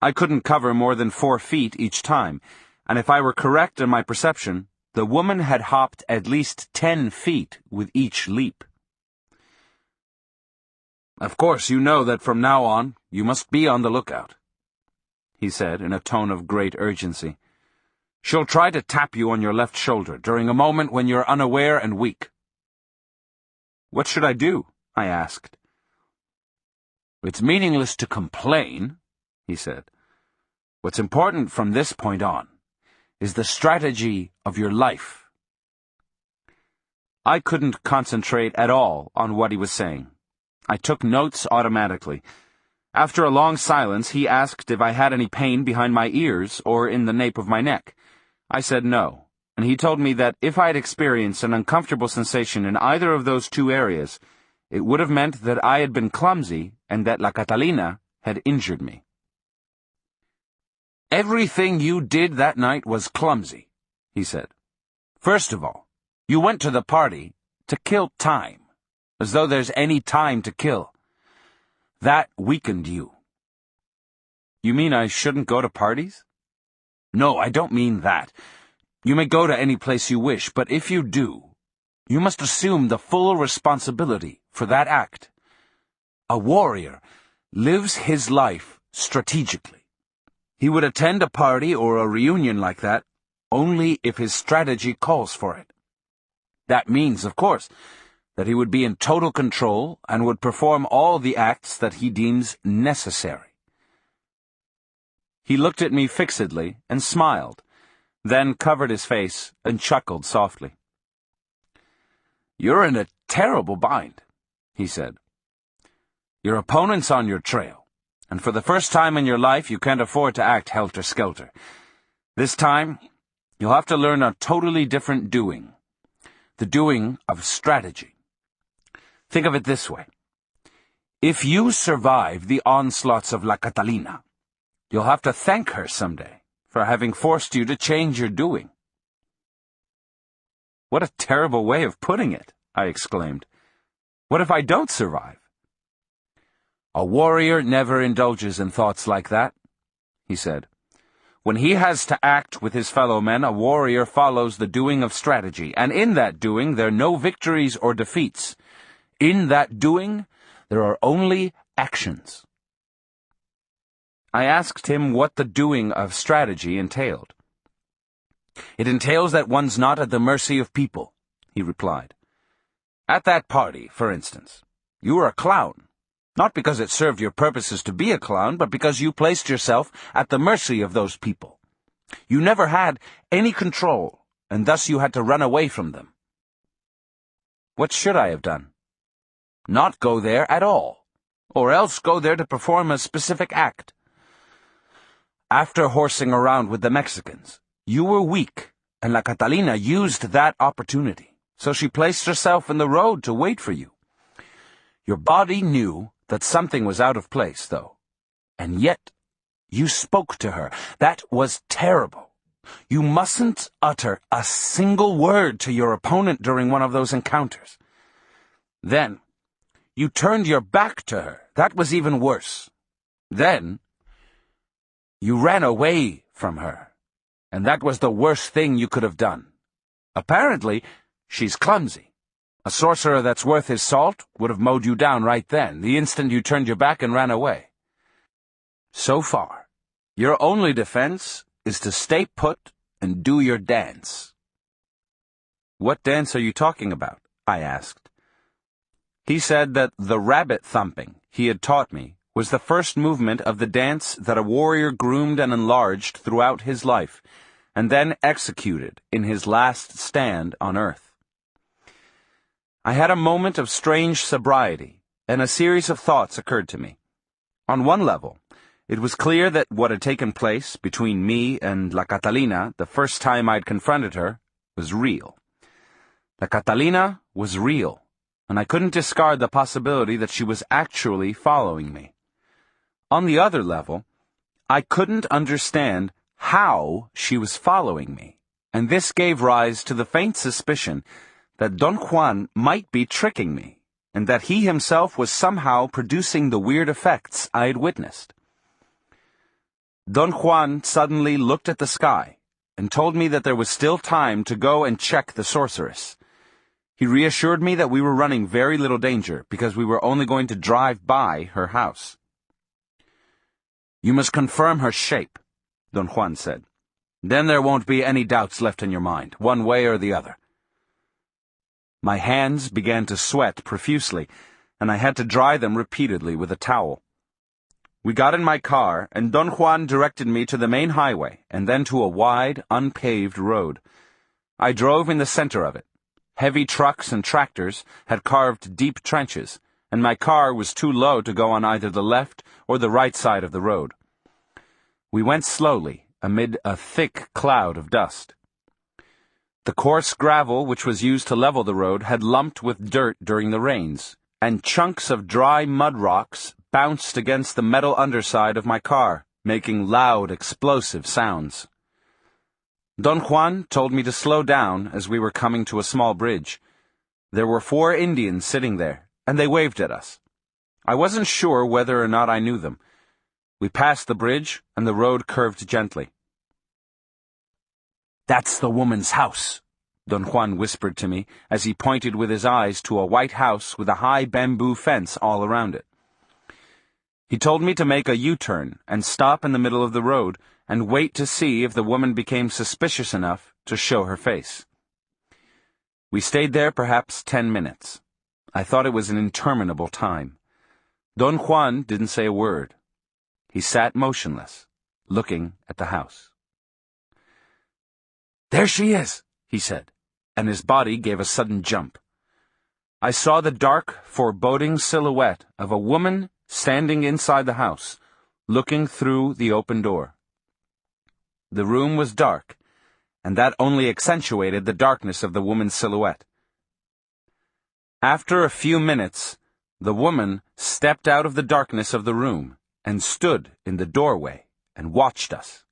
I couldn't cover more than 4 feet each time, and if I were correct in my perception, the woman had hopped at least 10 feet with each leap. "Of course you know that from now on you must be on the lookout," he said in a tone of great urgency. "She'll try to tap you on your left shoulder during a moment when you're unaware and weak." "What should I do?" I asked. "It's meaningless to complain," he said. "What's important from this point on is the strategy of your life." I couldn't concentrate at all on what he was saying. I took notes automatically. After a long silence, he asked if I had any pain behind my ears or in the nape of my neck. I said no, and he told me that if I had experienced an uncomfortable sensation in either of those 2 areas, it would have meant that I had been clumsy and that La Catalina had injured me. "Everything you did that night was clumsy," he said. "First of all, you went to the party to kill time, as though there's any time to kill. That weakened you." "You mean I shouldn't go to parties?" "No, I don't mean that. You may go to any place you wish, but if you do, you must assume the full responsibility for that act. A warrior lives his life strategically. He would attend a party or a reunion like that only if his strategy calls for it. That means, of course, that he would be in total control and would perform all the acts that he deems necessary." He looked at me fixedly and smiled, then covered his face and chuckled softly. "You're in a terrible bind," he said. "Your opponent's on your trail, and for the first time in your life you can't afford to act helter-skelter. This time, you'll have to learn a totally different doing. The doing of strategy. Think of it this way. If you survive the onslaughts of La Catalina, you'll have to thank her someday for having forced you to change your doing." "What a terrible way of putting it," I exclaimed. "What if I don't survive?" "A warrior never indulges in thoughts like that," he said. "When he has to act with his fellow men, a warrior follows the doing of strategy, and in that doing there are no victories or defeats. In that doing, there are only actions." I asked him what the doing of strategy entailed. "It entails that one's not at the mercy of people," he replied. "At that party, for instance, you were a clown, not because it served your purposes to be a clown, but because you placed yourself at the mercy of those people. You never had any control, and thus you had to run away from them." What should I have done? Not go there at all, or else go there to perform a specific act. After horsing around with the Mexicans, you were weak, and La Catalina used that opportunity, so she placed herself in the road to wait for you. Your body knew that something was out of place, though, and yet you spoke to her. That was terrible. You mustn't utter a single word to your opponent during one of those encounters. Then, you turned your back to her. That was even worse. Then, you ran away from her, and that was the worst thing you could have done. Apparently, she's clumsy. A sorcerer that's worth his salt would have mowed you down right then, the instant you turned your back and ran away. So far, your only defense is to stay put and do your dance." "What dance are you talking about?" I asked. He said that the rabbit thumping he had taught me was the first movement of the dance that a warrior groomed and enlarged throughout his life, and then executed in his last stand on earth. I had a moment of strange sobriety, and a series of thoughts occurred to me. On one level, It was clear that what had taken place between me and La Catalina the first time I'd confronted her was real. La Catalina was real, and I couldn't discard the possibility that she was actually following me. On the other level, I couldn't understand how she was following me, and this gave rise to the faint suspicion that Don Juan might be tricking me, and that he himself was somehow producing the weird effects I had witnessed. Don Juan suddenly looked at the sky and told me that there was still time to go and check the sorceress. He reassured me that we were running very little danger because we were only going to drive by her house. "You must confirm her shape," Don Juan said. "Then there won't be any doubts left in your mind, one way or the other." My hands began to sweat profusely, and I had to dry them repeatedly with a towel. We got in my car, and Don Juan directed me to the main highway, and then to a wide, unpaved road. I drove in the center of it. Heavy trucks and tractors had carved deep trenches, and my car was too low to go on either the left or the right side of the road. We went slowly, amid a thick cloud of dust. The coarse gravel which was used to level the road had lumped with dirt during the rains, and chunks of dry mud rocks bounced against the metal underside of my car, making loud, explosive sounds. Don Juan told me to slow down as we were coming to a small bridge. There were 4 Indians sitting there, and they waved at us. I wasn't sure whether or not I knew them. We passed the bridge, and the road curved gently. "That's the woman's house," Don Juan whispered to me as he pointed with his eyes to a white house with a high bamboo fence all around it. He told me to make a U-turn and stop in the middle of the road and wait to see if the woman became suspicious enough to show her face. We stayed there perhaps 10 minutes. I thought it was an interminable time. Don Juan didn't say a word. He sat motionless, looking at the house. "There she is," he said, and his body gave a sudden jump. I saw the dark, foreboding silhouette of a woman standing inside the house, looking through the open door. The room was dark, and that only accentuated the darkness of the woman's silhouette. After a few minutes, the woman stepped out of the darkness of the room and stood in the doorway and watched us.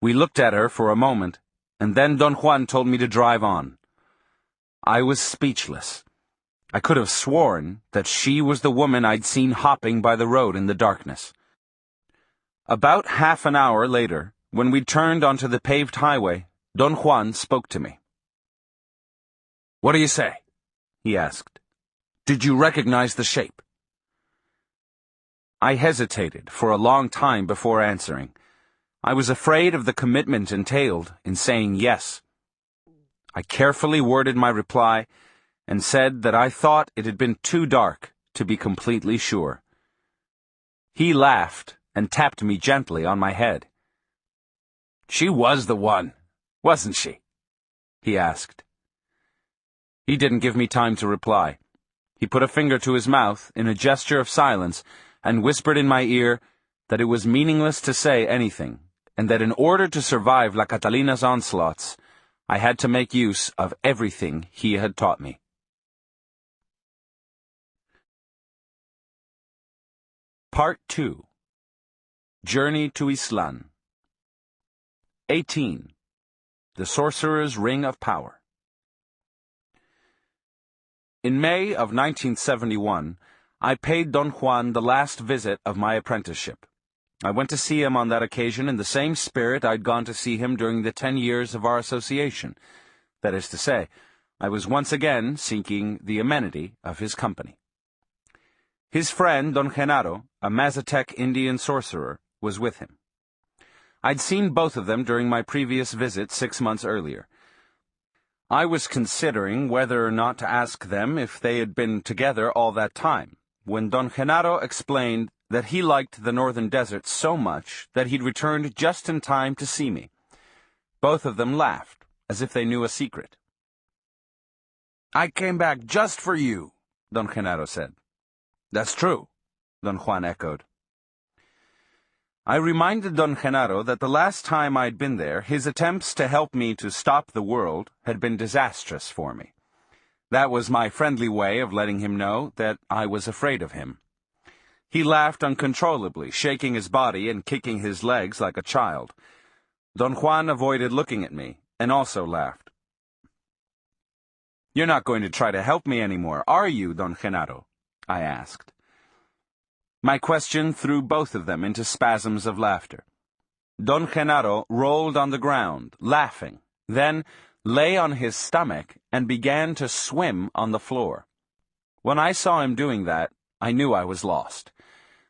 We looked at her for a moment, and then Don Juan told me to drive on. I was speechless. I could have sworn that she was the woman I'd seen hopping by the road in the darkness. About half an hour later, when we turned onto the paved highway, Don Juan spoke to me. "What do you say?" he asked. "Did you recognize the shape?" I hesitated for a long time before answering. I was afraid of the commitment entailed in saying yes. I carefully worded my reply and said that I thought it had been too dark to be completely sure. He laughed and tapped me gently on my head. "She was the one, wasn't she?" he asked. He didn't give me time to reply. He put a finger to his mouth in a gesture of silence and whispered in my ear that it was meaningless to say anything, and that in order to survive La Catalina's onslaughts, I had to make use of everything he had taught me. Part 2. Journey to Ixtlan. 18. The Sorcerer's Ring of Power. In May of 1971, I paid Don Juan the last visit of my apprenticeship. I went to see him on that occasion in the same spirit I'd gone to see him during the 10 years of our association. That is to say, I was once again seeking the amenity of his company. His friend, Don Genaro, a Mazatec Indian sorcerer, was with him. I'd seen both of them during my previous visit 6 months earlier. I was considering whether or not to ask them if they had been together all that time, when Don Genaro explained that he liked the northern desert so much that he'd returned just in time to see me. Both of them laughed, as if they knew a secret. "I came back just for you," Don Genaro said. "That's true," Don Juan echoed. I reminded Don Genaro that the last time I'd been there, his attempts to help me to stop the world had been disastrous for me. That was my friendly way of letting him know that I was afraid of him. He laughed uncontrollably, shaking his body and kicking his legs like a child. Don Juan avoided looking at me, and also laughed. "You're not going to try to help me anymore, are you, Don Genaro?" I asked. My question threw both of them into spasms of laughter. Don Genaro rolled on the ground, laughing, then lay on his stomach and began to swim on the floor. When I saw him doing that, I knew I was lost.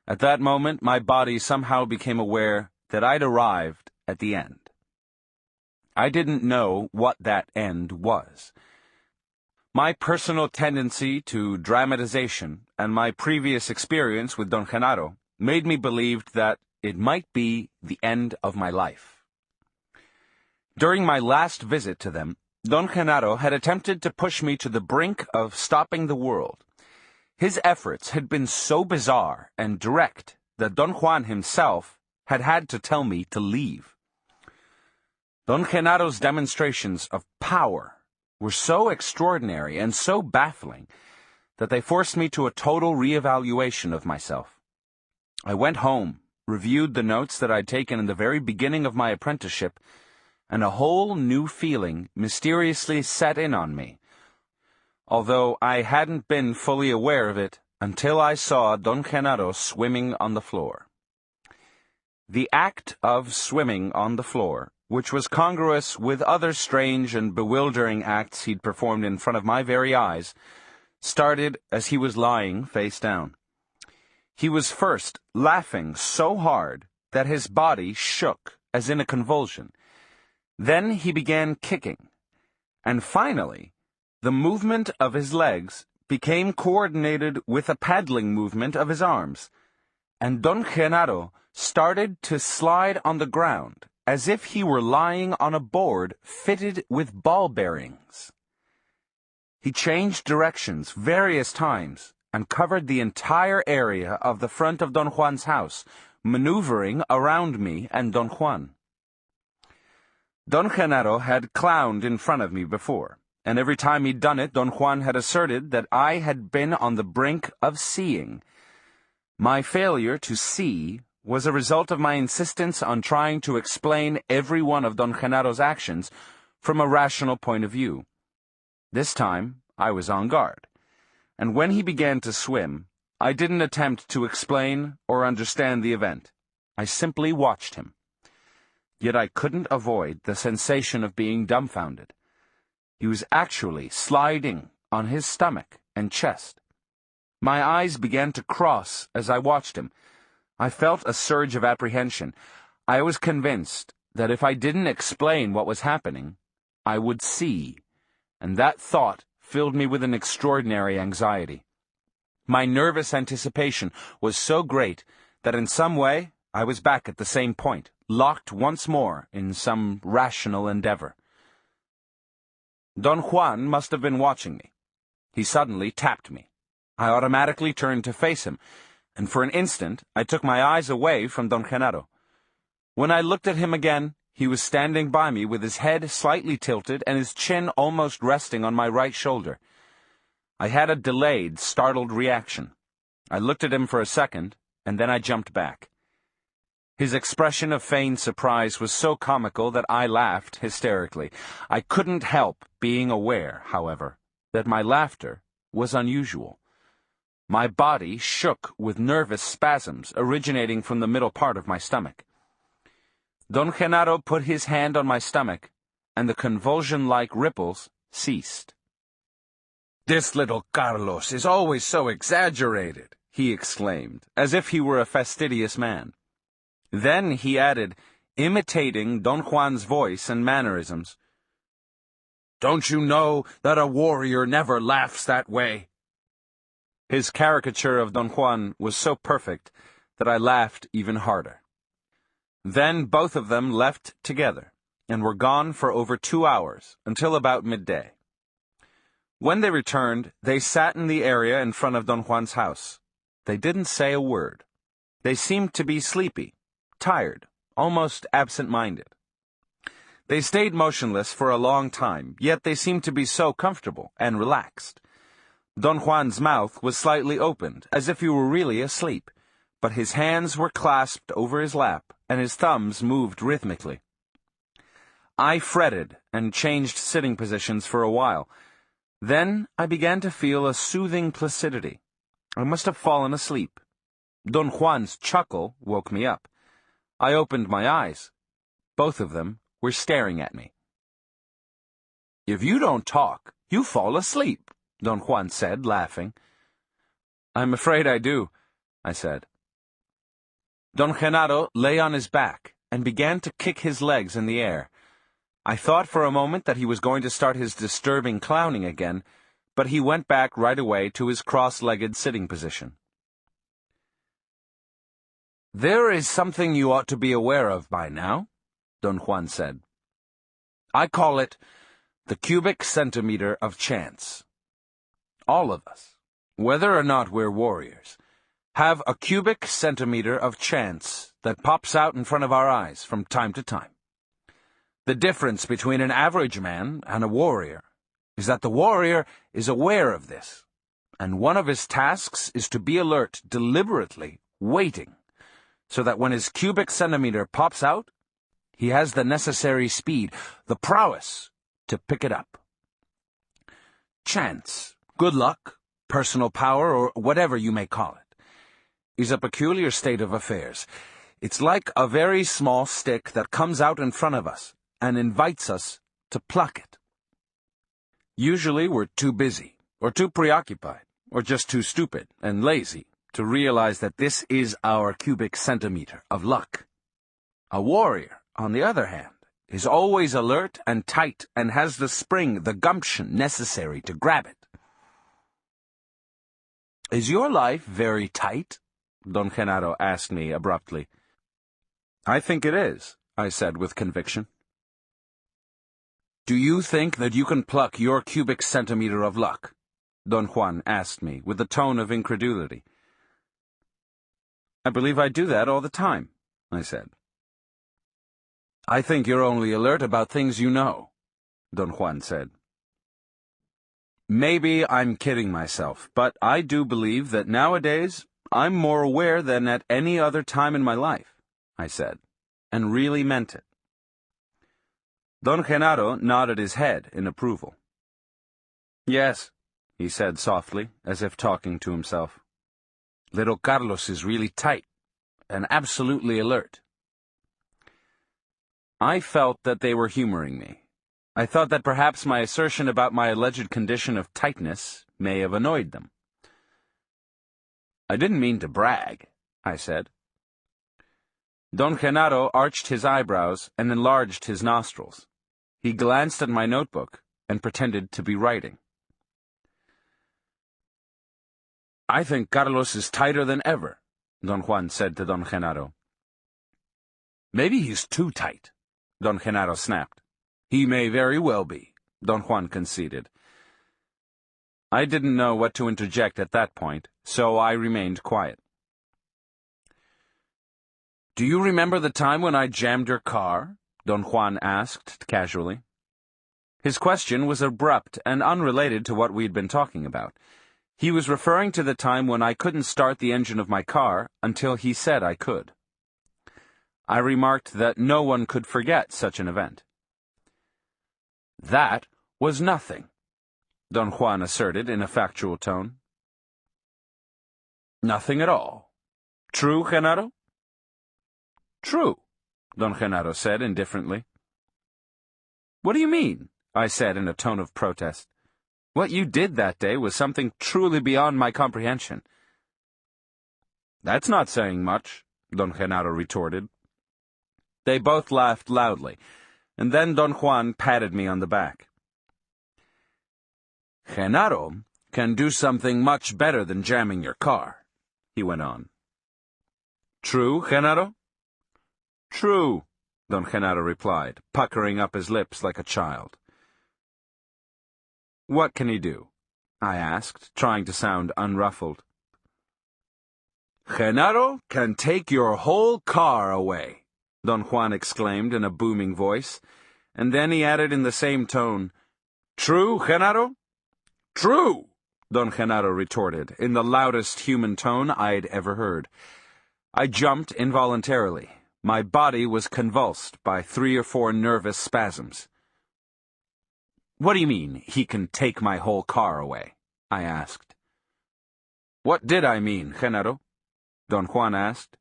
At that moment, my body somehow became aware that I'd arrived at the end. I didn't know what that end was. My personal tendency to dramatization and my previous experience with Don Genaro made me believe that it might be the end of my life. During my last visit to them, Don Genaro had attempted to push me to the brink of stopping the world. His efforts had been so bizarre and direct that Don Juan himself had had to tell me to leave. Don Genaro's demonstrations of power were so extraordinary and so baffling that they forced me to a total reevaluation of myself. I went home, reviewed the notes that I'd taken in the very beginning of my apprenticeship, and a whole new feeling mysteriously set in on me, although I hadn't been fully aware of it until I saw Don Genaro swimming on the floor. The act of swimming on the floor, which was congruous with other strange and bewildering acts he'd performed in front of my very eyes, started as he was lying face down. He was first laughing so hard that his body shook as in a convulsion. Then he began kicking, and finally, the movement of his legs became coordinated with a paddling movement of his arms, and Don Genaro started to slide on the ground as if he were lying on a board fitted with ball bearings. He changed directions various times and covered the entire area of the front of Don Juan's house, maneuvering around me and Don Juan. Don Genaro had clowned in front of me before, and every time he'd done it, Don Juan had asserted that I had been on the brink of seeing. My failure to see was a result of my insistence on trying to explain every one of Don Genaro's actions from a rational point of view. This time, I was on guard, and when he began to swim, I didn't attempt to explain or understand the event. I simply watched him. Yet I couldn't avoid the sensation of being dumbfounded. He was actually sliding on his stomach and chest. My eyes began to cross as I watched him. I felt a surge of apprehension. I was convinced that if I didn't explain what was happening, I would see, and that thought filled me with an extraordinary anxiety. My nervous anticipation was so great that in some way I was back at the same point, locked once more in some rational endeavor. Don Juan must have been watching me. He suddenly tapped me. I automatically turned to face him, and for an instant I took my eyes away from Don Genaro. When I looked at him again, he was standing by me with his head slightly tilted and his chin almost resting on my right shoulder. I had a delayed, startled reaction. I looked at him for a second, and then I jumped back. His expression of feigned surprise was so comical that I laughed hysterically. I couldn't help being aware, however, that my laughter was unusual. My body shook with nervous spasms originating from the middle part of my stomach. Don Genaro put his hand on my stomach, and the convulsion-like ripples ceased. "This little Carlos is always so exaggerated," he exclaimed, as if he were a fastidious man. Then he added, imitating Don Juan's voice and mannerisms, "Don't you know that a warrior never laughs that way?" His caricature of Don Juan was so perfect that I laughed even harder. Then both of them left together, and were gone for over 2 hours, until about midday. When they returned, they sat in the area in front of Don Juan's house. They didn't say a word. They seemed to be sleepy, tired, almost absent-minded. They stayed motionless for a long time, yet they seemed to be so comfortable and relaxed. Don Juan's mouth was slightly opened, as if he were really asleep, but his hands were clasped over his lap, and his thumbs moved rhythmically. I fretted and changed sitting positions for a while. Then I began to feel a soothing placidity. I must have fallen asleep. Don Juan's chuckle woke me up. I opened my eyes. Both of them were staring at me. "If you don't talk, you fall asleep," Don Juan said, laughing. "I'm afraid I do," I said. Don Genaro lay on his back and began to kick his legs in the air. I thought for a moment that he was going to start his disturbing clowning again, but he went back right away to his cross-legged sitting position. "There is something you ought to be aware of by now," Don Juan said. "I call it the cubic centimeter of chance. All of us, whether or not we're warriors, have a cubic centimeter of chance that pops out in front of our eyes from time to time. The difference between an average man and a warrior is that the warrior is aware of this, and one of his tasks is to be alert, deliberately, waiting, so that when his cubic centimeter pops out, he has the necessary speed, the prowess, to pick it up. Chance, good luck, personal power, or whatever you may call it, is a peculiar state of affairs. It's like a very small stick that comes out in front of us and invites us to pluck it. Usually we're too busy, or too preoccupied, or just too stupid and lazy to realize that this is our cubic centimeter of luck. A warrior, on the other hand, is always alert and tight and has the spring, the gumption necessary to grab it. "Is your life very tight?" Don Genaro asked me abruptly. "I think it is," I said with conviction. "Do you think that you can pluck your cubic centimeter of luck?" Don Juan asked me with a tone of incredulity. "I believe I do that all the time," I said. "I think you're only alert about things you know," Don Juan said. "Maybe I'm kidding myself, but I do believe that nowadays I'm more aware than at any other time in my life," I said, and really meant it. Don Genaro nodded his head in approval. "Yes," he said softly, as if talking to himself. "Little Carlos is really tight and absolutely alert." I felt that they were humoring me. I thought that perhaps my assertion about my alleged condition of tightness may have annoyed them. "I didn't mean to brag," I said. Don Genaro arched his eyebrows and enlarged his nostrils. He glanced at my notebook and pretended to be writing. "I think Carlos is tighter than ever," Don Juan said to Don Genaro. "Maybe he's too tight," Don Genaro snapped. "He may very well be," Don Juan conceded. I didn't know what to interject at that point, so I remained quiet. "Do you remember the time when I jammed your car?" Don Juan asked casually. His question was abrupt and unrelated to what we'd been talking about. He was referring to the time when I couldn't start the engine of my car until he said I could. I remarked that no one could forget such an event. "That was nothing," Don Juan asserted in a factual tone. "Nothing at all. True, Genaro?" "True," Don Genaro said indifferently. "What do you mean?" I said in a tone of protest. "What you did that day was something truly beyond my comprehension." "That's not saying much," Don Genaro retorted. They both laughed loudly, and then Don Juan patted me on the back. "Genaro can do something much better than jamming your car," he went on. "True, Genaro?" "True," Don Genaro replied, puckering up his lips like a child. "What can he do?" I asked, trying to sound unruffled. Genaro can take your whole car away, Don Juan exclaimed in a booming voice, and then he added in the same tone, "True, Genaro?" "True," Don Genaro retorted, in the loudest human tone I'd ever heard. I jumped involuntarily. My body was convulsed by 3 or 4 nervous spasms. "What do you mean, he can take my whole car away?" I asked. "What did I mean, Genaro?" Don Juan asked.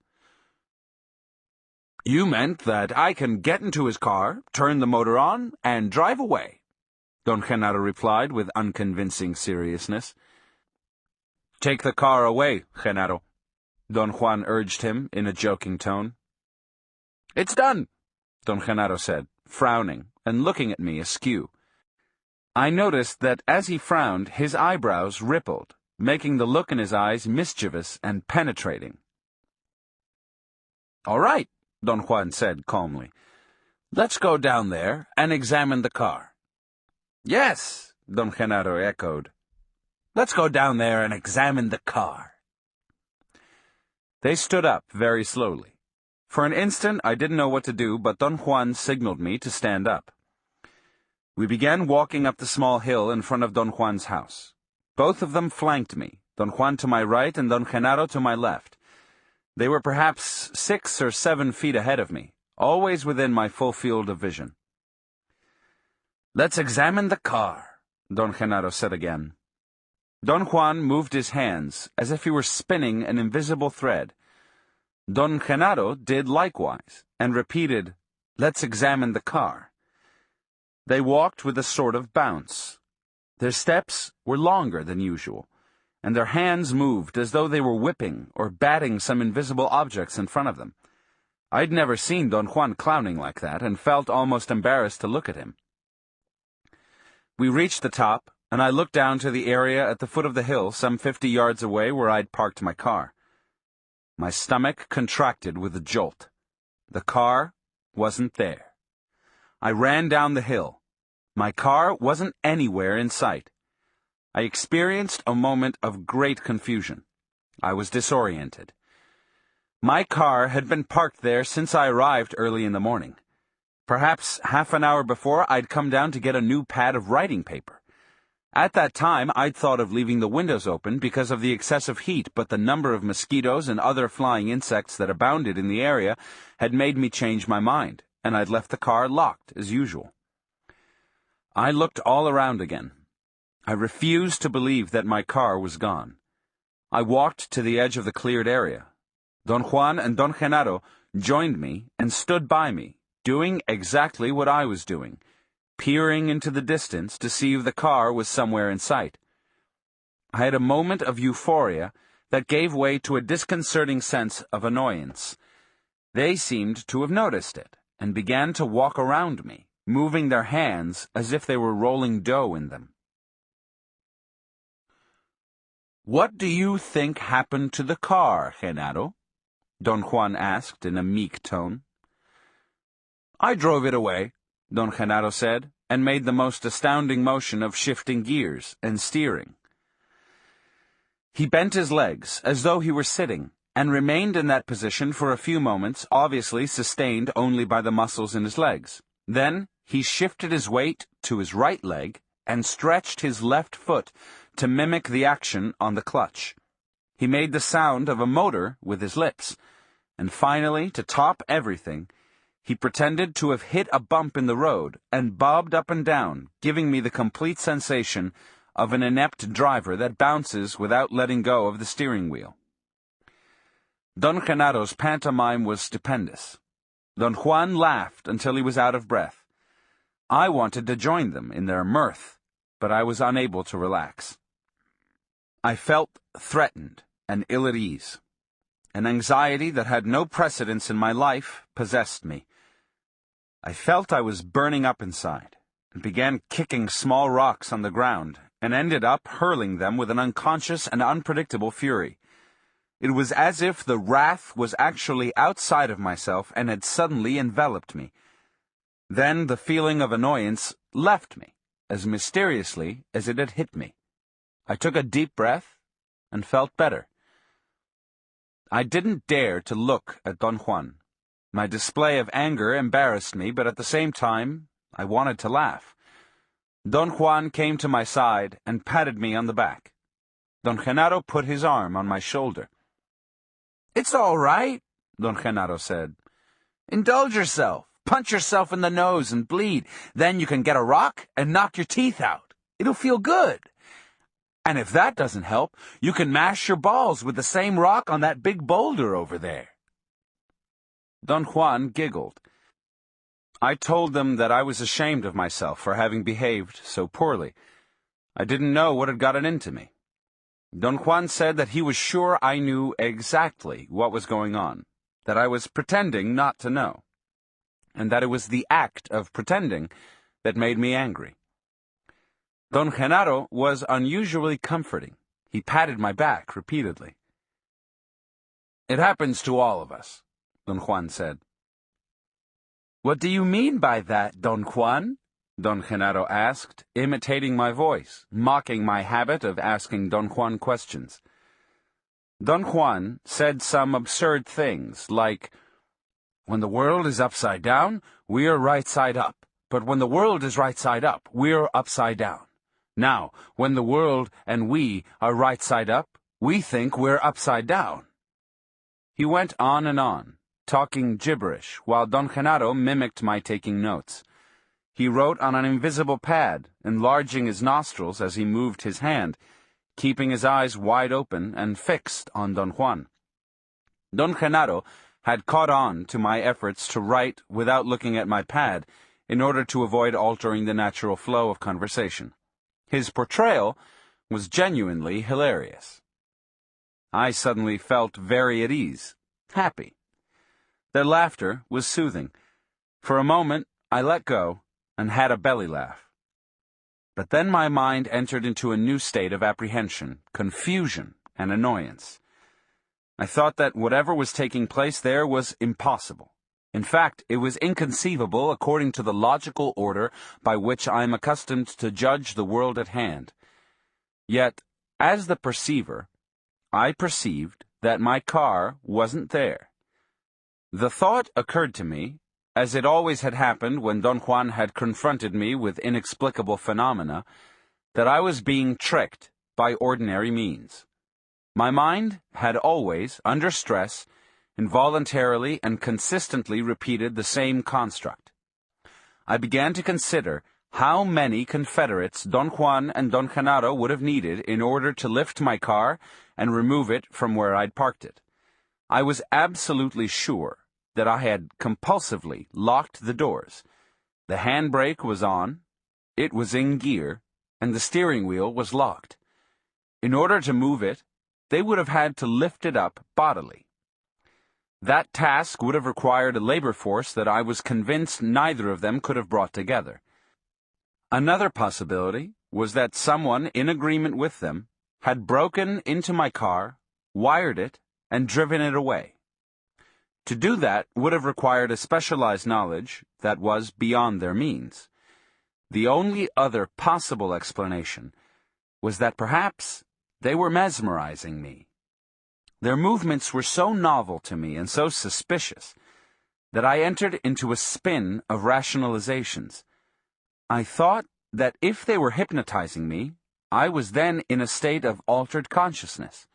"You meant that I can get into his car, turn the motor on, and drive away," Don Genaro replied with unconvincing seriousness. "Take the car away, Genaro," Don Juan urged him in a joking tone. "It's done," Don Genaro said, frowning and looking at me askew. I noticed that as he frowned, his eyebrows rippled, making the look in his eyes mischievous and penetrating. "All right," Don Juan said calmly. "Let's go down there and examine the car." "Yes," Don Genaro echoed. "Let's go down there and examine the car." They stood up very slowly. For an instant I didn't know what to do, but Don Juan signaled me to stand up. We began walking up the small hill in front of Don Juan's house. Both of them flanked me, Don Juan to my right and Don Genaro to my left. They were perhaps 6 or 7 feet ahead of me, always within my full field of vision. "Let's examine the car," Don Genaro said again. Don Juan moved his hands as if he were spinning an invisible thread. Don Genaro did likewise, and repeated, "Let's examine the car." They walked with a sort of bounce. Their steps were longer than usual, and their hands moved as though they were whipping or batting some invisible objects in front of them. I'd never seen Don Juan clowning like that, and felt almost embarrassed to look at him. We reached the top, and I looked down to the area at the foot of the hill, some 50 yards away where I'd parked my car. My stomach contracted with a jolt. The car wasn't there. I ran down the hill. My car wasn't anywhere in sight. I experienced a moment of great confusion. I was disoriented. My car had been parked there since I arrived early in the morning. Perhaps half an hour before, I'd come down to get a new pad of writing paper. At that time, I'd thought of leaving the windows open because of the excessive heat, but the number of mosquitoes and other flying insects that abounded in the area had made me change my mind, and I'd left the car locked as usual. I looked all around again. I refused to believe that my car was gone. I walked to the edge of the cleared area. Don Juan and Don Genaro joined me and stood by me, doing exactly what I was doing, peering into the distance to see if the car was somewhere in sight. I had a moment of euphoria that gave way to a disconcerting sense of annoyance. They seemed to have noticed it, and began to walk around me, moving their hands as if they were rolling dough in them. "What do you think happened to the car, Genaro?" Don Juan asked in a meek tone. "I drove it away," Don Genaro said, and made the most astounding motion of shifting gears and steering. He bent his legs as though he were sitting, and remained in that position for a few moments, obviously sustained only by the muscles in his legs. Then he shifted his weight to his right leg and stretched his left foot to mimic the action on the clutch. He made the sound of a motor with his lips, and finally, to top everything, he pretended to have hit a bump in the road and bobbed up and down, giving me the complete sensation of an inept driver that bounces without letting go of the steering wheel. Don Genaro's pantomime was stupendous. Don Juan laughed until he was out of breath. I wanted to join them in their mirth, but I was unable to relax. I felt threatened and ill at ease. An anxiety that had no precedence in my life possessed me. I felt I was burning up inside, and began kicking small rocks on the ground, and ended up hurling them with an unconscious and unpredictable fury. It was as if the wrath was actually outside of myself and had suddenly enveloped me. Then the feeling of annoyance left me, as mysteriously as it had hit me. I took a deep breath and felt better. I didn't dare to look at Don Juan. My display of anger embarrassed me, but at the same time, I wanted to laugh. Don Juan came to my side and patted me on the back. Don Genaro put his arm on my shoulder. "It's all right," Don Genaro said. "Indulge yourself. Punch yourself in the nose and bleed. Then you can get a rock and knock your teeth out. It'll feel good. And if that doesn't help, you can mash your balls with the same rock on that big boulder over there." Don Juan giggled. I told them that I was ashamed of myself for having behaved so poorly. I didn't know what had gotten into me. Don Juan said that he was sure I knew exactly what was going on, that I was pretending not to know, and that it was the act of pretending that made me angry. Don Genaro was unusually comforting. He patted my back repeatedly. "It happens to all of us," Don Juan said. "What do you mean by that, Don Juan?" Don Genaro asked, imitating my voice, mocking my habit of asking Don Juan questions. Don Juan said some absurd things, like, "When the world is upside down, we are right side up. But when the world is right side up, we're upside down. Now, when the world and we are right side up, we think we're upside down." He went on and on, talking gibberish, while Don Genaro mimicked my taking notes. He wrote on an invisible pad, enlarging his nostrils as he moved his hand, keeping his eyes wide open and fixed on Don Juan. Don Genaro had caught on to my efforts to write without looking at my pad, in order to avoid altering the natural flow of conversation. His portrayal was genuinely hilarious. I suddenly felt very at ease, happy. Their laughter was soothing. For a moment, I let go and had a belly laugh. But then my mind entered into a new state of apprehension, confusion, and annoyance. I thought that whatever was taking place there was impossible. In fact, it was inconceivable according to the logical order by which I am accustomed to judge the world at hand. Yet, as the perceiver, I perceived that my car wasn't there. The thought occurred to me, as it always had happened when Don Juan had confronted me with inexplicable phenomena, that I was being tricked by ordinary means. My mind had always, under stress, involuntarily and consistently repeated the same construct. I began to consider how many Confederates Don Juan and Don Genaro would have needed in order to lift my car and remove it from where I'd parked it. I was absolutely sure that I had compulsively locked the doors. The handbrake was on, it was in gear, and the steering wheel was locked. In order to move it, they would have had to lift it up bodily. That task would have required a labor force that I was convinced neither of them could have brought together. Another possibility was that someone in agreement with them had broken into my car, wired it, and driven it away. To do that would have required a specialized knowledge that was beyond their means. The only other possible explanation was that perhaps they were mesmerizing me. Their movements were so novel to me and so suspicious that I entered into a spin of rationalizations. I thought that if they were hypnotizing me, I was then in a state of altered consciousness.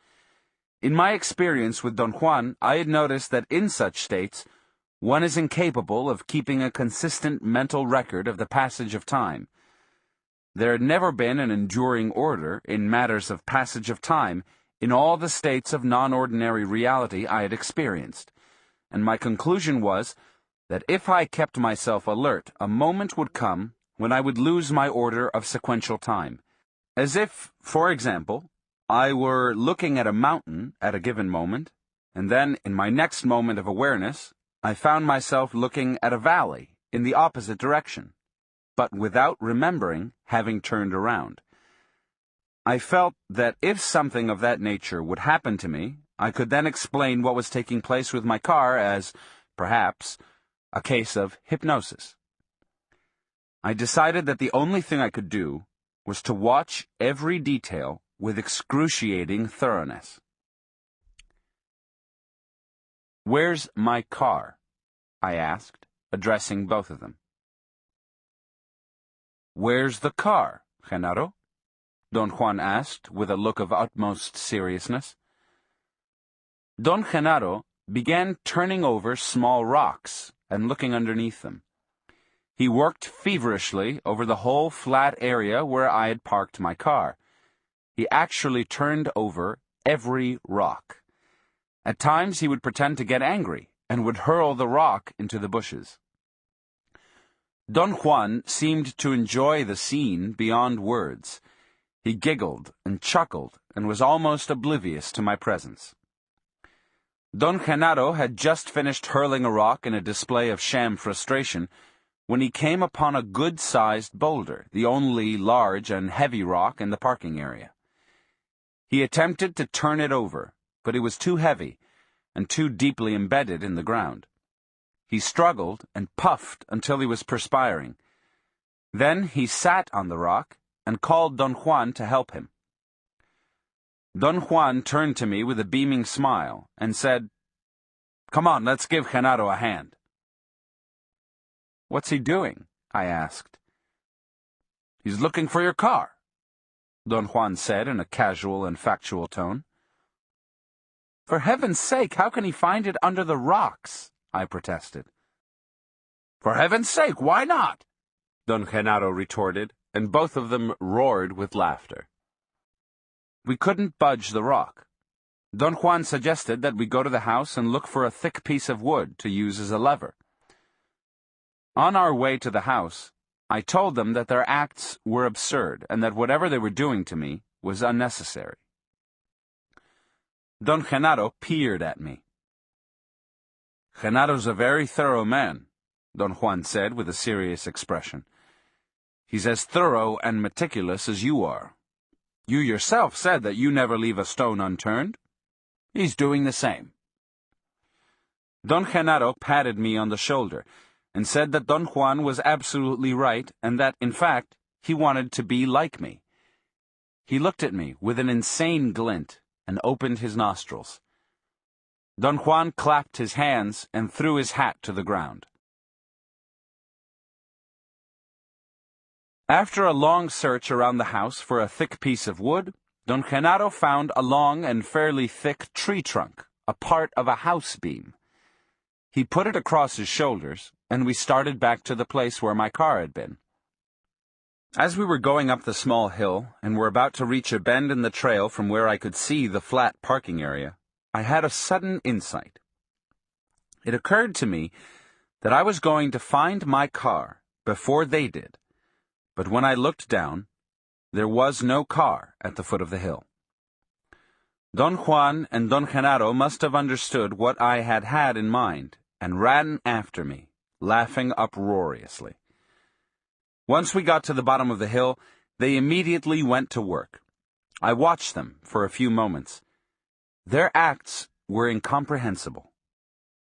In my experience with Don Juan, I had noticed that in such states, one is incapable of keeping a consistent mental record of the passage of time. There had never been an enduring order in matters of passage of time in all the states of non-ordinary reality I had experienced, and my conclusion was that if I kept myself alert, a moment would come when I would lose my order of sequential time. As if, for example, I were looking at a mountain at a given moment, and then, in my next moment of awareness, I found myself looking at a valley in the opposite direction, but without remembering having turned around. I felt that if something of that nature would happen to me, I could then explain what was taking place with my car as, perhaps, a case of hypnosis. I decided that the only thing I could do was to watch every detail with excruciating thoroughness. "Where's my car?" I asked, addressing both of them. "Where's the car, Genaro?" Don Juan asked, with a look of utmost seriousness. Don Genaro began turning over small rocks and looking underneath them. He worked feverishly over the whole flat area where I had parked my car. He actually turned over every rock. At times he would pretend to get angry and would hurl the rock into the bushes. Don Juan seemed to enjoy the scene beyond words. He giggled and chuckled and was almost oblivious to my presence. Don Genaro had just finished hurling a rock in a display of sham frustration when he came upon a good-sized boulder, the only large and heavy rock in the parking area. He attempted to turn it over, but it was too heavy and too deeply embedded in the ground. He struggled and puffed until he was perspiring. Then he sat on the rock and called Don Juan to help him. Don Juan turned to me with a beaming smile and said, "Come on, let's give Genaro a hand." "What's he doing?" I asked. "He's looking for your car," Don Juan said in a casual and factual tone. "For heaven's sake, how can he find it under the rocks?" I protested. "For heaven's sake, why not?" Don Genaro retorted, and both of them roared with laughter. We couldn't budge the rock. Don Juan suggested that we go to the house and look for a thick piece of wood to use as a lever. On our way to the house, I told them that their acts were absurd and that whatever they were doing to me was unnecessary. Don Genaro peered at me. "Genaro's a very thorough man," Don Juan said with a serious expression. "He's as thorough and meticulous as you are. You yourself said that you never leave a stone unturned. He's doing the same." Don Genaro patted me on the shoulder and said that Don Juan was absolutely right and that, in fact, he wanted to be like me. He looked at me with an insane glint and opened his nostrils. Don Juan clapped his hands and threw his hat to the ground. After a long search around the house for a thick piece of wood, Don Genaro found a long and fairly thick tree trunk, a part of a house beam. He put it across his shoulders, and we started back to the place where my car had been. As we were going up the small hill and were about to reach a bend in the trail from where I could see the flat parking area, I had a sudden insight. It occurred to me that I was going to find my car before they did, but when I looked down, there was no car at the foot of the hill. Don Juan and Don Genaro must have understood what I had had in mind and ran after me, laughing uproariously. Once we got to the bottom of the hill, they immediately went to work. I watched them for a few moments. Their acts were incomprehensible.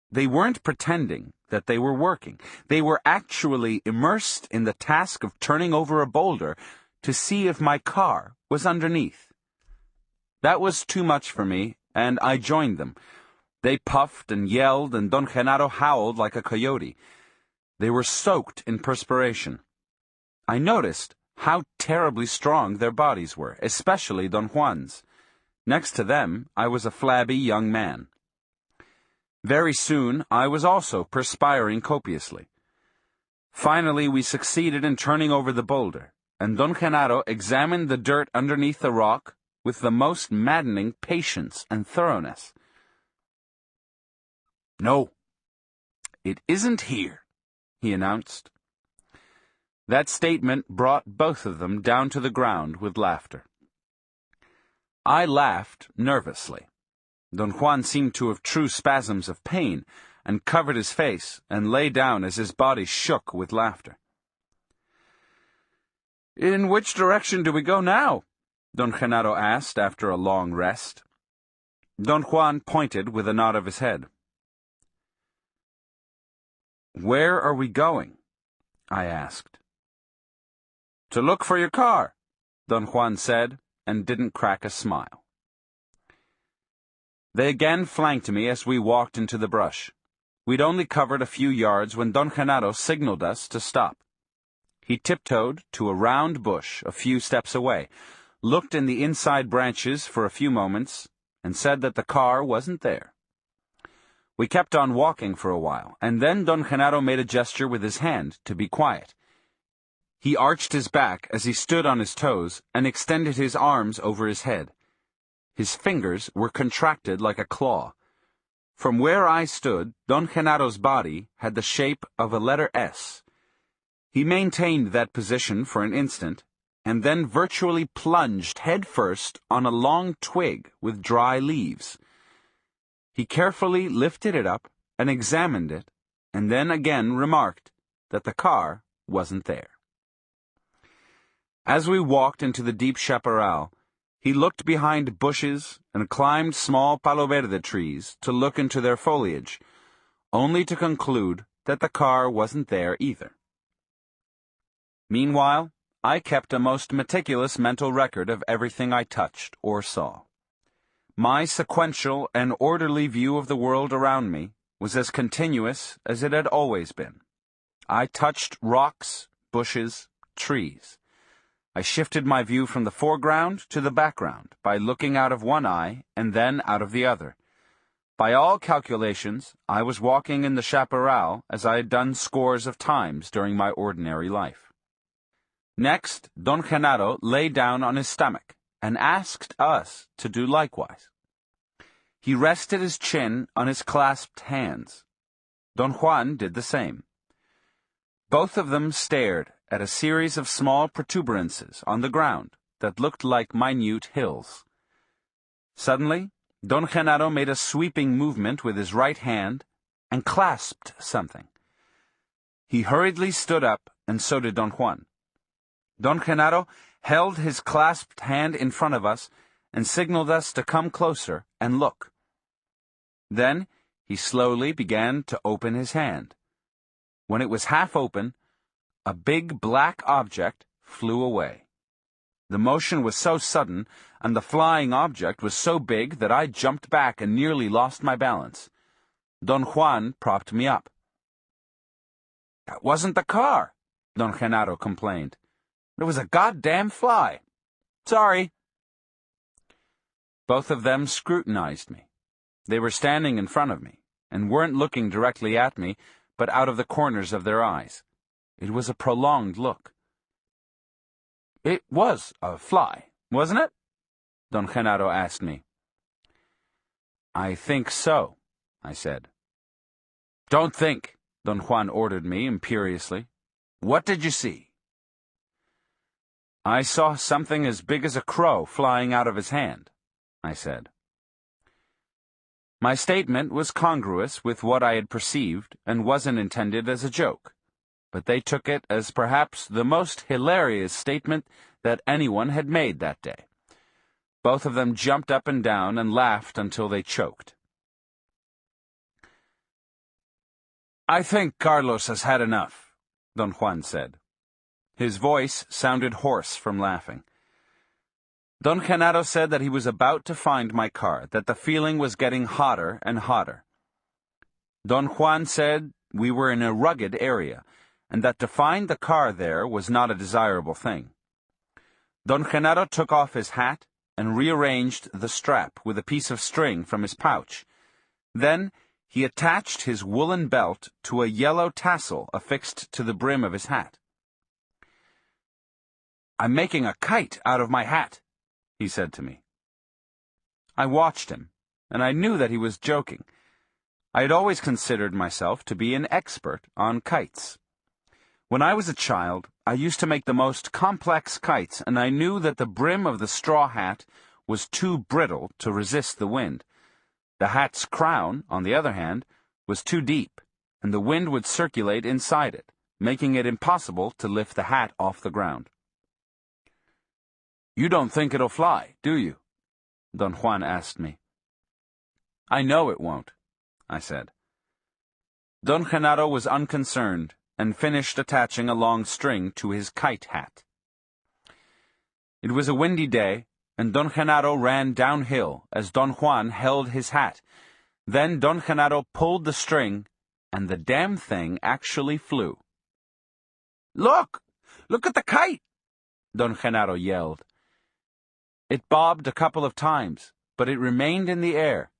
They weren't pretending that they were working. They were actually immersed in the task of turning over a boulder to see if my car was underneath. That was too much for me, and I joined them. They puffed and yelled, and Don Genaro howled like a coyote. They were soaked in perspiration. I noticed how terribly strong their bodies were, especially Don Juan's. Next to them, I was a flabby young man. Very soon, I was also perspiring copiously. Finally, we succeeded in turning over the boulder, and Don Genaro examined the dirt underneath the rock with the most maddening patience and thoroughness. "No, it isn't here," he announced. That statement brought both of them down to the ground with laughter. I laughed nervously. Don Juan seemed to have true spasms of pain, and covered his face and lay down as his body shook with laughter. "In which direction do we go now?" Don Genaro asked after a long rest. Don Juan pointed with a nod of his head. "Where are we going?" I asked. "To look for your car," Don Juan said, and didn't crack a smile. They again flanked me as we walked into the brush. We'd only covered a few yards when Don Genaro signaled us to stop. He tiptoed to a round bush a few steps away, looked in the inside branches for a few moments, and said that the car wasn't there. We kept on walking for a while, and then Don Genaro made a gesture with his hand to be quiet. He arched his back as he stood on his toes and extended his arms over his head. His fingers were contracted like a claw. From where I stood, Don Genaro's body had the shape of a letter S. He maintained that position for an instant, and then virtually plunged headfirst on a long twig with dry leaves. He carefully lifted it up and examined it, and then again remarked that the car wasn't there. As we walked into the deep chaparral, he looked behind bushes and climbed small palo verde trees to look into their foliage, only to conclude that the car wasn't there either. Meanwhile, I kept a most meticulous mental record of everything I touched or saw. My sequential and orderly view of the world around me was as continuous as it had always been. I touched rocks, bushes, trees. I shifted my view from the foreground to the background by looking out of one eye and then out of the other. By all calculations, I was walking in the chaparral as I had done scores of times during my ordinary life. Next, Don Genaro lay down on his stomach and asked us to do likewise. He rested his chin on his clasped hands. Don Juan did the same. Both of them stared at a series of small protuberances on the ground that looked like minute hills. Suddenly, Don Genaro made a sweeping movement with his right hand and clasped something. He hurriedly stood up, and so did Don Juan. Don Genaro held his clasped hand in front of us and signaled us to come closer and look. Then he slowly began to open his hand. When it was half open, a big black object flew away. The motion was so sudden, and the flying object was so big that I jumped back and nearly lost my balance. Don Juan propped me up. "That wasn't the car," Don Genaro complained. "It was a goddamn fly. Sorry." Both of them scrutinized me. They were standing in front of me, and weren't looking directly at me, but out of the corners of their eyes. It was a prolonged look. "It was a fly, wasn't it?" Don Genaro asked me. "I think so," I said. "Don't think," Don Juan ordered me imperiously. "What did you see?" "I saw something as big as a crow flying out of his hand," I said. My statement was congruous with what I had perceived and wasn't intended as a joke, but they took it as perhaps the most hilarious statement that anyone had made that day. Both of them jumped up and down and laughed until they choked. "I think Carlos has had enough," Don Juan said. His voice sounded hoarse from laughing. Don Genaro said that he was about to find my car, that the feeling was getting hotter and hotter. Don Juan said we were in a rugged area, and that to find the car there was not a desirable thing. Don Genaro took off his hat and rearranged the strap with a piece of string from his pouch. Then he attached his woolen belt to a yellow tassel affixed to the brim of his hat. "I'm making a kite out of my hat," he said to me. I watched him, and I knew that he was joking. I had always considered myself to be an expert on kites. When I was a child, I used to make the most complex kites, and I knew that the brim of the straw hat was too brittle to resist the wind. The hat's crown, on the other hand, was too deep, and the wind would circulate inside it, making it impossible to lift the hat off the ground. "You don't think it'll fly, do you?" Don Juan asked me. "I know it won't," I said. Don Genaro was unconcerned and finished attaching a long string to his kite hat. It was a windy day, and Don Genaro ran downhill as Don Juan held his hat. Then Don Genaro pulled the string, and the damn thing actually flew. "Look! Look at the kite!" Don Genaro yelled. It bobbed a couple of times, but it remained in the air.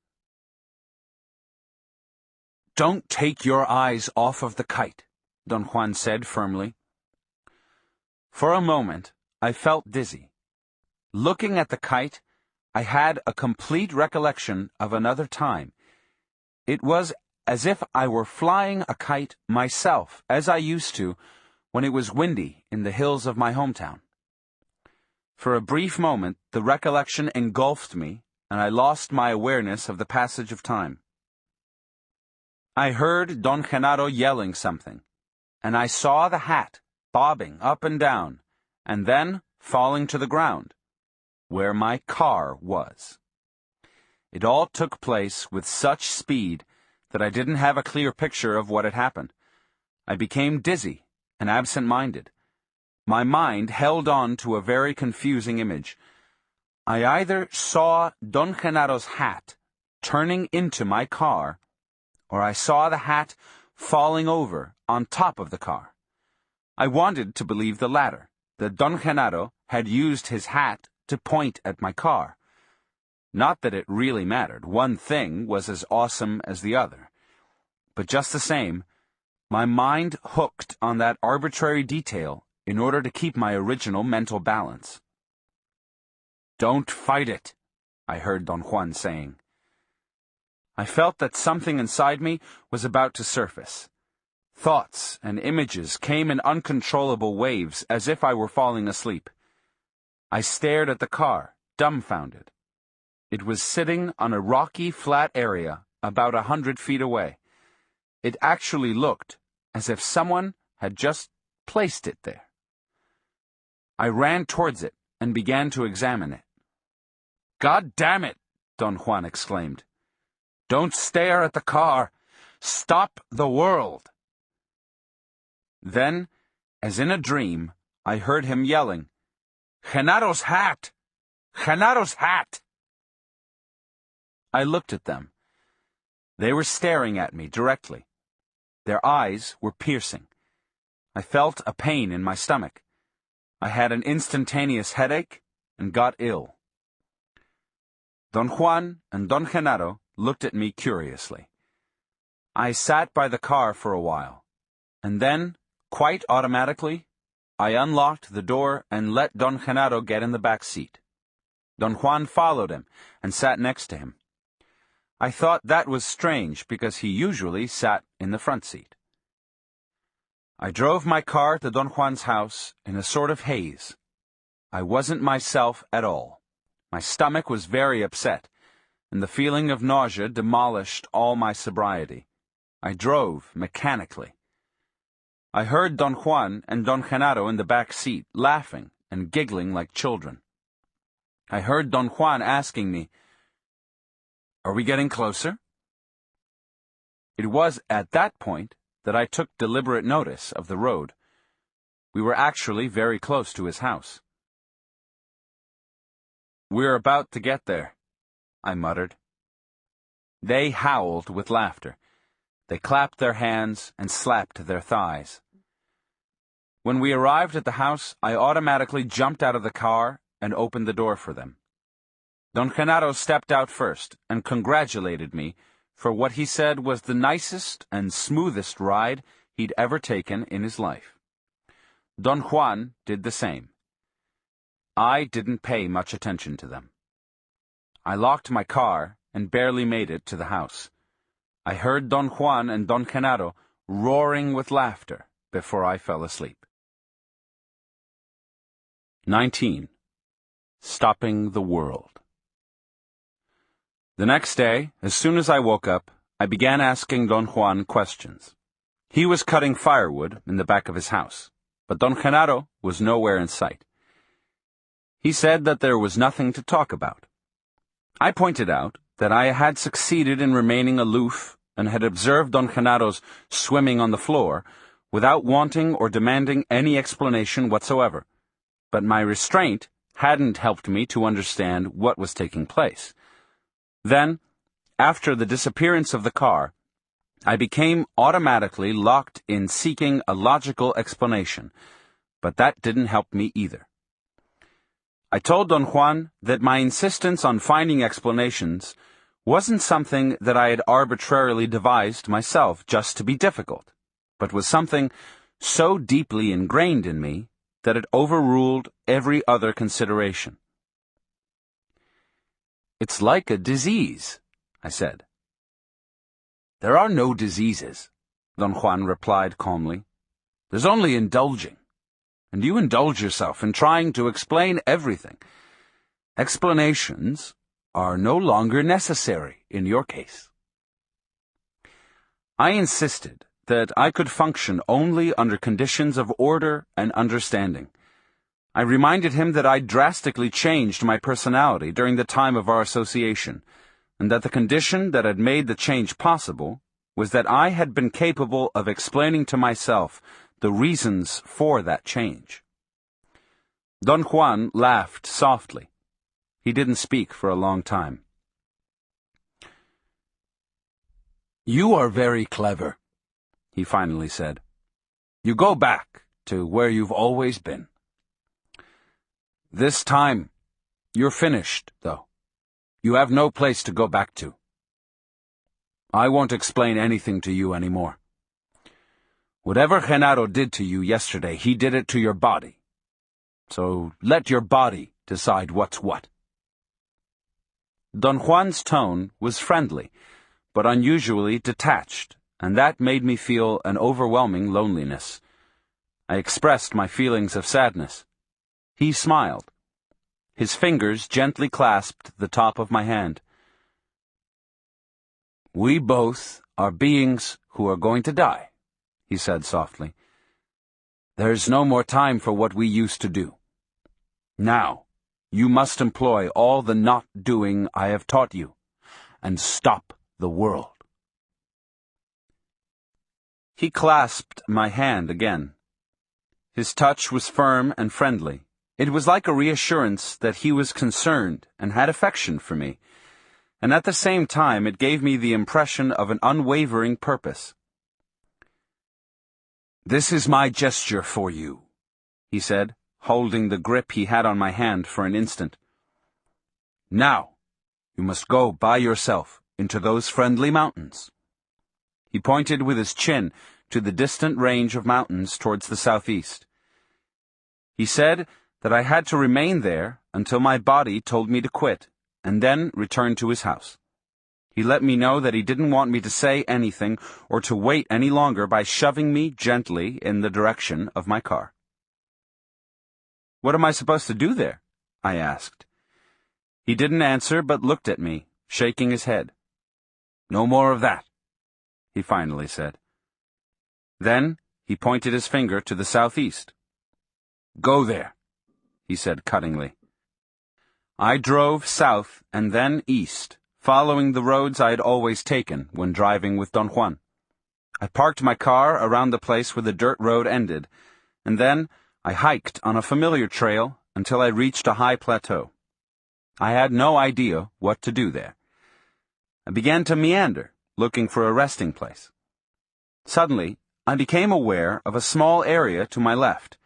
"Don't take your eyes off of the kite," Don Juan said firmly. For a moment, I felt dizzy. Looking at the kite, I had a complete recollection of another time. It was as if I were flying a kite myself, as I used to when it was windy in the hills of my hometown. For a brief moment, the recollection engulfed me, and I lost my awareness of the passage of time. I heard Don Genaro yelling something, and I saw the hat bobbing up and down, and then falling to the ground, where my car was. It all took place with such speed that I didn't have a clear picture of what had happened. I became dizzy and absent-minded. My mind held on to a very confusing image. I either saw Don Genaro's hat turning into my car, or I saw the hat falling over on top of the car. I wanted to believe the latter, that Don Genaro had used his hat to point at my car. Not that it really mattered. One thing was as awesome as the other. But just the same, my mind hooked on that arbitrary detail in order to keep my original mental balance. "Don't fight it," I heard Don Juan saying. I felt that something inside me was about to surface. Thoughts and images came in uncontrollable waves as if I were falling asleep. I stared at the car, dumbfounded. It was sitting on a rocky, flat area about 100 feet away. It actually looked as if someone had just placed it there. I ran towards it and began to examine it. "God damn it!" Don Juan exclaimed. "Don't stare at the car! Stop the world!" Then, as in a dream, I heard him yelling, "Genaro's hat! Genaro's hat!" I looked at them. They were staring at me directly. Their eyes were piercing. I felt a pain in my stomach. I had an instantaneous headache and got ill. Don Juan and Don Genaro looked at me curiously. I sat by the car for a while, and then, quite automatically, I unlocked the door and let Don Genaro get in the back seat. Don Juan followed him and sat next to him. I thought that was strange because he usually sat in the front seat. I drove my car to Don Juan's house in a sort of haze. I wasn't myself at all. My stomach was very upset, and the feeling of nausea demolished all my sobriety. I drove mechanically. I heard Don Juan and Don Genaro in the back seat, laughing and giggling like children. I heard Don Juan asking me, "Are we getting closer?" It was at that point that I took deliberate notice of the road. We were actually very close to his house. "We're about to get there," I muttered. They howled with laughter. They clapped their hands and slapped their thighs. When we arrived at the house, I automatically jumped out of the car and opened the door for them. Don Genaro stepped out first and congratulated me for what he said was the nicest and smoothest ride he'd ever taken in his life. Don Juan did the same. I didn't pay much attention to them. I locked my car and barely made it to the house. I heard Don Juan and Don Genaro roaring with laughter before I fell asleep. 19. Stopping the World. The next day, as soon as I woke up, I began asking Don Juan questions. He was cutting firewood in the back of his house, but Don Genaro was nowhere in sight. He said that there was nothing to talk about. I pointed out that I had succeeded in remaining aloof and had observed Don Genaro's swimming on the floor without wanting or demanding any explanation whatsoever, but my restraint hadn't helped me to understand what was taking place. Then, after the disappearance of the car, I became automatically locked in seeking a logical explanation, but that didn't help me either. I told Don Juan that my insistence on finding explanations wasn't something that I had arbitrarily devised myself just to be difficult, but was something so deeply ingrained in me that it overruled every other consideration. "It's like a disease," I said. "There are no diseases," Don Juan replied calmly. "There's only indulging. And you indulge yourself in trying to explain everything. Explanations are no longer necessary in your case." I insisted that I could function only under conditions of order and understanding. I reminded him that I'd drastically changed my personality during the time of our association, and that the condition that had made the change possible was that I had been capable of explaining to myself the reasons for that change. Don Juan laughed softly. He didn't speak for a long time. "You are very clever," he finally said. "You go back to where you've always been. This time, you're finished, though. You have no place to go back to. I won't explain anything to you anymore. Whatever Genaro did to you yesterday, he did it to your body. So let your body decide what's what." Don Juan's tone was friendly, but unusually detached, and that made me feel an overwhelming loneliness. I expressed my feelings of sadness. He smiled. His fingers gently clasped the top of my hand. "We both are beings who are going to die," he said softly. "There's no more time for what we used to do. Now, you must employ all the not doing I have taught you, and stop the world." He clasped my hand again. His touch was firm and friendly. It was like a reassurance that he was concerned and had affection for me, and at the same time it gave me the impression of an unwavering purpose. "This is my gesture for you," he said, holding the grip he had on my hand for an instant. "Now, you must go by yourself into those friendly mountains." He pointed with his chin to the distant range of mountains towards the southeast. He said that I had to remain there until my body told me to quit, and then return to his house. He let me know that he didn't want me to say anything or to wait any longer by shoving me gently in the direction of my car. "What am I supposed to do there?" I asked. He didn't answer but looked at me, shaking his head. "No more of that," he finally said. Then he pointed his finger to the southeast. "Go there," he said cuttingly. I drove south and then east, following the roads I had always taken when driving with Don Juan. I parked my car around the place where the dirt road ended, and then I hiked on a familiar trail until I reached a high plateau. I had no idea what to do there. I began to meander, looking for a resting place. Suddenly, I became aware of a small area to my left.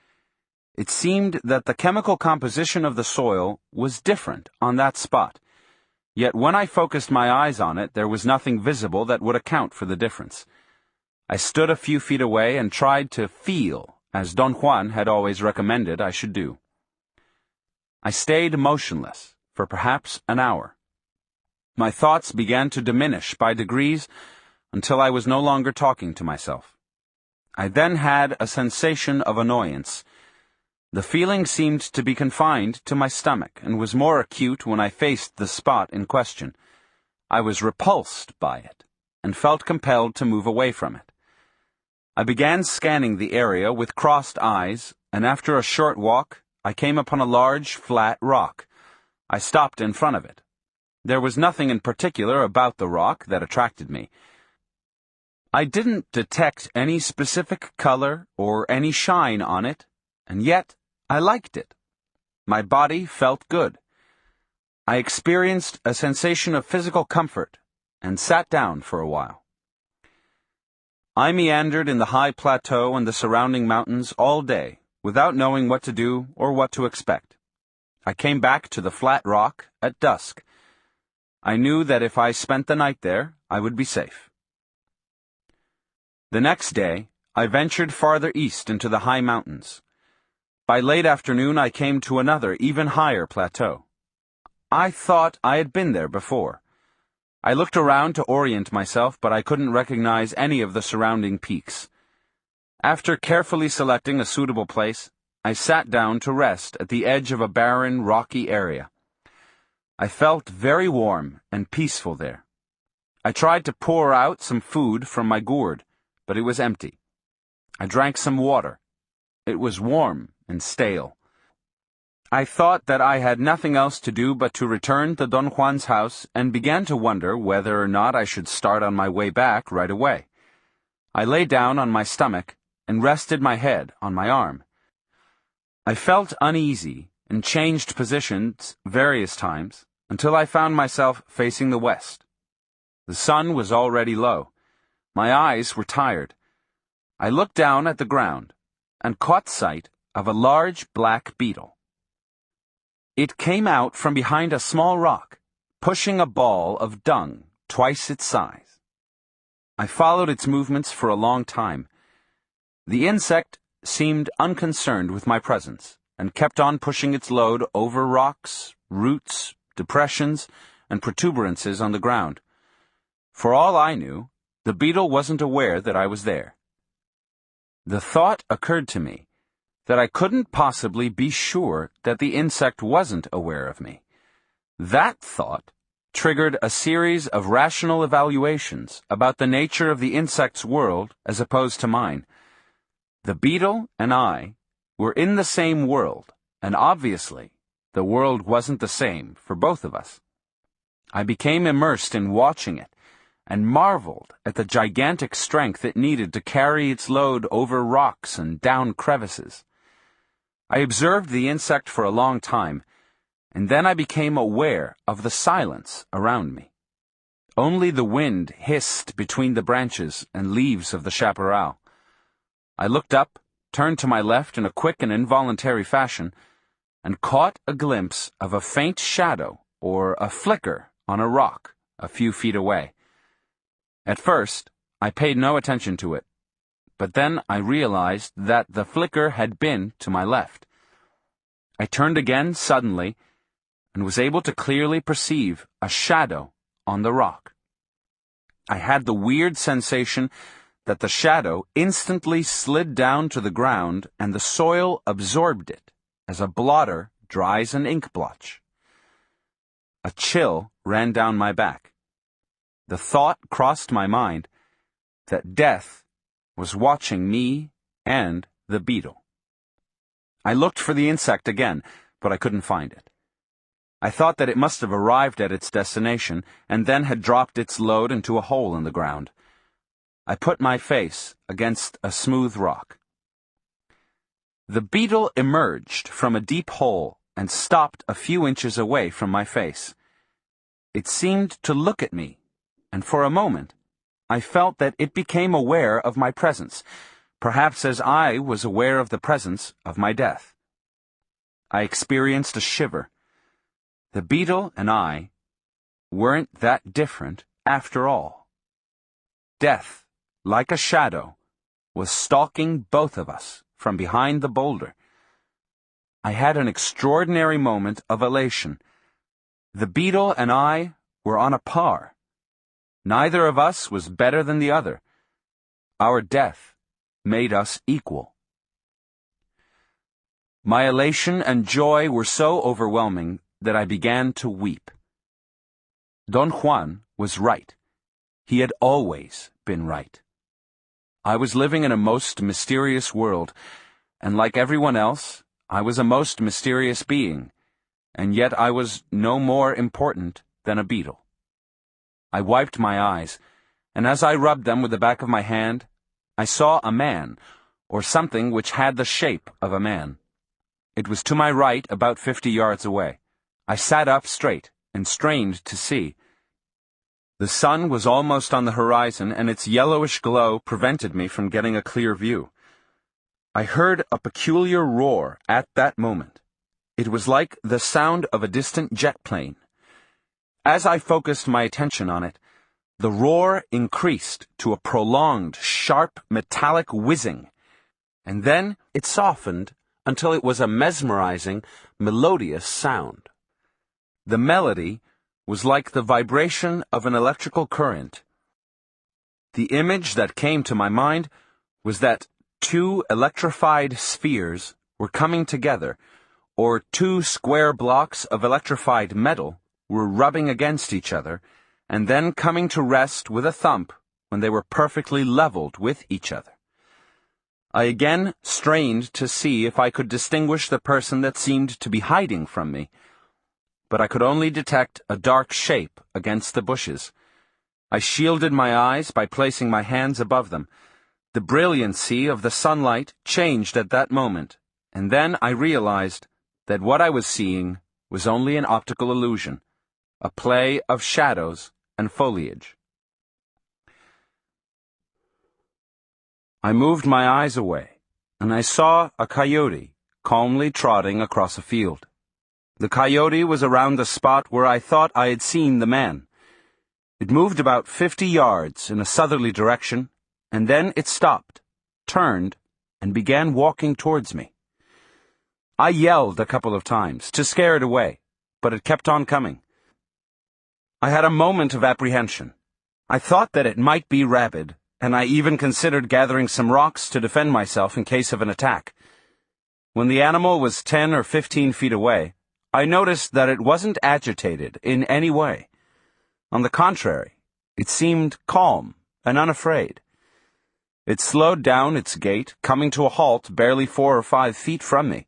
It seemed that the chemical composition of the soil was different on that spot, yet when I focused my eyes on it, there was nothing visible that would account for the difference. I stood a few feet away and tried to feel, as Don Juan had always recommended I should do. I stayed motionless for perhaps an hour. My thoughts began to diminish by degrees until I was no longer talking to myself. I then had a sensation of annoyance. The feeling seemed to be confined to my stomach and was more acute when I faced the spot in question. I was repulsed by it and felt compelled to move away from it. I began scanning the area with crossed eyes, and after a short walk, I came upon a large, flat rock. I stopped in front of it. There was nothing in particular about the rock that attracted me. I didn't detect any specific color or any shine on it, and yet I liked it. My body felt good. I experienced a sensation of physical comfort and sat down for a while. I meandered in the high plateau and the surrounding mountains all day without knowing what to do or what to expect. I came back to the flat rock at dusk. I knew that if I spent the night there, I would be safe. The next day, I ventured farther east into the high mountains. By late afternoon, I came to another, even higher plateau. I thought I had been there before. I looked around to orient myself, but I couldn't recognize any of the surrounding peaks. After carefully selecting a suitable place, I sat down to rest at the edge of a barren, rocky area. I felt very warm and peaceful there. I tried to pour out some food from my gourd, but it was empty. I drank some water. It was warm and stale. I thought that I had nothing else to do but to return to Don Juan's house and began to wonder whether or not I should start on my way back right away. I lay down on my stomach and rested my head on my arm. I felt uneasy and changed positions various times until I found myself facing the west. The sun was already low. My eyes were tired. I looked down at the ground and caught sight of a large black beetle. It came out from behind a small rock, pushing a ball of dung twice its size. I followed its movements for a long time. The insect seemed unconcerned with my presence and kept on pushing its load over rocks, roots, depressions, and protuberances on the ground. For all I knew, the beetle wasn't aware that I was there. The thought occurred to me that I couldn't possibly be sure that the insect wasn't aware of me. That thought triggered a series of rational evaluations about the nature of the insect's world as opposed to mine. The beetle and I were in the same world, and obviously the world wasn't the same for both of us. I became immersed in watching it, and marveled at the gigantic strength it needed to carry its load over rocks and down crevices. I observed the insect for a long time, and then I became aware of the silence around me. Only the wind hissed between the branches and leaves of the chaparral. I looked up, turned to my left in a quick and involuntary fashion, and caught a glimpse of a faint shadow or a flicker on a rock a few feet away. At first, I paid no attention to it, but then I realized that the flicker had been to my left. I turned again suddenly and was able to clearly perceive a shadow on the rock. I had the weird sensation that the shadow instantly slid down to the ground and the soil absorbed it as a blotter dries an ink blotch. A chill ran down my back. The thought crossed my mind that death was watching me and the beetle. I looked for the insect again, but I couldn't find it. I thought that it must have arrived at its destination and then had dropped its load into a hole in the ground. I put my face against a smooth rock. The beetle emerged from a deep hole and stopped a few inches away from my face. It seemed to look at me, and for a moment, I felt that it became aware of my presence, perhaps as I was aware of the presence of my death. I experienced a shiver. The beetle and I weren't that different after all. Death, like a shadow, was stalking both of us from behind the boulder. I had an extraordinary moment of elation. The beetle and I were on a par. Neither of us was better than the other. Our death made us equal. My elation and joy were so overwhelming that I began to weep. Don Juan was right. He had always been right. I was living in a most mysterious world, and like everyone else, I was a most mysterious being, and yet I was no more important than a beetle. I wiped my eyes, and as I rubbed them with the back of my hand, I saw a man, or something which had the shape of a man. It was to my right, about 50 yards away. I sat up straight and strained to see. The sun was almost on the horizon, and its yellowish glow prevented me from getting a clear view. I heard a peculiar roar at that moment. It was like the sound of a distant jet plane. As I focused my attention on it, the roar increased to a prolonged, sharp, metallic whizzing, and then it softened until it was a mesmerizing, melodious sound. The melody was like the vibration of an electrical current. The image that came to my mind was that two electrified spheres were coming together, or two square blocks of electrified metal were rubbing against each other, and then coming to rest with a thump when they were perfectly leveled with each other. I again strained to see if I could distinguish the person that seemed to be hiding from me, but I could only detect a dark shape against the bushes. I shielded my eyes by placing my hands above them. The brilliancy of the sunlight changed at that moment, and then I realized that what I was seeing was only an optical illusion, a play of shadows and foliage. I moved my eyes away, and I saw a coyote calmly trotting across a field. The coyote was around the spot where I thought I had seen the man. It moved about 50 yards in a southerly direction, and then it stopped, turned, and began walking towards me. I yelled a couple of times to scare it away, but it kept on coming. I had a moment of apprehension. I thought that it might be rabid, and I even considered gathering some rocks to defend myself in case of an attack. When the animal was 10 or 15 feet away, I noticed that it wasn't agitated in any way. On the contrary, it seemed calm and unafraid. It slowed down its gait, coming to a halt barely 4 or 5 feet from me.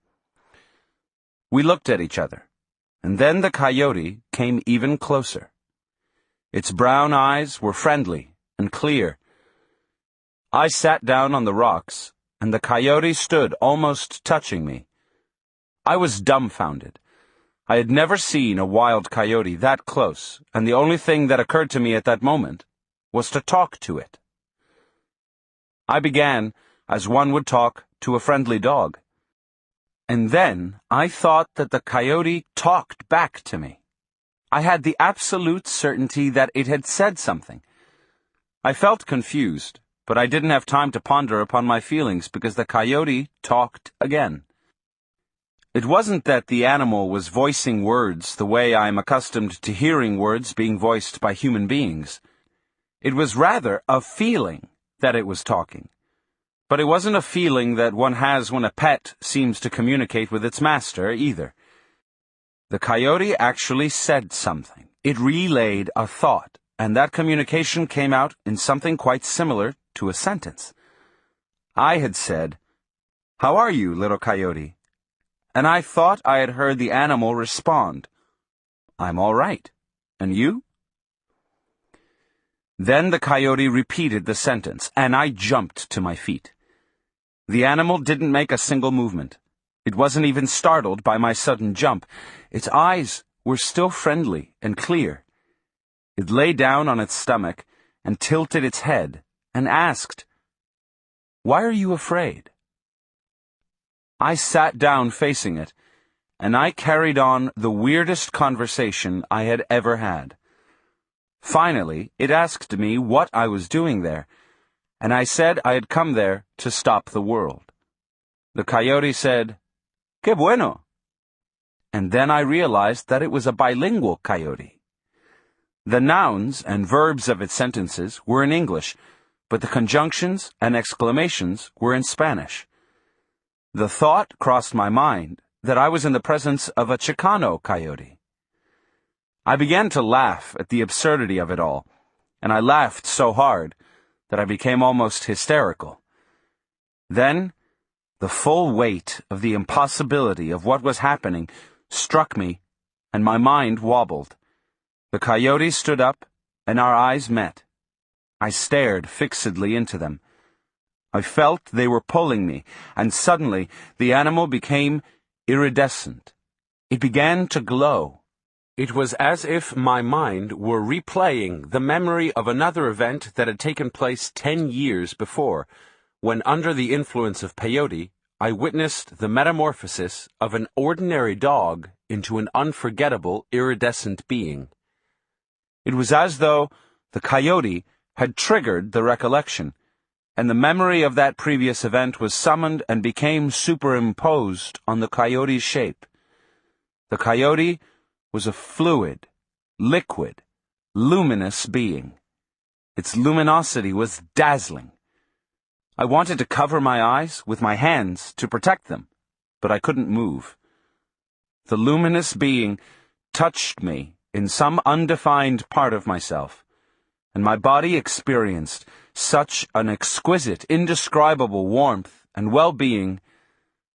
We looked at each other, and then the coyote came even closer. Its brown eyes were friendly and clear. I sat down on the rocks, and the coyote stood almost touching me. I was dumbfounded. I had never seen a wild coyote that close, and the only thing that occurred to me at that moment was to talk to it. I began as one would talk to a friendly dog. And then I thought that the coyote talked back to me. I had the absolute certainty that it had said something. I felt confused, but I didn't have time to ponder upon my feelings because the coyote talked again. It wasn't that the animal was voicing words the way I am accustomed to hearing words being voiced by human beings. It was rather a feeling that it was talking. But it wasn't a feeling that one has when a pet seems to communicate with its master, either. The coyote actually said something. It relayed a thought, and that communication came out in something quite similar to a sentence. I had said, "How are you, little coyote?" And I thought I had heard the animal respond, "I'm all right. And you?" Then the coyote repeated the sentence, and I jumped to my feet. The animal didn't make a single movement. It wasn't even startled by my sudden jump. Its eyes were still friendly and clear. It lay down on its stomach and tilted its head and asked, "Why are you afraid?" I sat down facing it, and I carried on the weirdest conversation I had ever had. Finally, it asked me what I was doing there, and I said I had come there to stop the world. The coyote said, "Qué bueno." And then I realized that it was a bilingual coyote. The nouns and verbs of its sentences were in English, but the conjunctions and exclamations were in Spanish. The thought crossed my mind that I was in the presence of a Chicano coyote. I began to laugh at the absurdity of it all, and I laughed so hard that I became almost hysterical. Then, the full weight of the impossibility of what was happening struck me, and my mind wobbled. The coyote stood up, and our eyes met. I stared fixedly into them. I felt they were pulling me, and suddenly the animal became iridescent. It began to glow. It was as if my mind were replaying the memory of another event that had taken place 10 years before, when under the influence of peyote, I witnessed the metamorphosis of an ordinary dog into an unforgettable iridescent being. It was as though the coyote had triggered the recollection, and the memory of that previous event was summoned and became superimposed on the coyote's shape. The coyote was a fluid, liquid, luminous being. Its luminosity was dazzling. I wanted to cover my eyes with my hands to protect them, but I couldn't move. The luminous being touched me in some undefined part of myself, and my body experienced such an exquisite, indescribable warmth and well-being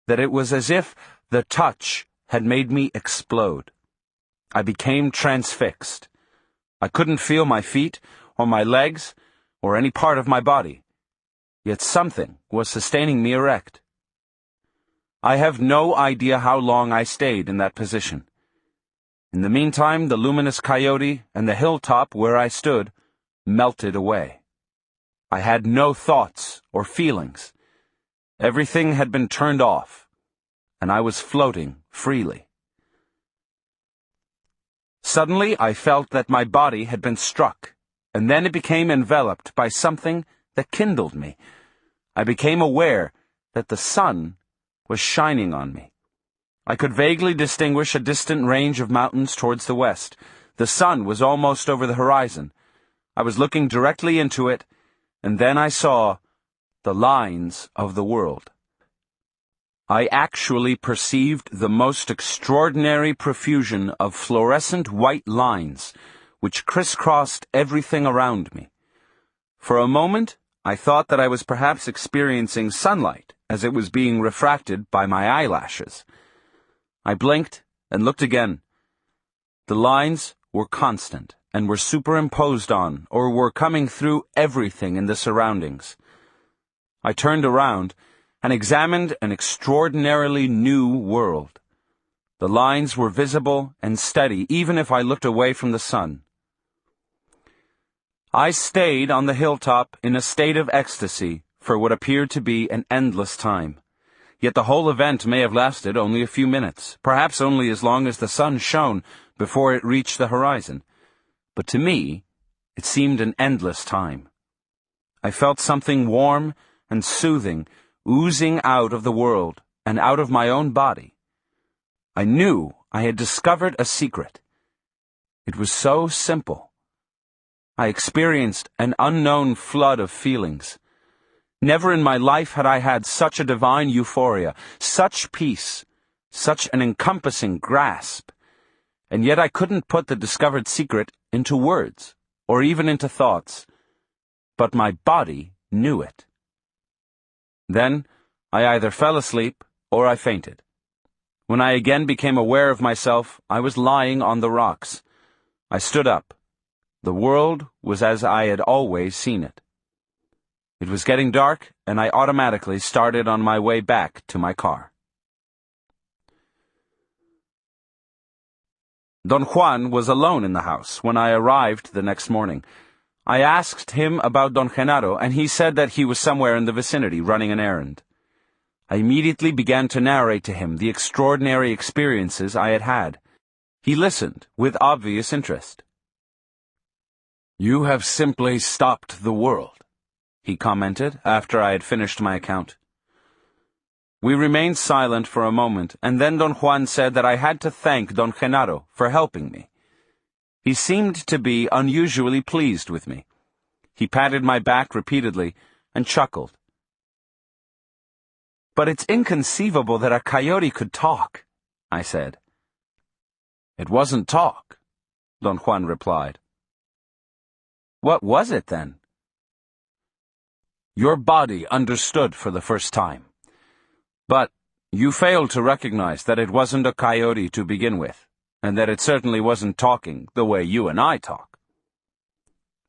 that it was as if the touch had made me explode. I became transfixed. I couldn't feel my feet or my legs or any part of my body, yet something was sustaining me erect. I have no idea how long I stayed in that position. In the meantime, the luminous coyote and the hilltop where I stood melted away. I had no thoughts or feelings. Everything had been turned off, and I was floating freely. Suddenly, I felt that my body had been struck, and then it became enveloped by something that kindled me. I became aware that the sun was shining on me. I could vaguely distinguish a distant range of mountains towards the west. The sun was almost over the horizon. I was looking directly into it, and then I saw the lines of the world. I actually perceived the most extraordinary profusion of fluorescent white lines, which crisscrossed everything around me. For a moment, I thought that I was perhaps experiencing sunlight as it was being refracted by my eyelashes. I blinked and looked again. The lines were constant and were superimposed on or were coming through everything in the surroundings. I turned around and examined an extraordinarily new world. The lines were visible and steady even if I looked away from the sun. I stayed on the hilltop in a state of ecstasy for what appeared to be an endless time. Yet the whole event may have lasted only a few minutes, perhaps only as long as the sun shone before it reached the horizon. But to me, it seemed an endless time. I felt something warm and soothing oozing out of the world and out of my own body. I knew I had discovered a secret. It was so simple. I experienced an unknown flood of feelings. Never in my life had I had such a divine euphoria, such peace, such an encompassing grasp, and yet I couldn't put the discovered secret into words, or even into thoughts, but my body knew it. Then I either fell asleep or I fainted. When I again became aware of myself, I was lying on the rocks. I stood up. The world was as I had always seen it. It was getting dark, and I automatically started on my way back to my car. Don Juan was alone in the house when I arrived the next morning. I asked him about Don Genaro, and he said that he was somewhere in the vicinity running an errand. I immediately began to narrate to him the extraordinary experiences I had had. He listened with obvious interest. "You have simply stopped the world," he commented after I had finished my account. We remained silent for a moment, and then Don Juan said that I had to thank Don Genaro for helping me. He seemed to be unusually pleased with me. He patted my back repeatedly and chuckled. "But it's inconceivable that a coyote could talk," I said. "It wasn't talk," Don Juan replied. "What was it then?" "Your body understood for the first time. But you failed to recognize that it wasn't a coyote to begin with, and that it certainly wasn't talking the way you and I talk."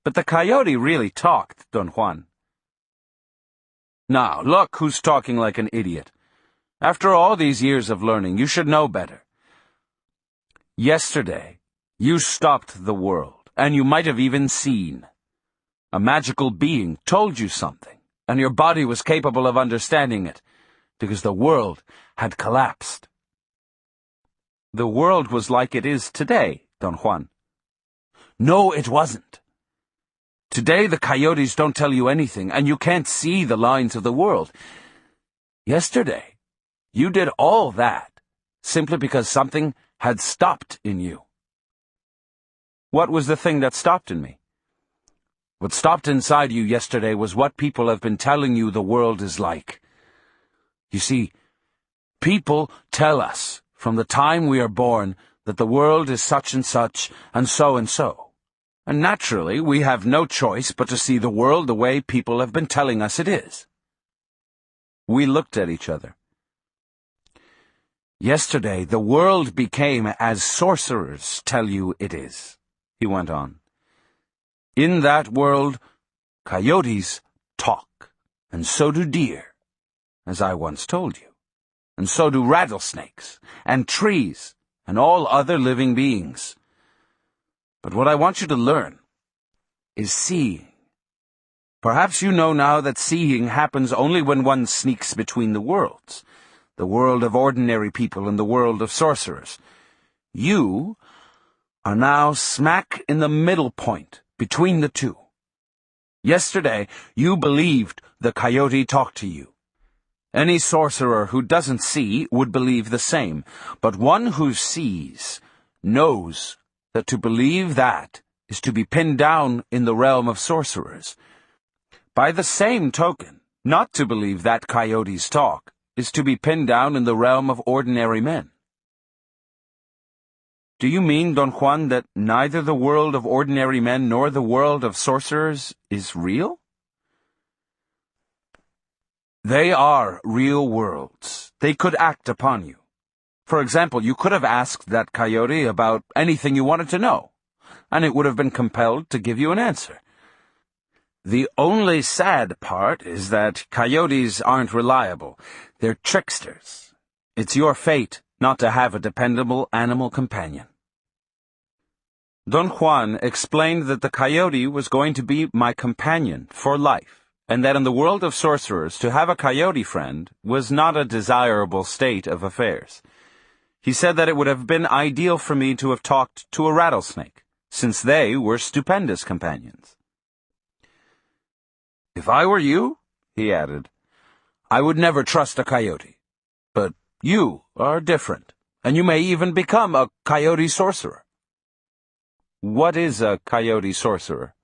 "But the coyote really talked, Don Juan." "Now, look who's talking like an idiot. After all these years of learning, you should know better. Yesterday, you stopped the world, and you might have even seen. A magical being told you something, and your body was capable of understanding it, because the world had collapsed. The world was like it is today, Don Juan. No, it wasn't. Today the coyotes don't tell you anything, and you can't see the lines of the world. Yesterday, you did all that simply because something had stopped in you. What was the thing that stopped in me? What stopped inside you yesterday was what people have been telling you the world is like. You see, people tell us from the time we are born that the world is such and such and so and so. And naturally, we have no choice but to see the world the way people have been telling us it is. We looked at each other. Yesterday, the world became as sorcerers tell you it is, he went on. In that world, coyotes talk, and so do deer, as I once told you, and so do rattlesnakes, and trees, and all other living beings. But what I want you to learn is seeing. Perhaps you know now that seeing happens only when one sneaks between the worlds, the world of ordinary people and the world of sorcerers. You are now smack in the middle point between the two. Yesterday, you believed the coyote talked to you. Any sorcerer who doesn't see would believe the same, but one who sees knows that to believe that is to be pinned down in the realm of sorcerers. By the same token, not to believe that coyotes talk is to be pinned down in the realm of ordinary men. Do you mean, Don Juan, that neither the world of ordinary men nor the world of sorcerers is real? They are real worlds. They could act upon you. For example, you could have asked that coyote about anything you wanted to know, and it would have been compelled to give you an answer. The only sad part is that coyotes aren't reliable. They're tricksters. It's your fate not to have a dependable animal companion. Don Juan explained that the coyote was going to be my companion for life, and that in the world of sorcerers to have a coyote friend was not a desirable state of affairs. He said that it would have been ideal for me to have talked to a rattlesnake, since they were stupendous companions. If I were you, he added, I would never trust a coyote. But you are different, and you may even become a coyote sorcerer. What is a coyote sorcerer?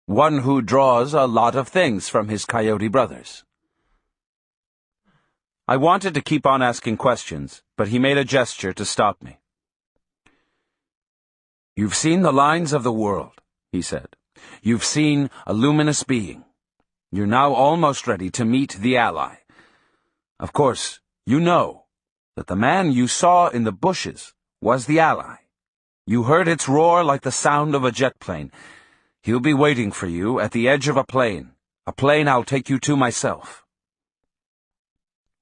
One who draws a lot of things from his coyote brothers. I wanted to keep on asking questions, but he made a gesture to stop me. You've seen the lines of the world, he said. You've seen a luminous being. You're now almost ready to meet the ally. Of course, you know that the man you saw in the bushes was the ally. You heard its roar like the sound of a jet plane. He'll be waiting for you at the edge of a plane I'll take you to myself.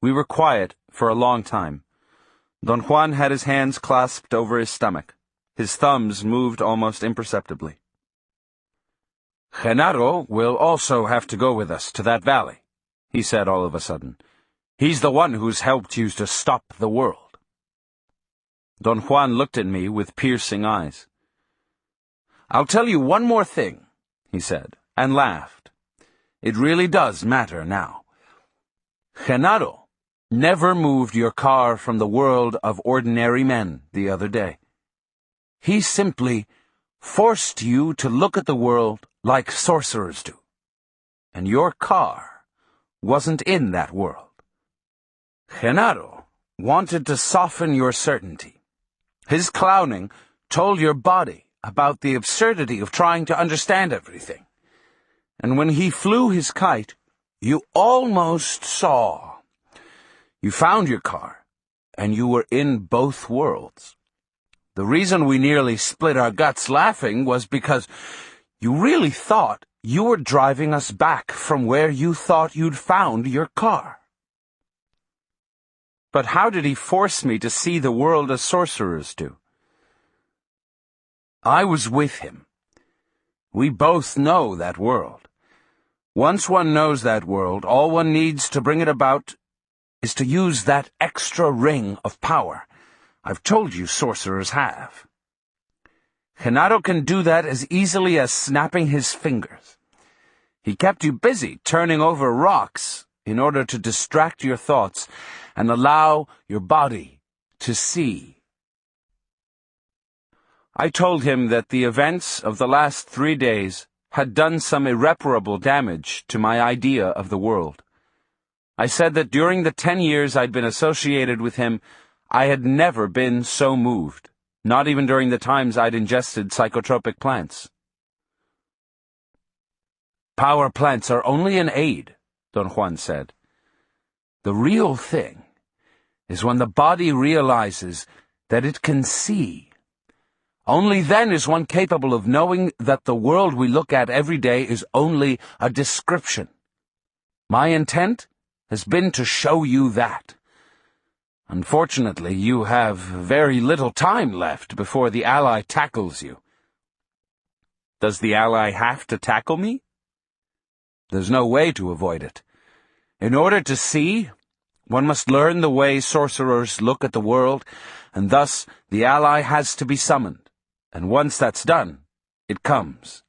We were quiet for a long time. Don Juan had his hands clasped over his stomach. His thumbs moved almost imperceptibly. Genaro will also have to go with us to that valley, he said all of a sudden. He's the one who's helped you to stop the world. Don Juan looked at me with piercing eyes. I'll tell you one more thing, he said, and laughed. It really does matter now. Genaro never moved your car from the world of ordinary men the other day. He simply forced you to look at the world like sorcerers do. And your car wasn't in that world. Genaro wanted to soften your certainty. His clowning told your body about the absurdity of trying to understand everything. And when he flew his kite, you almost saw. You found your car, and you were in both worlds. The reason we nearly split our guts laughing was because you really thought you were driving us back from where you thought you'd found your car. But how did he force me to see the world as sorcerers do? I was with him. We both know that world. Once one knows that world, all one needs to bring it about is to use that extra ring of power I've told you sorcerers have. Genaro can do that as easily as snapping his fingers. He kept you busy turning over rocks in order to distract your thoughts and allow your body to see. I told him that the events of the last 3 days had done some irreparable damage to my idea of the world. I said that during the 10 years I'd been associated with him, I had never been so moved, not even during the times I'd ingested psychotropic plants. Power plants are only an aid, Don Juan said. The real thing is when the body realizes that it can see. Only then is one capable of knowing that the world we look at every day is only a description. My intent has been to show you that. Unfortunately, you have very little time left before the ally tackles you. Does the ally have to tackle me? There's no way to avoid it. In order to see, one must learn the way sorcerers look at the world, and thus the ally has to be summoned. And once that's done, it comes.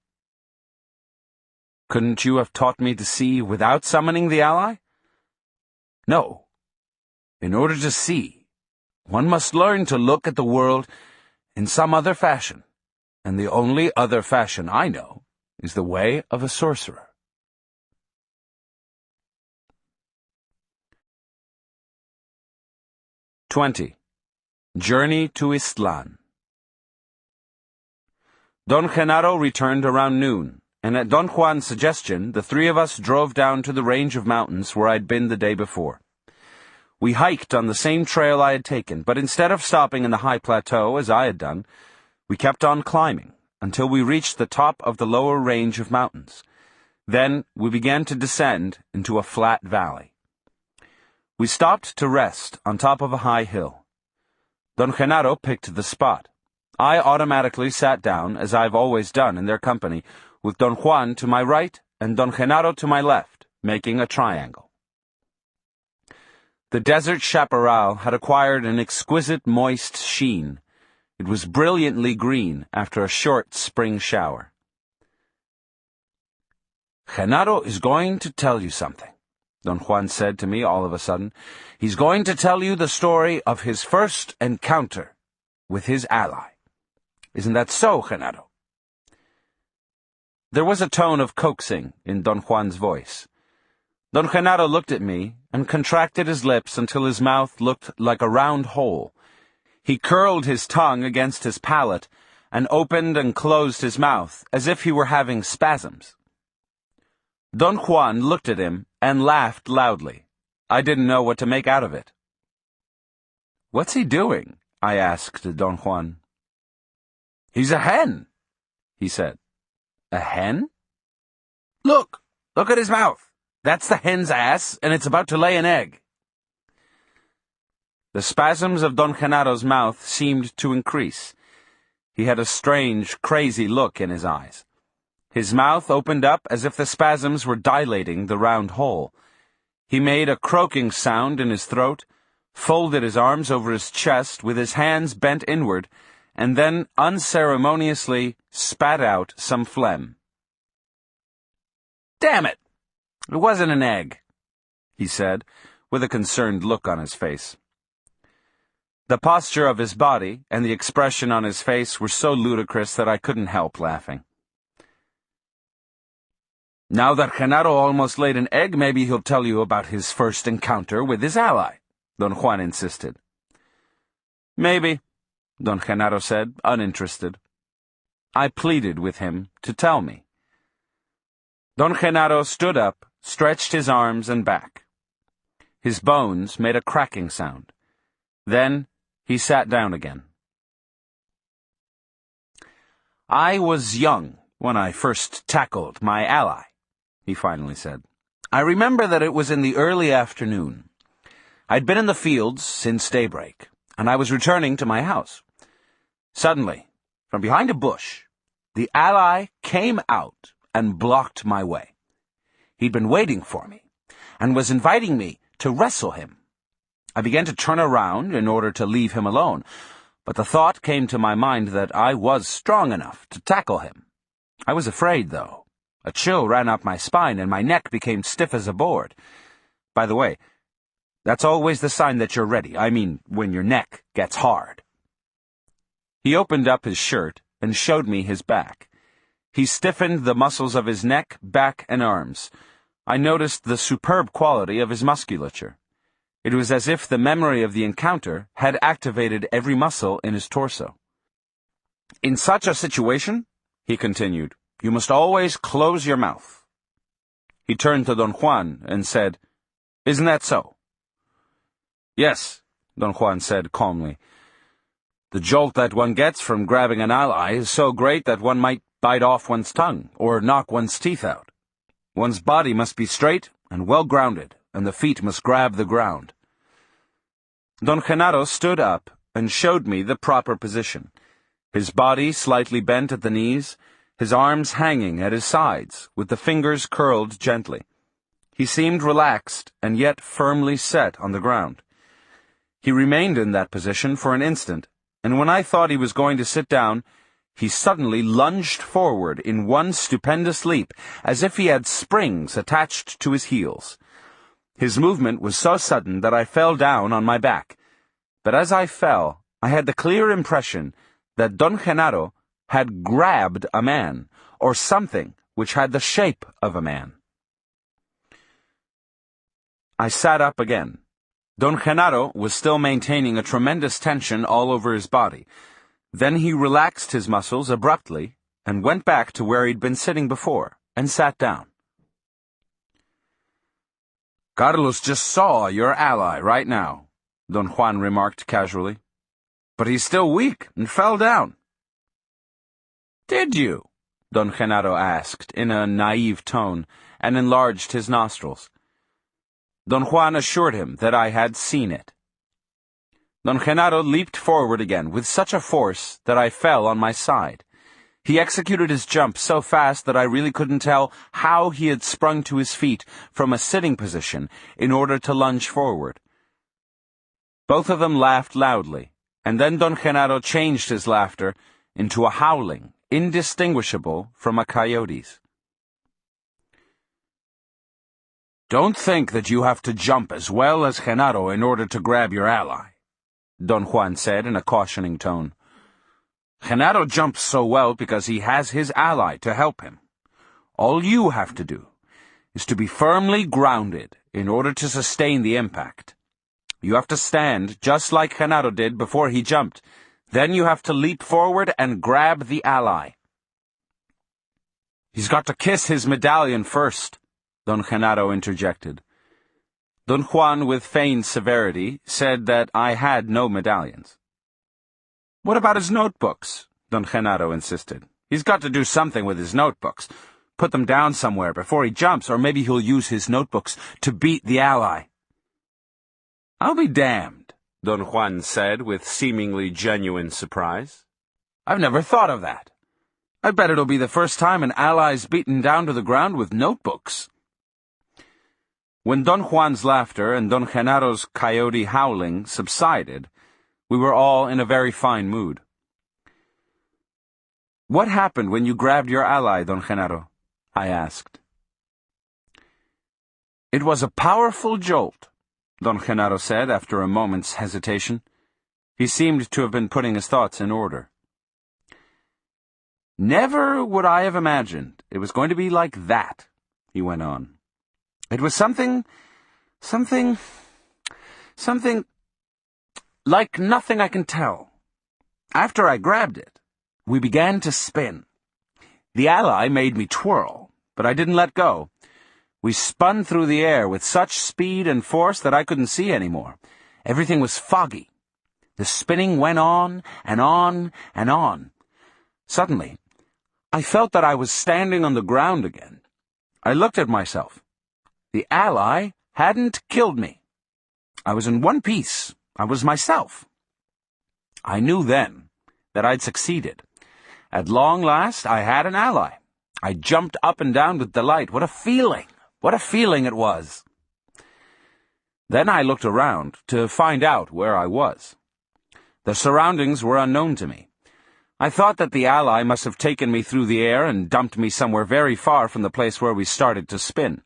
Couldn't you have taught me to see without summoning the ally? No. In order to see, one must learn to look at the world in some other fashion, and the only other fashion I know is the way of a sorcerer. Journey to Ixtlan. Don Genaro returned around noon, and at Don Juan's suggestion, the 3 of us drove down to the range of mountains where I'd been the day before. We hiked on the same trail I had taken, but instead of stopping in the high plateau, as I had done, we kept on climbing until we reached the top of the lower range of mountains. Then we began to descend into a flat valley. We stopped to rest on top of a high hill. Don Genaro picked the spot. I automatically sat down, as I've always done in their company, with Don Juan to my right and Don Genaro to my left, making a triangle. The desert chaparral had acquired an exquisite moist sheen. It was brilliantly green after a short spring shower. Genaro is going to tell you something, Don Juan said to me all of a sudden. He's going to tell you the story of his first encounter with his ally. Isn't that so, Genaro? There was a tone of coaxing in Don Juan's voice. Don Genaro looked at me and contracted his lips until his mouth looked like a round hole. He curled his tongue against his palate and opened and closed his mouth as if he were having spasms. Don Juan looked at him and laughed loudly. I didn't know what to make out of it. "What's he doing?" I asked Don Juan. "He's a hen," he said. "A hen?" Look at his mouth. That's the hen's ass, and it's about to lay an egg." The spasms of Don Genaro's mouth seemed to increase. He had a strange, crazy look in his eyes. His mouth opened up as if the spasms were dilating the round hole. He made a croaking sound in his throat, folded his arms over his chest with his hands bent inward, and then unceremoniously spat out some phlegm. "Damn it! It wasn't an egg," he said, with a concerned look on his face. The posture of his body and the expression on his face were so ludicrous that I couldn't help laughing. "Now that Genaro almost laid an egg, maybe he'll tell you about his first encounter with his ally," Don Juan insisted. "Maybe," Don Genaro said, uninterested. I pleaded with him to tell me. Don Genaro stood up, stretched his arms and back. His bones made a cracking sound. Then he sat down again. "I was young when I first tackled my ally," he finally said. "I remember that it was in the early afternoon. I'd been in the fields since daybreak, and I was returning to my house. Suddenly, from behind a bush, the ally came out and blocked my way. He'd been waiting for me, and was inviting me to wrestle him. I began to turn around in order to leave him alone, but the thought came to my mind that I was strong enough to tackle him. I was afraid, though. A chill ran up my spine, and my neck became stiff as a board. By the way, that's always the sign that you're ready. I mean, when your neck gets hard. He opened up his shirt and showed me his back. He stiffened the muscles of his neck, back, and arms. I noticed the superb quality of his musculature. It was as if the memory of the encounter had activated every muscle in his torso. "In such a situation," he continued, "you must always close your mouth." He turned to Don Juan and said, "Isn't that so?" "Yes," Don Juan said calmly. "The jolt that one gets from grabbing an ally is so great that one might bite off one's tongue or knock one's teeth out. One's body must be straight and well grounded, and the feet must grab the ground." Don Genaro stood up and showed me the proper position, his body slightly bent at the knees, his arms hanging at his sides, with the fingers curled gently. He seemed relaxed and yet firmly set on the ground. He remained in that position for an instant, and when I thought he was going to sit down, he suddenly lunged forward in one stupendous leap, as if he had springs attached to his heels. His movement was so sudden that I fell down on my back, but as I fell, I had the clear impression that Don Genaro had grabbed a man, or something which had the shape of a man. I sat up again. Don Genaro was still maintaining a tremendous tension all over his body. Then he relaxed his muscles abruptly and went back to where he'd been sitting before, and sat down. "Carlos just saw your ally right now," Don Juan remarked casually. "But he's still weak and fell down." "Did you?" Don Genaro asked in a naive tone, and enlarged his nostrils. Don Juan assured him that I had seen it. Don Genaro leaped forward again with such a force that I fell on my side. He executed his jump so fast that I really couldn't tell how he had sprung to his feet from a sitting position in order to lunge forward. Both of them laughed loudly, and then Don Genaro changed his laughter into a howling, indistinguishable from a coyote's. "Don't think that you have to jump as well as Genaro in order to grab your ally," Don Juan said in a cautioning tone. "Genaro jumps so well because he has his ally to help him. All you have to do is to be firmly grounded in order to sustain the impact. You have to stand just like Genaro did before he jumped. Then you have to leap forward and grab the ally." "He's got to kiss his medallion first," Don Genaro interjected. Don Juan, with feigned severity, said that I had no medallions. "What about his notebooks?" Don Genaro insisted. "He's got to do something with his notebooks. Put them down somewhere before he jumps, or maybe he'll use his notebooks to beat the ally." "I'll be damned," Don Juan said with seemingly genuine surprise. "I've never thought of that. I bet it'll be the first time an ally's beaten down to the ground with notebooks." When Don Juan's laughter and Don Genaro's coyote howling subsided, we were all in a very fine mood. "What happened when you grabbed your ally, Don Genaro?" I asked. "It was a powerful jolt," Don Genaro said after a moment's hesitation. He seemed to have been putting his thoughts in order. "Never would I have imagined it was going to be like that," he went on. "It was something like nothing I can tell. After I grabbed it, we began to spin. The ally made me twirl, but I didn't let go. We spun through the air with such speed and force that I couldn't see anymore. Everything was foggy. The spinning went on and on and on. Suddenly, I felt that I was standing on the ground again. I looked at myself. The ally hadn't killed me. I was in one piece. I was myself. I knew then that I'd succeeded. At long last, I had an ally. I jumped up and down with delight. What a feeling! What a feeling it was! Then I looked around to find out where I was. The surroundings were unknown to me. I thought that the ally must have taken me through the air and dumped me somewhere very far from the place where we started to spin.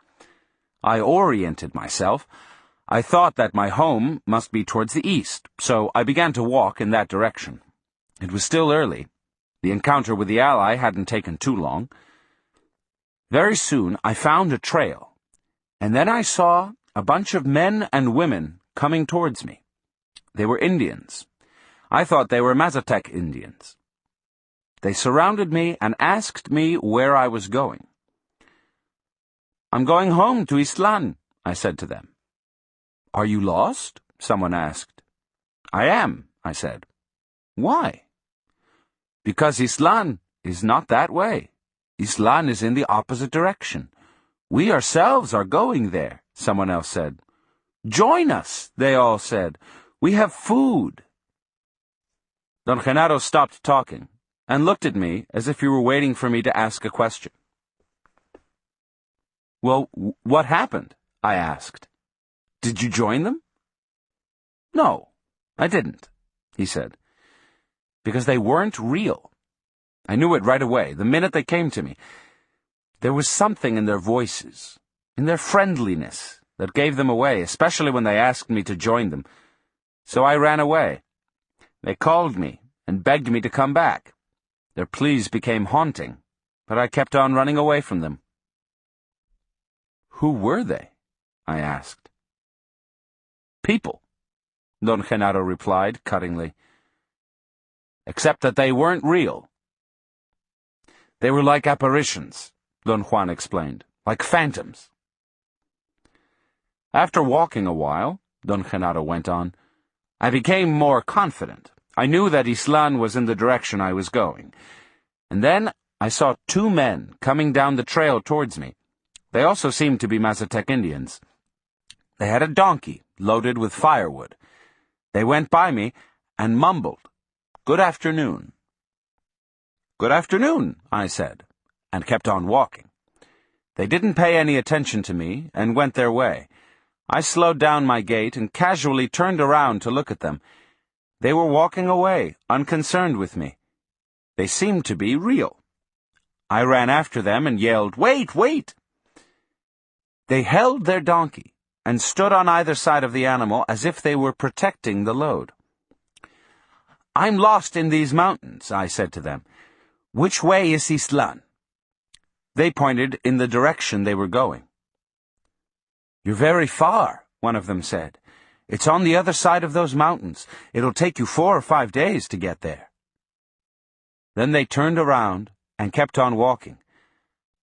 I oriented myself. I thought that my home must be towards the east, so I began to walk in that direction. It was still early. The encounter with the ally hadn't taken too long. Very soon I found a trail, and then I saw a bunch of men and women coming towards me. They were Indians. I thought they were Mazatec Indians. They surrounded me and asked me where I was going. "I'm going home to Ixtlan," I said to them. "Are you lost?" someone asked. "I am," I said. "Why?" "Because Ixtlan is not that way. Ixtlan is in the opposite direction. We ourselves are going there," someone else said. "Join us," they all said. "We have food." Don Genaro stopped talking and looked at me as if he were waiting for me to ask a question. "Well, what happened?" I asked. "Did you join them?" "No, I didn't," he said. "Because they weren't real. I knew it right away, the minute they came to me. There was something in their voices, in their friendliness, that gave them away, especially when they asked me to join them. So I ran away. They called me and begged me to come back. Their pleas became haunting, but I kept on running away from them." "Who were they?" I asked. "People," Don Genaro replied cuttingly. "Except that they weren't real. They were like apparitions," Don Juan explained, "like phantoms." After walking a while, Don Genaro went on, I became more confident. I knew that Ixtlan was in the direction I was going. And then I saw two men coming down the trail towards me. They also seemed to be Mazatec Indians. They had a donkey loaded with firewood. They went by me and mumbled, "Good afternoon." "Good afternoon," I said, and kept on walking. They didn't pay any attention to me and went their way. I slowed down my gait and casually turned around to look at them. They were walking away, unconcerned with me. They seemed to be real. I ran after them and yelled, "Wait, wait!" They held their donkey and stood on either side of the animal as if they were protecting the load. "I'm lost in these mountains," I said to them. "Which way is Ixtlan?" They pointed in the direction they were going. "You're very far," one of them said. "It's on the other side of those mountains. It'll take you 4 or 5 days to get there." Then they turned around and kept on walking.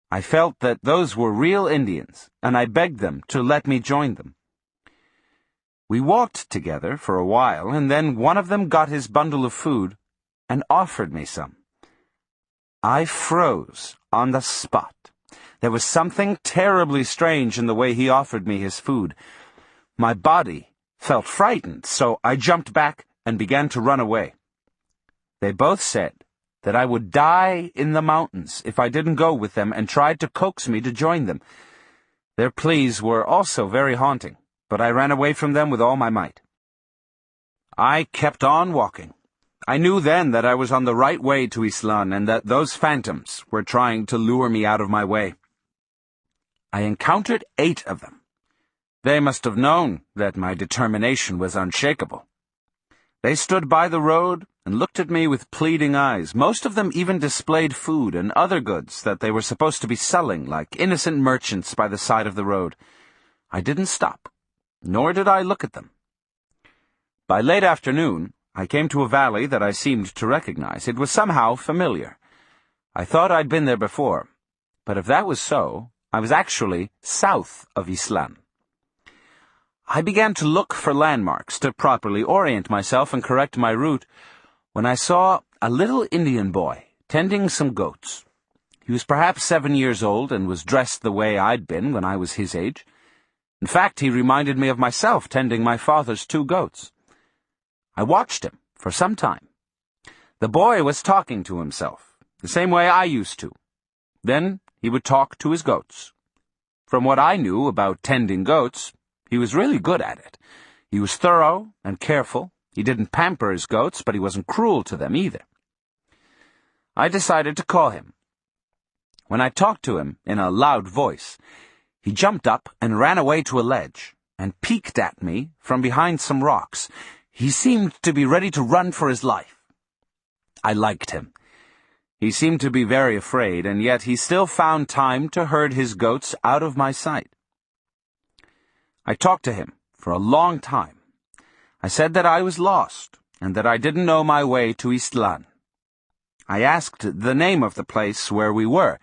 I felt that those were real Indians, and I begged them to let me join them. We walked together for a while, and then one of them got his bundle of food and offered me some. I froze on the spot. There was something terribly strange in the way he offered me his food. My body felt frightened, so I jumped back and began to run away. They both said that I would die in the mountains if I didn't go with them, and tried to coax me to join them. Their pleas were also very haunting, but I ran away from them with all my might. I kept on walking. I knew then that I was on the right way to Ixtlan, and that those phantoms were trying to lure me out of my way. I encountered 8 of them. They must have known that my determination was unshakable. They stood by the road and looked at me with pleading eyes. Most of them even displayed food and other goods that they were supposed to be selling, like innocent merchants by the side of the road. I didn't stop, nor did I look at them. By late afternoon, I came to a valley that I seemed to recognize. It was somehow familiar. I thought I'd been there before, but if that was so, I was actually south of Ixtlan. I began to look for landmarks to properly orient myself and correct my route when I saw a little Indian boy tending some goats. He was perhaps 7 years old and was dressed the way I'd been when I was his age. In fact, he reminded me of myself tending my father's 2 goats. I watched him for some time. The boy was talking to himself, the same way I used to. Then he would talk to his goats. From what I knew about tending goats, he was really good at it. He was thorough and careful. He didn't pamper his goats, but he wasn't cruel to them either. I decided to call him. When I talked to him in a loud voice, he jumped up and ran away to a ledge and peeked at me from behind some rocks. He seemed to be ready to run for his life. I liked him. He seemed to be very afraid, and yet he still found time to herd his goats out of my sight. I talked to him for a long time. I said that I was lost, and that I didn't know my way to Ixtlan. I asked the name of the place where we were,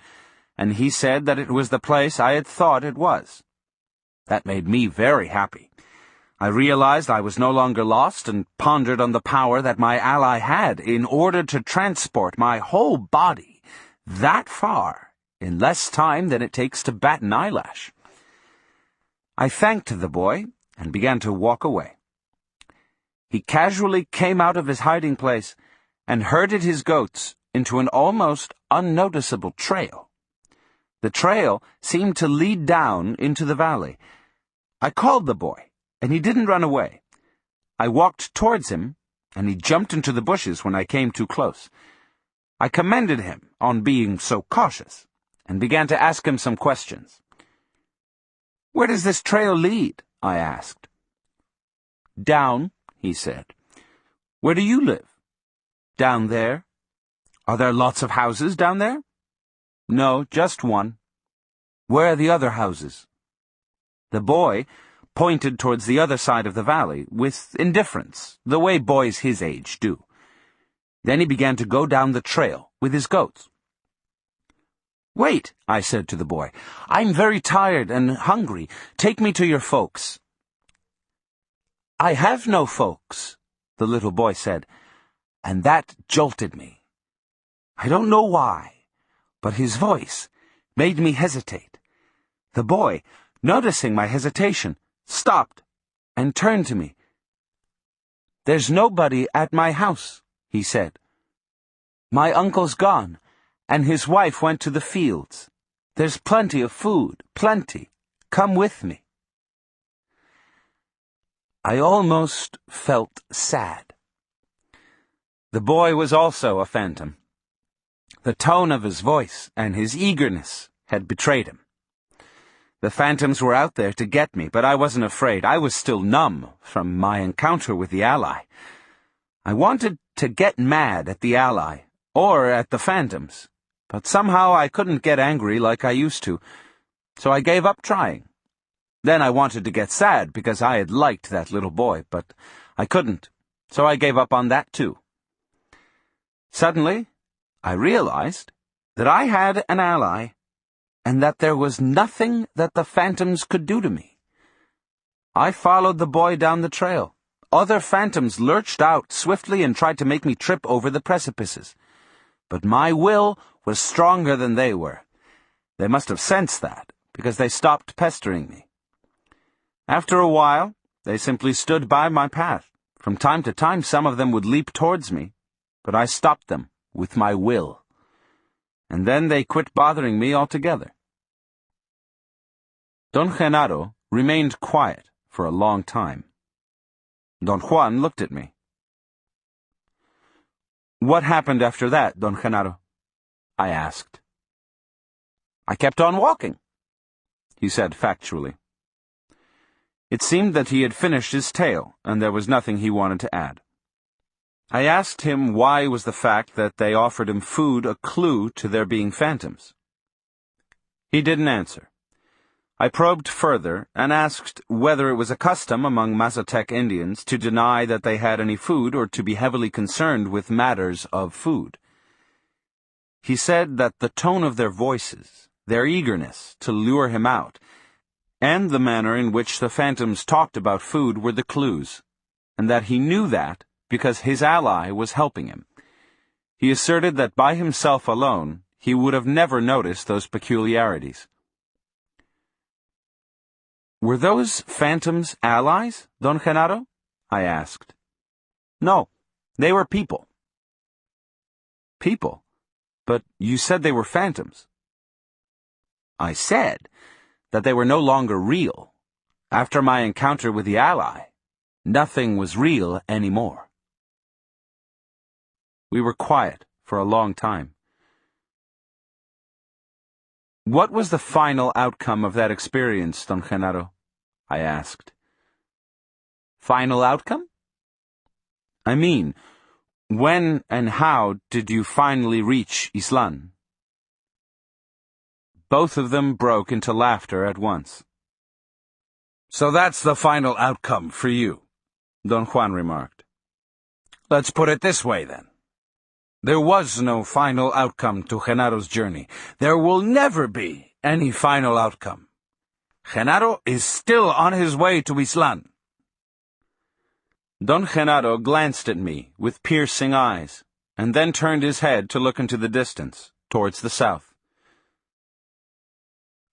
and he said that it was the place I had thought it was. That made me very happy. I realized I was no longer lost and pondered on the power that my ally had in order to transport my whole body that far in less time than it takes to bat an eyelash. I thanked the boy and began to walk away. He casually came out of his hiding place and herded his goats into an almost unnoticeable trail. The trail seemed to lead down into the valley. I called the boy, and he didn't run away. I walked towards him, and he jumped into the bushes when I came too close. I commended him on being so cautious, and began to ask him some questions. "Where does this trail lead?" I asked. "Down," he said. "Where do you live?" "Down there." "Are there lots of houses down there?" "No, just one." "Where are the other houses?" The boy pointed towards the other side of the valley, with indifference, the way boys his age do. Then he began to go down the trail with his goats. "Wait," I said to the boy. "I'm very tired and hungry. Take me to your folks." "I have no folks," the little boy said, and that jolted me. I don't know why, but his voice made me hesitate. The boy, noticing my hesitation, stopped and turned to me. "There's nobody at my house," he said. "My uncle's gone, and his wife went to the fields. There's plenty of food, plenty. Come with me." I almost felt sad. The boy was also a phantom. The tone of his voice and his eagerness had betrayed him. The phantoms were out there to get me, but I wasn't afraid. I was still numb from my encounter with the ally. I wanted to get mad at the ally, or at the phantoms, but somehow I couldn't get angry like I used to, so I gave up trying. Then I wanted to get sad because I had liked that little boy, but I couldn't, so I gave up on that too. Suddenly, I realized that I had an ally, and that there was nothing that the phantoms could do to me. I followed the boy down the trail. Other phantoms lurched out swiftly and tried to make me trip over the precipices. But my will was stronger than they were. They must have sensed that, because they stopped pestering me. After a while, they simply stood by my path. From time to time, some of them would leap towards me, but I stopped them with my will. And then they quit bothering me altogether. Don Genaro remained quiet for a long time. Don Juan looked at me. "What happened after that, Don Genaro?" I asked. "I kept on walking," he said factually. It seemed that he had finished his tale, and there was nothing he wanted to add. I asked him why was the fact that they offered him food a clue to their being phantoms. He didn't answer. I probed further and asked whether it was a custom among Mazatec Indians to deny that they had any food or to be heavily concerned with matters of food. He said that the tone of their voices, their eagerness to lure him out, and the manner in which the phantoms talked about food were the clues, and that he knew that because his ally was helping him. He asserted that by himself alone, he would have never noticed those peculiarities. Were those phantoms allies, Don Genaro? I asked. No, they were people. People? But you said they were phantoms. I said that they were no longer real. After my encounter with the ally, nothing was real anymore. We were quiet for a long time. What was the final outcome of that experience, Don Genaro? I asked. Final outcome? I mean, when and how did you finally reach Ixtlan? Both of them broke into laughter at once. So that's the final outcome for you, Don Juan remarked. Let's put it this way, then. There was no final outcome to Genaro's journey. There will never be any final outcome. Genaro is still on his way to Ixtlan. Don Genaro glanced at me with piercing eyes, and then turned his head to look into the distance, towards the south.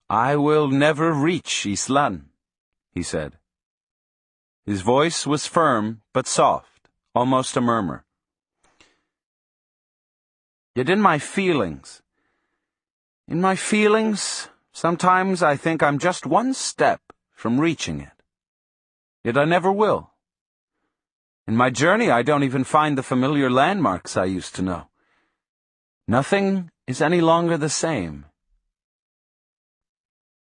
I will never reach Ixtlan, he said. His voice was firm but soft, almost a murmur. Yet in my feelings, sometimes I think I'm just one step from reaching it. Yet I never will. In my journey, I don't even find the familiar landmarks I used to know. Nothing is any longer the same.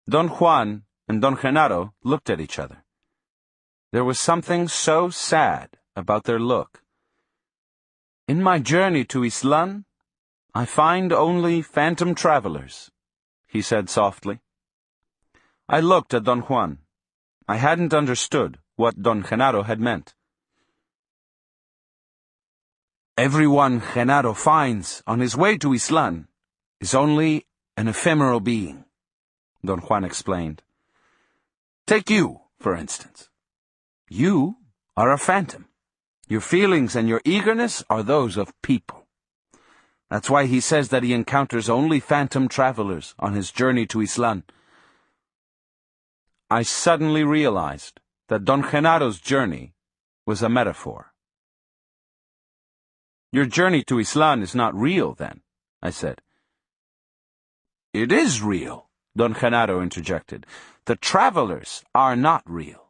Don Juan and Don Genaro looked at each other. There was something so sad about their look. In my journey to Ixtlan, I find only phantom travelers, he said softly. I looked at Don Juan. I hadn't understood what Don Genaro had meant. Everyone Genaro finds on his way to Ixtlan is only an ephemeral being, Don Juan explained. Take you, for instance. You are a phantom. Your feelings and your eagerness are those of people. That's why he says that he encounters only phantom travelers on his journey to Ixtlan. I suddenly realized that Don Genaro's journey was a metaphor. Your journey to Ixtlan is not real, then, I said. It is real, Don Genaro interjected. The travelers are not real.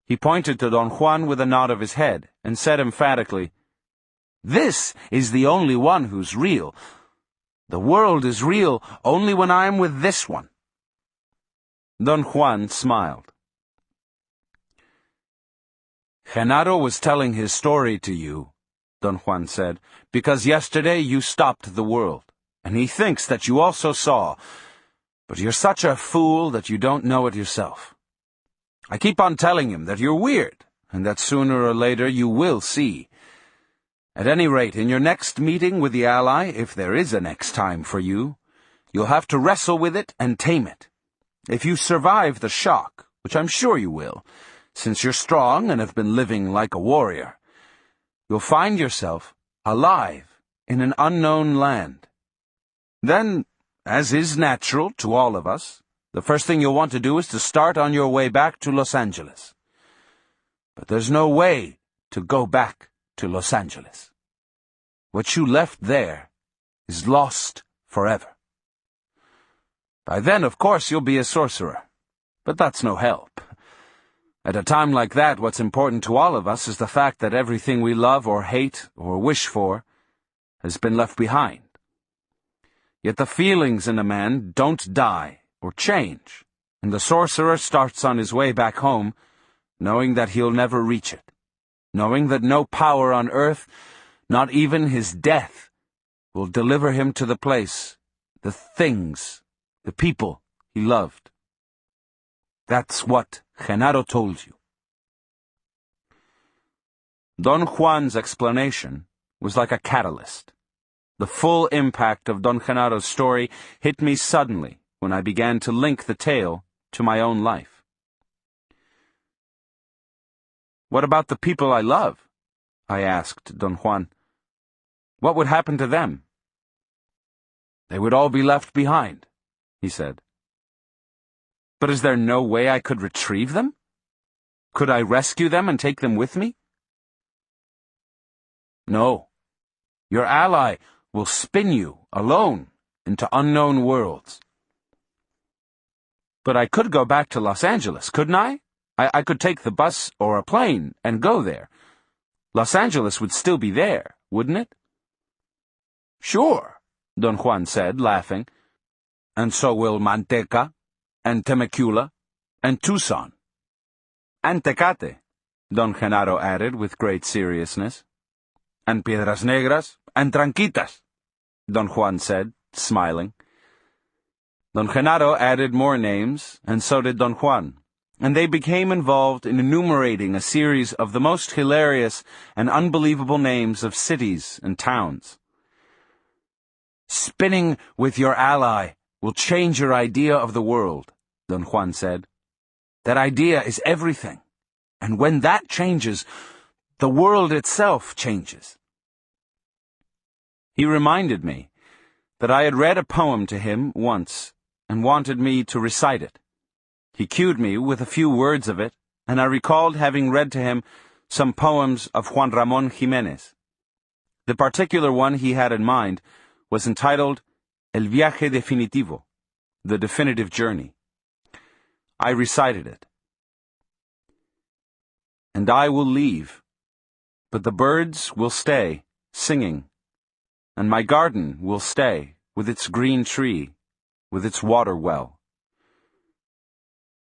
He pointed to Don Juan with a nod of his head and said emphatically, This is the only one who's real. The world is real only when I'm with this one. Don Juan smiled. Genaro was telling his story to you, Don Juan said, because yesterday you stopped the world, and he thinks that you also saw, but you're such a fool that you don't know it yourself. I keep on telling him that you're weird, and that sooner or later you will see. At any rate, in your next meeting with the ally, if there is a next time for you, you'll have to wrestle with it and tame it. If you survive the shock, which I'm sure you will, since you're strong and have been living like a warrior, you'll find yourself alive in an unknown land. Then, as is natural to all of us, the first thing you'll want to do is to start on your way back to Los Angeles. But there's no way to go back to Los Angeles. What you left there is lost forever. By then, of course, you'll be a sorcerer, but that's no help. At a time like that, what's important to all of us is the fact that everything we love or hate or wish for has been left behind. Yet the feelings in a man don't die or change, and the sorcerer starts on his way back home, knowing that he'll never reach it, knowing that no power on earth, not even his death, will deliver him to the place, the things, the people he loved. That's what Genaro told you. Don Juan's explanation was like a catalyst. The full impact of Don Genaro's story hit me suddenly when I began to link the tale to my own life. What about the people I love? I asked Don Juan. What would happen to them? They would all be left behind, he said. But is there no way I could retrieve them? Could I rescue them and take them with me? No. Your ally will spin you, alone, into unknown worlds. But I could go back to Los Angeles, couldn't I? I could take the bus or a plane and go there. Los Angeles would still be there, wouldn't it? Sure, Don Juan said, laughing. And so will Manteca, and Temecula, and Tucson. And Tecate, Don Genaro added with great seriousness. And Piedras Negras, and Tranquitas, Don Juan said, smiling. Don Genaro added more names, and so did Don Juan, and they became involved in enumerating a series of the most hilarious and unbelievable names of cities and towns. Spinning with your ally will change your idea of the world, Don Juan said. That idea is everything, and when that changes, the world itself changes. He reminded me that I had read a poem to him once and wanted me to recite it. He cued me with a few words of it, and I recalled having read to him some poems of Juan Ramón Jiménez. The particular one he had in mind was entitled El Viaje Definitivo, The Definitive Journey. I recited it. And I will leave, but the birds will stay, singing, and my garden will stay, with its green tree, with its water well.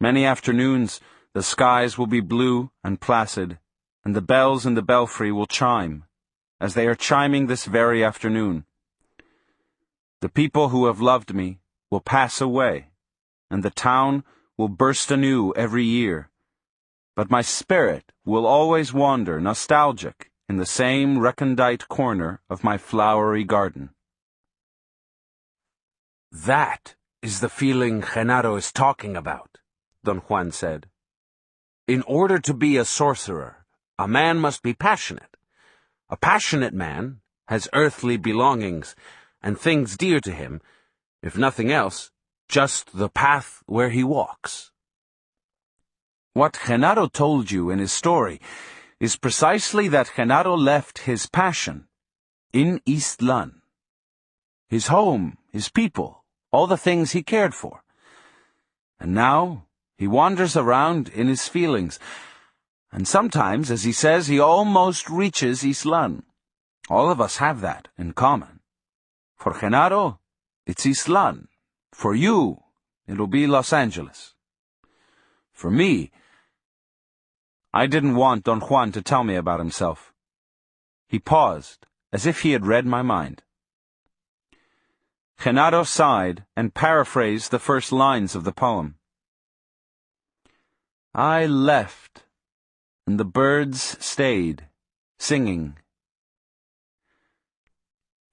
Many afternoons the skies will be blue and placid, and the bells in the belfry will chime, as they are chiming this very afternoon. The people who have loved me will pass away, and the town will burst anew every year, but my spirit will always wander nostalgic in the same recondite corner of my flowery garden. That is the feeling Genaro is talking about, Don Juan said. In order to be a sorcerer, a man must be passionate. A passionate man has earthly belongings and things dear to him, if nothing else, just the path where he walks. What Genaro told you in his story is precisely that Genaro left his passion in Ixtlan. His home, his people, all the things he cared for. And now he wanders around in his feelings, and sometimes, as he says, he almost reaches Ixtlan. All of us have that in common. For Genaro, it's Ixtlan. For you, it'll be Los Angeles. For me, I didn't want Don Juan to tell me about himself. He paused, as if he had read my mind. Genaro sighed and paraphrased the first lines of the poem. I left, and the birds stayed, singing.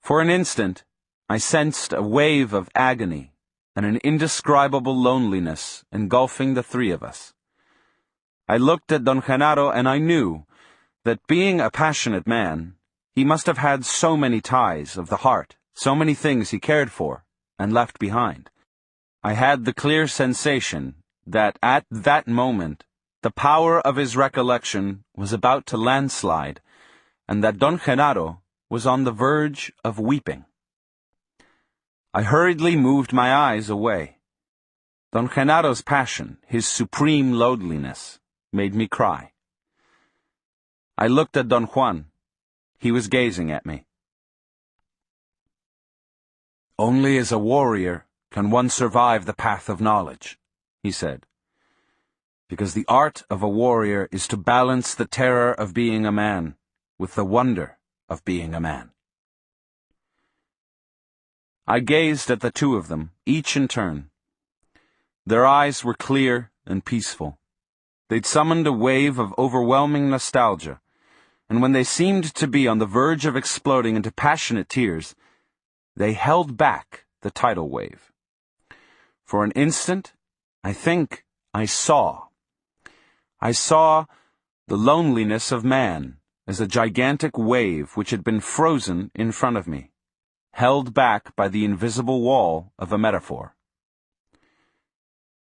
For an instant, I sensed a wave of agony and an indescribable loneliness engulfing the three of us. I looked at Don Genaro and I knew that being a passionate man, he must have had so many ties of the heart, so many things he cared for and left behind. I had the clear sensation that at that moment the power of his recollection was about to landslide, and that Don Genaro was on the verge of weeping. I hurriedly moved my eyes away. Don Genaro's passion, his supreme loneliness, made me cry. I looked at Don Juan. He was gazing at me. Only as a warrior can one survive the path of knowledge, he said. Because the art of a warrior is to balance the terror of being a man with the wonder of being a man. I gazed at the two of them, each in turn. Their eyes were clear and peaceful. They'd summoned a wave of overwhelming nostalgia, and when they seemed to be on the verge of exploding into passionate tears, they held back the tidal wave. For an instant, I think I saw. I saw the loneliness of man as a gigantic wave which had been frozen in front of me, held back by the invisible wall of a metaphor.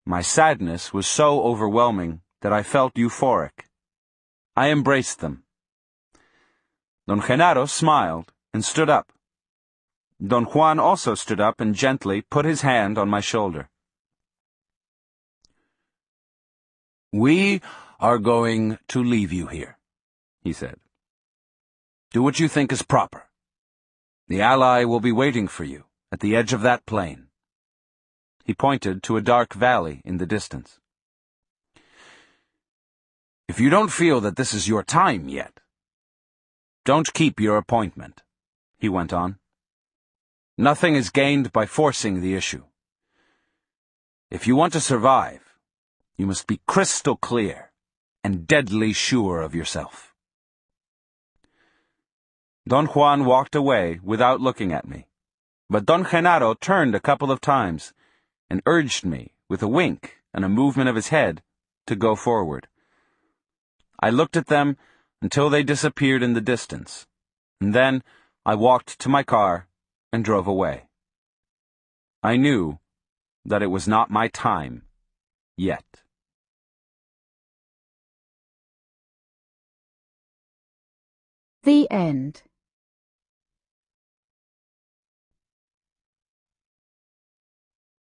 My sadness was so overwhelming that I felt euphoric. I embraced them. Don Genaro smiled and stood up. Don Juan also stood up and gently put his hand on my shoulder. "We are going to leave you here," he said. "Do what you think is proper. The ally will be waiting for you at the edge of that plain." He pointed to a dark valley in the distance. "If you don't feel that this is your time yet, don't keep your appointment," he went on. "Nothing is gained by forcing the issue. If you want to survive, you must be crystal clear and deadly sure of yourself." Don Juan walked away without looking at me, but Don Genaro turned a couple of times and urged me, with a wink and a movement of his head, to go forward. I looked at them until they disappeared in the distance, and then I walked to my car and drove away. I knew that it was not my time yet. The end.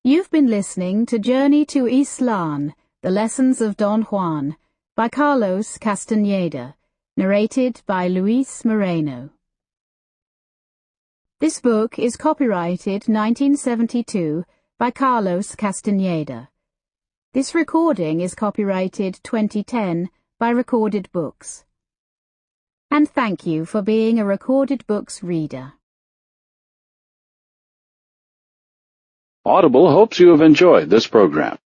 You've been listening to Journey to Ixtlan, The Lessons of Don Juan, by Carlos Castaneda, narrated by Luis Moreno. This book is copyrighted 1972 by Carlos Castaneda. This recording is copyrighted 2010 by Recorded Books. And thank you for being a Recorded Books reader. Audible hopes you have enjoyed this program.